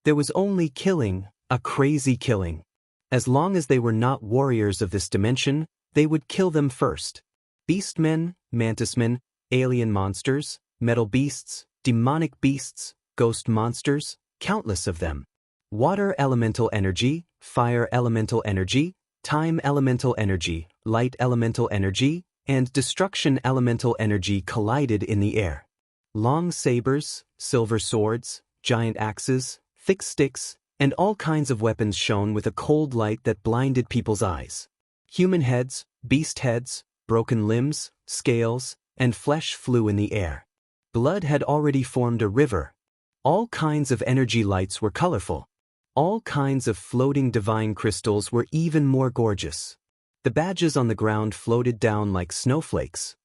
There was only killing, a crazy killing. As long as they were not warriors of this dimension, they would kill them first. Beastmen, mantismen, alien monsters, metal beasts, demonic beasts, ghost monsters, countless of them. Water elemental energy, fire elemental energy, time elemental energy, light elemental energy, and destruction elemental energy collided in the air. Long sabers, silver swords, giant axes, thick sticks, and all kinds of weapons shone with a cold light that blinded people's eyes. Human heads, beast heads, broken limbs, scales, and flesh flew in the air. Blood had already formed a river. All kinds of energy lights were colorful. All kinds of floating divine crystals were even more gorgeous. The badges on the ground floated down like snowflakes.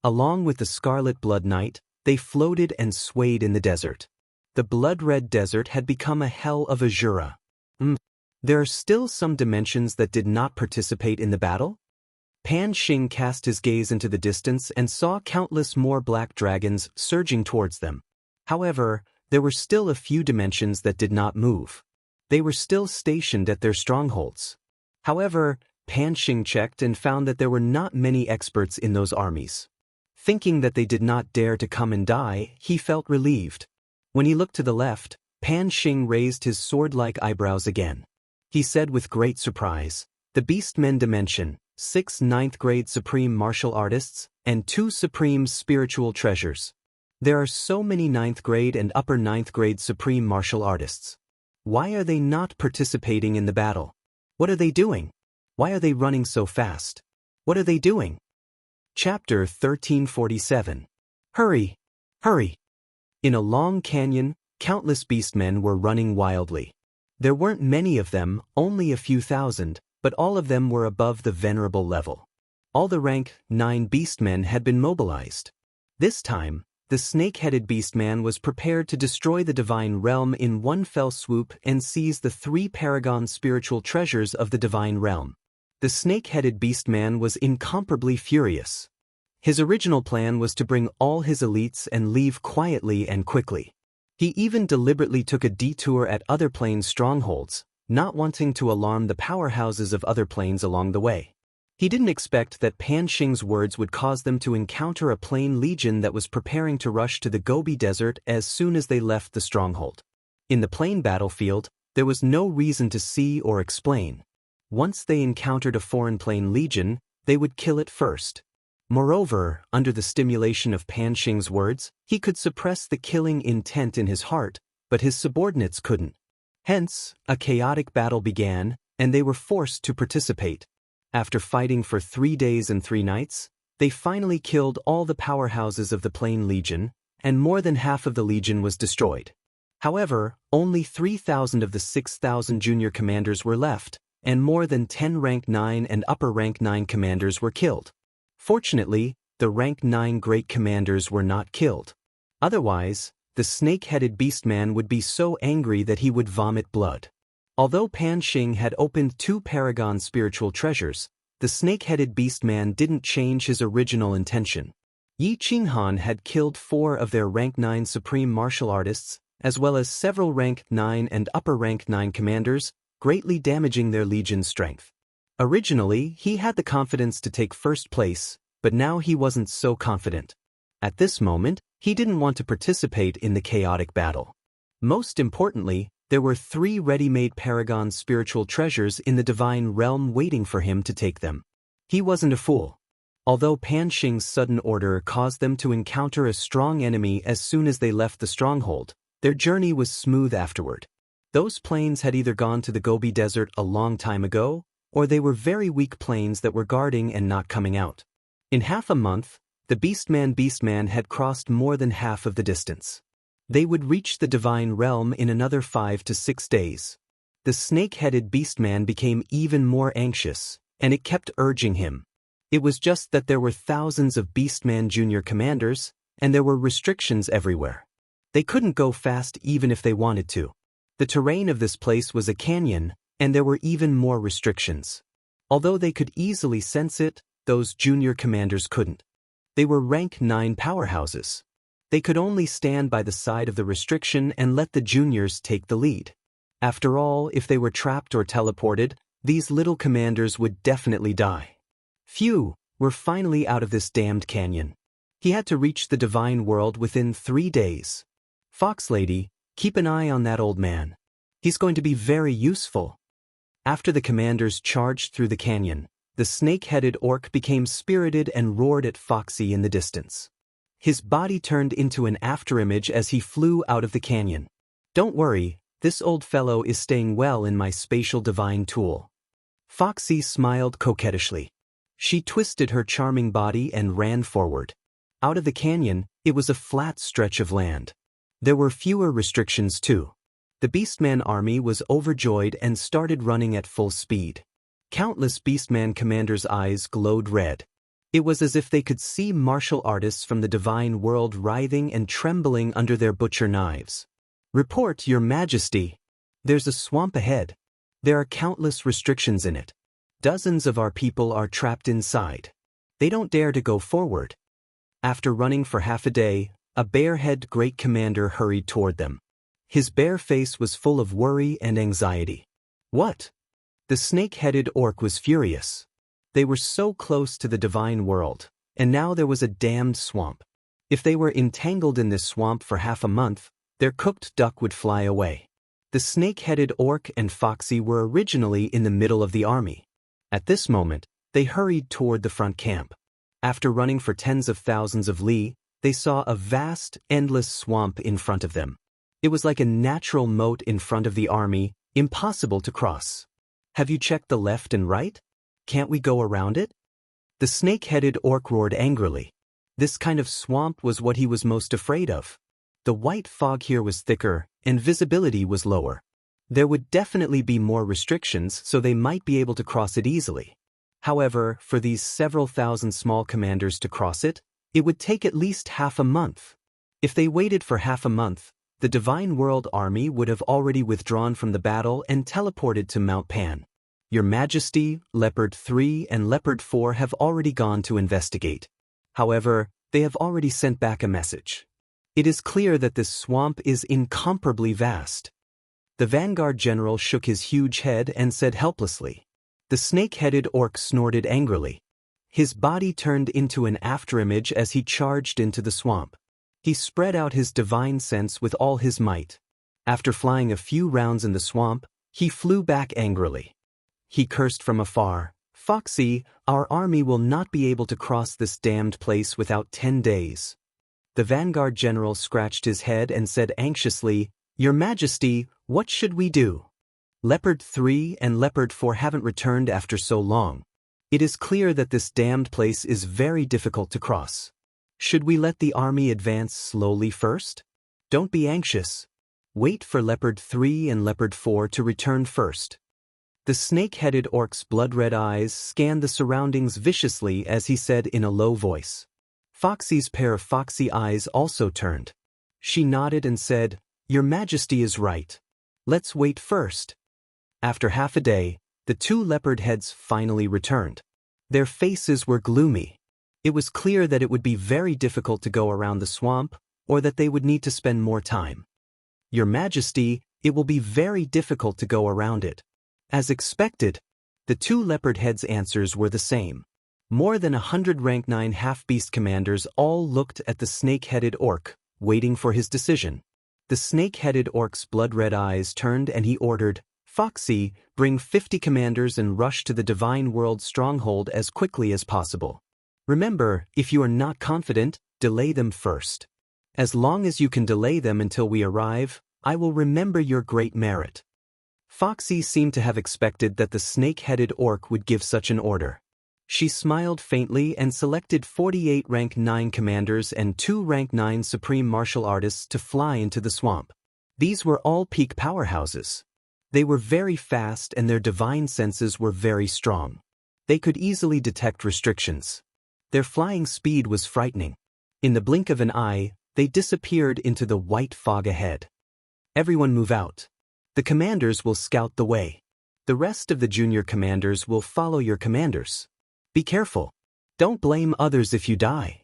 Along with the scarlet blood night, they floated and swayed in the desert. The blood-red desert had become a hell of azura. There are still some dimensions that did not participate in the battle? Pan Xing cast his gaze into the distance and saw countless more black dragons surging towards them. However, there were still a few dimensions that did not move. They were still stationed at their strongholds. However, Pan Xing checked and found that there were not many experts in those armies. Thinking that they did not dare to come and die, he felt relieved. When he looked to the left, Pan Xing raised his sword-like eyebrows again. He said with great surprise, "The Beastmen Dimension, 6 9th-grade supreme martial artists, and 2 supreme spiritual treasures. There are so many 9th-grade and upper 9th-grade supreme martial artists. Why are they not participating in the battle? What are they doing? Why are they running so fast? What are they doing?" Chapter 1347. Hurry! Hurry! In a long canyon, countless beastmen were running wildly. There weren't many of them, only a few thousand, but all of them were above the venerable level. All the rank 9 beastmen had been mobilized. This time, the snake-headed beastman was prepared to destroy the divine realm in one fell swoop and seize the 3 paragon spiritual treasures of the divine realm. The snake-headed beastman was incomparably furious. His original plan was to bring all his elites and leave quietly and quickly. He even deliberately took a detour at other planes' strongholds, not wanting to alarm the powerhouses of other planes along the way. He didn't expect that Pan Xing's words would cause them to encounter a plain legion that was preparing to rush to the Gobi Desert as soon as they left the stronghold. In the plain battlefield, there was no reason to see or explain. Once they encountered a foreign plain legion, they would kill it first. Moreover, under the stimulation of Pan Xing's words, he could suppress the killing intent in his heart, but his subordinates couldn't. Hence, a chaotic battle began, and they were forced to participate. After fighting for 3 days and 3 nights, they finally killed all the powerhouses of the Plain Legion, and more than half of the legion was destroyed. However, only 3,000 of the 6,000 junior commanders were left, and more than 10 rank 9 and upper rank 9 commanders were killed. Fortunately, the rank 9 great commanders were not killed. Otherwise, the snake-headed beastman would be so angry that he would vomit blood. Although Pan Xing had opened 2 Paragon spiritual treasures, the snake-headed beastman didn't change his original intention. Yi Qinghan had killed 4 of their rank 9 supreme martial artists, as well as several rank 9 and upper rank 9 commanders, greatly damaging their legion's strength. Originally, he had the confidence to take first place, but now he wasn't so confident. At this moment, he didn't want to participate in the chaotic battle. Most importantly, there were 3 ready-made Paragon spiritual treasures in the divine realm waiting for him to take them. He wasn't a fool. Although Pan Xing's sudden order caused them to encounter a strong enemy as soon as they left the stronghold, their journey was smooth afterward. Those planes had either gone to the Gobi Desert a long time ago, or they were very weak planes that were guarding and not coming out. In half a month, the Beastman had crossed more than half of the distance. They would reach the divine realm in another 5 to 6 days. The snake-headed Beastman became even more anxious, and it kept urging him. It was just that there were thousands of Beastman junior commanders, and there were restrictions everywhere. They couldn't go fast even if they wanted to. The terrain of this place was a canyon, and there were even more restrictions. Although they could easily sense it, those junior commanders couldn't. They were rank 9 powerhouses. They could only stand by the side of the restriction and let the juniors take the lead. After all, if they were trapped or teleported, these little commanders would definitely die. Phew, we're finally out of this damned canyon. He had to reach the divine world within 3 days. Fox Lady, keep an eye on that old man. He's going to be very useful. After the commanders charged through the canyon, the snake-headed orc became spirited and roared at Foxy in the distance. His body turned into an afterimage as he flew out of the canyon. Don't worry, this old fellow is staying well in my spatial divine tool. Foxy smiled coquettishly. She twisted her charming body and ran forward. Out of the canyon, it was a flat stretch of land. There were fewer restrictions too. The Beastman army was overjoyed and started running at full speed. Countless Beastman commanders' eyes glowed red. It was as if they could see martial artists from the divine world writhing and trembling under their butcher knives. Report, Your Majesty. There's a swamp ahead. There are countless restrictions in it. Dozens of our people are trapped inside. They don't dare to go forward. After running for half a day, a bare-headed great commander hurried toward them. His bare face was full of worry and anxiety. What? The snake-headed orc was furious. They were so close to the divine world, and now there was a damned swamp. If they were entangled in this swamp for half a month, their cooked duck would fly away. The snake-headed orc and Foxy were originally in the middle of the army. At this moment, they hurried toward the front camp. After running for tens of thousands of li, they saw a vast, endless swamp in front of them. It was like a natural moat in front of the army, impossible to cross. Have you checked the left and right? Can't we go around it? The snake-headed orc roared angrily. This kind of swamp was what he was most afraid of. The white fog here was thicker, and visibility was lower. There would definitely be more restrictions, so they might be able to cross it easily. However, for these several thousand small commanders to cross it, it would take at least half a month. If they waited for half a month, the Divine World Army would have already withdrawn from the battle and teleported to Mount Pan. Your Majesty, Leopard 3 and Leopard 4 have already gone to investigate. However, they have already sent back a message. It is clear that this swamp is incomparably vast. The Vanguard General shook his huge head and said helplessly, The snake-headed orc snorted angrily. His body turned into an afterimage as he charged into the swamp. He spread out his divine sense with all his might. After flying a few rounds in the swamp, he flew back angrily. He cursed from afar, "Foxy, our army will not be able to cross this damned place without 10 days. The vanguard general scratched his head and said anxiously, "Your Majesty, what should we do? Leopard 3 and Leopard 4 haven't returned after so long. It is clear that this damned place is very difficult to cross. Should we let the army advance slowly first? Don't be anxious. Wait for Leopard 3 and Leopard 4 to return first." The snake-headed orc's blood-red eyes scanned the surroundings viciously as he said in a low voice. Foxy's pair of foxy eyes also turned. She nodded and said, "Your Majesty is right. Let's wait first." After half a day, the two leopard heads finally returned. Their faces were gloomy. It was clear that it would be very difficult to go around the swamp, or that they would need to spend more time. "Your Majesty, it will be very difficult to go around it." As expected, the two leopard heads' answers were the same. More than 100 rank 9 half-beast commanders all looked at the snake-headed orc, waiting for his decision. The snake-headed orc's blood-red eyes turned and he ordered, "Foxy, bring 50 commanders and rush to the Divine World stronghold as quickly as possible. Remember, if you are not confident, delay them first. As long as you can delay them until we arrive, I will remember your great merit." Foxy seemed to have expected that the snake-headed orc would give such an order. She smiled faintly and selected 48 rank 9 commanders and 2 rank 9 supreme martial artists to fly into the swamp. These were all peak powerhouses. They were very fast and their divine senses were very strong. They could easily detect restrictions. Their flying speed was frightening. In the blink of an eye, they disappeared into the white fog ahead. "Everyone move out. The commanders will scout the way. The rest of the junior commanders will follow your commanders. Be careful. Don't blame others if you die."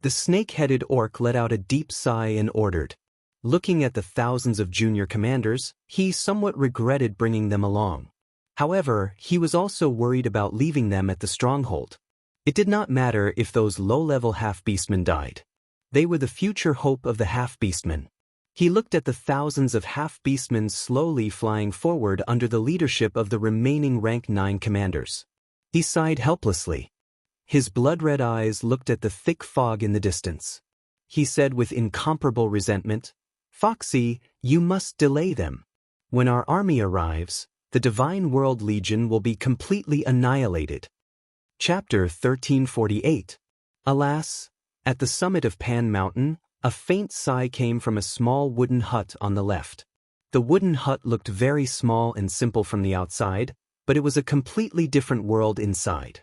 The snake-headed orc let out a deep sigh and ordered. Looking at the thousands of junior commanders, he somewhat regretted bringing them along. However, he was also worried about leaving them at the stronghold. It did not matter if those low-level half-beastmen died. They were the future hope of the half-beastmen. He looked at the thousands of half-beastmen slowly flying forward under the leadership of the remaining rank 9 commanders. He sighed helplessly. His blood-red eyes looked at the thick fog in the distance. He said with incomparable resentment, "Foxy, you must delay them. When our army arrives, the Divine World Legion will be completely annihilated." Chapter 1348. Alas, at the summit of Pan Mountain, a faint sigh came from a small wooden hut on the left. The wooden hut looked very small and simple from the outside, but it was a completely different world inside.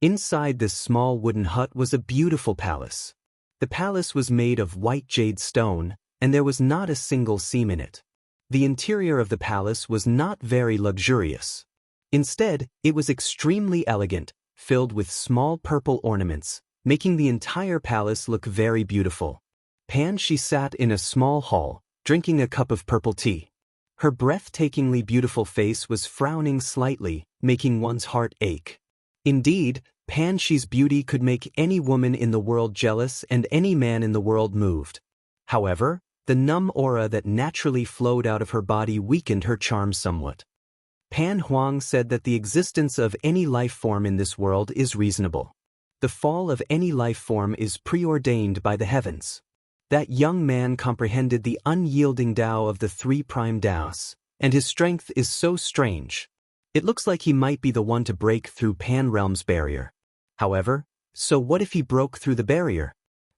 Inside this small wooden hut was a beautiful palace. The palace was made of white jade stone, and there was not a single seam in it. The interior of the palace was not very luxurious. Instead, it was extremely elegant, filled with small purple ornaments, making the entire palace look very beautiful. She sat in a small hall, drinking a cup of purple tea. Her breathtakingly beautiful face was frowning slightly, making one's heart ache. Indeed, She's beauty could make any woman in the world jealous and any man in the world moved. However, the numb aura that naturally flowed out of her body weakened her charm somewhat. Pan Huang said that the existence of any life form in this world is reasonable. The fall of any life form is preordained by the heavens. That young man comprehended the unyielding Tao of the 3 prime Taos, and his strength is so strange. It looks like he might be the one to break through Pan Realm's barrier. However, so what if he broke through the barrier?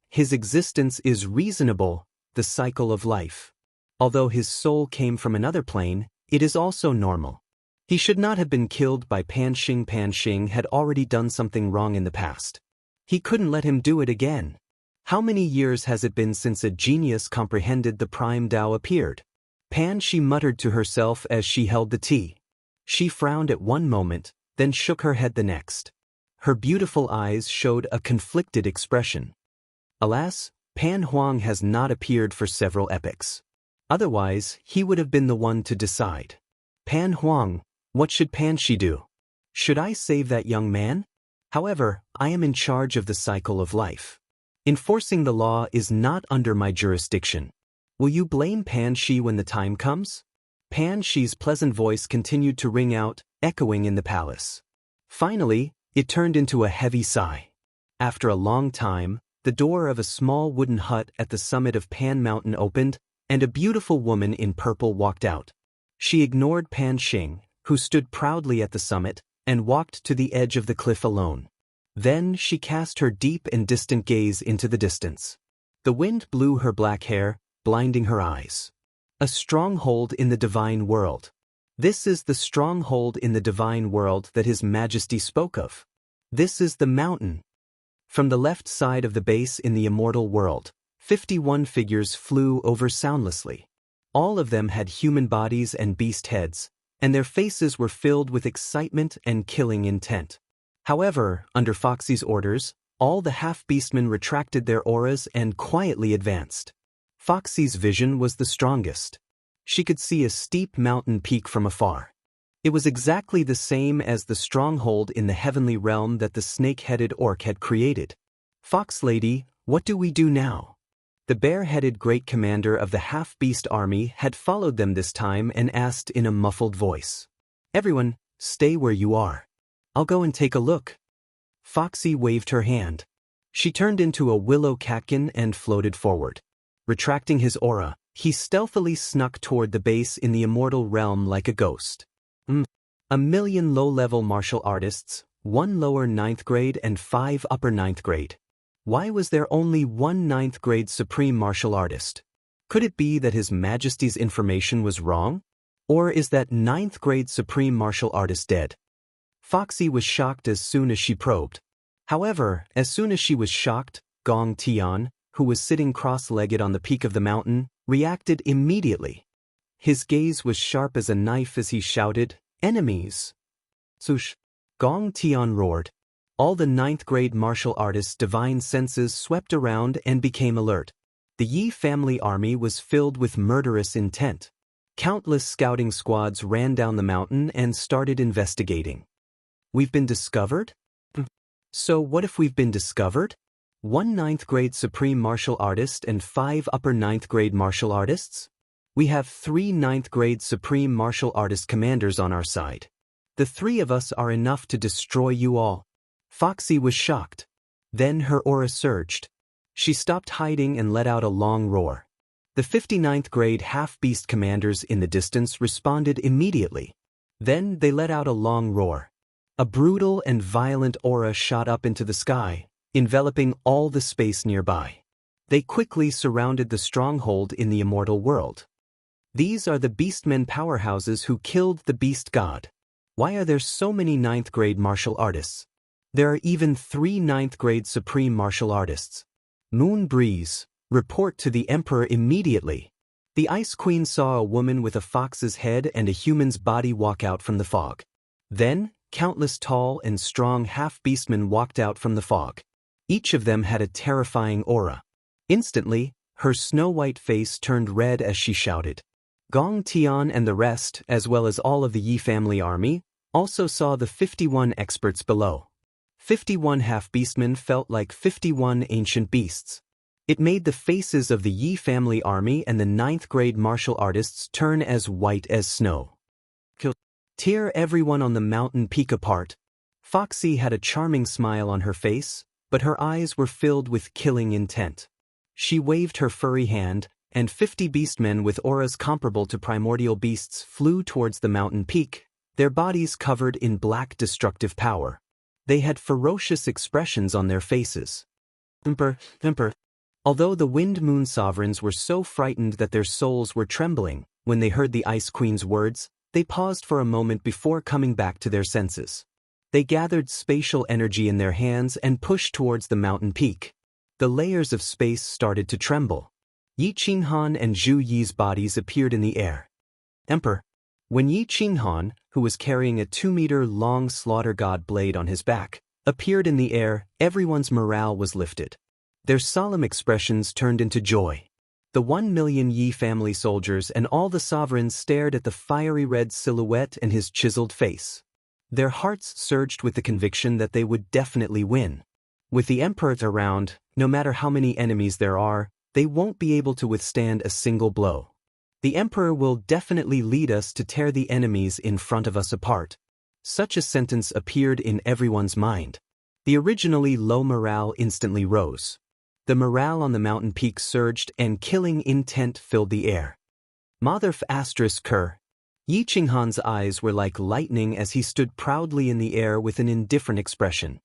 His existence is reasonable, the cycle of life. Although his soul came from another plane, it is also normal. He should not have been killed by Pan Xing. Pan Xing had already done something wrong in the past. He couldn't let him do it again. How many years has it been since a genius comprehended the prime Tao appeared? She muttered to herself as she held the tea. She frowned at one moment, then shook her head the next. Her beautiful eyes showed a conflicted expression. Alas, Pan Huang has not appeared for several epochs. Otherwise, he would have been the one to decide. Pan Huang, what should Shi do? Should I save that young man? However, I am in charge of the cycle of life. Enforcing the law is not under my jurisdiction. Will you blame Pan Shi when the time comes? Pan Shi's pleasant voice continued to ring out, echoing in the palace. Finally, it turned into a heavy sigh. After a long time, the door of a small wooden hut at the summit of Pan Mountain opened, and a beautiful woman in purple walked out. She ignored Pan Xing, who stood proudly at the summit, and walked to the edge of the cliff alone. Then she cast her deep and distant gaze into the distance. The wind blew her black hair, blinding her eyes. A stronghold in the divine world. This is the stronghold in the divine world that His Majesty spoke of. This is the mountain. From the left side of the base in the immortal world, 51 figures flew over soundlessly. All of them had human bodies and beast heads, and their faces were filled with excitement and killing intent. However, under Foxy's orders, all the half-beastmen retracted their auras and quietly advanced. Foxy's vision was the strongest. She could see a steep mountain peak from afar. It was exactly the same as the stronghold in the heavenly realm that the snake-headed orc had created. Fox Lady, what do we do now? The bare-headed great commander of the half-beast army had followed them this time and asked in a muffled voice. Everyone, stay where you are. I'll go and take a look. Foxy waved her hand. She turned into a willow catkin and floated forward. Retracting his aura, he stealthily snuck toward the base in the immortal realm like a ghost. A million low-level martial artists, 1 lower 9th grade and 5 upper 9th grade. Why was there only 1 9th grade supreme martial artist? Could it be that His Majesty's information was wrong? Or is that 9th grade supreme martial artist dead? Foxy was shocked as soon as she probed. However, as soon as she was shocked, Gong Tian, who was sitting cross-legged on the peak of the mountain, reacted immediately. His gaze was sharp as a knife as he shouted, "Enemies!" Sush! Gong Tian roared. All the 9th grade martial artists' divine senses swept around and became alert. The Yi family army was filled with murderous intent. Countless scouting squads ran down the mountain and started investigating. We've been discovered? So what if we've been discovered? 1 9th grade supreme martial artist and 5 upper 9th grade martial artists? We have 3 9th grade supreme martial artist commanders on our side. The 3 of us are enough to destroy you all. Foxy was shocked. Then her aura surged. She stopped hiding and let out a long roar. The 59th grade half-beast commanders in the distance responded immediately. Then they let out a long roar. A brutal and violent aura shot up into the sky, enveloping all the space nearby. They quickly surrounded the stronghold in the immortal world. These are the beastmen powerhouses who killed the beast god. Why are there so many 9th grade martial artists? There are even 3 9th grade supreme martial artists. Moon Breeze, report to the Emperor immediately. The Ice Queen saw a woman with a fox's head and a human's body walk out from the fog. Then, countless tall and strong half-beastmen walked out from the fog. Each of them had a terrifying aura. Instantly, her snow-white face turned red as she shouted. Gong Tian and the rest, as well as all of the Yi family army, also saw the 51 experts below. 51 half-beastmen felt like 51 ancient beasts. It made the faces of the Yi family army and the 9th grade martial artists turn as white as snow. Tear everyone on the mountain peak apart. Foxy had a charming smile on her face, but her eyes were filled with killing intent. She waved her furry hand, and 50 beastmen with auras comparable to primordial beasts flew towards the mountain peak, their bodies covered in black destructive power. They had ferocious expressions on their faces. Although the Wind Moon Sovereigns were so frightened that their souls were trembling, when they heard the Ice Queen's words, they paused for a moment before coming back to their senses. They gathered spatial energy in their hands and pushed towards the mountain peak. The layers of space started to tremble. Yi Qinghan and Zhu Yi's bodies appeared in the air. Emperor. When Yi Qinghan, who was carrying a 2-meter-long slaughter god blade on his back, appeared in the air, everyone's morale was lifted. Their solemn expressions turned into joy. The 1 million Yi family soldiers and all the sovereigns stared at the fiery red silhouette and his chiseled face. Their hearts surged with the conviction that they would definitely win. With the Emperor around, no matter how many enemies there are, they won't be able to withstand a single blow. The Emperor will definitely lead us to tear the enemies in front of us apart. Such a sentence appeared in everyone's mind. The originally low morale instantly rose. The morale on the mountain peak surged and killing intent filled the air. Motherf asterisk Kerr. Yi Qinghan's eyes were like lightning as he stood proudly in the air with an indifferent expression.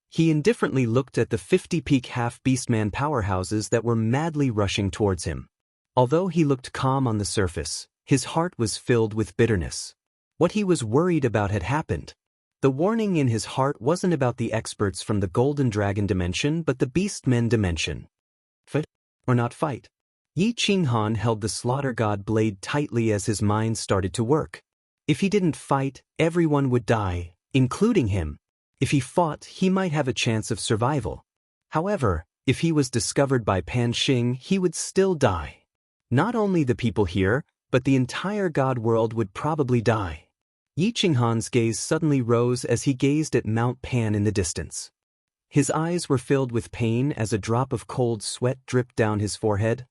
He indifferently looked at the 50-peak half-beastman powerhouses that were madly rushing towards him. Although he looked calm on the surface, his heart was filled with bitterness. What he was worried about had happened. The warning in his heart wasn't about the experts from the Golden Dragon dimension but the Beastmen dimension. Fight or not fight? Yi Qinghan held the Slaughter God blade tightly as his mind started to work. If he didn't fight, everyone would die, including him. If he fought, he might have a chance of survival. However, if he was discovered by Pan Xing, he would still die. Not only the people here, but the entire God world would probably die. Yi Qinghan's gaze suddenly rose as he gazed at Mount Pan in the distance. His eyes were filled with pain as a drop of cold sweat dripped down his forehead.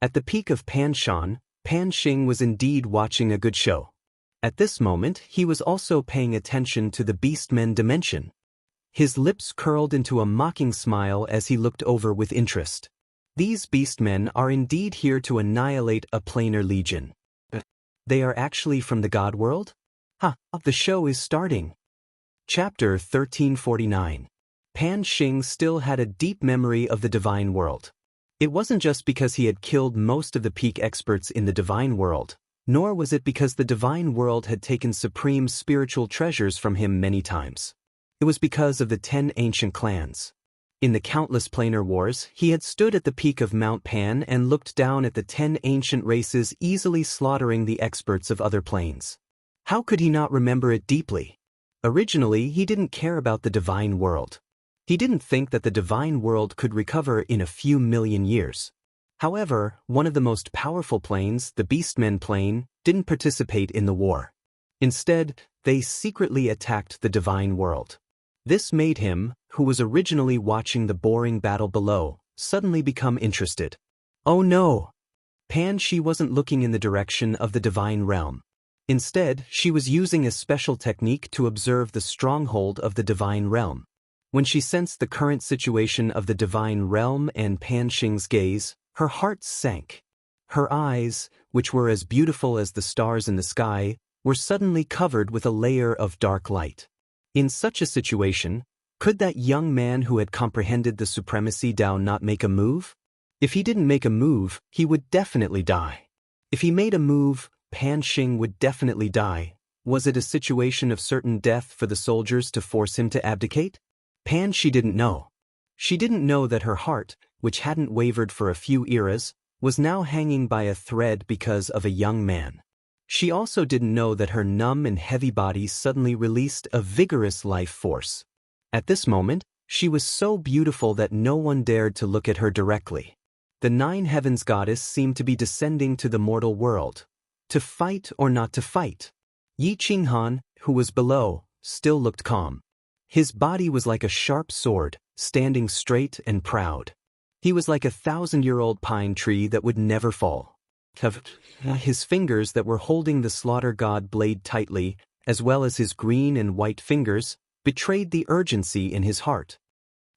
At the peak of Pan Shan, Pan Xing was indeed watching a good show. At this moment, he was also paying attention to the Beastmen dimension. His lips curled into a mocking smile as he looked over with interest. These Beastmen are indeed here to annihilate a planar legion. They are actually from the God world? The show is starting. Chapter 1349. Pan Xing still had a deep memory of the divine world. It wasn't just because he had killed most of the peak experts in the divine world, nor was it because the divine world had taken supreme spiritual treasures from him many times. It was because of the 10 ancient clans. In the countless planar wars, he had stood at the peak of Mount Pan and looked down at the 10 ancient races easily slaughtering the experts of other planes. How could he not remember it deeply? Originally, he didn't care about the divine world. He didn't think that the divine world could recover in a few million years. However, one of the most powerful planes, the Beastmen plane, didn't participate in the war. Instead, they secretly attacked the divine world. This made him, who was originally watching the boring battle below, suddenly become interested. Oh no! Pan Shi wasn't looking in the direction of the divine realm. Instead, she was using a special technique to observe the stronghold of the divine realm. When she sensed the current situation of the divine realm and Pan Xing's gaze, her heart sank. Her eyes, which were as beautiful as the stars in the sky, were suddenly covered with a layer of dark light. In such a situation, could that young man who had comprehended the supremacy Tao not make a move? If he didn't make a move, he would definitely die. If he made a move, Pan Xing would definitely die. Was it a situation of certain death for the soldiers to force him to abdicate? Pan Shi didn't know. She didn't know that her heart, which hadn't wavered for a few eras, was now hanging by a thread because of a young man. She also didn't know that her numb and heavy body suddenly released a vigorous life force. At this moment, she was so beautiful that no one dared to look at her directly. The 9 heavens goddess seemed to be descending to the mortal world. To fight or not to fight? Yi Qinghan, who was below, still looked calm. His body was like a sharp sword, standing straight and proud. He was like a 1,000-year-old pine tree that would never fall. His fingers that were holding the Slaughter God blade tightly, as well as his green and white fingers, betrayed the urgency in his heart.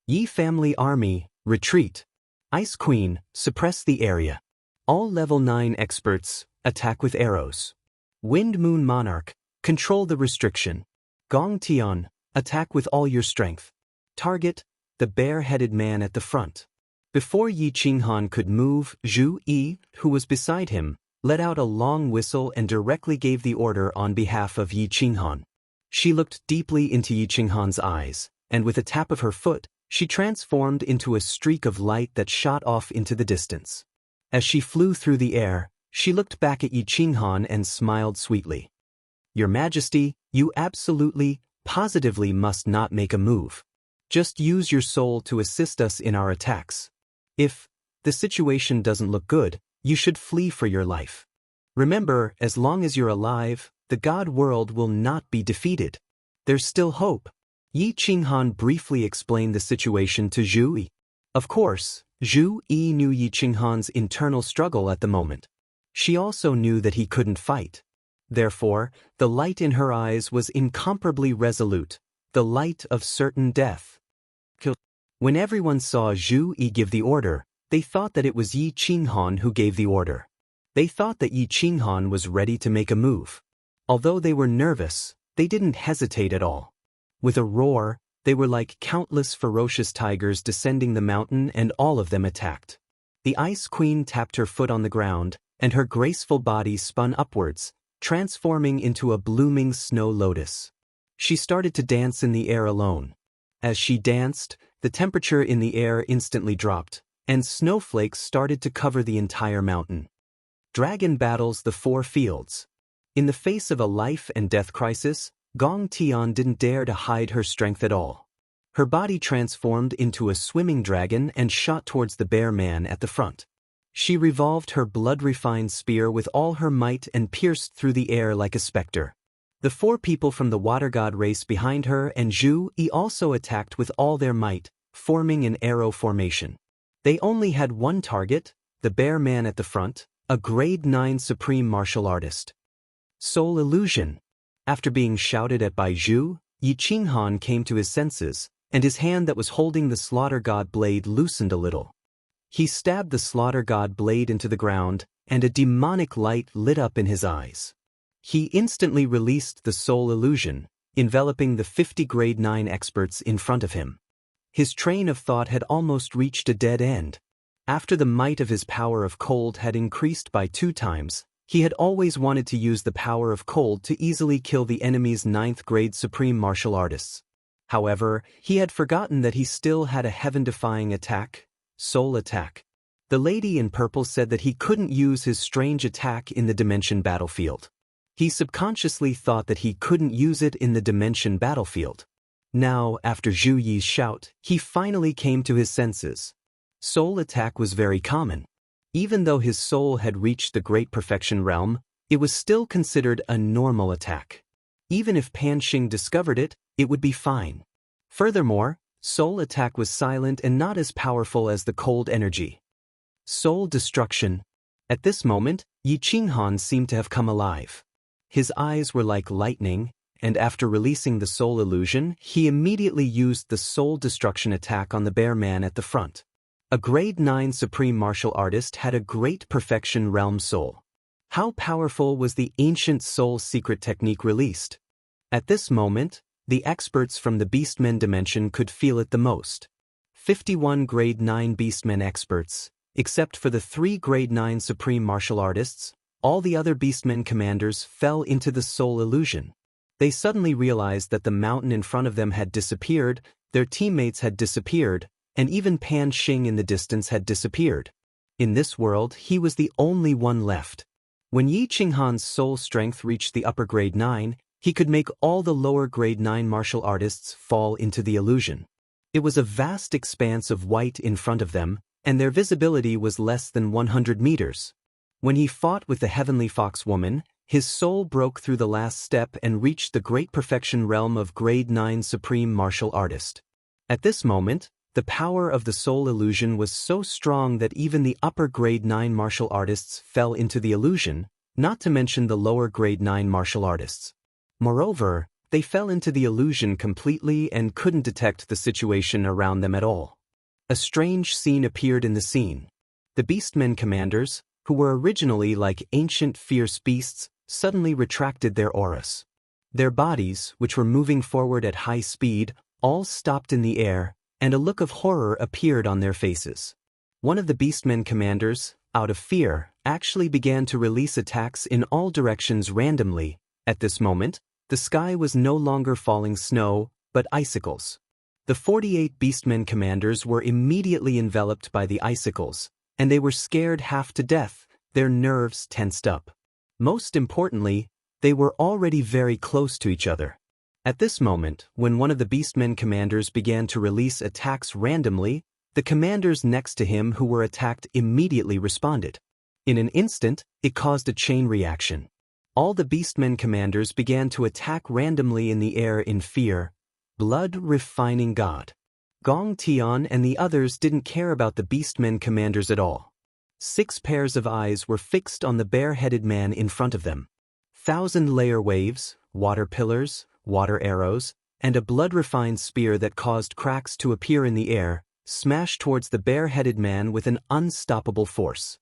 Yi family army, retreat. Ice Queen, suppress the area. All level 9 experts, attack with arrows. Wind Moon Monarch, control the restriction. Gong Tian, attack with all your strength. Target, the bare-headed man at the front. Before Yi Qinghan could move, Zhu Yi, who was beside him, let out a long whistle and directly gave the order on behalf of Yi Qinghan. She looked deeply into Yi Qinghan's eyes, and with a tap of her foot, she transformed into a streak of light that shot off into the distance. As she flew through the air, she looked back at Yi Qinghan and smiled sweetly. Your Majesty, you absolutely, positively must not make a move. Just use your soul to assist us in our attacks. If the situation doesn't look good, you should flee for your life. Remember, as long as you're alive, the God world will not be defeated. There's still hope. Yi Qinghan briefly explained the situation to Zhu Yi. Of course, Zhu Yi knew Yi Qinghan's internal struggle at the moment. She also knew that he couldn't fight. Therefore, the light in her eyes was incomparably resolute, the light of certain death. When everyone saw Zhu Yi give the order, they thought that it was Yi Qinghan who gave the order. They thought that Yi Qinghan was ready to make a move. Although they were nervous, they didn't hesitate at all. With a roar, they were like countless ferocious tigers descending the mountain, and all of them attacked. The Ice Queen tapped her foot on the ground, and her graceful body spun upwards, transforming into a blooming snow lotus. She started to dance in the air alone. As she danced, the temperature in the air instantly dropped, and snowflakes started to cover the entire mountain. Dragon battles the 4 fields. In the face of a life and death crisis, Gong Tian didn't dare to hide her strength at all. Her body transformed into a swimming dragon and shot towards the bear man at the front. She revolved her blood-refined spear with all her might and pierced through the air like a specter. The 4 people from the water god raced behind her, and Zhu Yi also attacked with all their might, forming an arrow formation. They only had one target, the bear man at the front, a grade 9 supreme martial artist. Soul illusion. After being shouted at by Zhu, Yi Qinghan came to his senses, and his hand that was holding the slaughter god blade loosened a little. He stabbed the slaughter god blade into the ground, and a demonic light lit up in his eyes. He instantly released the soul illusion, enveloping the 50 grade 9 experts in front of him. His train of thought had almost reached a dead end. After the might of his power of cold had increased by 2 times, he had always wanted to use the power of cold to easily kill the enemy's 9th grade supreme martial artists. However, he had forgotten that he still had a heaven-defying attack, soul attack. The lady in purple said that he couldn't use his strange attack in the dimension battlefield. He subconsciously thought that he couldn't use it in the dimension battlefield. Now, after Zhu Yi's shout, he finally came to his senses. Soul attack was very common. Even though his soul had reached the Great Perfection realm, it was still considered a normal attack. Even if Pan Xing discovered it, it would be fine. Furthermore, soul attack was silent and not as powerful as the cold energy. Soul destruction. At this moment, Yi Qinghan seemed to have come alive. His eyes were like lightning, and after releasing the soul illusion, he immediately used the soul destruction attack on the bear man at the front. A grade 9 supreme martial artist had a great perfection realm soul. How powerful was the ancient soul secret technique released? At this moment, the experts from the Beastmen dimension could feel it the most. 51 grade 9 Beastmen experts, except for the 3 grade 9 supreme martial artists, all the other Beastmen commanders fell into the soul illusion. They suddenly realized that the mountain in front of them had disappeared, their teammates had disappeared, and even Pan Xing in the distance had disappeared. In this world, he was the only one left. When Yi Qinghan's soul strength reached the upper grade 9, he could make all the lower grade 9 martial artists fall into the illusion. It was a vast expanse of white in front of them, and their visibility was less than 100 meters. When he fought with the Heavenly Fox Woman, his soul broke through the last step and reached the Great Perfection realm of grade 9 Supreme Martial Artist. At this moment, the power of the soul illusion was so strong that even the upper grade 9 martial artists fell into the illusion, not to mention the lower grade 9 martial artists. Moreover, they fell into the illusion completely and couldn't detect the situation around them at all. A strange scene appeared in the scene. The Beastmen commanders, who were originally like ancient fierce beasts, suddenly retracted their auras. Their bodies, which were moving forward at high speed, all stopped in the air, and a look of horror appeared on their faces. One of the Beastmen commanders, out of fear, actually began to release attacks in all directions randomly. At this moment, the sky was no longer falling snow, but icicles. The 48 Beastmen commanders were immediately enveloped by the icicles, and they were scared half to death, their nerves tensed up. Most importantly, they were already very close to each other. At this moment, when one of the Beastmen commanders began to release attacks randomly, the commanders next to him who were attacked immediately responded. In an instant, it caused a chain reaction. All the Beastmen commanders began to attack randomly in the air in fear. Blood-refining God. Gong Tian and the others didn't care about the Beastmen commanders at all. 6 pairs of eyes were fixed on the bare-headed man in front of them. 1,000-layer waves, water pillars, water arrows, and a blood-refined spear that caused cracks to appear in the air smashed towards the bare-headed man with an unstoppable force.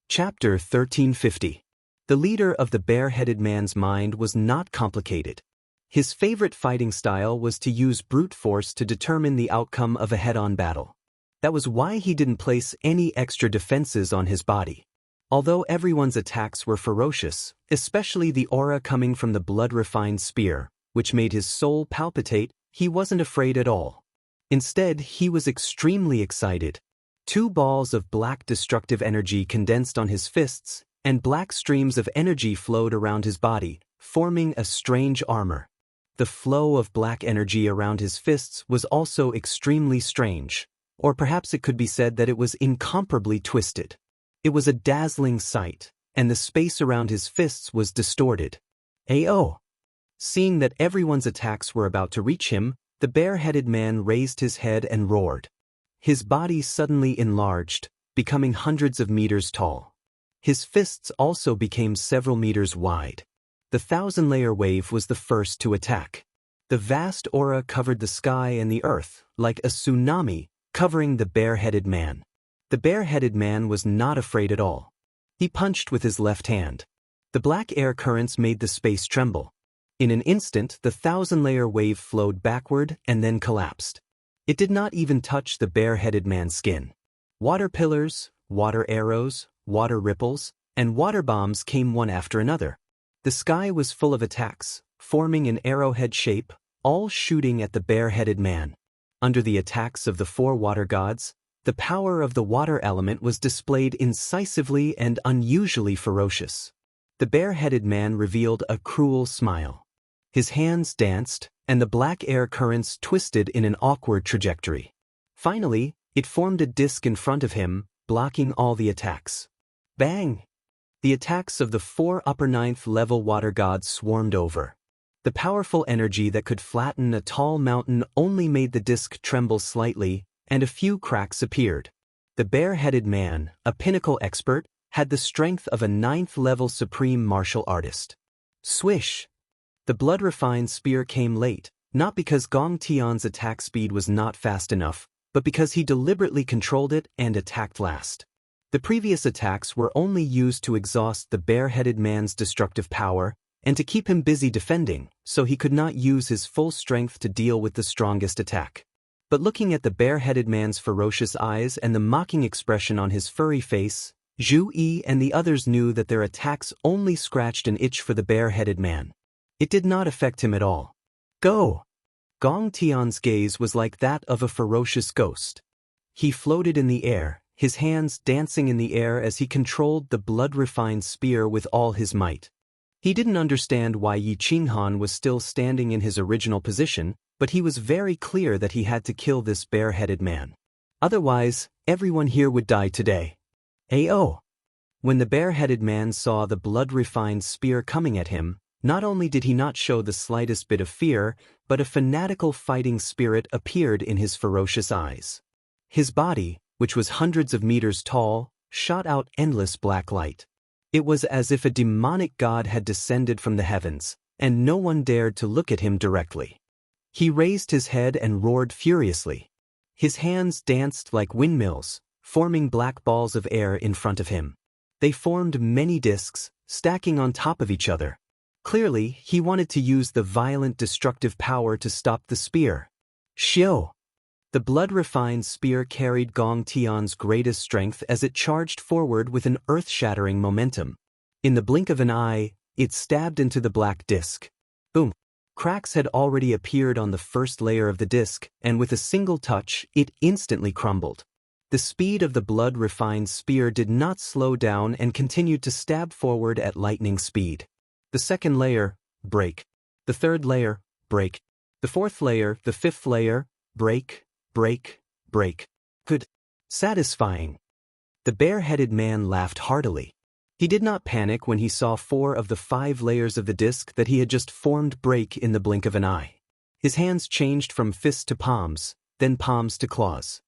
Chapter 1350. The leader of the bare-headed man's mind was not complicated. His favorite fighting style was to use brute force to determine the outcome of a head-on battle. That was why he didn't place any extra defenses on his body. Although everyone's attacks were ferocious, especially the aura coming from the blood-refined spear, which made his soul palpitate, he wasn't afraid at all. Instead, he was extremely excited. 2 balls of black destructive energy condensed on his fists, and black streams of energy flowed around his body, forming a strange armor. The flow of black energy around his fists was also extremely strange, or perhaps it could be said that it was incomparably twisted. It was a dazzling sight, and the space around his fists was distorted. Ayo! Seeing that everyone's attacks were about to reach him, the bare-headed man raised his head and roared. His body suddenly enlarged, becoming hundreds of meters tall. His fists also became several meters wide. The 1,000-layer wave was the first to attack. The vast aura covered the sky and the earth, like a tsunami, covering the bare-headed man. The bare-headed man was not afraid at all. He punched with his left hand. The black air currents made the space tremble. In an instant, the 1,000-layer wave flowed backward and then collapsed. It did not even touch the bare-headed man's skin. Water pillars, water arrows, water ripples, and water bombs came one after another. The sky was full of attacks, forming an arrowhead shape, all shooting at the bare-headed man. Under the attacks of the 4 water gods, the power of the water element was displayed incisively and unusually ferocious. The bare-headed man revealed a cruel smile. His hands danced, and the black air currents twisted in an awkward trajectory. Finally, it formed a disc in front of him, blocking all the attacks. Bang! The attacks of the 4 upper 9th level water gods swarmed over. The powerful energy that could flatten a tall mountain only made the disc tremble slightly, and a few cracks appeared. The bare-headed man, a pinnacle expert, had the strength of a 9th level supreme martial artist. Swish! The blood-refined spear came late, not because Gong Tian's attack speed was not fast enough, but because he deliberately controlled it and attacked last. The previous attacks were only used to exhaust the bare-headed man's destructive power and to keep him busy defending, so he could not use his full strength to deal with the strongest attack. But looking at the bare-headed man's ferocious eyes and the mocking expression on his furry face, Zhu Yi and the others knew that their attacks only scratched an itch for the bare-headed man. It did not affect him at all. Go! Gong Tian's gaze was like that of a ferocious ghost. He floated in the air, his hands dancing in the air as he controlled the blood-refined spear with all his might. He didn't understand why Yi Qinghan was still standing in his original position, but he was very clear that he had to kill this bare-headed man. Otherwise, everyone here would die today. Ayo! When the bare-headed man saw the blood-refined spear coming at him, not only did he not show the slightest bit of fear, but a fanatical fighting spirit appeared in his ferocious eyes. His body, which was hundreds of meters tall, shot out endless black light. It was as if a demonic god had descended from the heavens, and no one dared to look at him directly. He raised his head and roared furiously. His hands danced like windmills, forming black balls of air in front of him. They formed many discs, stacking on top of each other. Clearly, he wanted to use the violent destructive power to stop the spear. Xiu! The blood-refined spear carried Gong Tian's greatest strength as it charged forward with an earth-shattering momentum. In the blink of an eye, it stabbed into the black disc. Boom! Cracks had already appeared on the first layer of the disc, and with a single touch, it instantly crumbled. The speed of the blood-refined spear did not slow down and continued to stab forward at lightning speed. The second layer, break. The third layer, break. The fourth layer, the fifth layer, break, break, break. Good. Satisfying. The bare-headed man laughed heartily. He did not panic when he saw 4 of the 5 layers of the disc that he had just formed break in the blink of an eye. His hands changed from fists to palms, then palms to claws.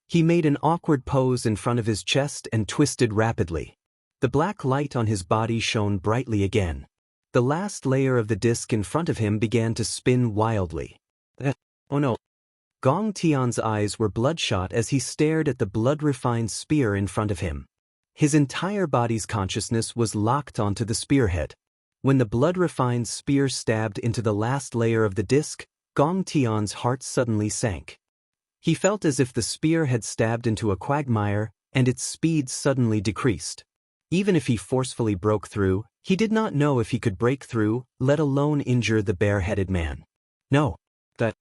He made an awkward pose in front of his chest and twisted rapidly. The black light on his body shone brightly again. The last layer of the disc in front of him began to spin wildly. Oh no. Gong Tian's eyes were bloodshot as he stared at the blood-refined spear in front of him. His entire body's consciousness was locked onto the spearhead. When the blood-refined spear stabbed into the last layer of the disc, Gong Tian's heart suddenly sank. He felt as if the spear had stabbed into a quagmire, and its speed suddenly decreased. Even if he forcefully broke through, he did not know if he could break through, let alone injure the bare-headed man. No. That.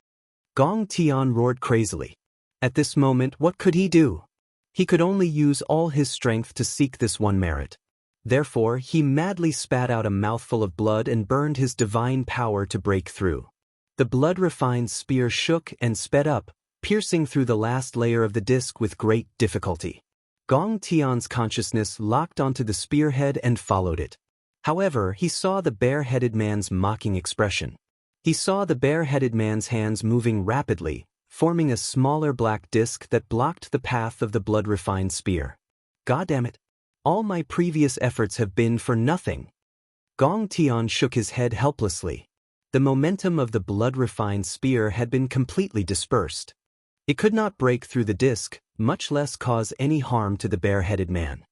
Gong Tian roared crazily. At this moment, what could he do? He could only use all his strength to seek this one merit. Therefore, he madly spat out a mouthful of blood and burned his divine power to break through. The blood-refined spear shook and sped up, piercing through the last layer of the disc with great difficulty. Gong Tian's consciousness locked onto the spearhead and followed it. However, he saw the bare-headed man's mocking expression. He saw the bare-headed man's hands moving rapidly, forming a smaller black disc that blocked the path of the blood-refined spear. God damn it! All my previous efforts have been for nothing. Gong Tian shook his head helplessly. The momentum of the blood-refined spear had been completely dispersed. It could not break through the disc, much less cause any harm to the bare-headed man.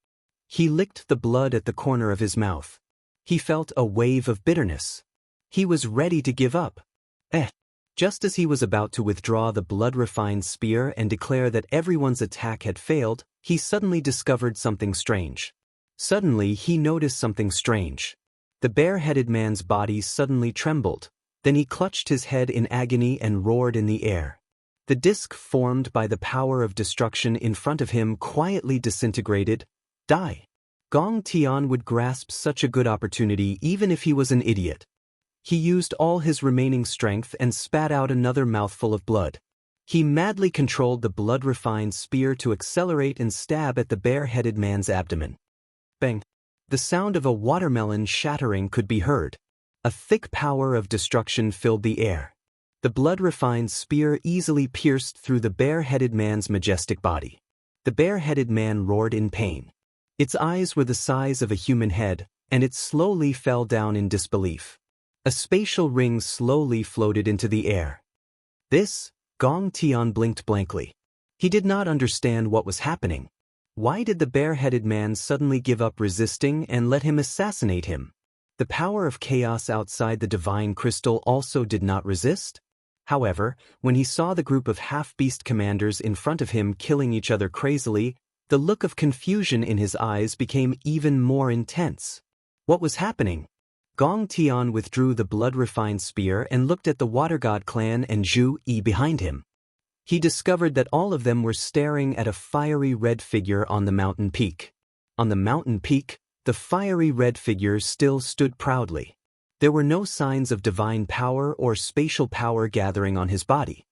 He licked the blood at the corner of his mouth. He felt a wave of bitterness. He was ready to give up. Just as he was about to withdraw the blood-refined spear and declare that everyone's attack had failed, he suddenly discovered something strange. Suddenly, he noticed something strange. The bare-headed man's body suddenly trembled. Then he clutched his head in agony and roared in the air. The disc formed by the power of destruction in front of him quietly disintegrated. Die. Gong Tian would grasp such a good opportunity even if he was an idiot. He used all his remaining strength and spat out another mouthful of blood. He madly controlled the blood-refined spear to accelerate and stab at the bare-headed man's abdomen. Bang! The sound of a watermelon shattering could be heard. A thick power of destruction filled the air. The blood-refined spear easily pierced through the bare-headed man's majestic body. The bare-headed man roared in pain. Its eyes were the size of a human head, and it slowly fell down in disbelief. A spatial ring slowly floated into the air. This, Gong Tian blinked blankly. He did not understand what was happening. Why did the bare-headed man suddenly give up resisting and let him assassinate him? The power of chaos outside the divine crystal also did not resist. However, when he saw the group of half-beast commanders in front of him killing each other crazily, the look of confusion in his eyes became even more intense. What was happening? Gong Tian withdrew the blood-refined spear and looked at the Water God clan and Zhu Yi behind him. He discovered that all of them were staring at a fiery red figure on the mountain peak. On the mountain peak, the fiery red figure still stood proudly. There were no signs of divine power or spatial power gathering on his body.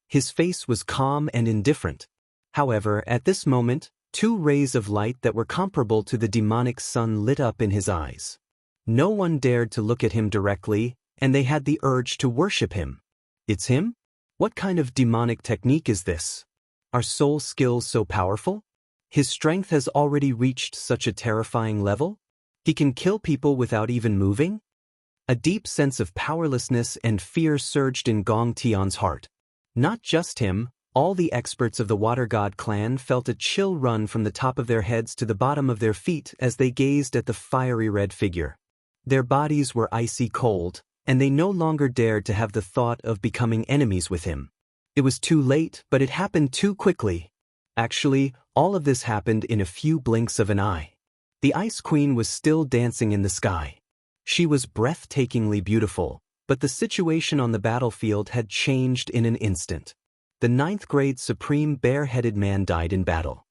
His face was calm and indifferent. However, at this moment, 2 rays of light that were comparable to the demonic sun lit up in his eyes. No one dared to look at him directly, and they had the urge to worship him. It's him? What kind of demonic technique is this? Are soul skills so powerful? His strength has already reached such a terrifying level? He can kill people without even moving? A deep sense of powerlessness and fear surged in Gong Tian's heart. Not just him, all the experts of the Water God clan felt a chill run from the top of their heads to the bottom of their feet as they gazed at the fiery red figure. Their bodies were icy cold, and they no longer dared to have the thought of becoming enemies with him. It was too late, but it happened too quickly. Actually, all of this happened in a few blinks of an eye. The Ice Queen was still dancing in the sky. She was breathtakingly beautiful, but the situation on the battlefield had changed in an instant. The 9th-grade Supreme Bare-Headed Man died in battle.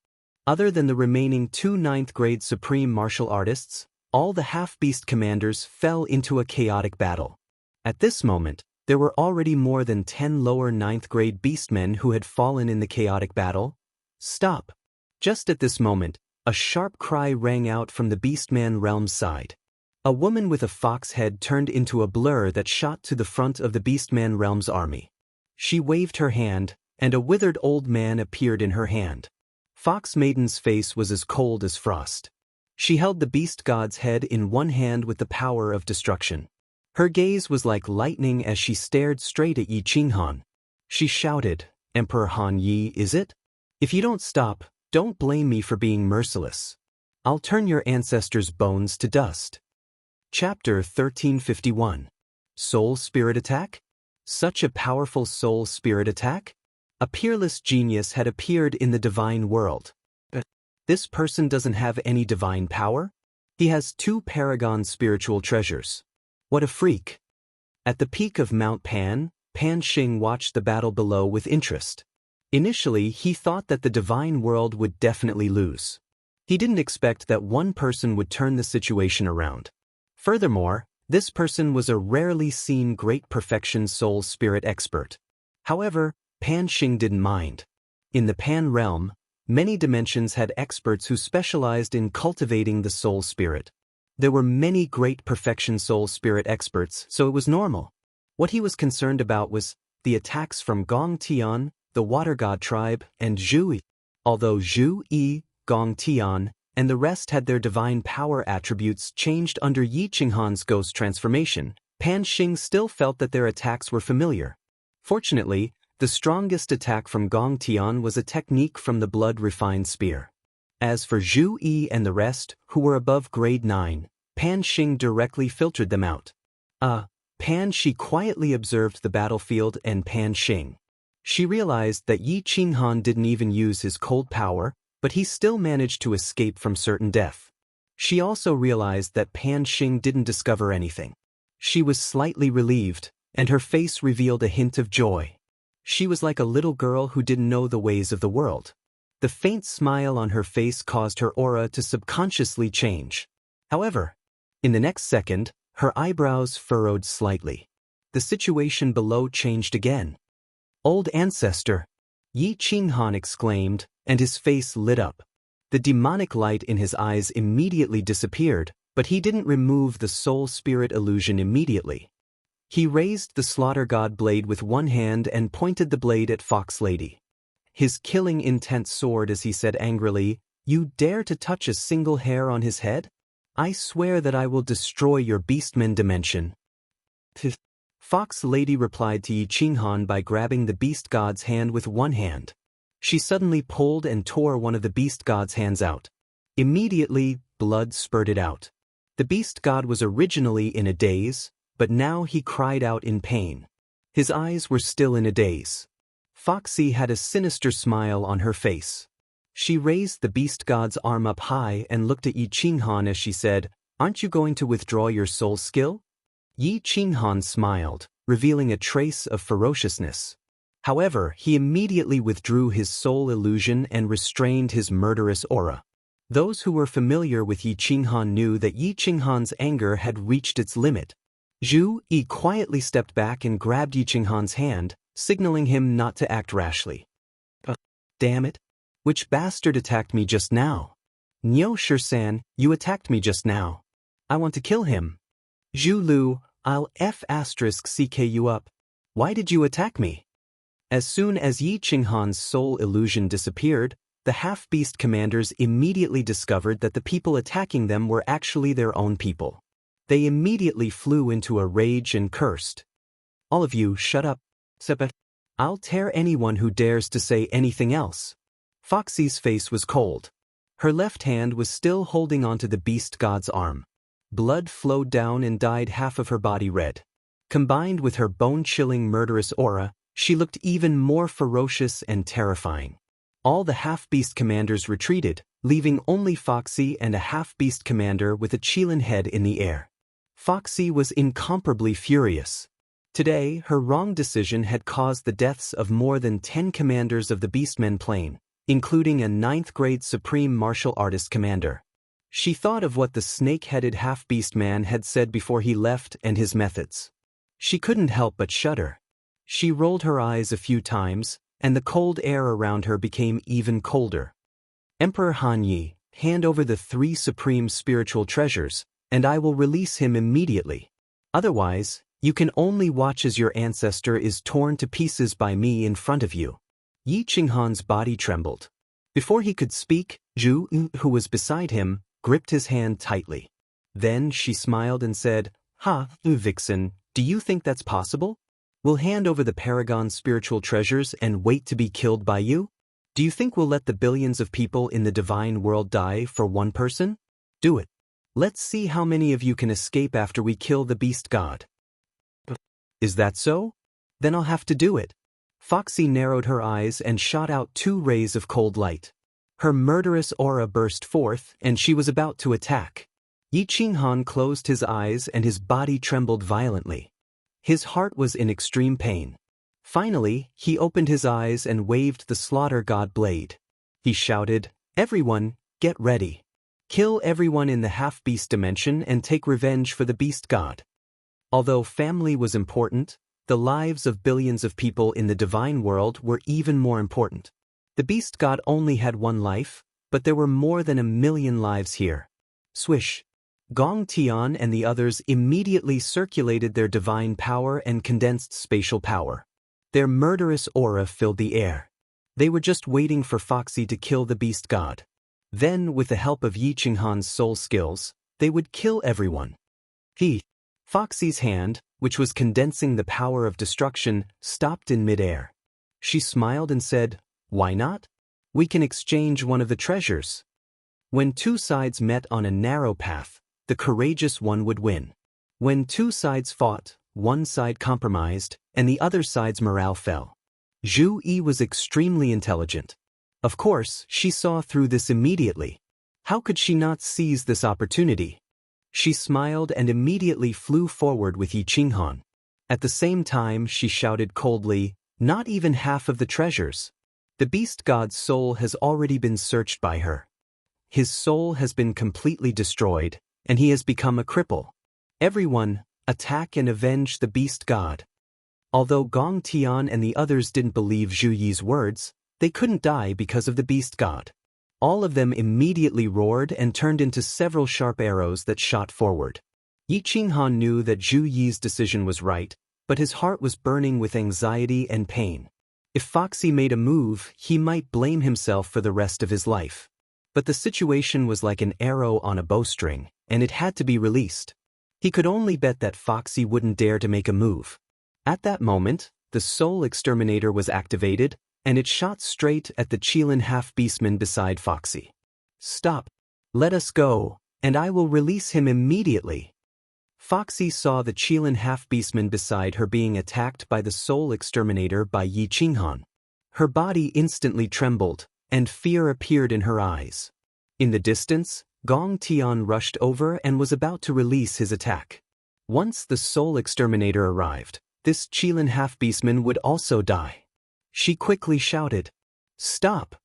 Other than the remaining 2 9th-grade Supreme Martial Artists, all the half-beast commanders fell into a chaotic battle. At this moment, there were already more than 10 lower 9th-grade beastmen who had fallen in the chaotic battle. Stop! Just at this moment, A sharp cry rang out from the Beastman realm's side. A woman with a fox head turned into a blur that shot to the front of the Beastman realm's army. She waved her hand, and a withered old man appeared in her hand. Fox Maiden's face was as cold as frost. She held the beast god's head in one hand with the power of destruction. Her gaze was like lightning as she stared straight at Yi Qinghan. She shouted, "Emperor Han Yi, is it? If you don't stop, don't blame me for being merciless. I'll turn your ancestors' bones to dust." Chapter 1351. Soul Spirit Attack? Such a powerful soul spirit attack? A peerless genius had appeared in the divine world. But this person doesn't have any divine power? He has 2 paragon spiritual treasures. What a freak. At the peak of Mount Pan, Pan Xing watched the battle below with interest. Initially, he thought that the divine world would definitely lose. He didn't expect that one person would turn the situation around. Furthermore, this person was a rarely seen great perfection soul spirit expert. However, Pan Xing didn't mind. In the Pan realm, many dimensions had experts who specialized in cultivating the soul spirit. There were many great perfection soul spirit experts, so it was normal. What he was concerned about was the attacks from Gong Tian, the Water God tribe, and Zhu Yi. Although Zhu Yi, Gong Tian, and the rest had their divine power attributes changed under Yi Qinghan's ghost transformation, Pan Xing still felt that their attacks were familiar. Fortunately, the strongest attack from Gong Tian was a technique from the blood-refined spear. As for Zhu Yi and the rest, who were above grade 9, Pan Xing directly filtered them out. Pan Shi quietly observed the battlefield and Pan Xing. She realized that Yi Qinghan didn't even use his cold power, but he still managed to escape from certain death. She also realized that Pan Xing didn't discover anything. She was slightly relieved, and her face revealed a hint of joy. She was like a little girl who didn't know the ways of the world. The faint smile on her face caused her aura to subconsciously change. However, in the next second, her eyebrows furrowed slightly. The situation below changed again. "Old ancestor!" Yi Qinghan exclaimed, and his face lit up. The demonic light in his eyes immediately disappeared, but he didn't remove the soul spirit illusion immediately. He raised the slaughter god blade with one hand and pointed the blade at Fox Lady. His killing intent soared as he said angrily, "You dare to touch a single hair on his head? I swear that I will destroy your beastman dimension." Fox Lady replied to Yi Qinghan by grabbing the beast god's hand with one hand. She suddenly pulled and tore one of the beast god's hands out. Immediately, blood spurted out. The beast god was originally in a daze, but now he cried out in pain. His eyes were still in a daze. Foxy had a sinister smile on her face. She raised the beast god's arm up high and looked at Yi Qinghan as she said, "Aren't you going to withdraw your soul skill?" Yi Qinghan smiled, revealing a trace of ferociousness. However, he immediately withdrew his soul illusion and restrained his murderous aura. Those who were familiar with Yi Qinghan knew that Yi Qinghan's anger had reached its limit. Zhu Yi quietly stepped back and grabbed Yi Qinghan's hand, signaling him not to act rashly. "Damn it! Which bastard attacked me just now? Niu Shisan, you attacked me just now. I want to kill him. Zhu Lu, I'll *CK you up. Why did you attack me?" As soon as Yi Qinghan's soul illusion disappeared, the half-beast commanders immediately discovered that the people attacking them were actually their own people. They immediately flew into a rage and cursed. "All of you, shut up. I'll tear anyone who dares to say anything else." Foxy's face was cold. Her left hand was still holding onto the beast god's arm. Blood flowed down and dyed half of her body red. Combined with her bone-chilling murderous aura, she looked even more ferocious and terrifying. All the half-beast commanders retreated, leaving only Foxy and a half-beast commander with a Qilin head in the air. Foxy was incomparably furious. Today, her wrong decision had caused the deaths of more than 10 commanders of the Beastmen plane, including a 9th-grade Supreme Martial Artist commander. She thought of what the snake-headed half-beast man had said before he left and his methods. She couldn't help but shudder. She rolled her eyes a few times, and the cold air around her became even colder. "Emperor Han Yi, hand over the 3 supreme spiritual treasures, and I will release him immediately. Otherwise, you can only watch as your ancestor is torn to pieces by me in front of you." Yi Qinghan's body trembled. Before he could speak, Zhu Yu, who was beside him, gripped his hand tightly. Then she smiled and said, "Ha, Vixen, do you think that's possible? We'll hand over the Paragon's spiritual treasures and wait to be killed by you? Do you think we'll let the billions of people in the divine world die for one person? Do it. Let's see how many of you can escape after we kill the beast god." "Is that so? Then I'll have to do it." Foxy narrowed her eyes and shot out 2 rays of cold light. Her murderous aura burst forth, and she was about to attack. Yi Qinghan closed his eyes and his body trembled violently. His heart was in extreme pain. Finally, he opened his eyes and waved the slaughter god blade. He shouted, "Everyone, get ready. Kill everyone in the half-beast dimension and take revenge for the beast god." Although family was important, the lives of billions of people in the divine world were even more important. The beast god only had 1 life, but there were more than 1,000,000 lives here. Swish. Gong Tian and the others immediately circulated their divine power and condensed spatial power. Their murderous aura filled the air. They were just waiting for Foxy to kill the beast god. Then, with the help of Yi Qinghan's soul skills, they would kill everyone. Foxy's hand, which was condensing the power of destruction, stopped in midair. She smiled and said, "Why not? We can exchange one of the treasures." When 2 sides met on a narrow path, the courageous one would win. When 2 sides fought, one side compromised, and the other side's morale fell. Zhu Yi was extremely intelligent. Of course, she saw through this immediately. How could she not seize this opportunity? She smiled and immediately flew forward with Yi Qinghan. At the same time, she shouted coldly, "Not even half of the treasures. The beast god's soul has already been searched by her. His soul has been completely destroyed, and he has become a cripple. Everyone, attack and avenge the beast god." Although Gong Tian and the others didn't believe Zhu Yi's words, they couldn't die because of the beast god. All of them immediately roared and turned into several sharp arrows that shot forward. Yi Qinghan knew that Zhu Yi's decision was right, but his heart was burning with anxiety and pain. If Foxy made a move, he might blame himself for the rest of his life. But the situation was like an arrow on a bowstring, and it had to be released. He could only bet that Foxy wouldn't dare to make a move. At that moment, the Soul Exterminator was activated, and it shot straight at the Qilin half-beastman beside Foxy. "Stop. Let us go, and I will release him immediately." Foxy saw the Qilin half-beastman beside her being attacked by the Soul Exterminator by Yi Qinghan. Her body instantly trembled, and fear appeared in her eyes. In the distance, Gong Tian rushed over and was about to release his attack. Once the Soul Exterminator arrived, this Qilin half-beastman would also die. She quickly shouted, "Stop!"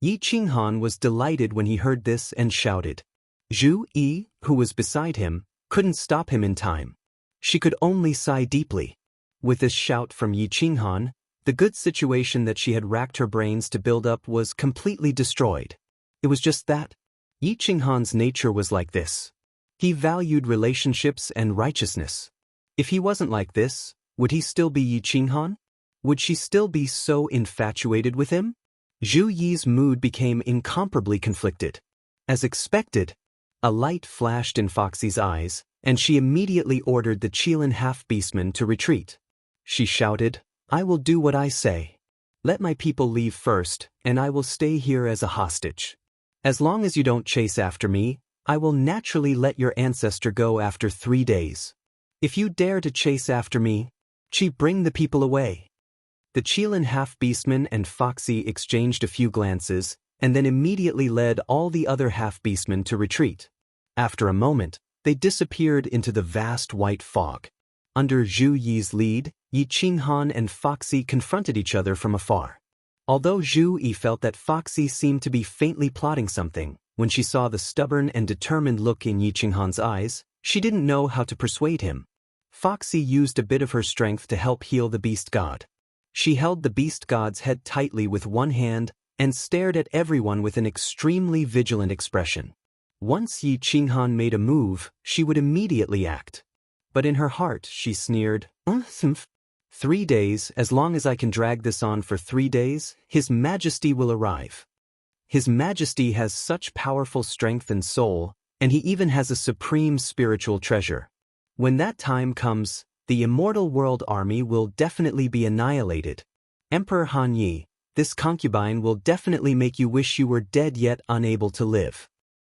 Yi Qinghan was delighted when he heard this and shouted. Zhu Yi, who was beside him, couldn't stop him in time. She could only sigh deeply. With this shout from Yi Qinghan, the good situation that she had racked her brains to build up was completely destroyed. It was just that. Yi Qinghan's nature was like this. He valued relationships and righteousness. If he wasn't like this, would he still be Yi Qinghan? Would she still be so infatuated with him? Zhu Yi's mood became incomparably conflicted. As expected, a light flashed in Foxy's eyes, and she immediately ordered the Qilin half-beastman to retreat. She shouted, "I will do what I say. Let my people leave first, and I will stay here as a hostage. As long as you don't chase after me, I will naturally let your ancestor go after 3 days. If you dare to chase after me, bring the people away." The Qilin half-beastman and Foxy exchanged a few glances, and then immediately led all the other half-beastmen to retreat. After a moment, they disappeared into the vast white fog. Under Zhu Yi's lead, Yi Qinghan and Foxy confronted each other from afar. Although Zhu Yi felt that Foxy seemed to be faintly plotting something, when she saw the stubborn and determined look in Yi Qinghan's eyes, she didn't know how to persuade him. Foxy used a bit of her strength to help heal the beast god. She held the beast god's head tightly with one hand, and stared at everyone with an extremely vigilant expression. Once Yi Qinghan made a move, she would immediately act. But in her heart, she sneered, 3 days, as long as I can drag this on for 3 days, His Majesty will arrive. His Majesty has such powerful strength and soul, and he even has a supreme spiritual treasure. When that time comes, the immortal world army will definitely be annihilated. Emperor Han Yi, this concubine will definitely make you wish you were dead yet unable to live.